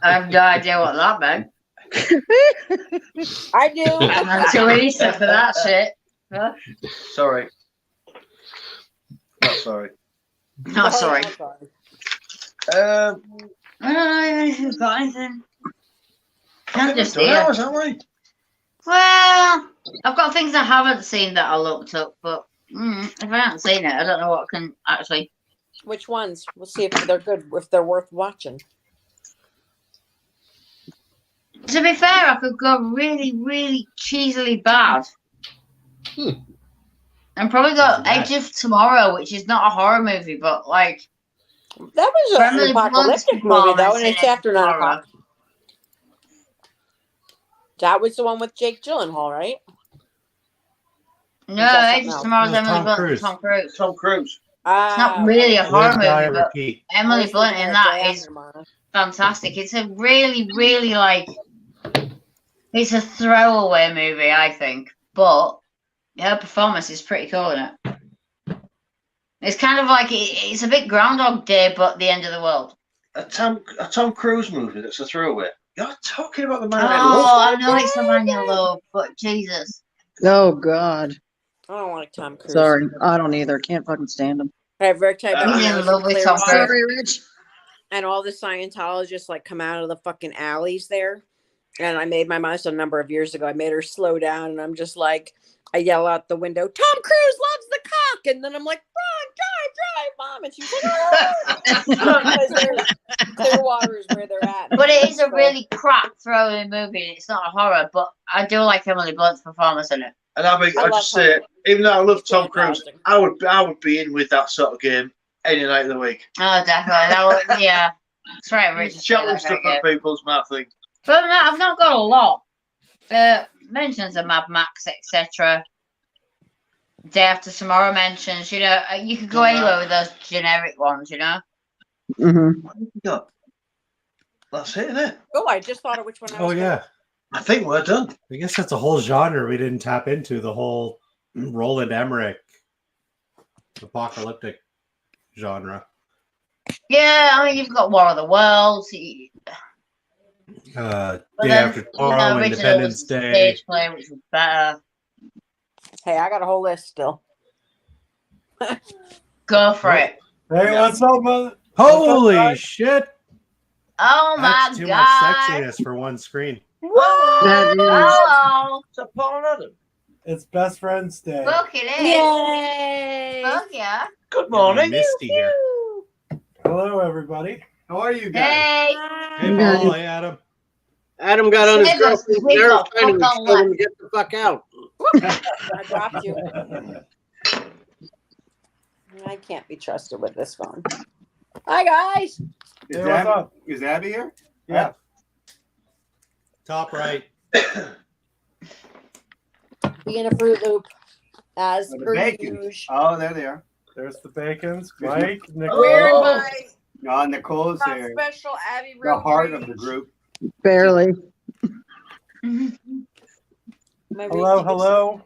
Speaker 4: I have no idea what that meant.
Speaker 2: I do.
Speaker 4: I'm too easy for that shit.
Speaker 5: Sorry. Not sorry.
Speaker 4: No, sorry.
Speaker 5: Um,
Speaker 4: I don't know if anything's got anything.
Speaker 5: I
Speaker 4: Can't
Speaker 5: think we've
Speaker 4: just
Speaker 5: done
Speaker 4: hear.
Speaker 5: ours, haven't we?
Speaker 4: Well, I've got things I haven't seen that I looked up, but if I haven't seen it, I don't know what I can actually.
Speaker 2: Which ones? We'll see if they're good, if they're worth watching.
Speaker 4: To be fair, I could go really, really cheesily bad. And probably got
Speaker 3: Bad.
Speaker 4: Edge of Tomorrow, which is not a horror movie, but like
Speaker 2: That was
Speaker 4: Friendly
Speaker 2: an apocalyptic
Speaker 4: Blunt's
Speaker 2: movie, though, and
Speaker 4: performance
Speaker 2: it's
Speaker 4: in it
Speaker 2: after 9
Speaker 4: horror.
Speaker 2: o'clock. That was the one with Jake Gyllenhaal, right?
Speaker 4: no,
Speaker 2: that
Speaker 4: Edge
Speaker 2: something
Speaker 4: of
Speaker 2: else?
Speaker 4: Tomorrow's
Speaker 3: No,
Speaker 4: Emily
Speaker 3: Tom
Speaker 4: Blunt,
Speaker 3: Cruise.
Speaker 4: Tom Cruise.
Speaker 5: Tom Cruise.
Speaker 4: It's not really a horror
Speaker 3: Live, die,
Speaker 4: movie, but
Speaker 3: repeat.
Speaker 4: Emily Blunt in that is fantastic. It's a really, really like it's a throwaway movie, I think, but her performance is pretty cool in it. It's kind of like it's a bit Groundhog Day, but the end of the world.
Speaker 5: A Tom Cruise movie that's a throwaway. You're talking about the man
Speaker 4: Oh,
Speaker 5: I
Speaker 4: I know it's a man you love, but Jesus.
Speaker 9: Oh God.
Speaker 2: I don't like Tom Cruise.
Speaker 9: Sorry. I don't either. Can't fucking stand him.
Speaker 2: Hey, Rick, tell you about
Speaker 4: He's
Speaker 2: when I
Speaker 4: in
Speaker 2: was
Speaker 4: love with Tom
Speaker 2: Clearwater.
Speaker 4: Cruise.
Speaker 9: Rich.
Speaker 2: and all the Scientologists like come out of the fucking alleys there. And I made my mom a number of years ago. I made her slow down, and I'm just like, I yell out the window, "Tom Cruise loves the cock," and then I'm like, "Drive, Mom!" And she's like, because Clearwater is where they're at.
Speaker 4: But it is a really crap throwing movie. It's not a horror, but I do like Emily Blunt's performance in it.
Speaker 5: And I just say, even though I love Tom Cruise, I would be in with that sort of game any night of the week.
Speaker 4: Oh, definitely. Yeah. That's right, Richard.
Speaker 5: Shouting stuff at people's mouth thing.
Speaker 4: But I've not got a lot. Mentions of Mad Max, etc. Day After Tomorrow mentions, you could go anywhere with those generic ones,
Speaker 3: Mm-hmm.
Speaker 5: That's it, isn't it?
Speaker 2: Oh, I just thought of which one I was
Speaker 3: Oh, yeah.
Speaker 5: I think we're done.
Speaker 3: I guess that's a whole genre we didn't tap into, the whole Roland Emmerich apocalyptic genre.
Speaker 4: Yeah, I mean, you've got War of the Worlds.
Speaker 3: Day After Tomorrow, Independence Day.
Speaker 4: Stage play, which was better.
Speaker 2: Hey, I got a whole list still.
Speaker 4: Go for it.
Speaker 10: Hey, what's up, mother?
Speaker 3: Holy shit!
Speaker 4: Oh
Speaker 3: That's
Speaker 4: my
Speaker 3: too
Speaker 4: god.
Speaker 3: much sexiness for one screen.
Speaker 9: That is-
Speaker 4: Hello.
Speaker 5: It's a Paul and Adam.
Speaker 10: It's Best Friends Day.
Speaker 4: Look, it is.
Speaker 2: Yay!
Speaker 4: Fuck yeah.
Speaker 5: Good morning.
Speaker 3: Misty here.
Speaker 10: Hello, everybody. How are you guys?
Speaker 4: Hey.
Speaker 3: Hey, Paul. Hey, Adam.
Speaker 8: Adam got on his
Speaker 4: Hey,
Speaker 8: girlfriend's
Speaker 4: we
Speaker 8: nerve
Speaker 4: got
Speaker 8: trying to
Speaker 4: fuck all
Speaker 8: tell him
Speaker 4: left.
Speaker 8: to get the fuck out.
Speaker 2: I dropped you. I can't be trusted with this phone. Hi, guys.
Speaker 10: Hey, what's up?
Speaker 11: Is Abby here?
Speaker 10: Yeah.
Speaker 3: Top right.
Speaker 2: Be in a Fruit Loop as
Speaker 11: The
Speaker 2: per
Speaker 11: bacon.
Speaker 2: usual.
Speaker 11: Oh, there they are.
Speaker 10: There's the Bacons. Mike, Nicole.
Speaker 2: Where my
Speaker 11: Oh, Nicole's here.
Speaker 2: special Abby
Speaker 11: The heart of the group.
Speaker 9: Barely.
Speaker 10: Hello.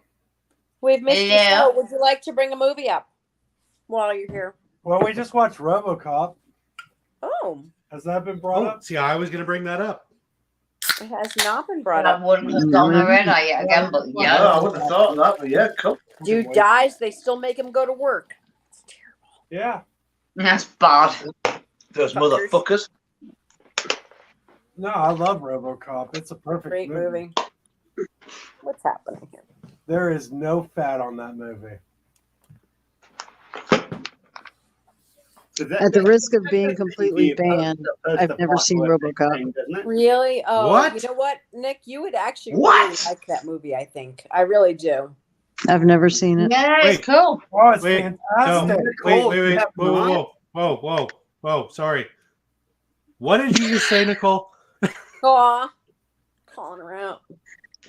Speaker 2: We've missed you.
Speaker 4: Hello.
Speaker 2: So would you like to bring a movie up while you're here?
Speaker 10: Well, we just watched RoboCop.
Speaker 2: Oh,
Speaker 10: Has that been brought
Speaker 3: Oh,
Speaker 10: up?
Speaker 3: see, I was going to bring that up.
Speaker 2: it has not been brought
Speaker 4: I
Speaker 2: up.
Speaker 4: wouldn't have gone the red eye yet again, but
Speaker 5: No,
Speaker 4: yeah.
Speaker 5: I wouldn't have thought of that, but yeah, cool.
Speaker 2: Dude dies, they still make him go to work. It's terrible.
Speaker 10: Yeah.
Speaker 4: That's bad.
Speaker 5: Those motherfuckers.
Speaker 10: No, I love RoboCop. It's a perfect
Speaker 2: Great movie. What's happening here?
Speaker 10: There is no fat on that movie.
Speaker 9: At the risk of being completely banned, I've never seen RoboCop.
Speaker 2: Really? Oh,
Speaker 3: What?
Speaker 2: you know what, Nick? You would actually
Speaker 5: What?
Speaker 2: really like that movie. I think. I really do.
Speaker 9: I've never seen it.
Speaker 4: Yeah,
Speaker 3: Wait.
Speaker 4: it's cool.
Speaker 10: Oh, it's
Speaker 3: Wait,
Speaker 10: fantastic.
Speaker 3: Wait. Whoa. Sorry. What did you just say, Nicole?
Speaker 2: Aw, calling her out.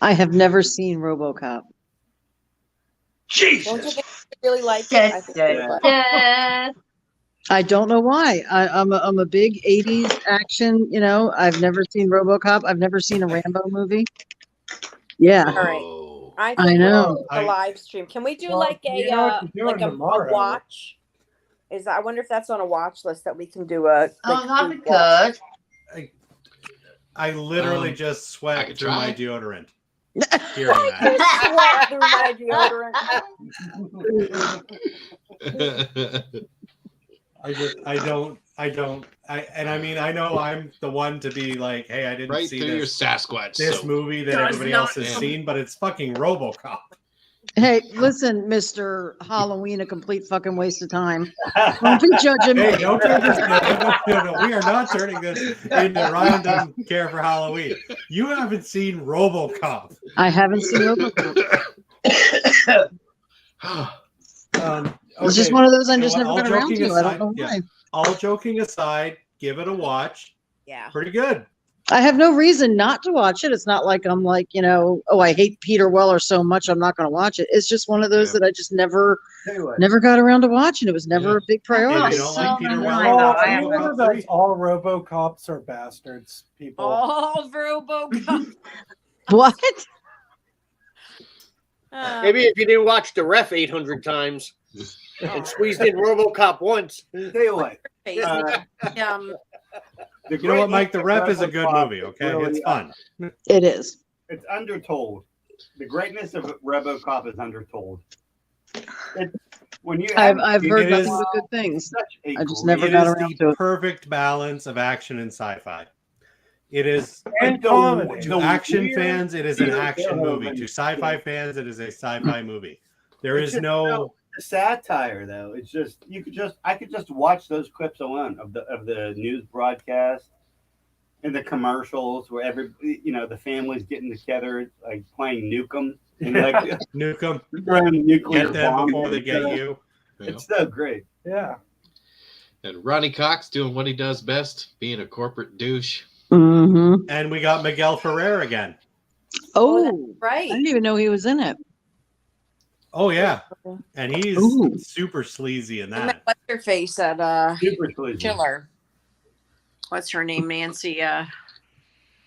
Speaker 9: I have never seen RoboCop.
Speaker 2: Don't you
Speaker 5: Jesus.
Speaker 2: think you really like it? I think you would like it.
Speaker 4: Yeah.
Speaker 9: I don't know why. I'm a big 80s action, I've never seen RoboCop. I've never seen a Rambo movie. Yeah.
Speaker 2: All right.
Speaker 1: Oh.
Speaker 2: I
Speaker 9: I know.
Speaker 2: The live stream. Can we do
Speaker 10: Well,
Speaker 2: like
Speaker 10: you know what you're doing
Speaker 2: a
Speaker 10: tomorrow.
Speaker 2: watch? I wonder if that's on a watch list that we can do a.
Speaker 4: Oh, that'd be
Speaker 2: watch.
Speaker 4: good.
Speaker 3: I literally just
Speaker 1: I
Speaker 3: sweat
Speaker 1: could
Speaker 3: through my
Speaker 1: try.
Speaker 3: deodorant. Hearing that.
Speaker 2: Sweat through my deodorant.
Speaker 3: I mean, I know I'm the one to be like, hey, I didn't
Speaker 1: Right
Speaker 3: see
Speaker 1: through your
Speaker 3: this
Speaker 1: Sasquatch.
Speaker 3: this
Speaker 1: soap.
Speaker 3: movie that
Speaker 2: Does
Speaker 3: everybody
Speaker 2: not
Speaker 3: else has
Speaker 1: count.
Speaker 3: seen, but it's fucking RoboCop.
Speaker 9: Hey, listen, Mr. Halloween, a complete fucking waste of time. Don't be judging
Speaker 3: Hey,
Speaker 9: me.
Speaker 3: don't turn this. No, we are not turning this into Ryan doesn't care for Halloween. You haven't seen RoboCop.
Speaker 9: I haven't seen RoboCop. It's just
Speaker 3: Okay,
Speaker 9: one of those I'm
Speaker 3: you
Speaker 9: just
Speaker 3: know
Speaker 9: never
Speaker 3: what,
Speaker 9: got
Speaker 3: all
Speaker 9: around
Speaker 3: joking
Speaker 9: to. I don't
Speaker 3: aside-
Speaker 9: know
Speaker 3: yeah.
Speaker 9: why.
Speaker 3: All joking aside, give it a watch.
Speaker 2: Yeah.
Speaker 3: Pretty good.
Speaker 9: I have no reason not to watch it. It's not like I'm like, oh, I hate Peter Weller so much I'm not going to watch it. It's just one of those
Speaker 1: Yeah.
Speaker 9: that I just never got around to watching. It was never
Speaker 3: Yeah.
Speaker 9: a big
Speaker 3: If
Speaker 9: priority.
Speaker 3: you don't like Peter
Speaker 4: Oh,
Speaker 3: Weller,
Speaker 4: I know,
Speaker 10: Oh,
Speaker 4: I
Speaker 10: you
Speaker 4: am
Speaker 10: know that all RoboCops are bastards, people.
Speaker 2: Oh, RoboCop.
Speaker 9: What?
Speaker 8: Maybe if you didn't watch The Ref 800 times and squeezed in RoboCop once.
Speaker 11: Stay away.
Speaker 3: You know what, Mike? The Rep is a good movie, okay? It's fun.
Speaker 9: It is.
Speaker 11: It's undertold. The greatness of RoboCop is undertold. when you
Speaker 9: I've heard
Speaker 3: It
Speaker 9: nothing
Speaker 3: is-
Speaker 9: but good things.
Speaker 11: such a
Speaker 9: I just
Speaker 11: great-
Speaker 9: never
Speaker 3: It
Speaker 9: got
Speaker 3: is
Speaker 9: around
Speaker 3: the
Speaker 9: to it.
Speaker 3: perfect balance of action and sci-fi. It is
Speaker 10: And
Speaker 11: the-
Speaker 10: comedy.
Speaker 3: to
Speaker 11: the
Speaker 3: action
Speaker 11: weird-
Speaker 3: fans, it is an
Speaker 11: weird
Speaker 3: action movie. To
Speaker 11: Verhoeven-
Speaker 3: sci-fi fans, it is a sci-fi movie. There
Speaker 11: It's
Speaker 3: is
Speaker 11: just
Speaker 3: no
Speaker 11: the satire though. It's just I could just watch those clips alone of the news broadcast and the commercials where the families getting together like playing Nukem and like
Speaker 3: nuke 'em,
Speaker 11: throwing nuclear
Speaker 3: get them
Speaker 11: bombs
Speaker 3: before they
Speaker 11: and
Speaker 3: get
Speaker 11: stuff.
Speaker 3: you.
Speaker 1: Yeah.
Speaker 11: It's so great.
Speaker 10: Yeah.
Speaker 1: And Ronnie Cox doing what he does best, being a corporate douche.
Speaker 9: Mm-hmm.
Speaker 3: And we got Miguel Ferrer again.
Speaker 9: Oh, I
Speaker 2: Right.
Speaker 9: didn't even know he was in it.
Speaker 3: Oh yeah, and he's
Speaker 9: Ooh.
Speaker 3: super sleazy in
Speaker 2: I met
Speaker 3: that.
Speaker 2: what's her face at
Speaker 11: Super sleazy.
Speaker 2: Chiller. What's her name? Nancy.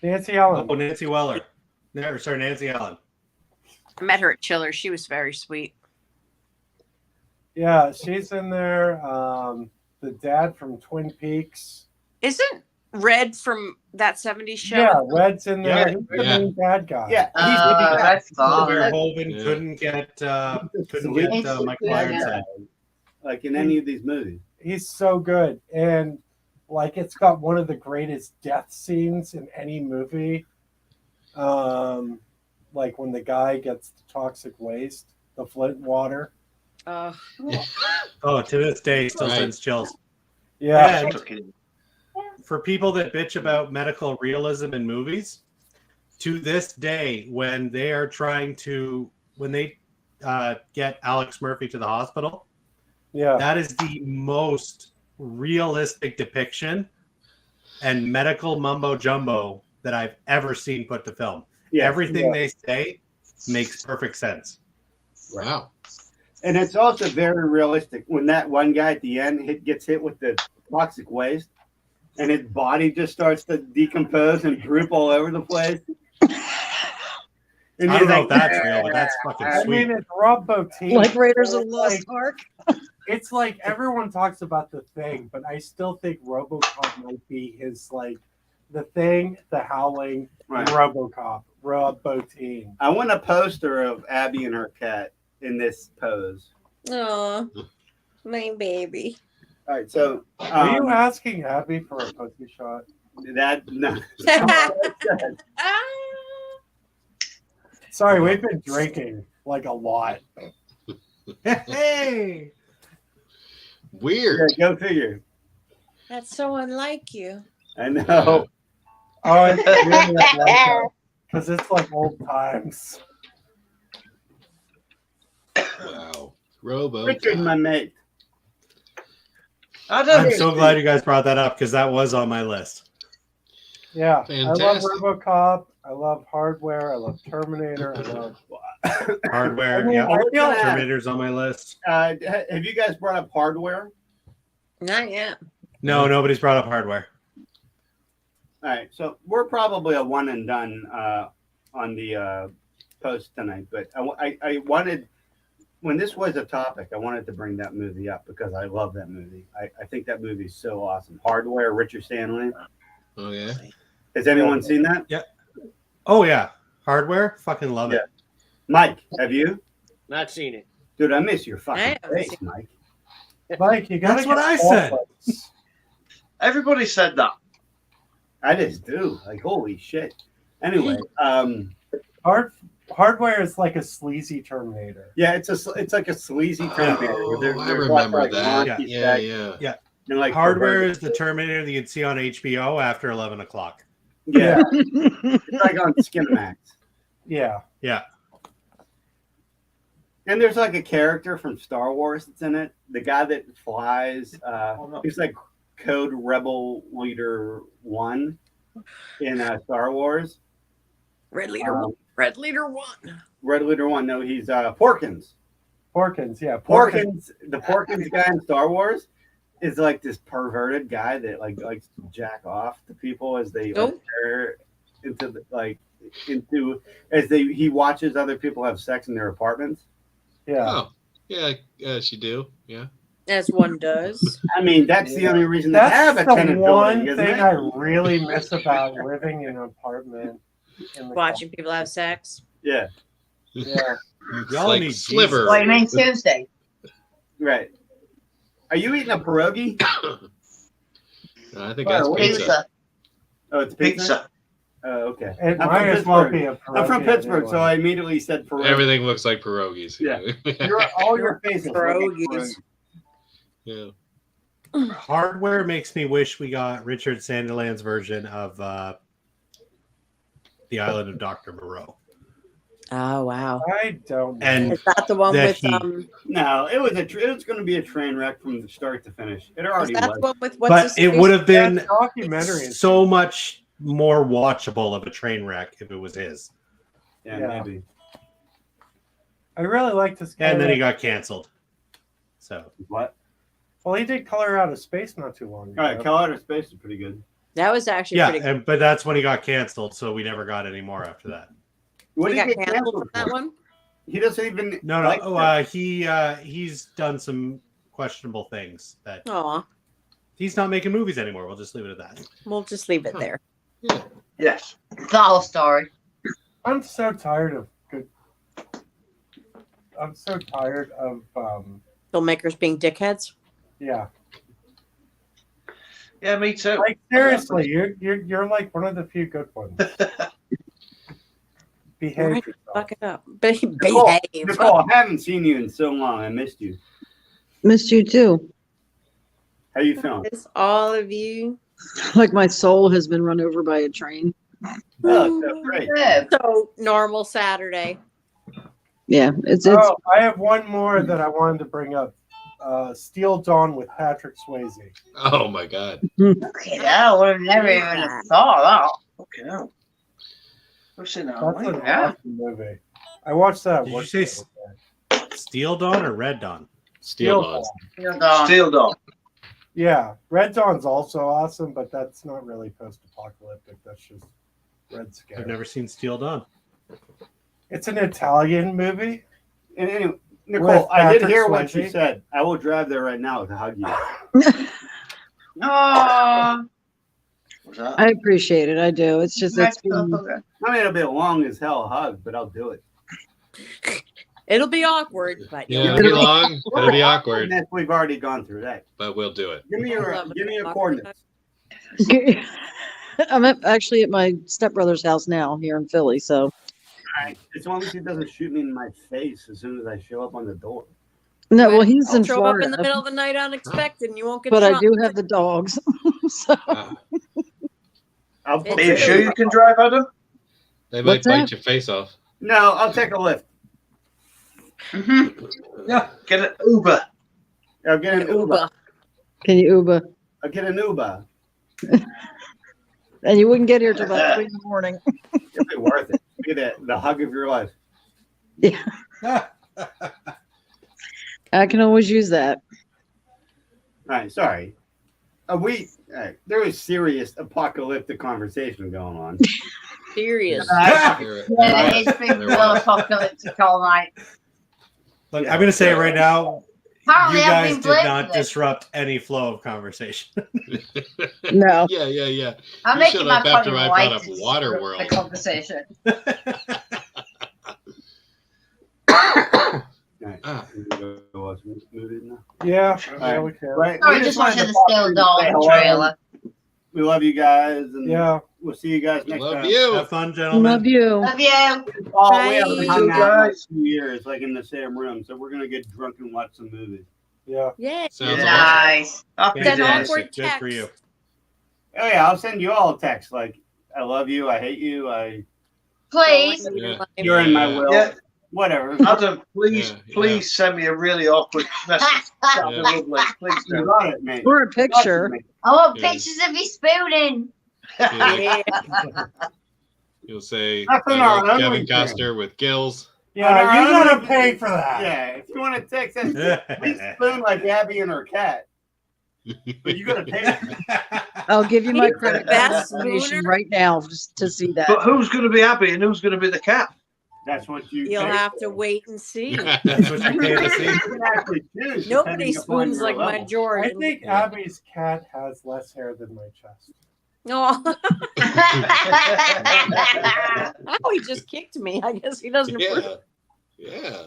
Speaker 10: Nancy Allen.
Speaker 3: Oh, Nancy Weller. No, sorry, Nancy Allen.
Speaker 2: I met her at Chiller. She was very sweet.
Speaker 10: Yeah, she's in there. The dad from Twin Peaks.
Speaker 2: Isn't Red from that 70s show?
Speaker 10: Yeah, Red's in there.
Speaker 3: Yeah,
Speaker 10: He's the
Speaker 1: yeah.
Speaker 10: main bad guy.
Speaker 11: Yeah,
Speaker 4: That's fine.
Speaker 3: Verhoeven
Speaker 1: Yeah.
Speaker 3: couldn't get
Speaker 4: It's-
Speaker 3: Michael Irons
Speaker 4: yeah.
Speaker 3: head.
Speaker 11: like in any of these movies.
Speaker 10: He's so good. And like it's got one of the greatest death scenes in any movie. Like when the guy gets the toxic waste, the Flint water.
Speaker 2: Oh,
Speaker 3: Oh, to this day, still
Speaker 1: Right.
Speaker 3: sends chills.
Speaker 10: Yeah.
Speaker 3: And for people that bitch about medical realism in movies, to this day, when they get Alex Murphy to the hospital,
Speaker 10: Yeah.
Speaker 3: that is the most realistic depiction and medical mumbo jumbo that I've ever seen put to film.
Speaker 11: Yeah,
Speaker 3: Everything they say makes perfect sense.
Speaker 1: Wow.
Speaker 11: and it's also very realistic when that one guy at the end gets hit with the toxic waste, and his body just starts to decompose and droop all over the place. And
Speaker 3: I
Speaker 11: he's
Speaker 3: don't know
Speaker 11: like,
Speaker 3: if that's real, but that's fucking
Speaker 10: I
Speaker 3: sweet.
Speaker 10: mean, it's Rob Bottin.
Speaker 9: Like Raiders of
Speaker 10: It's
Speaker 9: the Lost
Speaker 10: like-
Speaker 9: Ark.
Speaker 10: It's like everyone talks about The Thing, but I still think RoboCop might be his like The Thing, The Howling,
Speaker 11: Right.
Speaker 10: RoboCop, Rob Bottin.
Speaker 11: I want a poster of Abby and her cat in this pose.
Speaker 2: oh, my baby.
Speaker 11: All right, so
Speaker 10: Are you asking Abby for a pussy shot?
Speaker 11: that no.
Speaker 10: Sorry, we've been drinking like a lot.
Speaker 3: Hey,
Speaker 1: Weird.
Speaker 11: Yeah, go figure.
Speaker 2: That's so unlike you.
Speaker 11: I know.
Speaker 10: Oh, it's really like because it's like old times.
Speaker 1: Wow. Robo.
Speaker 11: Richard, my mate.
Speaker 3: I'm so glad you guys brought that up because that was on my list.
Speaker 10: Yeah,
Speaker 1: Fantastic.
Speaker 10: I love RoboCop. I love Hardware. I love Terminator. I love.
Speaker 3: Hardware,
Speaker 10: I mean,
Speaker 3: yeah.
Speaker 10: I feel like-
Speaker 3: Terminator's on my list.
Speaker 11: Have you guys brought up Hardware?
Speaker 2: Not yet.
Speaker 3: No, nobody's brought up Hardware.
Speaker 11: All right, so we're probably a one and done on the post tonight, but I wanted, when this was a topic, I wanted to bring that movie up because I love that movie. I think that movie is so awesome. Hardware, Richard Stanley.
Speaker 1: Oh yeah.
Speaker 11: Has anyone seen that?
Speaker 3: Yeah. Oh yeah, Hardware. Fucking love it.
Speaker 11: Mike, have you?
Speaker 8: Not seen it.
Speaker 11: Dude, I miss your fucking
Speaker 2: I haven't
Speaker 11: face,
Speaker 2: seen
Speaker 11: Mike.
Speaker 10: Mike, you gotta
Speaker 3: That's what
Speaker 10: get
Speaker 3: I
Speaker 10: all
Speaker 3: said.
Speaker 10: those.
Speaker 5: Everybody said that.
Speaker 11: I just do. Like, holy shit. Anyway,
Speaker 10: Hardware is like a sleazy Terminator.
Speaker 11: yeah, it's like a sleazy Terminator.
Speaker 1: Oh, I
Speaker 11: There's
Speaker 1: remember
Speaker 11: like
Speaker 1: that.
Speaker 11: raunchy
Speaker 1: Yeah,
Speaker 11: sex
Speaker 1: yeah.
Speaker 11: and like
Speaker 3: Hardware
Speaker 11: perverted
Speaker 3: is the
Speaker 11: shit.
Speaker 3: Terminator that you'd see on HBO after 11 o'clock.
Speaker 11: Yeah, it's like on Skinamax.
Speaker 10: Yeah.
Speaker 3: Yeah.
Speaker 11: And there's like a character from Star Wars that's in it. The guy that flies, he's like Code Rebel Leader 1 in Star Wars.
Speaker 2: Red Leader. Red Leader 1.
Speaker 11: Red Leader 1. No, he's Porkins.
Speaker 10: Porkins, yeah.
Speaker 11: Porkins, the Porkins guy in Star Wars is like this perverted guy that like likes to jack off to people as they
Speaker 2: Oh.
Speaker 11: enter into as he watches other people have sex in their apartments.
Speaker 10: Yeah.
Speaker 1: Oh, yeah. Yes, you do. Yeah.
Speaker 2: As one does.
Speaker 11: I mean, that's the only reason to have
Speaker 10: That's
Speaker 11: a
Speaker 10: the
Speaker 11: tenant
Speaker 10: one
Speaker 11: building, isn't
Speaker 10: thing
Speaker 11: it?
Speaker 10: I really miss about living in an apartment. In the
Speaker 2: Watching people have sex.
Speaker 11: Yeah.
Speaker 10: Yeah.
Speaker 1: It's
Speaker 3: Y'all
Speaker 1: like
Speaker 3: need
Speaker 1: Sliver.
Speaker 4: What do you mean Tuesday?
Speaker 11: Right. Are you eating a pierogi?
Speaker 1: I think that's
Speaker 11: What is
Speaker 1: pizza.
Speaker 11: it? Oh, it's pizza. Oh, okay.
Speaker 10: It
Speaker 11: I'm
Speaker 10: might
Speaker 11: from
Speaker 10: as well
Speaker 11: Pittsburgh.
Speaker 10: be a
Speaker 11: I'm from
Speaker 10: pierogi
Speaker 11: Pittsburgh, so
Speaker 10: anyway.
Speaker 11: I immediately said pierogi.
Speaker 1: Everything looks like pierogies.
Speaker 11: Yeah. All your faces look like
Speaker 2: Pierogies.
Speaker 1: Yeah.
Speaker 3: Hardware makes me wish we got Richard Sanderland's version of The Island of Dr. Moreau.
Speaker 2: Oh wow!
Speaker 10: I don't know.
Speaker 3: And
Speaker 2: Is that the one
Speaker 3: that
Speaker 2: with
Speaker 3: he-
Speaker 11: No, it was going to be a train wreck from the start to finish. It already
Speaker 2: Is that
Speaker 11: was.
Speaker 2: the one with
Speaker 3: But it would have been
Speaker 10: documentary.
Speaker 3: so much more watchable of a train wreck if it was his.
Speaker 11: Yeah,
Speaker 10: Yeah.
Speaker 11: maybe.
Speaker 10: I really like this guy.
Speaker 3: And then he got canceled. So
Speaker 11: What?
Speaker 10: Well, he did Color Out of Space not too long ago.
Speaker 11: All right, Call Outer Space is pretty good.
Speaker 2: That was actually
Speaker 3: yeah,
Speaker 2: pretty good.
Speaker 3: but that's when he got canceled. So we never got any more after that.
Speaker 11: What
Speaker 2: He
Speaker 11: did
Speaker 2: got
Speaker 11: he get
Speaker 2: canceled
Speaker 11: canceled
Speaker 2: from that
Speaker 11: for?
Speaker 2: one.
Speaker 11: He doesn't even.
Speaker 3: No,
Speaker 11: like that.
Speaker 3: he's done some questionable things that
Speaker 2: Aw,
Speaker 3: he's not making movies anymore. We'll just leave it at that.
Speaker 2: we'll just leave it there.
Speaker 5: Yes.
Speaker 4: It's not a whole story.
Speaker 10: I'm so tired of good. I'm so tired of
Speaker 2: Filmmakers being dickheads.
Speaker 10: yeah.
Speaker 5: Yeah, me too.
Speaker 10: Like seriously, you're like one of the few good ones. Behave
Speaker 2: Right,
Speaker 10: yourself.
Speaker 2: fuck it up.
Speaker 11: Nicole,
Speaker 2: Behave.
Speaker 11: Nicole, I haven't seen you in so long. I missed you.
Speaker 9: Missed you too.
Speaker 11: How you feeling?
Speaker 2: It's all of you.
Speaker 9: Like my soul has been run over by a train.
Speaker 11: Oh, that's great.
Speaker 4: Yeah.
Speaker 2: So normal Saturday.
Speaker 9: Yeah, it's
Speaker 10: Oh, I have one more that I wanted to bring up. Steel Dawn with Patrick Swayze.
Speaker 1: Oh my God.
Speaker 4: Okay, I would have never even thought
Speaker 5: Okay, now. I've seen that.
Speaker 10: That's an
Speaker 5: Yeah.
Speaker 10: awesome movie. I watched that.
Speaker 3: Did you
Speaker 10: once
Speaker 3: say
Speaker 10: the other day.
Speaker 3: Steel Dawn or Red Dawn?
Speaker 1: Steel
Speaker 10: Dawn.
Speaker 1: Dawn.
Speaker 4: that.
Speaker 5: Steel Dawn.
Speaker 10: Yeah, Red Dawn's also awesome, but that's not really post-apocalyptic. That's just Red Scare.
Speaker 3: I've never seen Steel Dawn.
Speaker 10: It's an Italian movie.
Speaker 11: And anyway,
Speaker 10: With
Speaker 11: Nicole, I did
Speaker 10: Patrick
Speaker 11: hear what you
Speaker 10: Swayze.
Speaker 11: said. I will drive there right now to hug you.
Speaker 4: Oh,
Speaker 5: What's that?
Speaker 9: I appreciate it. I do. It's just it's been,
Speaker 11: I mean, it'll be a long as hell hug, but I'll do it.
Speaker 2: It'll be awkward, but
Speaker 1: Yeah, it'll be long. It'll be awkward,
Speaker 11: We've already gone through that.
Speaker 1: but we'll do it.
Speaker 11: Give me your coordinates.
Speaker 9: I'm actually at my stepbrother's house now here in Philly. So
Speaker 11: All right. As long as he doesn't shoot me in my face as soon as I show up on the door.
Speaker 9: no, well he's
Speaker 2: I'll
Speaker 9: in
Speaker 2: show
Speaker 9: Florida,
Speaker 2: up in the middle of the night unexpected, and you won't get
Speaker 9: but I
Speaker 2: shot.
Speaker 9: do have the dogs. So
Speaker 11: I'll
Speaker 2: It's
Speaker 5: Are you sure you can drive, Adam?
Speaker 1: They might
Speaker 9: What's
Speaker 1: bite
Speaker 9: that?
Speaker 1: your face off.
Speaker 11: No, I'll take a lift.
Speaker 5: Yeah. Get an Uber.
Speaker 11: I'll get an Uber.
Speaker 9: can you Uber?
Speaker 11: I'll get an Uber.
Speaker 9: And you wouldn't get here till about 3 in the morning.
Speaker 11: It'll be worth it. Get the hug of your life.
Speaker 9: Yeah, I can always use that.
Speaker 11: All right, sorry. All right, there was serious apocalyptic conversation going on.
Speaker 2: Serious.
Speaker 4: Yeah,
Speaker 1: There-
Speaker 4: it's been
Speaker 1: there
Speaker 4: real
Speaker 1: was.
Speaker 4: apocalyptic all night.
Speaker 3: Look, I'm going to say it right now.
Speaker 4: Apparently,
Speaker 3: You
Speaker 4: I've
Speaker 3: guys
Speaker 4: been
Speaker 3: did
Speaker 4: blamed
Speaker 3: not
Speaker 4: for this.
Speaker 3: disrupt any flow of conversation.
Speaker 9: No.
Speaker 1: Yeah.
Speaker 4: I'm
Speaker 1: You
Speaker 4: making
Speaker 1: shut
Speaker 4: my
Speaker 1: up after
Speaker 4: point
Speaker 1: I
Speaker 4: right
Speaker 1: brought up
Speaker 4: to
Speaker 1: Waterworld.
Speaker 4: the conversation.
Speaker 1: Ah.
Speaker 11: Go watch movies now.
Speaker 10: Yeah,
Speaker 11: All
Speaker 10: yeah,
Speaker 11: right.
Speaker 10: we can.
Speaker 11: Right.
Speaker 4: Sorry,
Speaker 11: we
Speaker 4: just
Speaker 11: wanted
Speaker 4: watching
Speaker 11: to
Speaker 4: the
Speaker 11: pop
Speaker 4: Steel
Speaker 11: in and say
Speaker 4: Dawn
Speaker 11: hello.
Speaker 4: trailer.
Speaker 11: We love you guys, and
Speaker 10: Yeah.
Speaker 11: we'll see you guys next
Speaker 1: Love
Speaker 11: time.
Speaker 1: you.
Speaker 3: Have fun, gentlemen.
Speaker 9: Love you.
Speaker 4: Love you.
Speaker 11: Oh, we haven't
Speaker 2: Bye.
Speaker 11: hung out
Speaker 5: Guys.
Speaker 11: in 2 years, like in the same room, so we're gonna get drunk and watch some movies.
Speaker 10: Yeah.
Speaker 2: Yeah.
Speaker 1: Sounds awesome.
Speaker 4: Nice. Happy
Speaker 2: Then
Speaker 4: days.
Speaker 2: awkward
Speaker 3: Good for you.
Speaker 2: text.
Speaker 11: Oh yeah, I'll send you all a text like I love you, I hate you,
Speaker 4: Please.
Speaker 1: Yeah.
Speaker 11: you're in my will,
Speaker 5: Yeah.
Speaker 11: whatever.
Speaker 5: Adam, please,
Speaker 1: Yeah.
Speaker 5: please send me a really awkward message. That'd be
Speaker 1: Yeah.
Speaker 5: lovely. Please
Speaker 11: You
Speaker 5: do.
Speaker 11: got it, mate.
Speaker 9: Or a picture.
Speaker 4: I want
Speaker 1: Yeah.
Speaker 4: pictures of you spooning.
Speaker 1: Yeah. You'll say
Speaker 11: That's
Speaker 1: I
Speaker 11: in our
Speaker 1: love Kevin
Speaker 11: memory frame.
Speaker 1: Costner with gills.
Speaker 10: Yeah, you gotta pay for that.
Speaker 11: Yeah, if you want to text us, please spoon like Abby and her cat. But you gotta pay.
Speaker 9: I'll give you my
Speaker 2: He's the
Speaker 9: credit
Speaker 2: best
Speaker 9: card information
Speaker 2: spooner.
Speaker 9: right now just to see that.
Speaker 5: But who's going to be Abby and who's going to be the cat?
Speaker 11: That's what you.
Speaker 2: You'll
Speaker 11: pay
Speaker 2: have to
Speaker 11: for.
Speaker 2: wait and see.
Speaker 3: That's what you pay to see.
Speaker 11: You can actually choose,
Speaker 2: Nobody
Speaker 11: depending upon
Speaker 2: spoons
Speaker 11: your
Speaker 2: like my
Speaker 11: level.
Speaker 10: I
Speaker 2: Jordan.
Speaker 10: think Abby's cat has less hair than my chest.
Speaker 2: Oh. Oh, he just kicked me. I guess he doesn't approve.
Speaker 1: Yeah.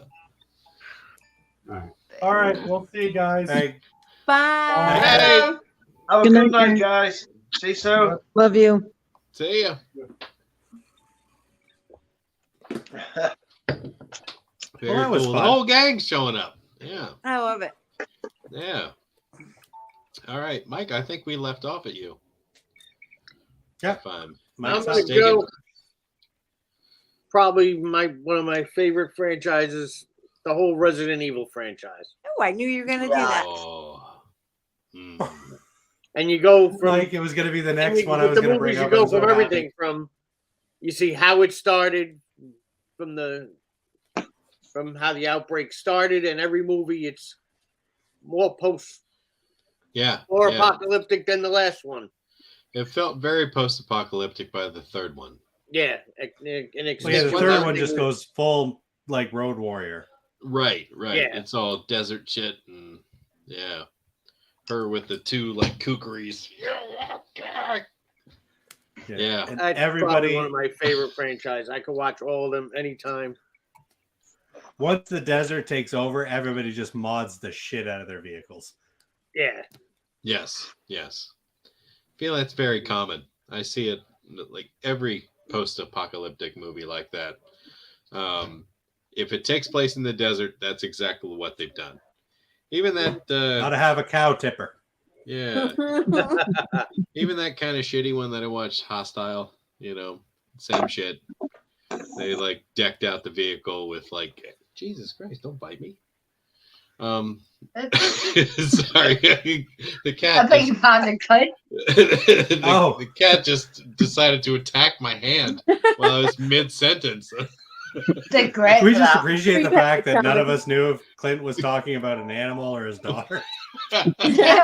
Speaker 11: All right.
Speaker 10: All right, we'll see you guys.
Speaker 3: Hey,
Speaker 2: Bye.
Speaker 5: Hey, have a
Speaker 9: Good
Speaker 5: good
Speaker 9: night,
Speaker 5: night, guys. See you soon.
Speaker 9: Love you.
Speaker 1: See ya. Very
Speaker 3: that was
Speaker 1: cool. The
Speaker 3: fun.
Speaker 1: whole gang's showing up. Yeah.
Speaker 2: I love it.
Speaker 1: Yeah. All right, Mike, I think we left off at you.
Speaker 3: Yeah.
Speaker 1: If I'm
Speaker 3: Mike's
Speaker 1: not
Speaker 8: I'm gonna
Speaker 3: up.
Speaker 1: mistaken.
Speaker 8: go. Probably one of my favorite franchises, the whole Resident Evil franchise.
Speaker 2: Oh, I knew you were gonna do that.
Speaker 1: Oh. Hmm.
Speaker 8: And you go from
Speaker 3: Mike, it was going to be the next
Speaker 8: with
Speaker 3: one I was
Speaker 8: the
Speaker 3: going to bring
Speaker 8: movies, you
Speaker 3: up.
Speaker 8: go
Speaker 3: I'm so
Speaker 8: from
Speaker 3: happy.
Speaker 8: everything from you see how it started, from how the outbreak started, and every movie it's more
Speaker 1: Yeah.
Speaker 8: more
Speaker 1: yeah.
Speaker 8: apocalyptic than the last one.
Speaker 1: It felt very post-apocalyptic by the third one.
Speaker 8: Yeah,
Speaker 3: Well, yeah, the third one just goes full like Road Warrior.
Speaker 1: Right.
Speaker 8: Yeah.
Speaker 1: It's all desert shit and yeah. Her with the two like kookaries. Yeah.
Speaker 3: And
Speaker 8: That's
Speaker 3: everybody,
Speaker 8: probably one of my favorite franchises. I could watch all of them anytime.
Speaker 3: once the desert takes over, everybody just mods the shit out of their vehicles.
Speaker 8: Yeah.
Speaker 1: Yes. I feel that's very common. I see it like every post-apocalyptic movie like that. If it takes place in the desert, that's exactly what they've done. Even that
Speaker 3: Gotta have a cow tipper.
Speaker 1: yeah. Even that kind of shitty one that I watched, Hostile, same shit. They like decked out the vehicle with like, Jesus Christ, don't bite me. Sorry, the cat.
Speaker 4: I think you found a cut.
Speaker 1: The cat just decided to attack my hand while I was mid-sentence.
Speaker 4: They're great.
Speaker 3: We
Speaker 4: for
Speaker 3: just
Speaker 4: that.
Speaker 3: appreciate the fact that none of us knew if Clint was talking about an animal or his daughter.
Speaker 4: Yeah,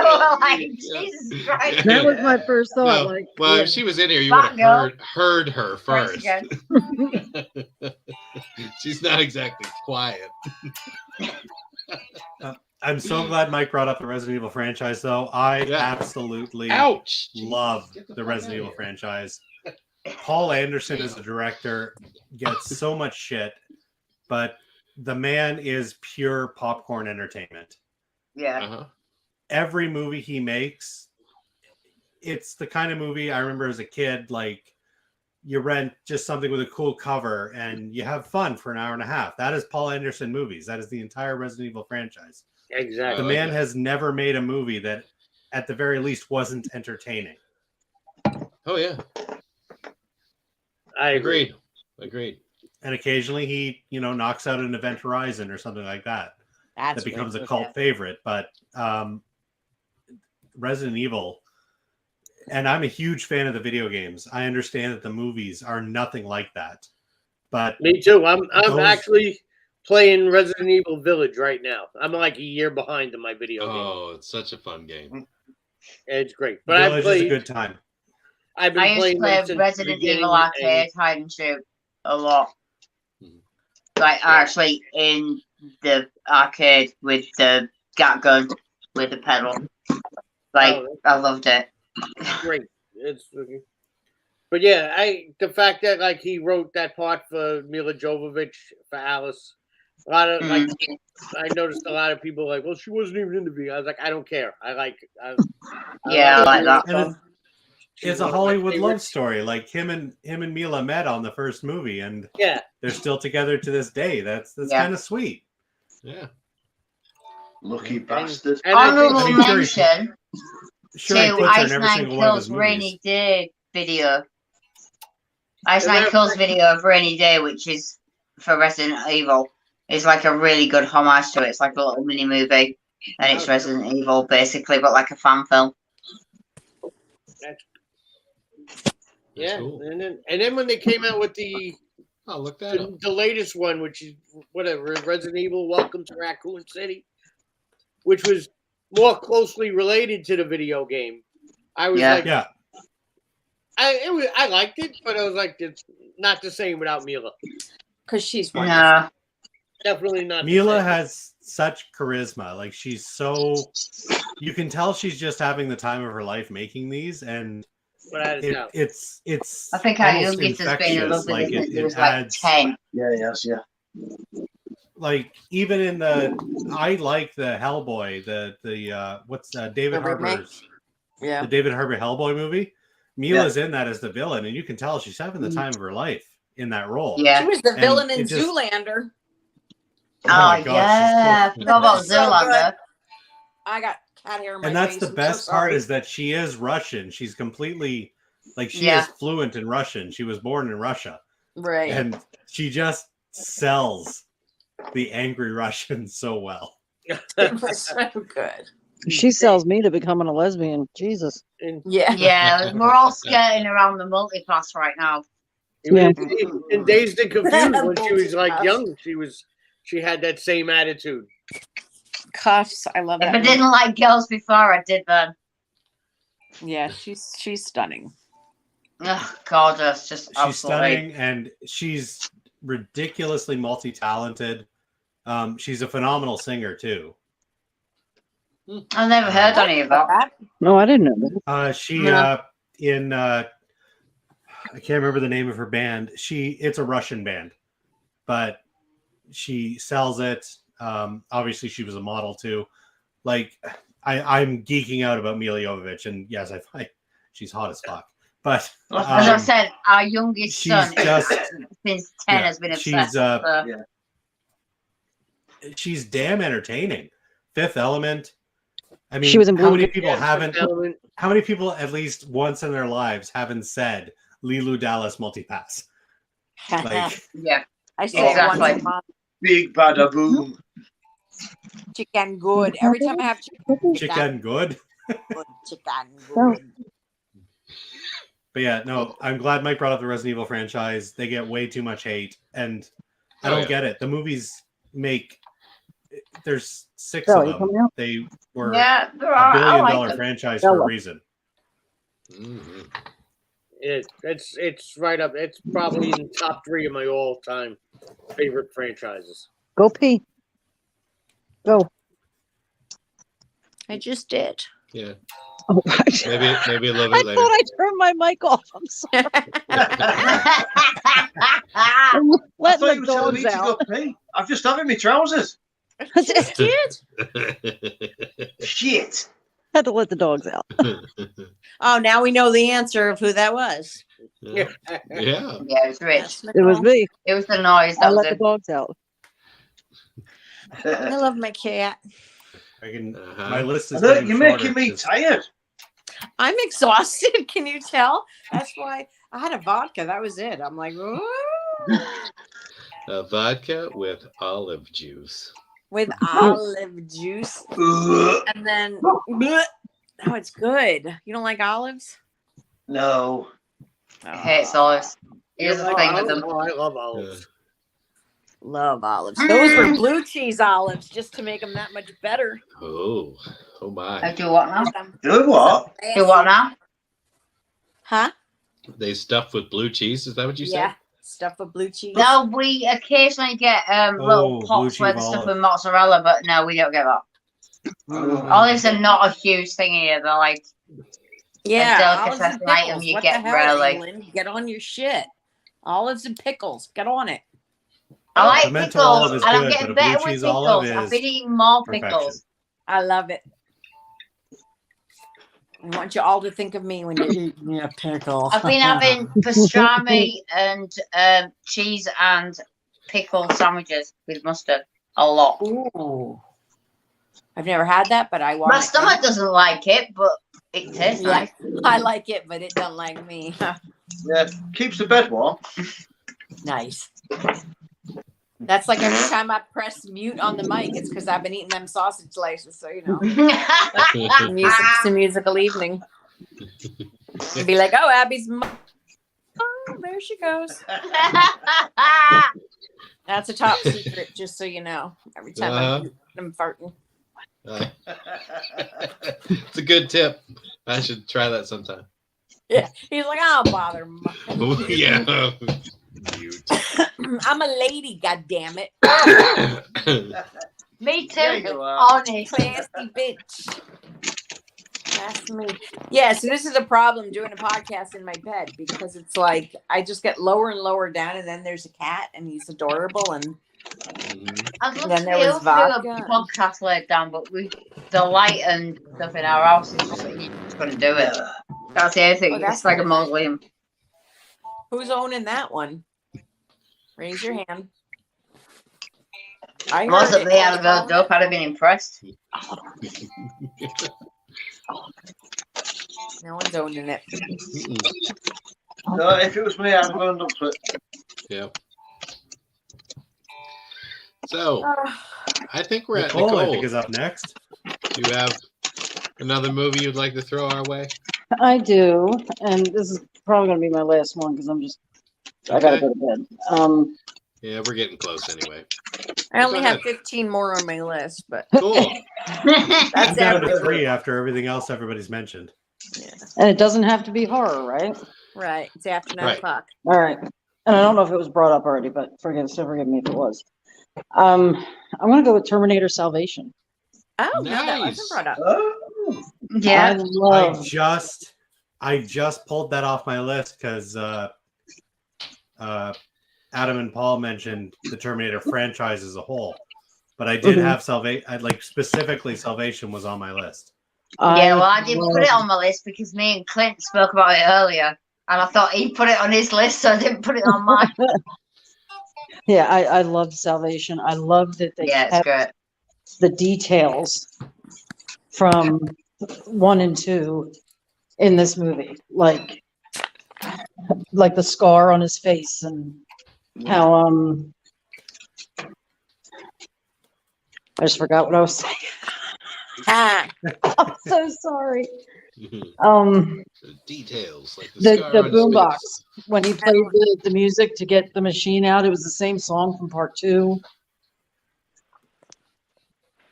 Speaker 4: well, like, Jesus Christ.
Speaker 9: That was my first thought.
Speaker 1: No,
Speaker 9: Like,
Speaker 1: well,
Speaker 9: yeah.
Speaker 1: if she was in here, you would
Speaker 4: Bye, girl.
Speaker 1: have heard her
Speaker 4: Thanks
Speaker 1: first.
Speaker 4: again.
Speaker 1: She's not exactly quiet.
Speaker 3: I'm so glad Mike brought up the Resident Evil franchise, though. I absolutely
Speaker 1: Ouch!
Speaker 3: love
Speaker 1: Get the
Speaker 3: the
Speaker 1: fuck
Speaker 3: Resident
Speaker 1: outta
Speaker 3: Evil
Speaker 1: here.
Speaker 3: franchise. Paul Anderson as a director gets so much shit, but the man is pure popcorn entertainment.
Speaker 4: Yeah.
Speaker 1: Uh-huh.
Speaker 3: Every movie he makes, it's the kind of movie I remember as a kid, like you rent just something with a cool cover and you have fun for an hour and a half. That is Paul Anderson movies. That is the entire Resident Evil franchise.
Speaker 8: Exactly.
Speaker 3: The man has never made a movie that at the very least wasn't entertaining.
Speaker 1: Oh yeah,
Speaker 8: I agree.
Speaker 1: Agreed.
Speaker 3: And occasionally he, knocks out an Event Horizon or something like that.
Speaker 2: That's
Speaker 3: That becomes
Speaker 2: really
Speaker 3: a cult
Speaker 2: good.
Speaker 3: favorite. But Resident Evil, and I'm a huge fan of the video games. I understand that the movies are nothing like that. But
Speaker 8: Me too. I'm
Speaker 3: those-
Speaker 8: actually playing Resident Evil Village right now. I'm like a year behind in my video game.
Speaker 1: Oh, it's such a fun game.
Speaker 8: It's great. But
Speaker 3: Village is a good time.
Speaker 8: I've been
Speaker 4: I used to
Speaker 8: playing
Speaker 4: play
Speaker 8: them since the
Speaker 4: Resident
Speaker 8: beginning,
Speaker 4: Evil Arcade hide and shoot a lot. Like actually in the arcade with the gat gun with the pedal. Like
Speaker 8: Oh,
Speaker 4: I loved it.
Speaker 8: great. But yeah, the fact that like he wrote that part for Mila Jovovich for Alice. A lot of like I noticed a lot of people like, well, she wasn't even in the video. I was like, I don't care. I like that.
Speaker 3: And it's a
Speaker 8: one of my
Speaker 3: Hollywood love
Speaker 8: favorites.
Speaker 3: story. Like him and Mila met on the first movie, and
Speaker 8: Yeah,
Speaker 3: they're still together to this day. That's
Speaker 4: Yeah.
Speaker 3: kind of sweet.
Speaker 1: Yeah.
Speaker 5: Lucky bastard.
Speaker 8: and I think
Speaker 4: Honorable
Speaker 3: I mean,
Speaker 4: mention
Speaker 3: Sure, he
Speaker 4: to
Speaker 3: puts her in
Speaker 4: Ice
Speaker 3: every
Speaker 4: Nine
Speaker 3: single one of
Speaker 4: Kills
Speaker 3: his
Speaker 4: Rainy
Speaker 3: movies.
Speaker 4: Day video. Ice
Speaker 8: And
Speaker 4: Nine
Speaker 8: that-
Speaker 4: Kills video of Rainy Day, which is for Resident Evil, is like a really good homage to it. It's like a little mini movie, and it's
Speaker 8: Okay.
Speaker 4: Resident Evil basically, but like a fan film.
Speaker 8: yeah.
Speaker 1: cool.
Speaker 8: And then when they came out with the
Speaker 1: Oh, look that up.
Speaker 8: the latest one, which is whatever, Resident Evil Welcome to Raccoon City, which was more closely related to the video game. I was
Speaker 4: Yeah.
Speaker 8: like,
Speaker 3: Yeah,
Speaker 8: I liked it, but I was like, it's not the same without Mila.
Speaker 2: Because she's wonderful.
Speaker 4: No.
Speaker 8: Definitely not. the
Speaker 3: Mila
Speaker 8: same.
Speaker 3: has such charisma. Like she's so, you can tell she's just having the time of her life making these, and
Speaker 8: Without a doubt.
Speaker 3: it's
Speaker 4: I think our
Speaker 3: almost
Speaker 4: youngest has been in
Speaker 3: infectious.
Speaker 4: love with
Speaker 3: Like
Speaker 4: it.
Speaker 3: it
Speaker 4: It was like
Speaker 3: adds.
Speaker 4: 10.
Speaker 5: Yeah, yes, yeah.
Speaker 3: like even in the, I like the Hellboy, the what's David
Speaker 2: The remake?
Speaker 3: Harbour's,
Speaker 2: Yeah.
Speaker 3: the David Harbour Hellboy movie. Mila's in that as the villain, and you can tell she's having the time of her life in that role.
Speaker 4: Yeah.
Speaker 2: She was the
Speaker 3: And
Speaker 2: villain in
Speaker 3: it just-
Speaker 2: Zoolander.
Speaker 3: Oh my
Speaker 4: Oh,
Speaker 3: gosh,
Speaker 4: yeah.
Speaker 3: she's so
Speaker 4: Forgot about
Speaker 2: So
Speaker 4: Zoolander.
Speaker 2: I got cat hair in my
Speaker 3: and that's
Speaker 2: face.
Speaker 3: the
Speaker 2: I'm so
Speaker 3: best part
Speaker 2: sorry.
Speaker 3: is that she is Russian. She's completely like she
Speaker 4: Yeah.
Speaker 3: is fluent in Russian. She was born in Russia,
Speaker 2: Right.
Speaker 3: and she just sells the angry Russians so well.
Speaker 2: It was so good.
Speaker 9: She sells me to becoming a lesbian. Jesus.
Speaker 2: Yeah.
Speaker 4: Yeah, we're all skirting around the multi-class right now.
Speaker 9: Yeah.
Speaker 8: In Dazed and Confused, when she was like young, she had that same attitude.
Speaker 2: Cuffs. I love
Speaker 4: If
Speaker 2: that.
Speaker 4: I didn't like girls before, I did then.
Speaker 2: Yeah, she's stunning.
Speaker 4: Oh, gorgeous. Just
Speaker 3: She's
Speaker 4: absolutely.
Speaker 3: stunning, and she's ridiculously multi-talented. She's a phenomenal singer too.
Speaker 4: I've never heard any of that.
Speaker 9: No, I didn't know that.
Speaker 3: She
Speaker 4: No.
Speaker 3: in I can't remember the name of her band. It's a Russian band, but she sells it. Obviously, she was a model too. Like I'm geeking out about Mila Jovovich, and yes, I find she's hot as fuck. But
Speaker 4: As I said, our youngest
Speaker 3: she's
Speaker 4: son
Speaker 3: just
Speaker 4: since 10 has been obsessed.
Speaker 3: she's damn entertaining. Fifth Element. I mean,
Speaker 9: She was in
Speaker 3: how
Speaker 9: Blue
Speaker 3: many
Speaker 9: Bloods.
Speaker 3: people haven't?
Speaker 8: Element.
Speaker 3: How many people at least once in their lives haven't said Lilu Dallas multipass? Like,
Speaker 4: Yeah,
Speaker 2: I say it once
Speaker 4: exactly.
Speaker 2: a month.
Speaker 5: Big bada boom.
Speaker 2: Chicken good. Every time I have chicken,
Speaker 3: chicken good.
Speaker 2: good. Chicken good.
Speaker 3: But yeah, no, I'm glad Mike brought up the Resident Evil franchise. They get way too much hate, and I don't get it. The movies there's 6
Speaker 9: Bella,
Speaker 3: of
Speaker 9: you
Speaker 3: them.
Speaker 9: coming out?
Speaker 3: They were
Speaker 4: Yeah, there
Speaker 3: a
Speaker 4: are. I
Speaker 3: billion
Speaker 4: like
Speaker 3: dollar
Speaker 4: them.
Speaker 3: franchise for a
Speaker 9: Bella.
Speaker 3: reason.
Speaker 8: It's right up. It's probably in top 3 of my all-time favorite franchises.
Speaker 9: Go pee. Go.
Speaker 2: I just did.
Speaker 1: Yeah.
Speaker 9: Oh, gosh.
Speaker 1: Maybe a little
Speaker 9: I
Speaker 1: bit later.
Speaker 9: thought I turned my mic off. I'm sorry. I'm
Speaker 5: I
Speaker 9: letting
Speaker 5: thought you
Speaker 9: the
Speaker 5: were telling
Speaker 9: dogs
Speaker 5: me to go
Speaker 9: out.
Speaker 5: pee. I've just having my trousers.
Speaker 2: Just did.
Speaker 5: Shit.
Speaker 9: Had to let the dogs out.
Speaker 2: Oh, now we know the answer of who that was.
Speaker 1: yeah.
Speaker 4: Yeah, it was Rich.
Speaker 9: It was me.
Speaker 4: It was the noise
Speaker 9: I
Speaker 4: that was
Speaker 9: let the
Speaker 4: it.
Speaker 9: dogs out.
Speaker 2: I love my cat.
Speaker 3: I can.
Speaker 1: Uh-huh.
Speaker 3: My list is.
Speaker 5: Look,
Speaker 3: getting
Speaker 5: you're
Speaker 3: shorter
Speaker 5: making me
Speaker 3: 'cause-
Speaker 5: tired.
Speaker 2: I'm exhausted. Can you tell? That's why I had a vodka. That was it. I'm like, "Ooh."
Speaker 1: A vodka with olive juice.
Speaker 2: With olive juice, and then bleh. Oh, it's good. You don't like olives?
Speaker 5: No.
Speaker 4: He hates olives. He doesn't
Speaker 8: Oh,
Speaker 4: think with them.
Speaker 8: I love olives.
Speaker 2: Love olives. Those were blue cheese olives, just to make them that much better.
Speaker 1: Oh
Speaker 4: I
Speaker 1: my!
Speaker 4: do what now?
Speaker 5: Do what?
Speaker 4: Do what now?
Speaker 2: Huh?
Speaker 1: They stuffed with blue cheese. Is that what you
Speaker 2: Yeah, stuff with blue cheese.
Speaker 4: No, we occasionally get little
Speaker 3: blue
Speaker 4: pots where
Speaker 3: cheese
Speaker 4: there's stuff
Speaker 3: olive.
Speaker 4: with mozzarella, but no, we don't get that. Olives are not a huge thing here. They're like
Speaker 2: Yeah,
Speaker 4: a
Speaker 2: olives
Speaker 4: delicatessen
Speaker 2: and
Speaker 4: item
Speaker 2: pickles.
Speaker 4: you
Speaker 2: What
Speaker 4: get
Speaker 2: the hell,
Speaker 4: rarely.
Speaker 2: England? Get on your shit. Olives and pickles. Get on it.
Speaker 4: I like
Speaker 3: Pimento
Speaker 4: pickles,
Speaker 3: olive is
Speaker 4: and I'm
Speaker 3: good,
Speaker 4: getting
Speaker 3: but a
Speaker 4: better
Speaker 3: blue
Speaker 4: with
Speaker 3: cheese olive
Speaker 4: pickles. I've
Speaker 3: is
Speaker 4: been eating more
Speaker 3: perfection.
Speaker 4: pickles.
Speaker 2: I love it. I want you all to think of me when you eat me a pickle.
Speaker 4: I've been having pastrami and cheese and pickle sandwiches with mustard a lot.
Speaker 2: Ooh. I've never had that, but I want
Speaker 4: My
Speaker 2: it.
Speaker 4: stomach doesn't like it, but it tastes
Speaker 2: Yeah,
Speaker 4: nice.
Speaker 2: I like it, but it doesn't like me.
Speaker 5: Yeah, keeps the bed warm.
Speaker 2: Nice. That's like every time I press mute on the mic, it's because I've been eating them sausage slices, so you know. It's a musical evening. And be like, oh, Abby's oh, there she goes. That's a top secret, just so you know. Every time I'm farting.
Speaker 1: It's a good tip. I should try that sometime.
Speaker 2: Yeah, he's like, I'll bother.
Speaker 1: Oh, yeah.
Speaker 2: I'm a lady, goddammit.
Speaker 4: Me too.
Speaker 5: Yeah, you are.
Speaker 4: Honest.
Speaker 2: Classy bitch. That's me. Yeah, so this is a problem doing a podcast in my bed because it's like I just get lower and lower down, and then there's a cat, and he's adorable, and
Speaker 4: I'd love
Speaker 2: Then
Speaker 4: to
Speaker 2: there
Speaker 4: be able
Speaker 2: was
Speaker 4: to do a
Speaker 2: vodka.
Speaker 4: podcast laid down, but with the light and stuff in our house, it's just, you just couldn't do it. That's the only thing.
Speaker 2: Oh, that's
Speaker 4: It's like a
Speaker 2: nice.
Speaker 4: mausoleum.
Speaker 2: Who's owning that one? Raise your hand. I heard
Speaker 4: Wasn't
Speaker 2: it.
Speaker 4: me,
Speaker 2: I
Speaker 4: I'd
Speaker 2: was
Speaker 4: have
Speaker 2: calling
Speaker 4: heard up,
Speaker 2: it.
Speaker 4: I'd have been impressed.
Speaker 2: No one's owning it.
Speaker 5: No, if it was me, I'd have owned up to it.
Speaker 1: Yeah. So, I think we're at
Speaker 3: Nicole, I
Speaker 1: Nicole.
Speaker 3: think, is up next.
Speaker 1: Do you have another movie you'd like to throw our way?
Speaker 9: I do, and this is probably going to be my last one because I gotta go to bed.
Speaker 1: Yeah, we're getting close anyway.
Speaker 2: I only
Speaker 1: Go
Speaker 2: have
Speaker 1: ahead.
Speaker 2: 15 more on my list, but
Speaker 1: Cool.
Speaker 2: that's
Speaker 3: I'm down to
Speaker 2: everything.
Speaker 3: 3 after everything else everybody's mentioned.
Speaker 2: Yeah.
Speaker 9: And it doesn't have to be horror, right?
Speaker 2: Right. It's after 9
Speaker 1: Right.
Speaker 2: o'clock.
Speaker 9: All right. And I don't know if it was brought up already, but forgive me if it was. I'm going to go with Terminator Salvation.
Speaker 2: Oh, no, that wasn't
Speaker 1: Nice.
Speaker 2: brought up.
Speaker 5: Oh,
Speaker 4: Yeah.
Speaker 3: I just pulled that off my list because Adam and Paul mentioned the Terminator franchise as a whole, but I did have Salvation. I'd like specifically Salvation was on my list.
Speaker 4: Yeah, well, I didn't put it on my list because me and Clint spoke about it earlier, and I thought he'd put it on his list, so I didn't put it on mine.
Speaker 9: Yeah, I loved Salvation. I loved that they
Speaker 4: Yeah, it's
Speaker 9: kept
Speaker 4: great.
Speaker 9: the details from 1 and 2 in this movie, like the scar on his face and how I just forgot what I was saying. I'm so sorry.
Speaker 1: The details, like
Speaker 9: The
Speaker 1: scar on his
Speaker 9: boombox
Speaker 1: face.
Speaker 9: when he played the music to get the machine out, it was the same song from part 2.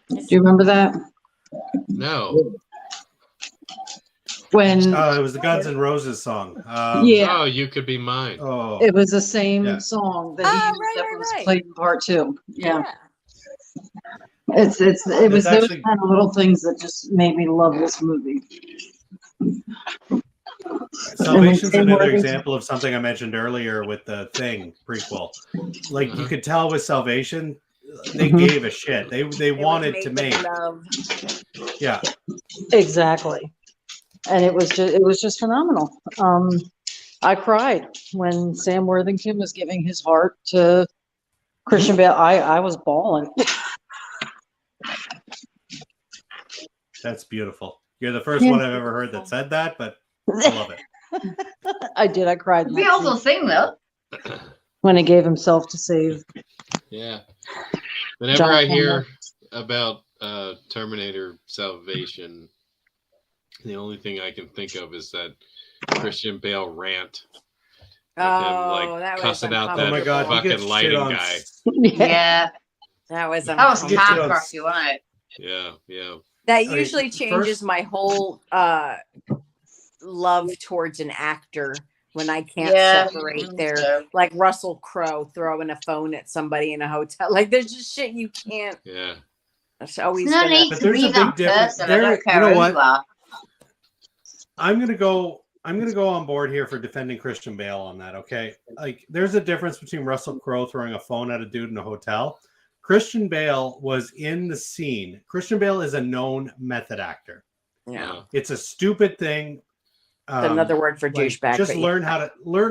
Speaker 9: Do you remember that?
Speaker 1: No.
Speaker 9: When
Speaker 3: it was the Guns N' Roses song.
Speaker 9: Yeah.
Speaker 1: Oh, You Could Be Mine.
Speaker 3: Oh,
Speaker 9: it was the same
Speaker 3: Yeah.
Speaker 9: song that he used that was
Speaker 2: right.
Speaker 9: played in part 2. Yeah.
Speaker 2: Yeah.
Speaker 9: It was
Speaker 3: It's
Speaker 9: those
Speaker 3: actually-
Speaker 9: kind of little things that just made me love this movie.
Speaker 3: Salvation's
Speaker 9: Tim
Speaker 3: another
Speaker 9: Worthington-
Speaker 3: example of something I mentioned earlier with the Thing prequel. Like
Speaker 1: Uh-huh.
Speaker 3: you could tell with Salvation, they gave a shit. They wanted to
Speaker 2: It was
Speaker 3: make.
Speaker 2: with love.
Speaker 3: Yeah.
Speaker 9: Exactly. And it was just phenomenal. I cried when Sam Worthington was giving his heart to Christian Bale. I was bawling.
Speaker 3: That's beautiful. You're the first one I've ever heard that said that, but I love it.
Speaker 9: I did. I cried in that
Speaker 4: Beautiful
Speaker 9: scene
Speaker 4: thing, though.
Speaker 9: when he gave himself to save.
Speaker 1: Yeah. Whenever
Speaker 9: John
Speaker 1: I
Speaker 9: Connor.
Speaker 1: hear about Terminator Salvation, the only thing I can think of is that Christian Bale rant. Of him,
Speaker 2: Oh, that was
Speaker 1: cussing out that
Speaker 3: Oh my God, he
Speaker 1: fucking
Speaker 3: gets shit
Speaker 1: lighting
Speaker 3: on.
Speaker 1: guy.
Speaker 4: Yeah.
Speaker 2: That was
Speaker 4: That was
Speaker 3: Get
Speaker 2: uncomfortable.
Speaker 3: you on-
Speaker 4: heart-cracky, wasn't it?
Speaker 1: Yeah, yeah.
Speaker 2: That
Speaker 3: Okay,
Speaker 2: usually changes
Speaker 3: first-
Speaker 2: my whole love towards an actor when I can't
Speaker 4: Yeah.
Speaker 2: separate their,
Speaker 4: Yeah.
Speaker 2: like Russell Crowe throwing a phone at somebody in a hotel. Like there's just shit you can't.
Speaker 1: Yeah.
Speaker 2: It's always
Speaker 4: There's no
Speaker 2: gonna.
Speaker 4: need
Speaker 3: But
Speaker 4: to
Speaker 3: there's
Speaker 4: be
Speaker 3: a big
Speaker 4: that
Speaker 3: difference.
Speaker 4: person. I
Speaker 3: There-
Speaker 4: don't care
Speaker 3: you know
Speaker 4: who
Speaker 3: what?
Speaker 4: you are.
Speaker 3: I'm gonna go on board here for defending Christian Bale on that. Okay, like there's a difference between Russell Crowe throwing a phone at a dude in a hotel. Christian Bale was in the scene. Christian Bale is a known method actor.
Speaker 2: Yeah.
Speaker 3: It's a stupid thing.
Speaker 2: It's another word for
Speaker 3: like,
Speaker 2: douchebag.
Speaker 3: Just
Speaker 2: but
Speaker 3: learn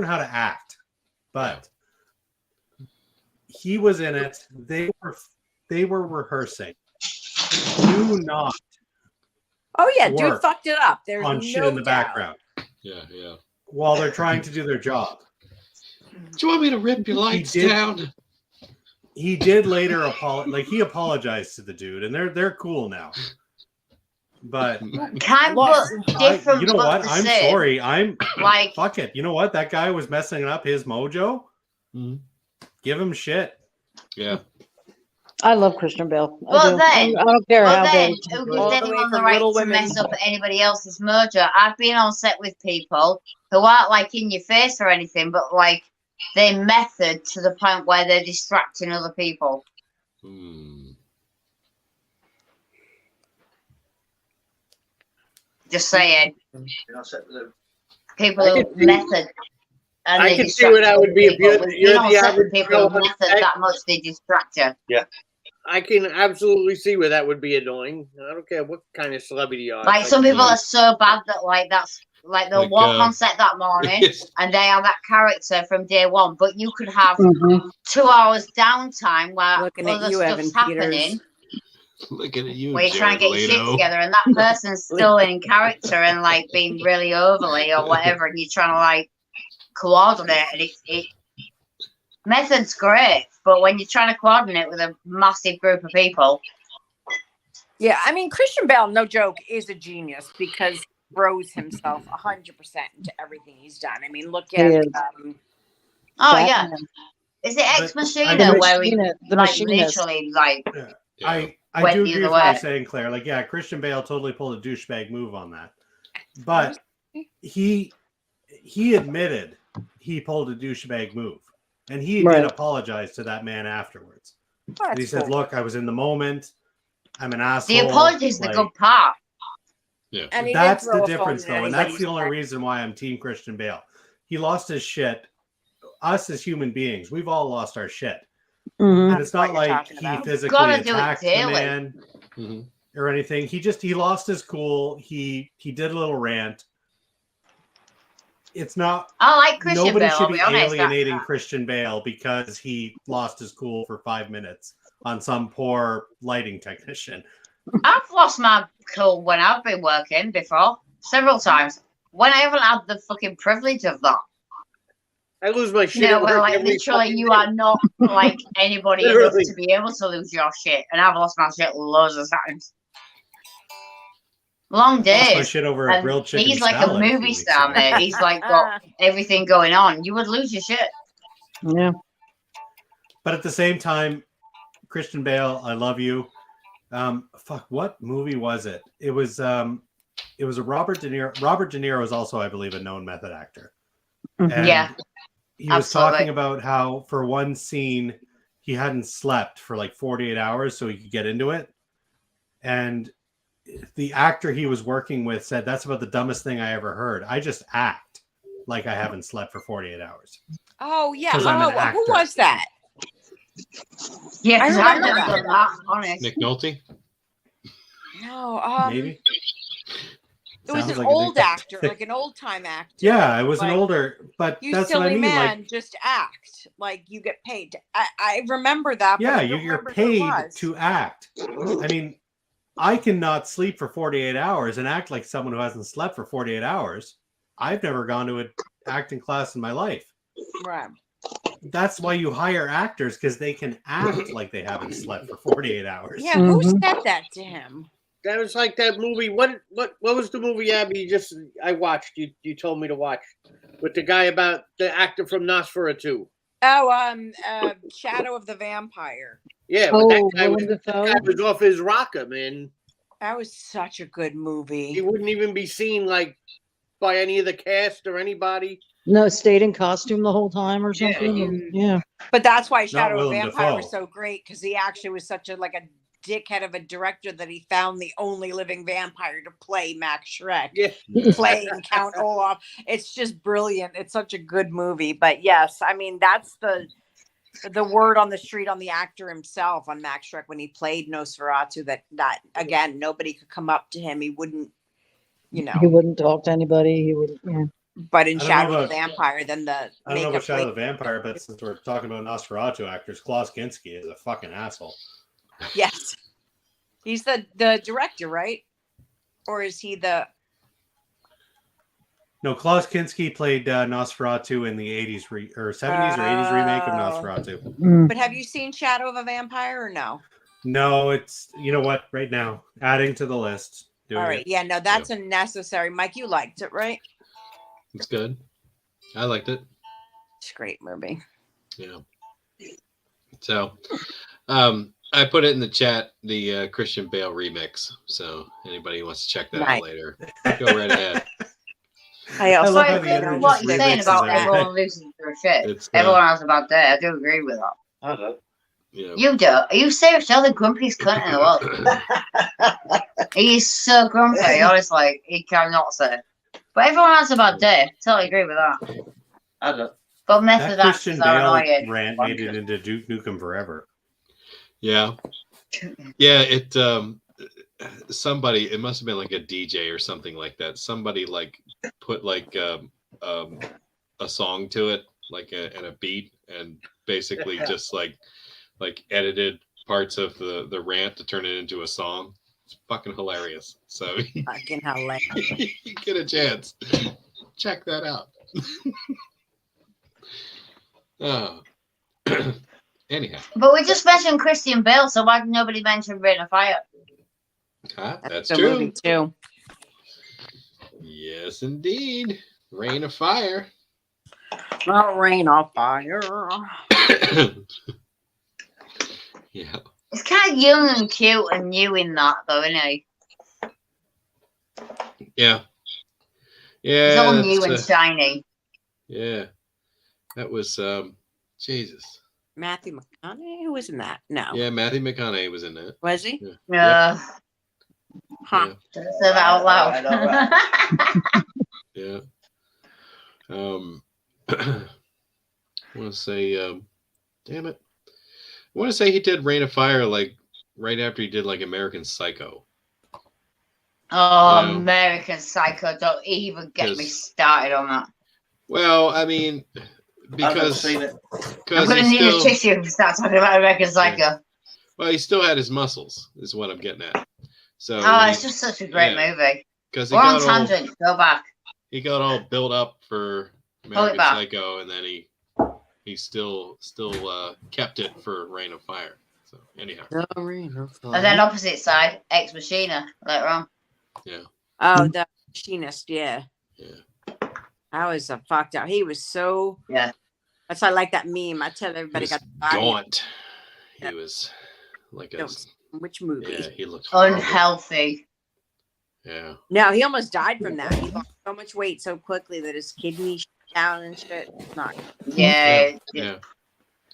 Speaker 3: how to act. But he was in it. They were rehearsing. Do not
Speaker 2: Oh yeah, dude
Speaker 3: work
Speaker 2: fucked it up. There's
Speaker 3: on
Speaker 2: no
Speaker 3: shit in the
Speaker 2: doubt.
Speaker 3: background
Speaker 1: Yeah, yeah.
Speaker 3: while they're trying to do their job.
Speaker 1: Do you want me to rip your lights
Speaker 3: did-
Speaker 1: down?
Speaker 3: He did later he apologized to the dude, and they're cool now. But
Speaker 4: Kind
Speaker 2: Look,
Speaker 4: of different.
Speaker 3: you know
Speaker 4: but
Speaker 3: what?
Speaker 4: the
Speaker 3: I'm
Speaker 4: same.
Speaker 3: sorry. I'm
Speaker 4: Like,
Speaker 3: fuck it. You know what? That guy was messing up his mojo.
Speaker 1: Mhm.
Speaker 3: Give him shit.
Speaker 1: Yeah.
Speaker 9: I love Christian Bale. I
Speaker 4: But
Speaker 9: do.
Speaker 4: then-
Speaker 9: I don't care how
Speaker 4: but then,
Speaker 9: bad.
Speaker 4: who
Speaker 2: All
Speaker 4: gives
Speaker 2: the way
Speaker 4: anyone the
Speaker 2: from
Speaker 4: right
Speaker 2: Little
Speaker 4: to
Speaker 2: Women.
Speaker 4: mess up anybody else's mojo? I've been on set with people who aren't like in your face or anything, but like they method to the point where they're distracting other people.
Speaker 1: Hmm.
Speaker 4: Just saying,
Speaker 5: You know, set with them.
Speaker 4: people
Speaker 9: I
Speaker 4: who
Speaker 9: could see-
Speaker 4: method And
Speaker 8: I
Speaker 4: they
Speaker 8: can see
Speaker 4: distract
Speaker 8: where that would be if
Speaker 4: people.
Speaker 8: you're,
Speaker 4: With
Speaker 8: you're
Speaker 4: being
Speaker 8: the
Speaker 4: on set with
Speaker 8: average
Speaker 4: people
Speaker 8: Joe
Speaker 4: with
Speaker 8: on
Speaker 4: method
Speaker 8: set.
Speaker 4: that much, they distract you.
Speaker 8: I can absolutely see where that would be annoying. I don't care what kind of celebrity you are.
Speaker 4: Like
Speaker 8: It's
Speaker 4: some people
Speaker 1: Yeah.
Speaker 4: are so bad that like that's like they'll
Speaker 1: Like,
Speaker 4: walk on set that morning and they are that character from day one. But you could have
Speaker 9: Mhm.
Speaker 4: 2 hours downtime where
Speaker 7: Looking at
Speaker 4: other
Speaker 7: you,
Speaker 4: stuff's
Speaker 7: Evan
Speaker 4: happening,
Speaker 7: Peters.
Speaker 1: Looking at you,
Speaker 4: where you're trying
Speaker 1: Jared
Speaker 4: to get your shit
Speaker 1: Leto.
Speaker 4: together, and that person's still in character and like being really overly or whatever, and you're trying to like coordinate, and it method's great, but when you're trying to coordinate with a massive group of people,
Speaker 2: Yeah, I mean, Christian Bale, no joke, is a genius because he throws himself 100% into everything he's done. I mean, look
Speaker 9: He
Speaker 2: at
Speaker 9: is.
Speaker 4: oh yeah,
Speaker 9: Batman.
Speaker 4: is it Ex
Speaker 3: But
Speaker 4: Machina
Speaker 9: The
Speaker 4: where he
Speaker 9: Machinist. The
Speaker 4: like
Speaker 9: Machinist.
Speaker 4: literally like
Speaker 1: Yeah.
Speaker 3: I
Speaker 4: went
Speaker 3: do
Speaker 4: the
Speaker 3: agree
Speaker 4: other
Speaker 3: with what
Speaker 4: way?
Speaker 3: you're saying, Claire. Like, yeah, Christian Bale totally pulled a douchebag move on that, but he admitted he pulled a douchebag move, and he
Speaker 9: Right.
Speaker 3: did apologize to that man afterwards.
Speaker 2: Oh,
Speaker 3: And he
Speaker 2: that's
Speaker 3: said,
Speaker 2: cool.
Speaker 3: "Look, I was in the moment. I'm an asshole."
Speaker 4: The apology is the
Speaker 3: Like,
Speaker 4: good part.
Speaker 2: And he did
Speaker 3: that's
Speaker 2: throw
Speaker 3: the
Speaker 2: a
Speaker 3: difference,
Speaker 2: phone in
Speaker 3: though, and that's
Speaker 2: anybody's
Speaker 3: the only
Speaker 2: neck.
Speaker 3: reason why I'm Team Christian Bale. He lost his shit. Us as human beings, we've all lost our shit,
Speaker 9: Mhm.
Speaker 3: and it's not
Speaker 2: What you're
Speaker 3: like
Speaker 2: talking
Speaker 3: he
Speaker 2: about.
Speaker 3: physically
Speaker 4: Gotta do it
Speaker 3: attacked the
Speaker 4: daily.
Speaker 3: man
Speaker 1: Mhm.
Speaker 3: or anything. He lost his cool. He did a little rant. It's not.
Speaker 4: I like Christian
Speaker 3: Nobody
Speaker 4: Bale,
Speaker 3: should
Speaker 4: I'll
Speaker 3: be
Speaker 4: be honest.
Speaker 3: alienating Christian Bale because he lost his cool for 5 minutes on some poor lighting technician.
Speaker 4: I've lost my cool when I've been working before, several times. When I haven't had the fucking privilege of that.
Speaker 8: I lose my shit.
Speaker 4: You know,
Speaker 8: at
Speaker 4: where
Speaker 8: work
Speaker 4: like
Speaker 8: every
Speaker 4: literally
Speaker 8: fucking
Speaker 4: you
Speaker 8: day.
Speaker 4: are not like anybody enough
Speaker 8: Literally.
Speaker 4: to be able to lose your shit. And I've lost my shit loads of times. Long
Speaker 3: Lost my
Speaker 4: days.
Speaker 3: shit over a
Speaker 4: And
Speaker 3: grilled chicken
Speaker 4: he's like a
Speaker 3: salad few
Speaker 4: movie
Speaker 3: weeks
Speaker 4: star,
Speaker 3: ago.
Speaker 4: mate. He's like got everything going on. You would lose your shit.
Speaker 9: Yeah.
Speaker 3: But at the same time, Christian Bale, I love you. Fuck, what movie was it? It was a Robert De Niro. Robert De Niro is also, I believe, a known method actor.
Speaker 9: Mhm.
Speaker 3: And
Speaker 4: Yeah,
Speaker 3: he was
Speaker 4: absolutely.
Speaker 3: talking about how for one scene he hadn't slept for like 48 hours so he could get into it. And the actor he was working with said, "That's about the dumbest thing I ever heard. I just act like I haven't slept for 48 hours."
Speaker 2: Oh, yeah.
Speaker 3: 'Cause I'm an
Speaker 2: Oh, who
Speaker 3: actor.
Speaker 2: was that?
Speaker 4: Yeah,
Speaker 2: I
Speaker 4: because I've
Speaker 2: remember
Speaker 4: never
Speaker 2: that.
Speaker 4: done that, honest.
Speaker 1: Nick Nolte.
Speaker 2: No,
Speaker 3: Maybe.
Speaker 2: it was
Speaker 3: Sounds
Speaker 2: an
Speaker 3: like a
Speaker 2: old
Speaker 3: Nick-
Speaker 2: actor, like an old time actor.
Speaker 3: Yeah, it was an
Speaker 2: Like,
Speaker 3: older, but
Speaker 2: You
Speaker 3: that's what I
Speaker 2: silly
Speaker 3: mean.
Speaker 2: man,
Speaker 3: Like,
Speaker 2: just act like you get paid. I remember that.
Speaker 3: yeah,
Speaker 2: but I don't
Speaker 3: you're
Speaker 2: remember who it
Speaker 3: paid
Speaker 2: was.
Speaker 3: to act. I mean, I cannot sleep for 48 hours and act like someone who hasn't slept for 48 hours. I've never gone to an acting class in my life.
Speaker 2: Right.
Speaker 3: That's why you hire actors, because they can act like they haven't slept for 48 hours.
Speaker 2: Yeah, who
Speaker 9: Mhm.
Speaker 2: said that to him?
Speaker 8: That was like that movie. What was the movie, Abby? I watched. You told me to watch with the guy about the actor from Nosferatu.
Speaker 2: Oh, Shadow of the Vampire.
Speaker 8: Yeah, but
Speaker 9: Oh,
Speaker 8: that guy
Speaker 9: Willem Dafoe.
Speaker 8: was off his rocker, man.
Speaker 2: That was such a good movie.
Speaker 8: He wouldn't even be seen like by any of the cast or anybody.
Speaker 9: No, stayed in costume the whole time or something. Yeah.
Speaker 2: But that's why Shadow of the
Speaker 3: Willem
Speaker 2: Vampire was
Speaker 3: Dafoe.
Speaker 2: so great, because he actually was such a dickhead of a director that he found the only living vampire to play Max Schreck,
Speaker 8: Yeah.
Speaker 2: playing Count Olaf. It's just brilliant. It's such a good movie. But yes, I mean that's the word on the street on the actor himself, on Max Schreck, when he played Nosferatu, that again nobody could come up to him. He wouldn't,
Speaker 9: He wouldn't talk to anybody. He would. Yeah.
Speaker 2: But in
Speaker 3: I don't
Speaker 2: Shadow
Speaker 3: know
Speaker 2: of the Vampire, then the
Speaker 3: I don't know
Speaker 2: makeup
Speaker 3: about Shadow
Speaker 2: lady-
Speaker 3: of the Vampire, but since we're talking about Nosferatu actors, Klaus Kinski is a fucking asshole.
Speaker 2: Yes, he's the director, right? Or is he the?
Speaker 3: No, Klaus Kinski played Nosferatu in the 80s or 70s or 80s remake of Nosferatu.
Speaker 9: Mm.
Speaker 2: But have you seen Shadow of a Vampire or no?
Speaker 3: No, it's, you know what, right now, adding to the list. Doing
Speaker 2: All right,
Speaker 3: it.
Speaker 2: yeah, no, that's unnecessary. Mike, you liked it, right?
Speaker 1: It's good. I liked it.
Speaker 2: It's a great movie.
Speaker 1: Yeah. So, I put it in the chat, the Christian Bale remix. So anybody who wants to check that
Speaker 2: Nice.
Speaker 1: out later, go right ahead.
Speaker 2: I also
Speaker 3: love
Speaker 4: So I
Speaker 3: how
Speaker 4: agree
Speaker 3: the
Speaker 4: with
Speaker 3: internet
Speaker 4: what
Speaker 3: just
Speaker 4: you're saying
Speaker 3: remixes
Speaker 4: about
Speaker 3: everything.
Speaker 4: everyone losing their shit.
Speaker 1: It's,
Speaker 4: Everyone has a bad day. I do agree with that.
Speaker 1: Yeah.
Speaker 4: You do. Are you serious? You're the grumpiest cunt in the world. He's so grumpy. Honestly, he cannot say. But everyone has a bad day. Totally agree with that.
Speaker 5: I don't.
Speaker 4: But
Speaker 3: That
Speaker 4: method
Speaker 3: Christian
Speaker 4: actors are
Speaker 3: Bale
Speaker 4: annoying.
Speaker 3: rant made it into Duke Nukem Forever.
Speaker 1: Yeah. Yeah, it somebody, it must have been like a DJ or something like that. Somebody like put like a song to it, like and a beat, and basically just like edited parts of the rant to turn it into a song. It's fucking hilarious. So
Speaker 7: Fucking hilarious.
Speaker 1: you get a chance, check that out. Oh. Anyhow.
Speaker 4: But we just mentioned Christian Bale, so why did nobody mention Rain of Fire?
Speaker 1: That's
Speaker 7: a
Speaker 1: true.
Speaker 7: movie too.
Speaker 1: Yes, indeed. Rain of Fire.
Speaker 7: Not Rain of Fire.
Speaker 1: Yeah.
Speaker 4: It's kind of young and cute and new in that, though, isn't he?
Speaker 1: Yeah. Yeah.
Speaker 4: It's all
Speaker 1: that's,
Speaker 4: new and shiny.
Speaker 1: Yeah. That was Jesus.
Speaker 7: Matthew McConaughey? Who was in that? No.
Speaker 1: Yeah, Matthew McConaughey was in that.
Speaker 7: Was he?
Speaker 1: Yeah.
Speaker 7: Huh.
Speaker 4: Say that out loud.
Speaker 1: Yeah. I want to say, damn it. I want to say he did Rain of Fire like right after he did like American Psycho.
Speaker 4: Oh,
Speaker 1: You know?
Speaker 4: American Psycho! Don't even get me
Speaker 1: 'Cause-
Speaker 4: started on that.
Speaker 1: Well, I mean,
Speaker 5: I've never
Speaker 1: because
Speaker 5: seen it.
Speaker 4: I'm going to need a tissue if we start talking about American Psycho.
Speaker 1: Well, he still had his muscles, is what I'm getting at. So
Speaker 4: It's just such a great movie.
Speaker 1: because
Speaker 4: We're on tangent. Go back.
Speaker 1: he got all built up for American
Speaker 4: back.
Speaker 1: Psycho, and then he still kept it for Rain of Fire. So anyhow,
Speaker 4: And then opposite side, Ex Machina later on.
Speaker 1: yeah,
Speaker 7: Oh, the machinist, yeah.
Speaker 1: yeah.
Speaker 7: I was fucked out. He was so That's why I like that meme. I tell everybody
Speaker 1: He
Speaker 7: got
Speaker 1: was
Speaker 7: the body.
Speaker 1: gaunt. He was like a
Speaker 7: Which movie?
Speaker 1: yeah. He looked horrible.
Speaker 4: Unhealthy.
Speaker 1: Yeah.
Speaker 7: No, he almost died from that. He lost so much weight so quickly that his kidneys shut down and shit. It's not
Speaker 4: Yeah.
Speaker 1: Yeah.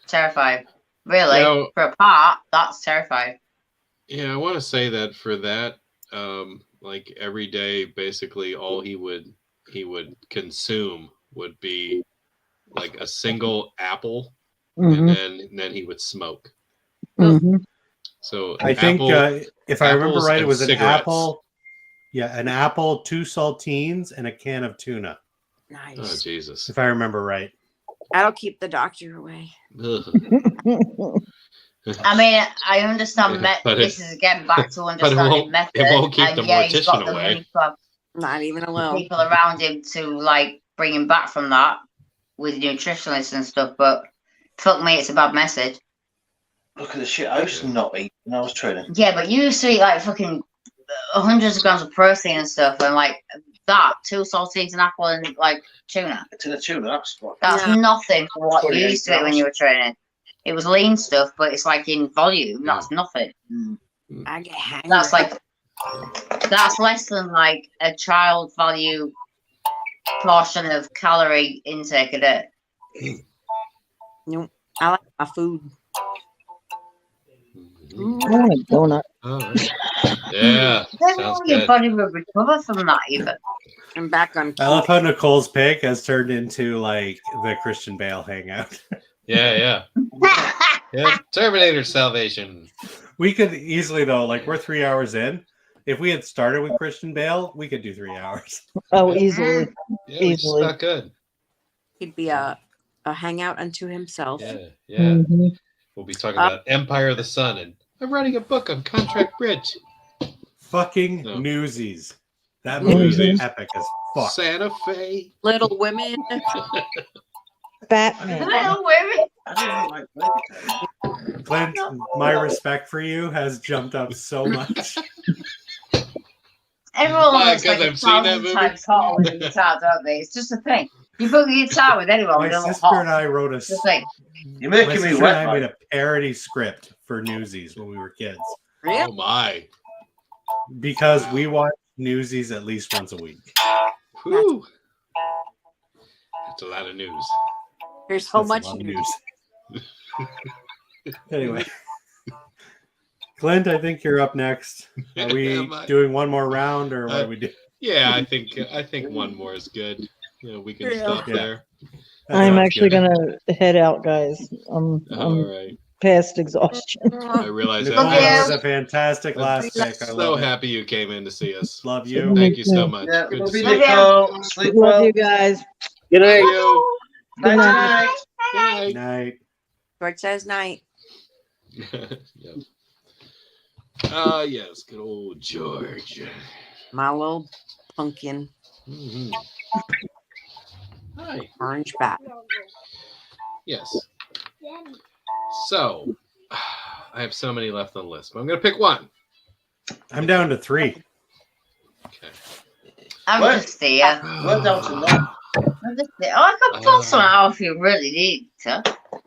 Speaker 4: Terrifying. Really?
Speaker 1: Now-
Speaker 4: For a part, that's terrifying.
Speaker 1: Yeah, I want to say that for that, like every day, basically all he would consume would be like a single apple,
Speaker 9: Mhm.
Speaker 1: and then he would smoke.
Speaker 9: Mhm.
Speaker 1: So
Speaker 3: I think if I remember
Speaker 1: apples
Speaker 3: right, it
Speaker 1: and
Speaker 3: was an
Speaker 1: cigarettes.
Speaker 3: apple. Yeah, an apple, 2 saltines, and a can of tuna.
Speaker 7: nice.
Speaker 1: Oh Jesus!
Speaker 3: If I remember right.
Speaker 7: That'll keep the doctor away.
Speaker 1: Ugh.
Speaker 4: I mean, I understand
Speaker 1: Yeah, but
Speaker 4: this is again back to
Speaker 1: but
Speaker 4: understanding
Speaker 1: it
Speaker 4: method.
Speaker 1: won't keep
Speaker 4: and
Speaker 1: the
Speaker 4: he's got
Speaker 1: mortician
Speaker 4: the
Speaker 1: away.
Speaker 4: money to have
Speaker 7: Not even alone.
Speaker 4: people around him to like bring him back from that with nutritionists and stuff. But fuck me, it's a bad message.
Speaker 5: Look at the shit I used to not eat when I was training.
Speaker 4: Yeah, but you used to eat like fucking hundreds of grams of protein and stuff, and like that, 2 saltines, an apple, and like tuna.
Speaker 5: To the tuna, that's what.
Speaker 4: That's
Speaker 7: Yeah.
Speaker 4: nothing for what you
Speaker 5: 28
Speaker 4: used to eat when
Speaker 5: grams.
Speaker 4: you were training. It was lean stuff, but it's like in volume. That's nothing.
Speaker 7: I get hangry.
Speaker 4: That's less than like a child value portion of calorie intake a day.
Speaker 7: Nope. I like my food.
Speaker 9: I want a donut.
Speaker 1: All right. Yeah,
Speaker 4: Then
Speaker 1: sounds
Speaker 4: your
Speaker 1: good.
Speaker 4: body will recover from that even.
Speaker 7: I'm back on.
Speaker 3: I love how Nicole's pick has turned into like the Christian Bale hangout.
Speaker 1: Yeah. Yeah. Terminator Salvation.
Speaker 3: We could easily though, like we're 3 hours in. If we had started with Christian Bale, we could do 3 hours.
Speaker 9: Oh, easily.
Speaker 1: Yeah, we just
Speaker 9: Easily.
Speaker 1: got good.
Speaker 7: He'd be a hangout unto himself.
Speaker 1: Yeah.
Speaker 9: Mhm.
Speaker 1: We'll be talking about Empire of the Sun, and I'm writing a book on Contract Bridge.
Speaker 3: Fucking
Speaker 1: No.
Speaker 3: Newsies. That movie is
Speaker 1: Newsies.
Speaker 3: epic as fuck.
Speaker 1: Santa Fe.
Speaker 7: Little Women.
Speaker 9: Batman.
Speaker 4: Little women.
Speaker 5: I didn't like baby.
Speaker 3: Clint, my respect for you has jumped up so much.
Speaker 4: Everyone
Speaker 1: Why?
Speaker 4: looks like
Speaker 1: 'Cause
Speaker 4: a
Speaker 1: I've seen that
Speaker 4: thousand
Speaker 1: movie?
Speaker 4: times hotter with a guitar, don't they? It's just a thing. You put a guitar with anyone,
Speaker 3: My
Speaker 4: they look
Speaker 3: sister
Speaker 4: hot.
Speaker 3: and I wrote a
Speaker 4: It's a thing.
Speaker 5: You're
Speaker 3: my
Speaker 5: making me
Speaker 3: sister
Speaker 5: wet.
Speaker 3: and I made
Speaker 5: man.
Speaker 3: a parody script for Newsies when we were kids
Speaker 1: Oh my.
Speaker 3: because we watched Newsies at least once a week.
Speaker 1: Whew. That's a lot of news.
Speaker 7: There's so
Speaker 3: That's a
Speaker 7: much
Speaker 3: lot of
Speaker 7: news.
Speaker 3: Anyway, Clint, I think you're up next. Are we
Speaker 1: Am I?
Speaker 3: doing one more round, or what do we do?
Speaker 1: Yeah, I think one more is good. You know, we can
Speaker 7: Yeah.
Speaker 1: stop
Speaker 3: Yeah.
Speaker 1: there.
Speaker 3: That
Speaker 9: I'm
Speaker 3: sounds
Speaker 9: actually
Speaker 3: good.
Speaker 9: gonna head out, guys.
Speaker 1: All
Speaker 9: I'm
Speaker 1: right.
Speaker 9: past exhaustion.
Speaker 1: I realize
Speaker 3: Nicole,
Speaker 1: that.
Speaker 3: that was a fantastic
Speaker 1: I'm
Speaker 3: last pick. I
Speaker 1: so
Speaker 3: love it.
Speaker 1: happy you came in to see us.
Speaker 3: Love you.
Speaker 1: Thank you so
Speaker 9: too.
Speaker 1: much.
Speaker 5: Yeah,
Speaker 1: Good to
Speaker 5: love you,
Speaker 1: see you.
Speaker 5: Nicole. Sleep
Speaker 9: Love
Speaker 5: well.
Speaker 9: you guys.
Speaker 8: Good
Speaker 1: Love
Speaker 8: night.
Speaker 1: you.
Speaker 9: Good night.
Speaker 5: Night.
Speaker 1: Good night.
Speaker 3: Night.
Speaker 7: George says night.
Speaker 1: Yep. Yes, good old George.
Speaker 7: My little pumpkin
Speaker 1: Mhm. Hi.
Speaker 7: orange bat.
Speaker 1: Yes. So, I have so many left on the list, but I'm going to pick one.
Speaker 3: I'm down to 3.
Speaker 1: Okay.
Speaker 4: I'm
Speaker 5: What?
Speaker 4: just here.
Speaker 5: We're down to none.
Speaker 4: I'm just here. Oh, I can pull some out if you really need to.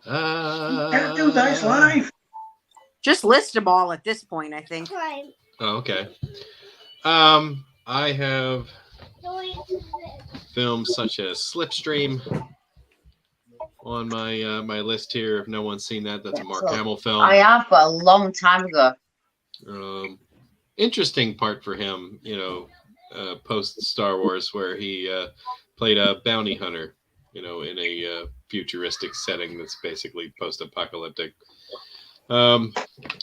Speaker 5: Can't do dice live.
Speaker 7: Just list them all at this point, I think.
Speaker 1: Oh, okay. I have films such as Slipstream on my my list here. If no one's seen that, that's a Mark Hamill film.
Speaker 4: I have, but a long time ago.
Speaker 1: Interesting part for him, post Star Wars, where he played a bounty hunter, in a futuristic setting that's basically post-apocalyptic. I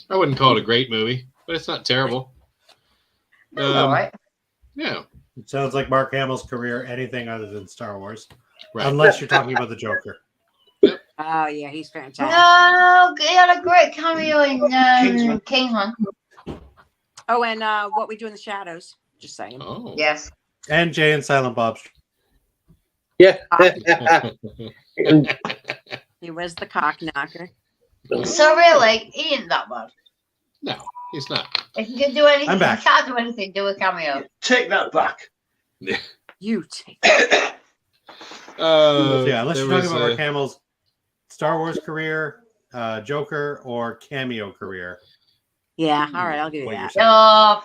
Speaker 1: wouldn't call it a great movie, but it's not terrible.
Speaker 4: All right.
Speaker 1: Yeah.
Speaker 3: It sounds like Mark Hamill's career, anything other than Star Wars.
Speaker 1: Right.
Speaker 3: Unless you're talking about the Joker.
Speaker 7: Oh yeah, he's fantastic.
Speaker 4: No, he had a great cameo in Kingsman.
Speaker 7: Oh, and What We Do in the Shadows. Just saying.
Speaker 1: Oh.
Speaker 4: Yes.
Speaker 3: And Jay and Silent Bob.
Speaker 8: Yeah.
Speaker 7: He was the cock knocker.
Speaker 4: So really, he ain't that bad.
Speaker 1: No, he's not.
Speaker 4: If you can do anything,
Speaker 3: I'm back.
Speaker 4: you can't do anything, do a cameo.
Speaker 5: Take that back.
Speaker 7: You take.
Speaker 3: Yeah, unless
Speaker 1: there
Speaker 3: you're talking
Speaker 1: was,
Speaker 3: about Mark Hamill's Star Wars career, Joker, or cameo career.
Speaker 7: Yeah, all right, I'll give you
Speaker 3: What you're
Speaker 7: that.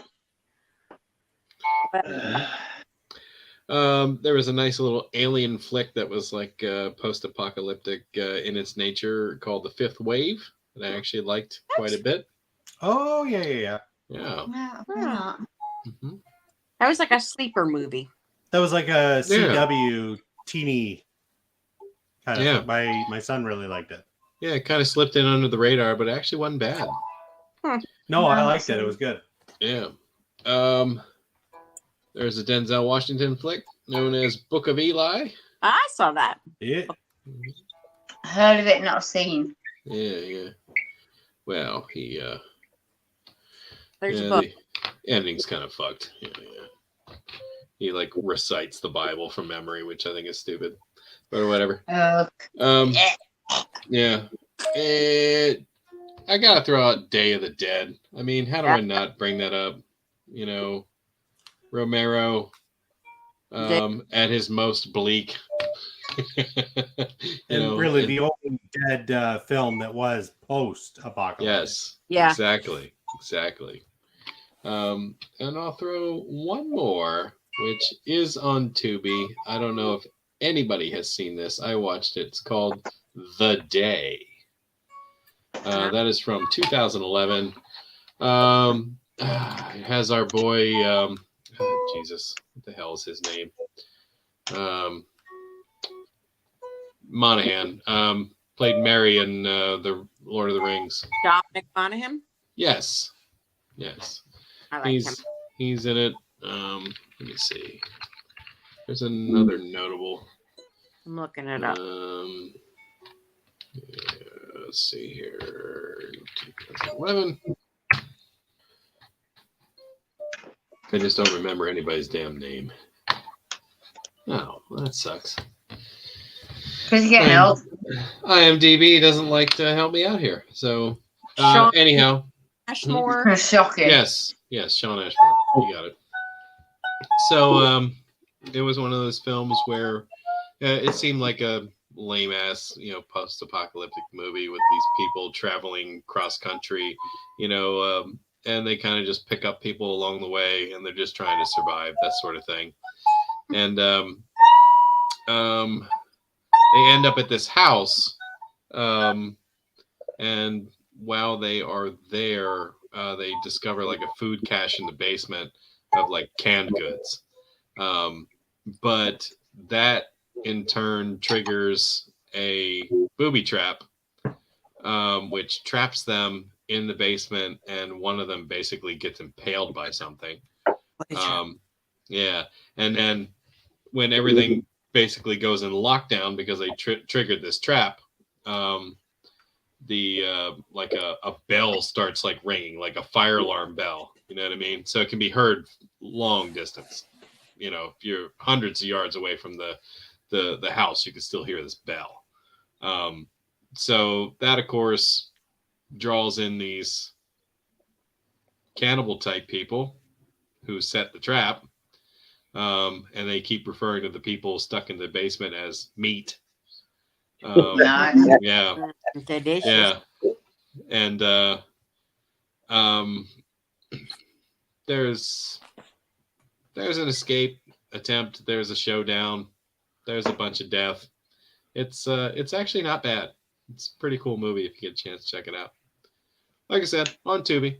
Speaker 3: saying.
Speaker 1: There was a nice little alien flick that was like post-apocalyptic in its nature called The Fifth Wave that I actually liked quite a bit.
Speaker 3: Oh, yeah.
Speaker 1: Yeah. Mm-hmm.
Speaker 7: That was like a sleeper movie.
Speaker 3: That was like a CW teeny kind of thing. My son really liked it.
Speaker 1: Yeah, it kind of slipped in under the radar, but it actually wasn't bad.
Speaker 3: No, I liked it. It was good.
Speaker 1: Yeah. There's a Denzel Washington flick known as Book of Eli.
Speaker 7: I saw that.
Speaker 3: Yeah.
Speaker 4: Heard of it, not seen.
Speaker 1: Yeah. Well, he
Speaker 7: There's a book.
Speaker 1: the ending's kind of fucked. Yeah. He like recites the Bible from memory, which I think is stupid, but whatever. Yeah. I gotta throw out Day of the Dead. I mean, how do I not bring that up? Romero at his most bleak.
Speaker 3: Really the only dead film that was post-apocalyptic.
Speaker 1: Yes.
Speaker 7: Yeah.
Speaker 1: Exactly. And I'll throw one more, which is on Tubi. I don't know if anybody has seen this. I watched it. It's called The Day. That is from 2011. It has our boy, Jesus, what the hell is his name? Monahan played Merry in the Lord of the Rings.
Speaker 7: Dominic Monaghan.
Speaker 1: Yes.
Speaker 7: I like him.
Speaker 1: He's in it. Let me see. There's another notable.
Speaker 7: I'm looking it up.
Speaker 1: Let's see here. 2011. I just don't remember anybody's damn name. Oh, well, that sucks.
Speaker 4: Because you're getting old.
Speaker 1: IMDb doesn't like to help me out here. So, anyhow.
Speaker 7: Ashmore.
Speaker 4: Shocking.
Speaker 1: Yes, Sean Ashmore. You got it. So, it was one of those films where it seemed like a lame ass, post-apocalyptic movie with these people traveling cross country, and they kind of just pick up people along the way and they're just trying to survive, that sort of thing. And they end up at this house, and while they are there, they discover like a food cache in the basement of like canned goods. But that in turn triggers a booby trap, which traps them in the basement, and one of them basically gets impaled by something. Yeah, and then when everything basically goes in lockdown because they triggered this trap, the like a bell starts like ringing, like a fire alarm bell. You know what I mean? So it can be heard long distance. You know, if you're hundreds of yards away from the house, you can still hear this bell. So that, of course, draws in these cannibal type people who set the trap. And they keep referring to the people stuck in the basement as meat.
Speaker 4: Nice.
Speaker 1: Yeah.
Speaker 2: Delicious.
Speaker 1: Yeah. And there's an escape attempt. There's a showdown. There's a bunch of death. It's actually not bad. It's a pretty cool movie if you get a chance to check it out. Like I said, on Tubi.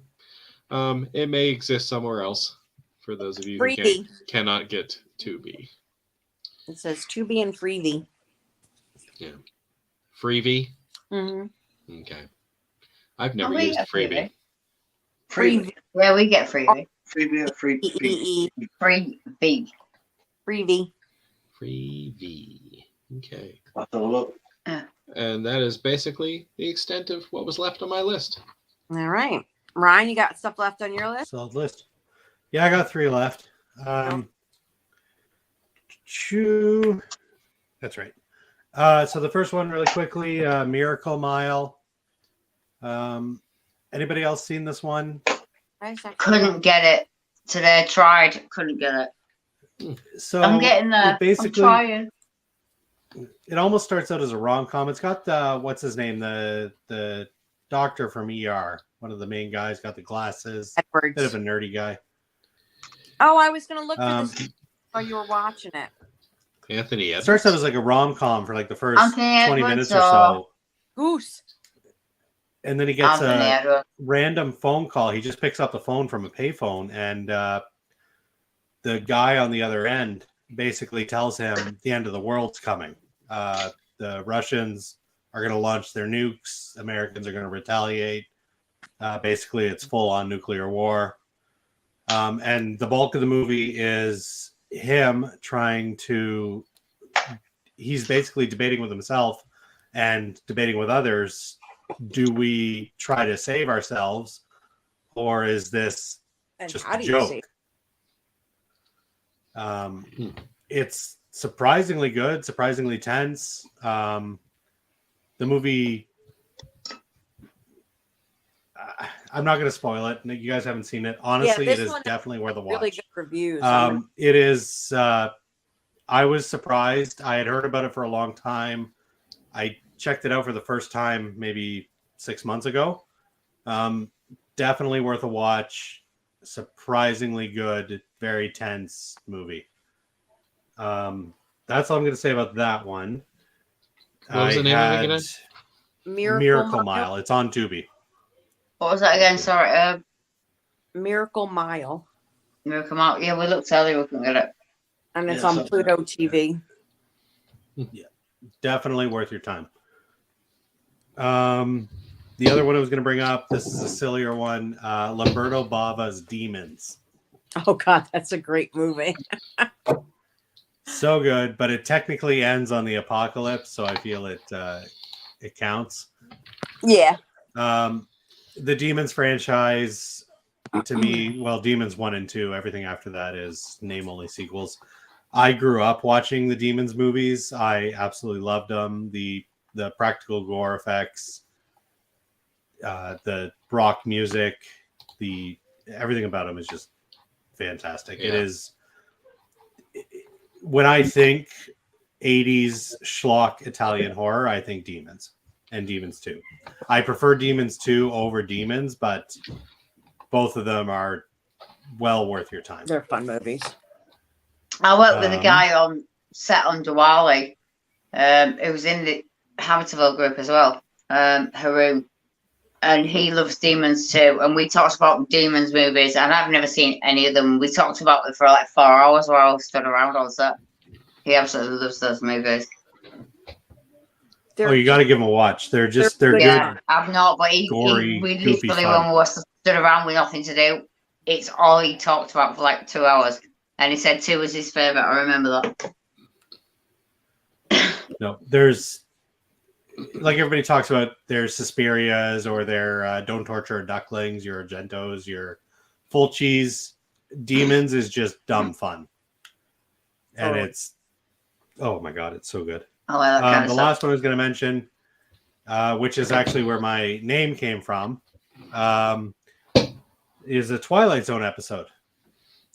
Speaker 1: It may exist somewhere else for those of you who cannot get Tubi.
Speaker 2: It says Tubi and Freevee.
Speaker 1: Yeah. Freevee?
Speaker 2: Mm-hmm.
Speaker 1: Okay. I've never used Freevee.
Speaker 4: Freevee. Yeah, we get Freevee.
Speaker 5: Freevee.
Speaker 4: Freevee.
Speaker 2: Freevee.
Speaker 1: Freevee. Okay.
Speaker 5: I'll have a look.
Speaker 1: And that is basically the extent of what was left on my list.
Speaker 2: All right. Ryan, you got stuff left on your list?
Speaker 3: Solid list. Yeah, I got 3 left. That's right. So the first one, really quickly, Miracle Mile. Anybody else seen this one?
Speaker 4: Couldn't get it today. Tried, couldn't get it.
Speaker 3: So
Speaker 4: I'm getting there.
Speaker 3: Basically,
Speaker 4: I'm trying.
Speaker 3: It almost starts out as a rom-com. It's got what's his name, the doctor from ER, one of the main guys, got the glasses.
Speaker 2: Edwards.
Speaker 3: Bit of a nerdy guy.
Speaker 2: Oh, I was going to look for this while you were watching it.
Speaker 1: Anthony Edwards.
Speaker 3: It starts out as like a rom-com for like the first 20 minutes or so.
Speaker 2: Goose.
Speaker 3: And then he gets a random phone call. He just picks up the phone from a payphone, and the guy on the other end basically tells him the end of the world's coming. The Russians are going to launch their nukes. Americans are going to retaliate. Basically, it's full-on nuclear war. And the bulk of the movie is him trying to... He's basically debating with himself and debating with others. Do we try to save ourselves, or is this just a joke? It's surprisingly good, surprisingly tense. The movie, I'm not going to spoil it. You guys haven't seen it. Honestly, it is definitely worth a watch.
Speaker 2: Really good reviews.
Speaker 3: It is. I was surprised. I had heard about it for a long time. I checked it out for the first time maybe 6 months ago. Definitely worth a watch. Surprisingly good, very tense movie. That's all I'm going to say about that one.
Speaker 1: What was the name of it again?
Speaker 3: Miracle Mile. It's on Tubi.
Speaker 4: What was that again? Sorry.
Speaker 2: Miracle Mile.
Speaker 4: Miracle Mile. Yeah, we looked earlier. We couldn't get it.
Speaker 2: And it's on Pluto TV.
Speaker 3: Yeah, definitely worth your time. The other one I was going to bring up, this is a sillier one, Lamberto Bava's Demons.
Speaker 2: Oh, God, that's a great movie.
Speaker 3: So good, but it technically ends on the apocalypse, so I feel it counts.
Speaker 2: Yeah.
Speaker 3: The Demons franchise, to me, well, Demons 1 and 2, everything after that is name-only sequels. I grew up watching the Demons movies. I absolutely loved them. The practical gore effects, the rock music, everything about them is just fantastic. Yeah. It is, when I think 80s schlock Italian horror, I think Demons and Demons 2. I prefer Demons 2 over Demons, but both of them are well worth your time.
Speaker 2: They're fun movies.
Speaker 4: I worked with a guy on set on Diwali. It was in the Hamityville group as well, Haroon, and he loves Demons too. And we talked about Demons movies, and I've never seen any of them. We talked about it for like 4 hours while I stood around on set. He absolutely loves those movies.
Speaker 3: Oh, you got to give them a watch. They're good.
Speaker 4: Yeah, I've not, but
Speaker 3: Gory,
Speaker 4: we
Speaker 3: goofy
Speaker 4: literally,
Speaker 3: fun.
Speaker 4: when we were stood around with nothing to do, it's all he talked about for like 2 hours. And he said 2 was his favourite. I remember that.
Speaker 3: No, there's, like everybody talks about their Suspirias or their Don't Torture Ducklings, your Argentos, your Fulcis. Demons is just dumb fun. And it's, oh my God, it's so good.
Speaker 4: I like that kind of
Speaker 3: The
Speaker 4: stuff.
Speaker 3: last one I was going to mention, which is actually where my name came from, is a Twilight Zone episode.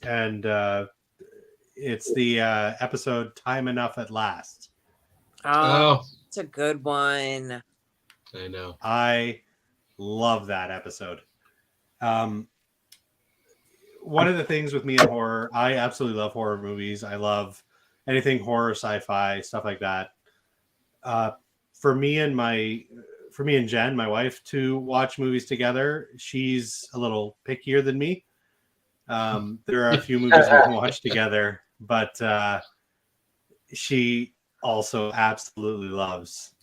Speaker 3: And it's the episode Time Enough at Last.
Speaker 7: Oh, it's a good one.
Speaker 1: I know.
Speaker 3: I love that episode. One of the things with me in horror, I absolutely love horror movies. I love anything horror, sci-fi, stuff like that. For me and Jen, my wife, to watch movies together, she's a little pickier than me. There are a few movies we can watch together, but she also absolutely loves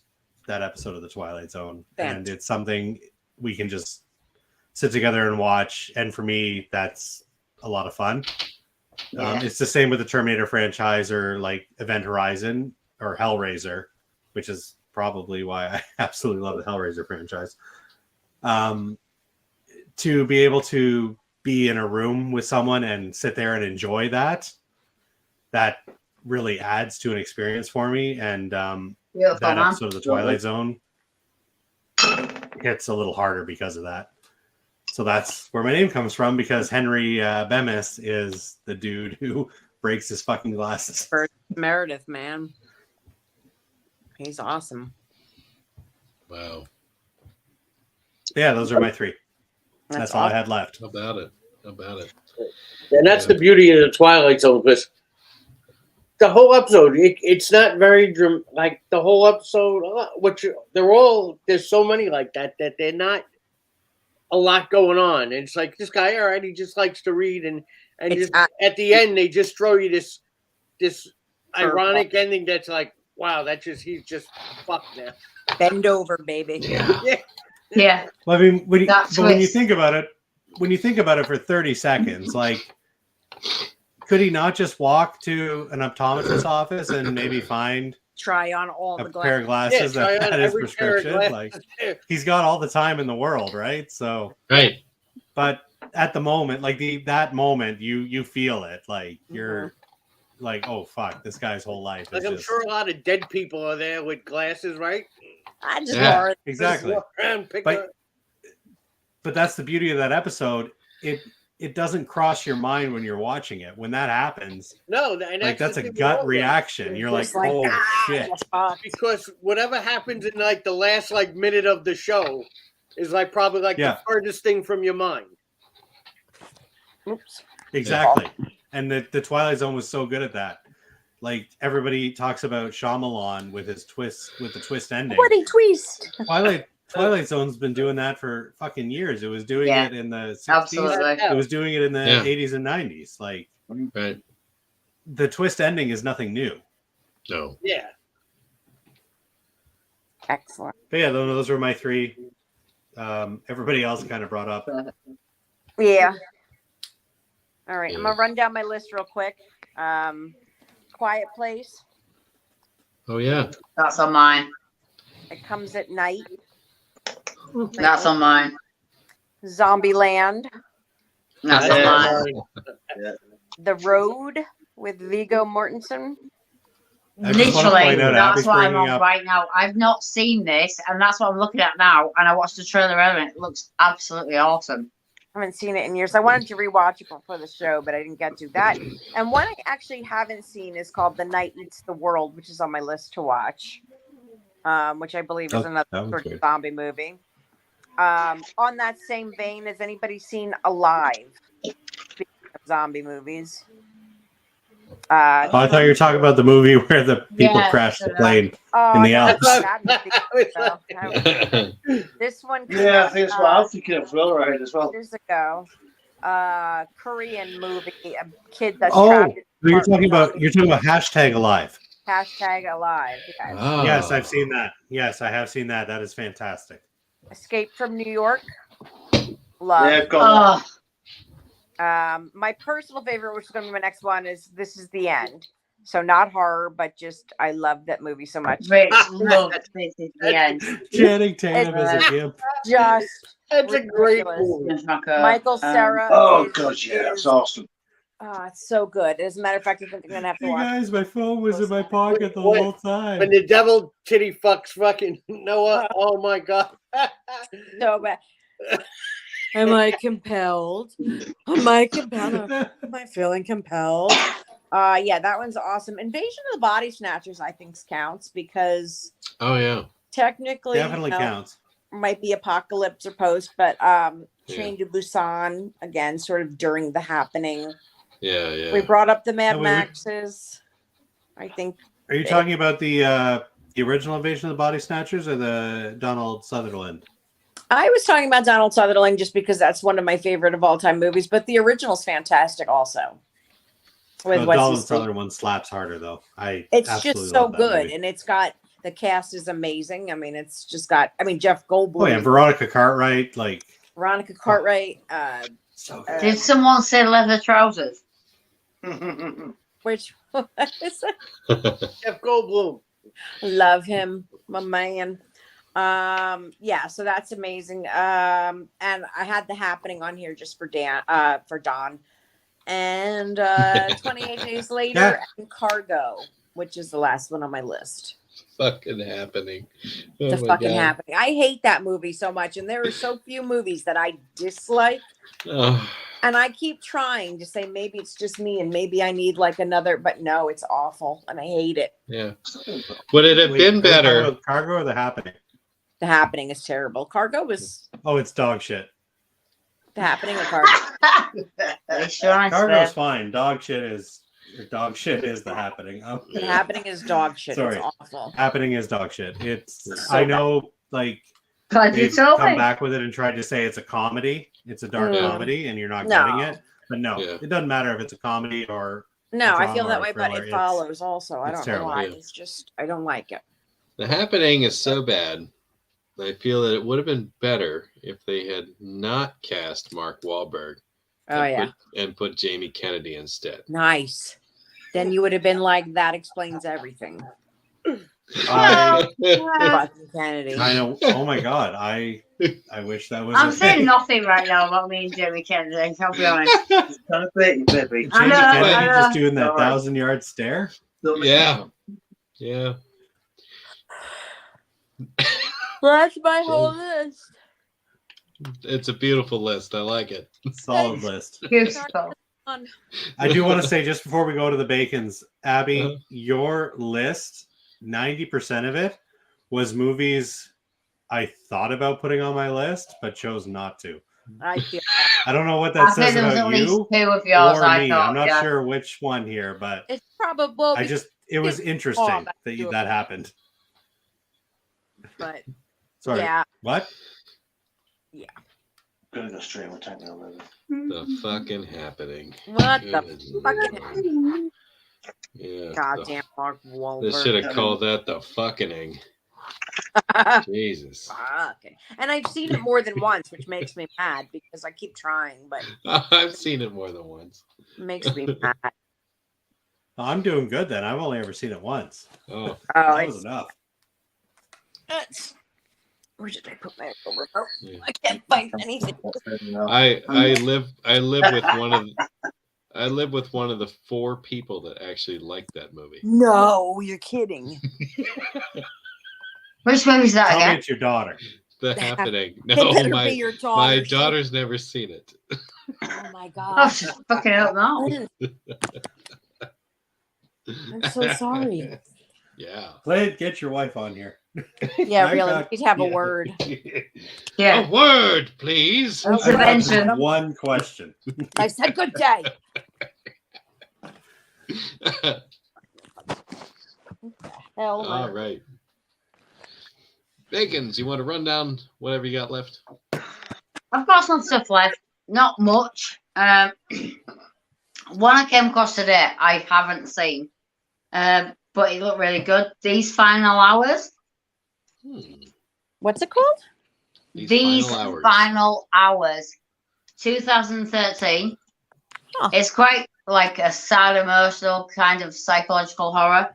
Speaker 3: that episode of The Twilight Zone. And it's something we can just sit together and watch. And for me, that's a lot of fun. It's the same with the Terminator franchise or like Event Horizon or Hellraiser, which is probably why I absolutely love the Hellraiser franchise. To be able to be in a room with someone and sit there and enjoy that really adds to an experience for me. And that episode of The Twilight Zone hits a little harder because of that. So that's where my name comes from, because Henry Bemis is the dude who breaks his fucking glasses.
Speaker 7: For Meredith, man. He's awesome.
Speaker 1: Wow.
Speaker 3: Yeah, those are my 3. That's all I had left.
Speaker 1: How about it?
Speaker 8: And that's the beauty of the Twilight Zone, because the whole episode, it's not very like the whole episode. There's so many like that they're not a lot going on. And it's like this guy, all right, he just likes to read, and just at the end they just throw you this ironic ending that's like, wow, he's just fucked now.
Speaker 7: Bend over, baby.
Speaker 4: Yeah.
Speaker 3: Well, I mean, when you think about it for 30 seconds, like, could he not just walk to an optometrist's office and maybe
Speaker 7: try on all the
Speaker 3: pair of glasses that had his prescription? Like, he's got all the time in the world, right? So,
Speaker 1: right.
Speaker 3: But at the moment, like that moment, you feel it, like you're like, oh fuck, this guy's whole life.
Speaker 8: Like, I'm sure a lot of dead people are there with glasses, right?
Speaker 7: I just
Speaker 3: exactly. But that's the beauty of that episode. It doesn't cross your mind when you're watching it. When that happens,
Speaker 8: no, and
Speaker 3: like that's a gut reaction. You're like, oh shit.
Speaker 8: Because whatever happens in like the last like minute of the show is like probably like the furthest thing from your mind.
Speaker 7: Oops.
Speaker 3: Exactly. And the Twilight Zone was so good at that. Like, everybody talks about Shyamalan with his twist, with the twist ending.
Speaker 2: What a twist!
Speaker 3: Twilight Zone's been doing that for fucking years. It was doing it in the 60s.
Speaker 4: Absolutely.
Speaker 3: It was doing it in the 80s and 90s. Like, the twist ending is nothing new.
Speaker 1: No.
Speaker 8: Yeah.
Speaker 7: Excellent.
Speaker 3: But yeah, those were my 3. Everybody else kind of brought up.
Speaker 2: Yeah. All right, I'm gonna run down my list real quick. Quiet Place.
Speaker 1: Oh yeah.
Speaker 4: That's on mine.
Speaker 2: It Comes at Night.
Speaker 4: That's on mine.
Speaker 2: Zombieland.
Speaker 4: That's on mine.
Speaker 2: The Road with Viggo Mortensen.
Speaker 4: Literally, that's what I'm on right now. I've not seen this, and that's what I'm looking at now. And I watched the trailer and it looks absolutely awesome.
Speaker 2: I haven't seen it in years. I wanted to rewatch it before the show, but I didn't get to that. And one I actually haven't seen is called The Night Eats the World, which is on my list to watch, which I believe is another sort of zombie movie. On that same vein, has anybody seen Alive? Speaking of zombie movies.
Speaker 3: I thought you were talking about the movie where the people crashed the plane in the Alps.
Speaker 2: This one.
Speaker 5: Yeah, I think it's what I'm thinking of as well, right? As well.
Speaker 2: Years ago, Korean movie, a kid that's trapped in
Speaker 3: You're talking about hashtag alive.
Speaker 2: Hashtag alive. Yes.
Speaker 1: Oh.
Speaker 3: Yes, I've seen that. Yes, I have seen that. That is fantastic.
Speaker 2: Escape from New York. Love.
Speaker 5: Yeah, I've got
Speaker 2: My personal favorite, which is going to be my next one, is This Is the End. So not horror, but just I love that movie so much.
Speaker 4: Rich loves This Is the End.
Speaker 3: Channing Tatum as a gimp.
Speaker 2: Just
Speaker 8: That's a great
Speaker 2: ridiculous.
Speaker 8: movie.
Speaker 2: Michael Cera.
Speaker 5: Oh,
Speaker 2: is-
Speaker 5: God, yeah,
Speaker 2: is-
Speaker 5: it's awesome.
Speaker 2: Oh, it's so good. As a matter of fact, I think I'm gonna have to
Speaker 3: Hey
Speaker 2: watch.
Speaker 3: guys, my phone was in my pocket the
Speaker 8: What?
Speaker 3: whole time.
Speaker 8: When the devil titty fucks fucking Noah. Oh my god.
Speaker 2: So bad. Am I compelled? Am I compelled? Am I feeling compelled? Yeah, that one's awesome. Invasion of the Body Snatchers, I think, counts because
Speaker 1: Oh yeah.
Speaker 2: technically
Speaker 3: Definitely counts.
Speaker 2: might be apocalypse or post, but Train to Busan again, sort of during the happening.
Speaker 1: Yeah, yeah.
Speaker 2: We brought up the Mad
Speaker 3: Oh, wait,
Speaker 2: Maxes. I think.
Speaker 3: Are you talking about the original Invasion of the Body Snatchers or the Donald Sutherland?
Speaker 2: I was talking about Donald Sutherland just because that's one of my favorite of all time movies, but the original's fantastic also. With
Speaker 3: The
Speaker 2: what's
Speaker 3: Donald
Speaker 2: his name.
Speaker 3: Sutherland one slaps harder though.
Speaker 2: It's
Speaker 3: absolutely
Speaker 2: just so
Speaker 3: love that
Speaker 2: good,
Speaker 3: movie.
Speaker 2: and it's got the cast is amazing. I mean, it's just got. I mean, Jeff Goldblum,
Speaker 3: Oh yeah, Veronica Cartwright, like
Speaker 2: Veronica Cartwright.
Speaker 3: so
Speaker 4: Did someone say leather trousers?
Speaker 2: Which
Speaker 8: Jeff Goldblum.
Speaker 2: love him, my man. Yeah, so that's amazing. And I had The Happening on here just for Don. And 28 Days Later
Speaker 3: Yeah.
Speaker 2: and Cargo, which is the last one on my list.
Speaker 1: Fucking happening. Oh
Speaker 2: The
Speaker 1: my
Speaker 2: fucking
Speaker 1: God.
Speaker 2: Happening. I hate that movie so much, and there are so few movies that I dislike.
Speaker 1: Oh,
Speaker 2: And I keep trying to say maybe it's just me and maybe I need like another, but no, it's awful and I hate it.
Speaker 1: yeah. Would it have
Speaker 3: Wait,
Speaker 1: been
Speaker 3: are we talking
Speaker 1: better?
Speaker 3: about Cargo or The Happening?
Speaker 2: The Happening is terrible. Cargo was
Speaker 3: Oh, it's dog shit.
Speaker 2: The Happening or Cargo.
Speaker 4: It's nice,
Speaker 3: Cargo's
Speaker 4: babe.
Speaker 3: fine. Dog shit is The Happening. Oh,
Speaker 2: The Happening is dog shit.
Speaker 3: Sorry.
Speaker 2: It's awful.
Speaker 3: Happening is dog shit. It's
Speaker 2: So
Speaker 3: I know like
Speaker 4: God, you
Speaker 3: they've
Speaker 4: told
Speaker 3: come
Speaker 4: me.
Speaker 3: back with it and tried to say it's a comedy. It's a dark
Speaker 2: Mm.
Speaker 3: comedy, and you're not
Speaker 2: No.
Speaker 3: getting it. But no,
Speaker 1: Yeah.
Speaker 3: it doesn't matter if it's a comedy or
Speaker 2: No, I
Speaker 3: drama
Speaker 2: feel that
Speaker 3: or
Speaker 2: way, but
Speaker 3: thriller,
Speaker 2: it
Speaker 3: it's-
Speaker 2: follows also. I
Speaker 3: it's
Speaker 2: don't know
Speaker 3: terrible.
Speaker 2: why.
Speaker 1: Yeah.
Speaker 2: It's just I don't like it.
Speaker 1: The Happening is so bad. I feel that it would have been better if they had not cast Mark Wahlberg.
Speaker 2: Oh yeah.
Speaker 1: And put Jamie Kennedy instead.
Speaker 2: Nice. Then you would have been like, that explains everything.
Speaker 3: I
Speaker 2: Fucking Kennedy.
Speaker 3: I know. Oh my god, I wish that was.
Speaker 4: I'm
Speaker 3: a
Speaker 4: saying
Speaker 3: thing.
Speaker 4: nothing right now about me and Jamie Kennedy. I'll be honest.
Speaker 5: It's kind of pretty, baby.
Speaker 4: I
Speaker 3: Jamie
Speaker 4: know,
Speaker 3: Kennedy
Speaker 4: I know.
Speaker 3: just doing that
Speaker 5: Sorry.
Speaker 3: 1,000-yard stare.
Speaker 1: Yeah. Yeah.
Speaker 2: That's my whole list.
Speaker 1: It's a beautiful list. I like it.
Speaker 3: Solid list.
Speaker 4: Beautiful.
Speaker 3: I do want to say just before we go to the bacons, Abby,
Speaker 1: Uh-huh.
Speaker 3: your list, 90% of it was movies I thought about putting on my list but chose not to.
Speaker 2: I feel
Speaker 3: I don't know what
Speaker 4: I
Speaker 3: that
Speaker 4: think
Speaker 3: says
Speaker 4: there was
Speaker 3: about
Speaker 4: at least
Speaker 3: you
Speaker 4: two of yours
Speaker 3: or
Speaker 4: I
Speaker 3: me.
Speaker 4: thought.
Speaker 3: I'm not
Speaker 4: Yeah.
Speaker 3: sure which one here, but
Speaker 2: it's probable.
Speaker 3: I just it was interesting
Speaker 2: that's
Speaker 3: that
Speaker 2: doable.
Speaker 3: that happened.
Speaker 2: But
Speaker 3: Sorry.
Speaker 2: yeah,
Speaker 3: What?
Speaker 5: Gonna go straight with take me on baby.
Speaker 1: The fucking Happening.
Speaker 2: what
Speaker 1: Good
Speaker 2: the fucking
Speaker 1: Lord. Yeah.
Speaker 2: goddamn Mark
Speaker 1: They
Speaker 2: Wahlberg.
Speaker 1: should have called that the fucking. Jesus.
Speaker 2: Fucking. And I've seen it more than once, which makes me mad because I keep trying, but
Speaker 1: I've seen it more than once.
Speaker 2: it makes me mad.
Speaker 3: I'm doing good then. I've only ever seen it once.
Speaker 1: Oh,
Speaker 2: Oh,
Speaker 3: That was
Speaker 2: it's,
Speaker 3: enough.
Speaker 2: it's where did I put my remote?
Speaker 1: yeah.
Speaker 2: I can't find anything.
Speaker 1: I live with one of the 4 people that actually like that movie.
Speaker 2: No, you're kidding.
Speaker 4: Which movie is that
Speaker 3: Tell me
Speaker 4: again?
Speaker 3: it's your daughter.
Speaker 1: The Happening.
Speaker 2: It
Speaker 1: No,
Speaker 2: better
Speaker 1: my
Speaker 2: be your daughter.
Speaker 1: my daughter's never seen it.
Speaker 2: Oh my
Speaker 4: Oh,
Speaker 2: gosh.
Speaker 4: fucking hell no.
Speaker 2: I'm so sorry.
Speaker 1: Yeah.
Speaker 3: Clint, get your wife on here.
Speaker 2: Yeah,
Speaker 3: I'm
Speaker 2: really.
Speaker 3: not-
Speaker 2: We'd have a
Speaker 3: yeah.
Speaker 2: word.
Speaker 4: Yeah.
Speaker 1: A word, please.
Speaker 2: Oh,
Speaker 3: I got
Speaker 4: Intervention.
Speaker 3: one question.
Speaker 2: I said good day. Hell,
Speaker 1: All right. Bacons, you want to run down whatever you got left?
Speaker 4: I've got some stuff left. Not much. One I came across today, I haven't seen, but it looked really good. These Final Hours.
Speaker 2: What's it called?
Speaker 4: These Final Hours. 2013.
Speaker 2: Huh.
Speaker 4: It's quite like a sad, emotional kind of psychological horror.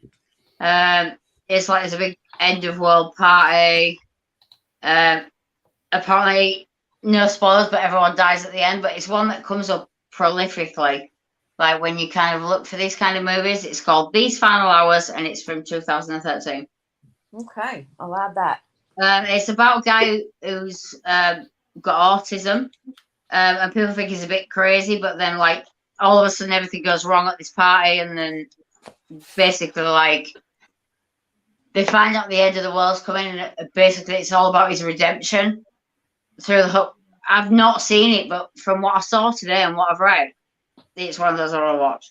Speaker 4: It's like there's a big end of world party. Apparently, no spoilers, but everyone dies at the end. But it's one that comes up prolifically. Like when you kind of look for these kind of movies, it's called These Final Hours, and it's from 2013.
Speaker 2: Okay, I'll add that.
Speaker 4: It's about a guy who's got autism, and people think he's a bit crazy, but then like all of a sudden everything goes wrong at this party, and then basically like they find out the end of the world's coming, and basically it's all about his redemption through the whole. I've not seen it, but from what I saw today and what I've read, it's one of those I'll watch.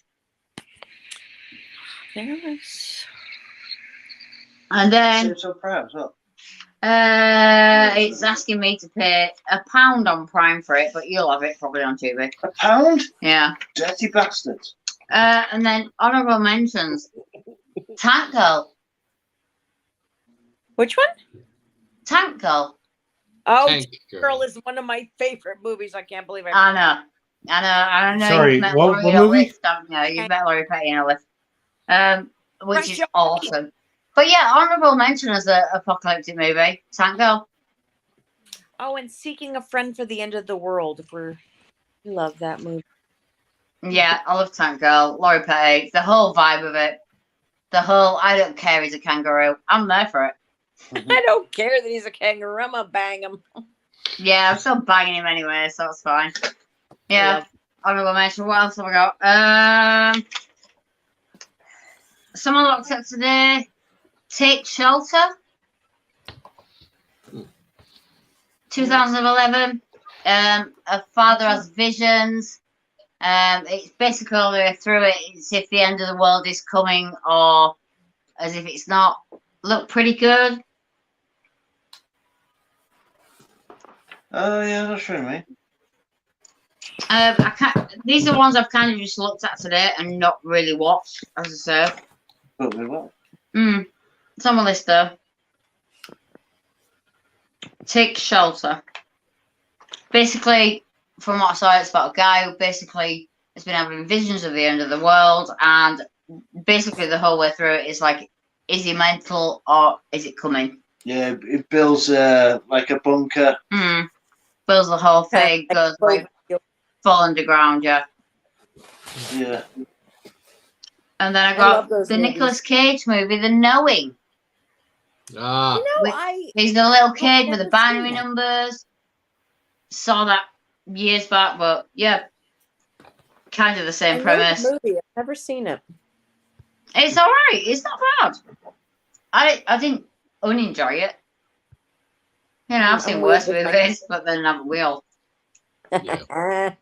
Speaker 2: Yes.
Speaker 4: And then
Speaker 5: So proud as well.
Speaker 4: it's asking me to pay £1 on Prime for it, but you'll have it probably on TV.
Speaker 5: £1?
Speaker 4: Yeah.
Speaker 5: Dirty bastards.
Speaker 4: And then honorable mentions. Tank Girl.
Speaker 2: Which one?
Speaker 4: Tank Girl.
Speaker 2: Oh,
Speaker 1: Tank
Speaker 2: Girl is one of my favorite movies. I can't believe
Speaker 4: I know. I know.
Speaker 3: Sorry,
Speaker 4: You've met
Speaker 3: what
Speaker 4: Laurie on a
Speaker 3: movie?
Speaker 4: list, haven't you? You've met Laurie Petty on a list. Which
Speaker 2: Right,
Speaker 4: is
Speaker 2: yeah.
Speaker 4: awesome. But yeah, honorable mention as an apocalyptic movie. Tank Girl.
Speaker 2: Oh, and Seeking a Friend for the End of the World. Love that movie.
Speaker 4: Yeah, I love Tank Girl. Laurie Petty. The whole vibe of it. The whole I don't care he's a kangaroo. I'm there for it.
Speaker 2: I don't care that he's a kangaroo. I'm gonna bang him.
Speaker 4: Yeah, I'm still banging him anyway, so that's fine. Yeah. Honorable mention. What else have I got? Someone looked up today. Take Shelter. 2011. A father has visions. It's basically all the way through it. It's if the end of the world is coming or as if it's not. Look pretty good.
Speaker 5: Oh yeah, that's what I mean.
Speaker 4: I can't. These are the ones I've kind of just looked at today and not really watched, as I say.
Speaker 5: But we will.
Speaker 4: It's on my list though. Take Shelter. Basically, from what I saw, it's about a guy who basically has been having visions of the end of the world, and basically the whole way through it is like, is he mental or is it coming?
Speaker 5: Yeah, it builds like a bunker.
Speaker 4: Builds the whole thing, goes like full underground, yeah.
Speaker 5: Yeah.
Speaker 4: And then I
Speaker 2: love
Speaker 4: got
Speaker 2: those
Speaker 4: the
Speaker 2: movies.
Speaker 4: Nicolas Cage movie, The Knowing.
Speaker 1: Ah,
Speaker 4: He's the little kid
Speaker 2: I've
Speaker 4: with the
Speaker 2: never
Speaker 4: binary
Speaker 2: seen that.
Speaker 4: numbers. Saw that years back, but yeah, kind of the
Speaker 2: I
Speaker 4: same
Speaker 2: know
Speaker 4: premise.
Speaker 2: the movie. I've never seen it.
Speaker 4: It's all right. It's not bad. I didn't unenjoy it. You know, I've seen
Speaker 2: I'm
Speaker 4: worse
Speaker 2: weird with
Speaker 4: movies, but then haven't we all?
Speaker 1: yeah.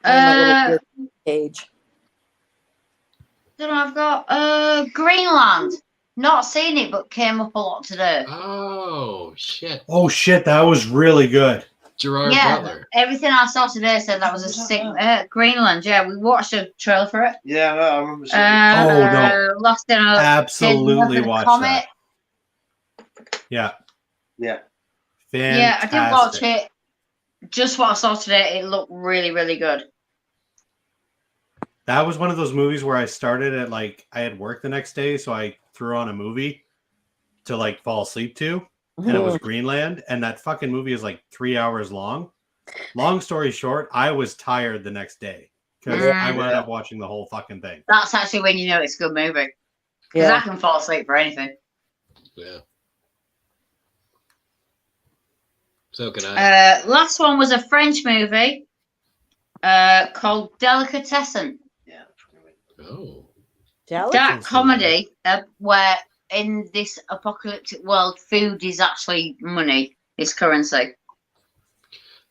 Speaker 2: My little Cage.
Speaker 4: Then I've got Greenland. Not seen it, but came up a lot today.
Speaker 1: Oh shit,
Speaker 3: Oh shit, that was really good.
Speaker 1: Gerard
Speaker 4: Yeah,
Speaker 1: Butler.
Speaker 4: everything I saw today said that was a sick Greenland. Yeah, we watched a trailer for it.
Speaker 5: Yeah, I remember seeing it.
Speaker 3: Oh, no.
Speaker 4: Lost in a
Speaker 3: Absolutely
Speaker 4: Hidden
Speaker 3: watch
Speaker 4: Comet.
Speaker 3: that. Yeah.
Speaker 5: Yeah.
Speaker 3: Fantastic.
Speaker 4: Yeah, I did watch it. Just what I saw today, it looked really, really good.
Speaker 3: That was one of those movies where I started at like I had work the next day, so I threw on a movie to like fall asleep to, and it was Greenland, and that fucking movie is like 3 hours long. Long story short, I was tired the next day because I wound up watching the whole fucking thing.
Speaker 4: That's actually when you know it's a good movie. Because I can fall asleep for anything.
Speaker 1: Yeah. So can I.
Speaker 4: Last one was a French movie called Delicatessen.
Speaker 1: Oh.
Speaker 4: Dark comedy where in this apocalyptic world, food is actually money, is currency.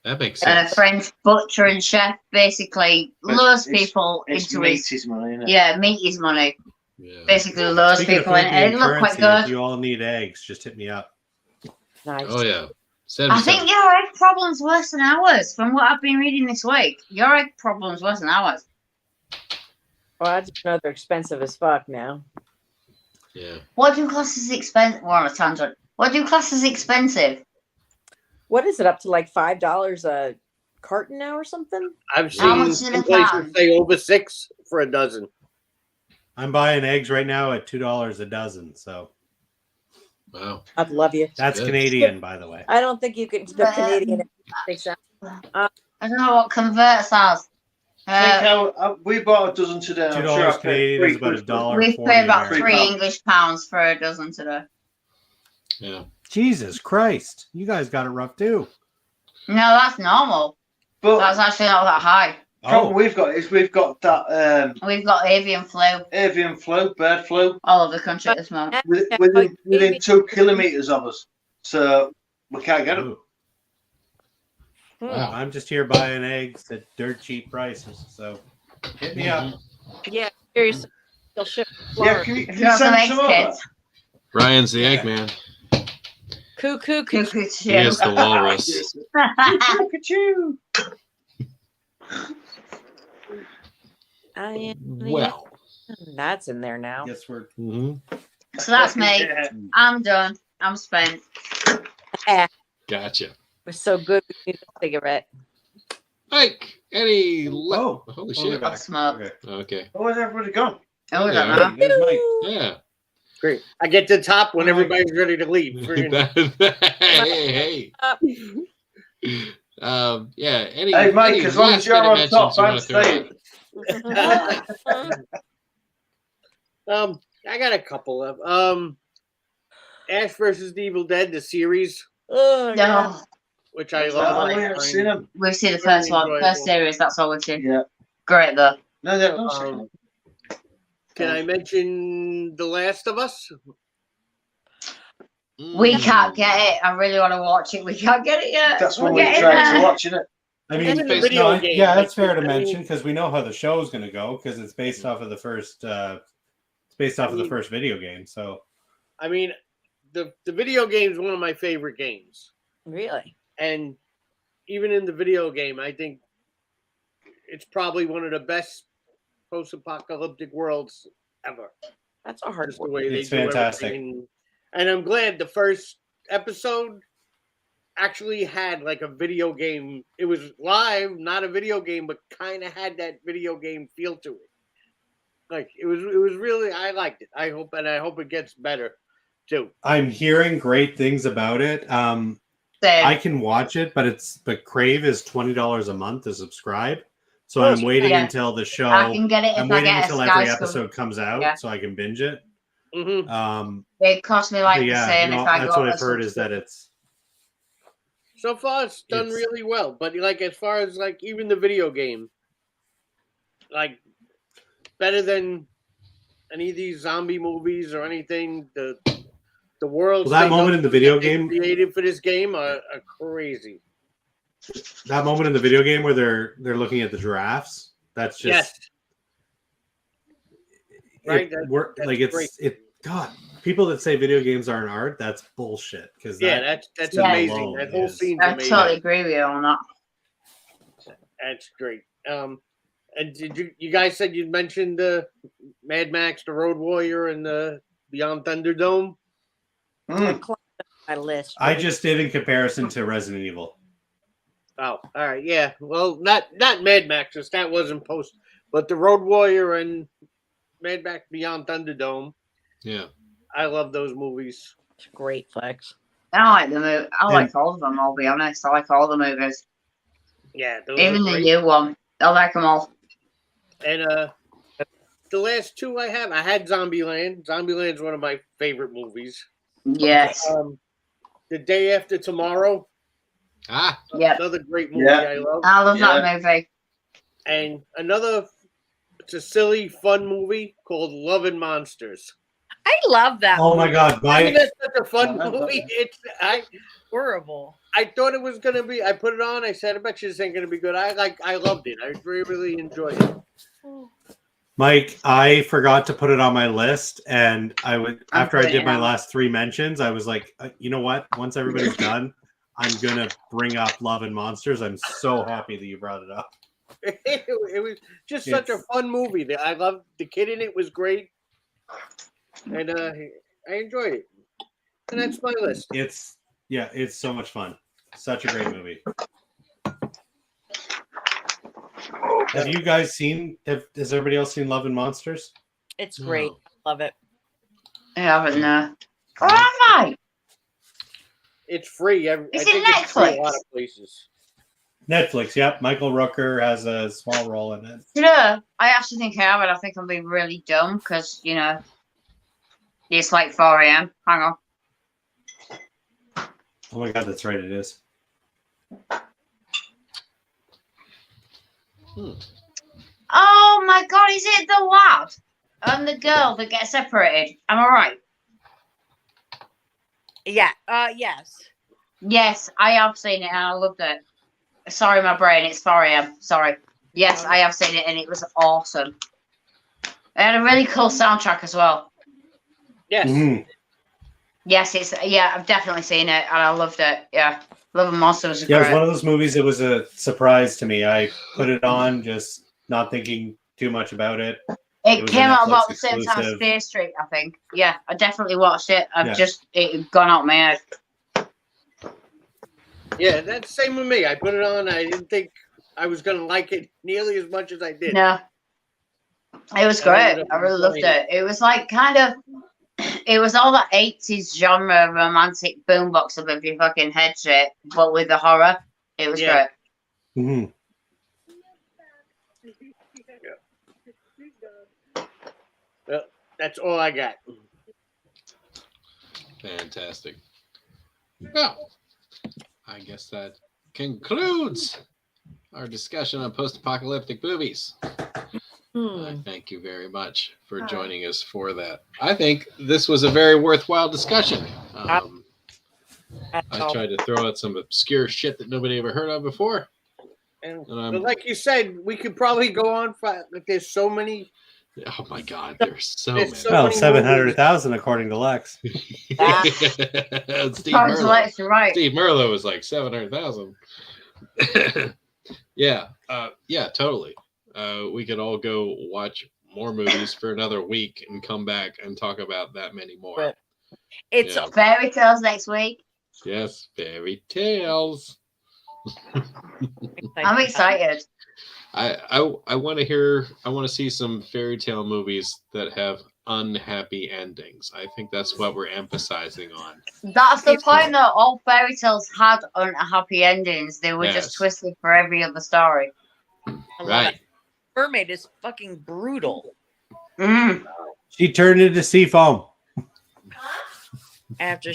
Speaker 1: That makes
Speaker 4: And
Speaker 1: sense.
Speaker 4: a French butcher and chef basically lures people
Speaker 5: It's
Speaker 4: into
Speaker 5: meat
Speaker 4: his...
Speaker 5: is money, isn't it?
Speaker 4: Yeah, meat is money.
Speaker 1: Yeah.
Speaker 4: Basically lures
Speaker 3: Speaking of
Speaker 4: people in.
Speaker 3: food
Speaker 4: And
Speaker 3: being
Speaker 4: it looked quite
Speaker 3: currency, if
Speaker 4: good.
Speaker 3: you all need eggs, just hit me up.
Speaker 2: Nice.
Speaker 1: Oh yeah.
Speaker 4: I think your egg problem's worse than ours. From what I've been reading this week, your egg problem's worse than ours.
Speaker 2: Well, I just know they're expensive as fuck now.
Speaker 1: Yeah.
Speaker 4: What do you class as expensive? We're on a tangent. What do you class as expensive?
Speaker 2: What is it, up to like $5 a carton now or something?
Speaker 8: I've
Speaker 4: How much
Speaker 8: seen
Speaker 4: is it
Speaker 8: some
Speaker 4: a
Speaker 8: places
Speaker 4: carton?
Speaker 8: say over 6 for a dozen.
Speaker 3: I'm buying eggs right now at $2 a dozen. So
Speaker 1: Wow.
Speaker 2: I'd love you.
Speaker 3: that's
Speaker 1: Good.
Speaker 3: Canadian, by the way.
Speaker 2: I don't think you can. The Canadian.
Speaker 4: I don't know what converts as.
Speaker 5: Think how we bought a dozen today. I'm sure I
Speaker 3: $2
Speaker 5: paid
Speaker 3: Canadian is about
Speaker 5: $3.
Speaker 3: $1.40
Speaker 4: We pay about
Speaker 3: American.
Speaker 4: £3 English pounds for a dozen today.
Speaker 1: Yeah.
Speaker 3: Jesus Christ, you guys got it rough too.
Speaker 4: No, that's normal.
Speaker 5: But
Speaker 4: That's actually not that high.
Speaker 5: problem we've got is we've got that
Speaker 4: We've got avian flu
Speaker 5: bird flu,
Speaker 4: all over the country at this moment.
Speaker 5: within 2 kilometers of us, so we can't get them.
Speaker 3: Ooh.
Speaker 1: Wow.
Speaker 3: I'm just here buying eggs at dirt cheap prices. So hit me up.
Speaker 2: Yeah, seriously. They'll ship.
Speaker 5: Yeah, can you
Speaker 4: If you want some
Speaker 5: send
Speaker 4: eggs,
Speaker 5: some over?
Speaker 4: kids,
Speaker 1: Ryan's the Eggman.
Speaker 2: Cuckoo.
Speaker 4: cuckoo
Speaker 1: He is the walrus.
Speaker 5: Look at you.
Speaker 2: I am.
Speaker 1: Well.
Speaker 2: That's in there now.
Speaker 3: Yes, we're.
Speaker 1: Mhm.
Speaker 4: So that's me.
Speaker 5: Yeah.
Speaker 4: I'm done. I'm spent.
Speaker 1: Gotcha.
Speaker 2: We're so good. We need a cigarette.
Speaker 1: Mike, any
Speaker 3: Oh,
Speaker 1: holy
Speaker 3: they're
Speaker 1: shit.
Speaker 3: back.
Speaker 4: Smoke.
Speaker 3: Okay.
Speaker 1: Okay.
Speaker 5: Oh, where's everybody gone?
Speaker 4: Oh, we
Speaker 1: Yeah.
Speaker 4: don't know.
Speaker 3: There's Mike.
Speaker 1: Yeah.
Speaker 8: Great. I get to the top when everybody's ready to leave.
Speaker 1: hey. Yeah. Any.
Speaker 5: Hey, Mike,
Speaker 1: any
Speaker 5: as long as
Speaker 1: last
Speaker 5: you're
Speaker 1: minute
Speaker 5: on top,
Speaker 1: mentions you wanna
Speaker 5: I'm
Speaker 1: throw
Speaker 5: staying.
Speaker 8: I got a couple of Ash versus the Evil Dead, the series,
Speaker 2: Oh, yeah.
Speaker 4: No,
Speaker 8: which I
Speaker 5: Oh,
Speaker 8: love.
Speaker 5: we haven't seen them.
Speaker 4: we've seen the
Speaker 8: Very
Speaker 4: first one,
Speaker 8: enjoyable.
Speaker 4: first series. That's all we've seen.
Speaker 5: Yeah.
Speaker 4: Great though.
Speaker 5: No, they're not.
Speaker 8: Can I mention The Last of Us?
Speaker 4: We can't get it. I really want to watch it. We can't get it yet.
Speaker 5: That's what
Speaker 4: We're
Speaker 5: we're
Speaker 4: getting
Speaker 5: trying
Speaker 4: there.
Speaker 5: to watch, isn't it?
Speaker 3: I
Speaker 8: Even
Speaker 3: mean,
Speaker 8: the video
Speaker 3: no,
Speaker 8: game,
Speaker 3: yeah, that's
Speaker 8: like,
Speaker 3: fair to
Speaker 8: I mean-
Speaker 3: mention because we know how the show is going to go because it's based off of the first. It's based off of the first video game. So
Speaker 8: I mean, the video game is one of my favorite games.
Speaker 2: Really?
Speaker 8: And even in the video game, I think it's probably one of the best post-apocalyptic worlds ever.
Speaker 2: That's a hard
Speaker 8: Just the
Speaker 2: one.
Speaker 8: way they
Speaker 3: It's
Speaker 8: do
Speaker 3: fantastic.
Speaker 8: everything. And I'm glad the first episode actually had like a video game. It was live, not a video game, but kind of had that video game feel to it. Like it was really. I liked it. I hope it gets better too.
Speaker 3: I'm hearing great things about it.
Speaker 4: Same.
Speaker 3: I can watch it, but Crave is $20 a month to subscribe. So I'm waiting
Speaker 4: Yeah.
Speaker 3: until the show.
Speaker 4: I can get it if
Speaker 3: I'm
Speaker 4: I
Speaker 3: waiting
Speaker 4: get a
Speaker 3: until
Speaker 4: Sky
Speaker 3: every
Speaker 4: Scoop.
Speaker 3: episode comes out
Speaker 4: Yeah.
Speaker 3: so I can binge it.
Speaker 8: Mm-hmm.
Speaker 4: It cost me like
Speaker 3: But
Speaker 4: the
Speaker 3: yeah,
Speaker 4: same
Speaker 3: no,
Speaker 4: if I
Speaker 3: that's
Speaker 4: got
Speaker 3: what
Speaker 4: a
Speaker 3: I've heard is that it's
Speaker 8: So far, it's done
Speaker 3: It's-
Speaker 8: really well. But like as far as like even the video game, like better than any of these zombie movies or anything. The worlds
Speaker 3: Well, that
Speaker 8: they
Speaker 3: moment
Speaker 8: go
Speaker 3: in the
Speaker 8: through
Speaker 3: video
Speaker 8: that they
Speaker 3: game-
Speaker 8: created for this game are crazy.
Speaker 3: that moment in the video game where they're looking at the giraffes. That's just
Speaker 8: Yes. Right, that's
Speaker 3: like
Speaker 8: great.
Speaker 3: God, people that say video games aren't art, that's bullshit. Because
Speaker 8: Yeah, that's
Speaker 4: Yeah.
Speaker 8: amazing.
Speaker 3: alone
Speaker 8: That whole
Speaker 3: is-
Speaker 8: scene's
Speaker 4: I
Speaker 8: amazing.
Speaker 4: totally agree with you on that.
Speaker 8: That's great. And did you guys said you'd mentioned the Mad Max, the Road Warrior, and the Beyond Thunderdome?
Speaker 2: My list.
Speaker 3: I just did in comparison to Resident Evil.
Speaker 8: Oh, all right, yeah. Well, not Mad Max, 'cause that wasn't post, but the Road Warrior and Mad Max Beyond Thunderdome.
Speaker 1: Yeah.
Speaker 8: I love those movies.
Speaker 2: It's great, Flex.
Speaker 4: I like the movie. I like all of them. I'll be honest. I like all the movies,
Speaker 8: Yeah, those
Speaker 4: even
Speaker 8: are
Speaker 4: the
Speaker 8: great.
Speaker 4: new one. I like them all.
Speaker 8: And the last two I had Zombieland. Zombieland's one of my favorite movies.
Speaker 4: Yes.
Speaker 8: The Day After Tomorrow.
Speaker 1: Ah.
Speaker 4: Yep.
Speaker 8: Another great movie
Speaker 5: Yeah.
Speaker 8: I love.
Speaker 4: I love that movie.
Speaker 8: And another, it's a silly, fun movie called Love and Monsters.
Speaker 2: I love that.
Speaker 3: Oh my God,
Speaker 8: I mean,
Speaker 3: Mike!
Speaker 8: that's such a fun movie.
Speaker 2: Horrible.
Speaker 8: I thought it was gonna be. I put it on. I said, I bet you this ain't gonna be good. I loved it. I really enjoyed it.
Speaker 3: Mike, I forgot to put it on my list, and after I
Speaker 4: putting
Speaker 3: did
Speaker 4: it
Speaker 3: my
Speaker 4: on.
Speaker 3: last 3 mentions, I was like, you know what? Once everybody's done, I'm gonna bring up Love and Monsters. I'm so happy that you brought it up.
Speaker 8: It was just such a fun movie. I loved the kid in it was great, and I enjoyed it. And that's my list.
Speaker 3: It's so much fun. Such a great movie. Have you guys seen? Has everybody else seen Love and Monsters?
Speaker 2: It's great. I love it.
Speaker 4: I haven't. Where am I?
Speaker 8: It's free.
Speaker 4: Is
Speaker 8: I
Speaker 4: it
Speaker 8: think it's free
Speaker 4: Netflix?
Speaker 8: a lot of places.
Speaker 3: Netflix. Yep. Michael Rooker has a small role in it.
Speaker 4: You know, I actually think I have it. I think I'm being really dumb because, you know, it's like 4 a.m. Hang on.
Speaker 3: Oh my God, that's right. It is.
Speaker 4: Oh my God, is it the lad and the girl that get separated? Am I right?
Speaker 2: Yeah. Yes.
Speaker 4: Yes, I have seen it and I loved it. Sorry, my brain. It's 4 a.m. Sorry. Yes, I have seen it and it was awesome. It had a really cool soundtrack as well.
Speaker 8: Yes.
Speaker 3: Mm-hmm.
Speaker 4: Yes, I've definitely seen it and I loved it. Yeah. Love and Monster was
Speaker 3: Yeah, it was
Speaker 4: great.
Speaker 3: one of those movies that was a surprise to me. I put it on just not thinking too much about it.
Speaker 4: It
Speaker 3: was a
Speaker 4: came out
Speaker 3: Netflix
Speaker 4: about the same time as
Speaker 3: exclusive.
Speaker 4: Fear Street, I think. Yeah, I definitely watched it.
Speaker 3: Yeah.
Speaker 4: It had gone out my head.
Speaker 8: Yeah, that's the same with me. I put it on. I didn't think I was going to like it nearly as much as I did.
Speaker 4: No. It was
Speaker 8: I
Speaker 4: great.
Speaker 8: ended up
Speaker 4: I really loved
Speaker 8: enjoying
Speaker 4: it. It was like it was all that 80s genre romantic boombox above your fucking head shit, but with the horror. It was great.
Speaker 3: Mm-hmm.
Speaker 8: Well, that's all I got.
Speaker 1: Fantastic. Well, I guess that concludes our discussion on post-apocalyptic movies. I thank you very much for joining us for that. I think this was a very worthwhile discussion. I tried to throw out some obscure shit that nobody ever heard of before.
Speaker 8: And but like you said, we could probably go on for like there's so many.
Speaker 1: Oh my God, there's so
Speaker 8: There's
Speaker 1: many.
Speaker 8: so
Speaker 3: Well,
Speaker 8: many
Speaker 3: 700,000 according to Lex.
Speaker 1: Steve
Speaker 4: According to
Speaker 1: Merlo.
Speaker 4: Lex, you're right.
Speaker 1: Steve Merlo was like 700,000. Yeah, totally. We could all go watch more movies for another week and come back and talk about that many more.
Speaker 2: It's
Speaker 1: Yeah.
Speaker 4: Fairy Tales next week.
Speaker 1: Yes, fairy tales.
Speaker 4: I'm excited.
Speaker 1: I want to hear. I want to see some fairy tale movies that have unhappy endings. I think that's what we're emphasizing on.
Speaker 4: That's the point, though. All fairy tales had unhappy endings. They were
Speaker 1: Yes.
Speaker 4: just twisted for every other story.
Speaker 1: Right.
Speaker 2: Mermaid is fucking brutal.
Speaker 4: Mm.
Speaker 3: She turned into sea foam.
Speaker 2: After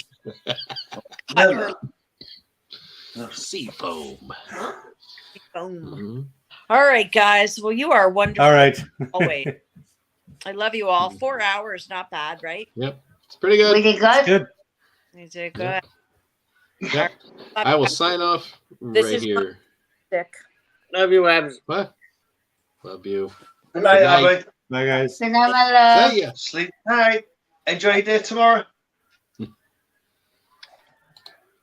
Speaker 1: Sea foam.
Speaker 2: All right, guys. Well, you are wonderful.
Speaker 3: All right.
Speaker 2: Always. I love you all. 4 hours, not bad, right?
Speaker 1: Yep, it's pretty good.
Speaker 4: We did good.
Speaker 3: Good.
Speaker 2: You did good.
Speaker 1: Yep. I will sign off
Speaker 2: This
Speaker 1: right
Speaker 2: is
Speaker 1: here.
Speaker 2: Sick.
Speaker 8: Love you, Abs.
Speaker 1: What? Love you.
Speaker 5: Good night,
Speaker 1: Good night.
Speaker 5: Abby.
Speaker 3: Bye, guys.
Speaker 4: Good night, my love.
Speaker 1: See ya.
Speaker 5: Sleep tight. Enjoy your day tomorrow.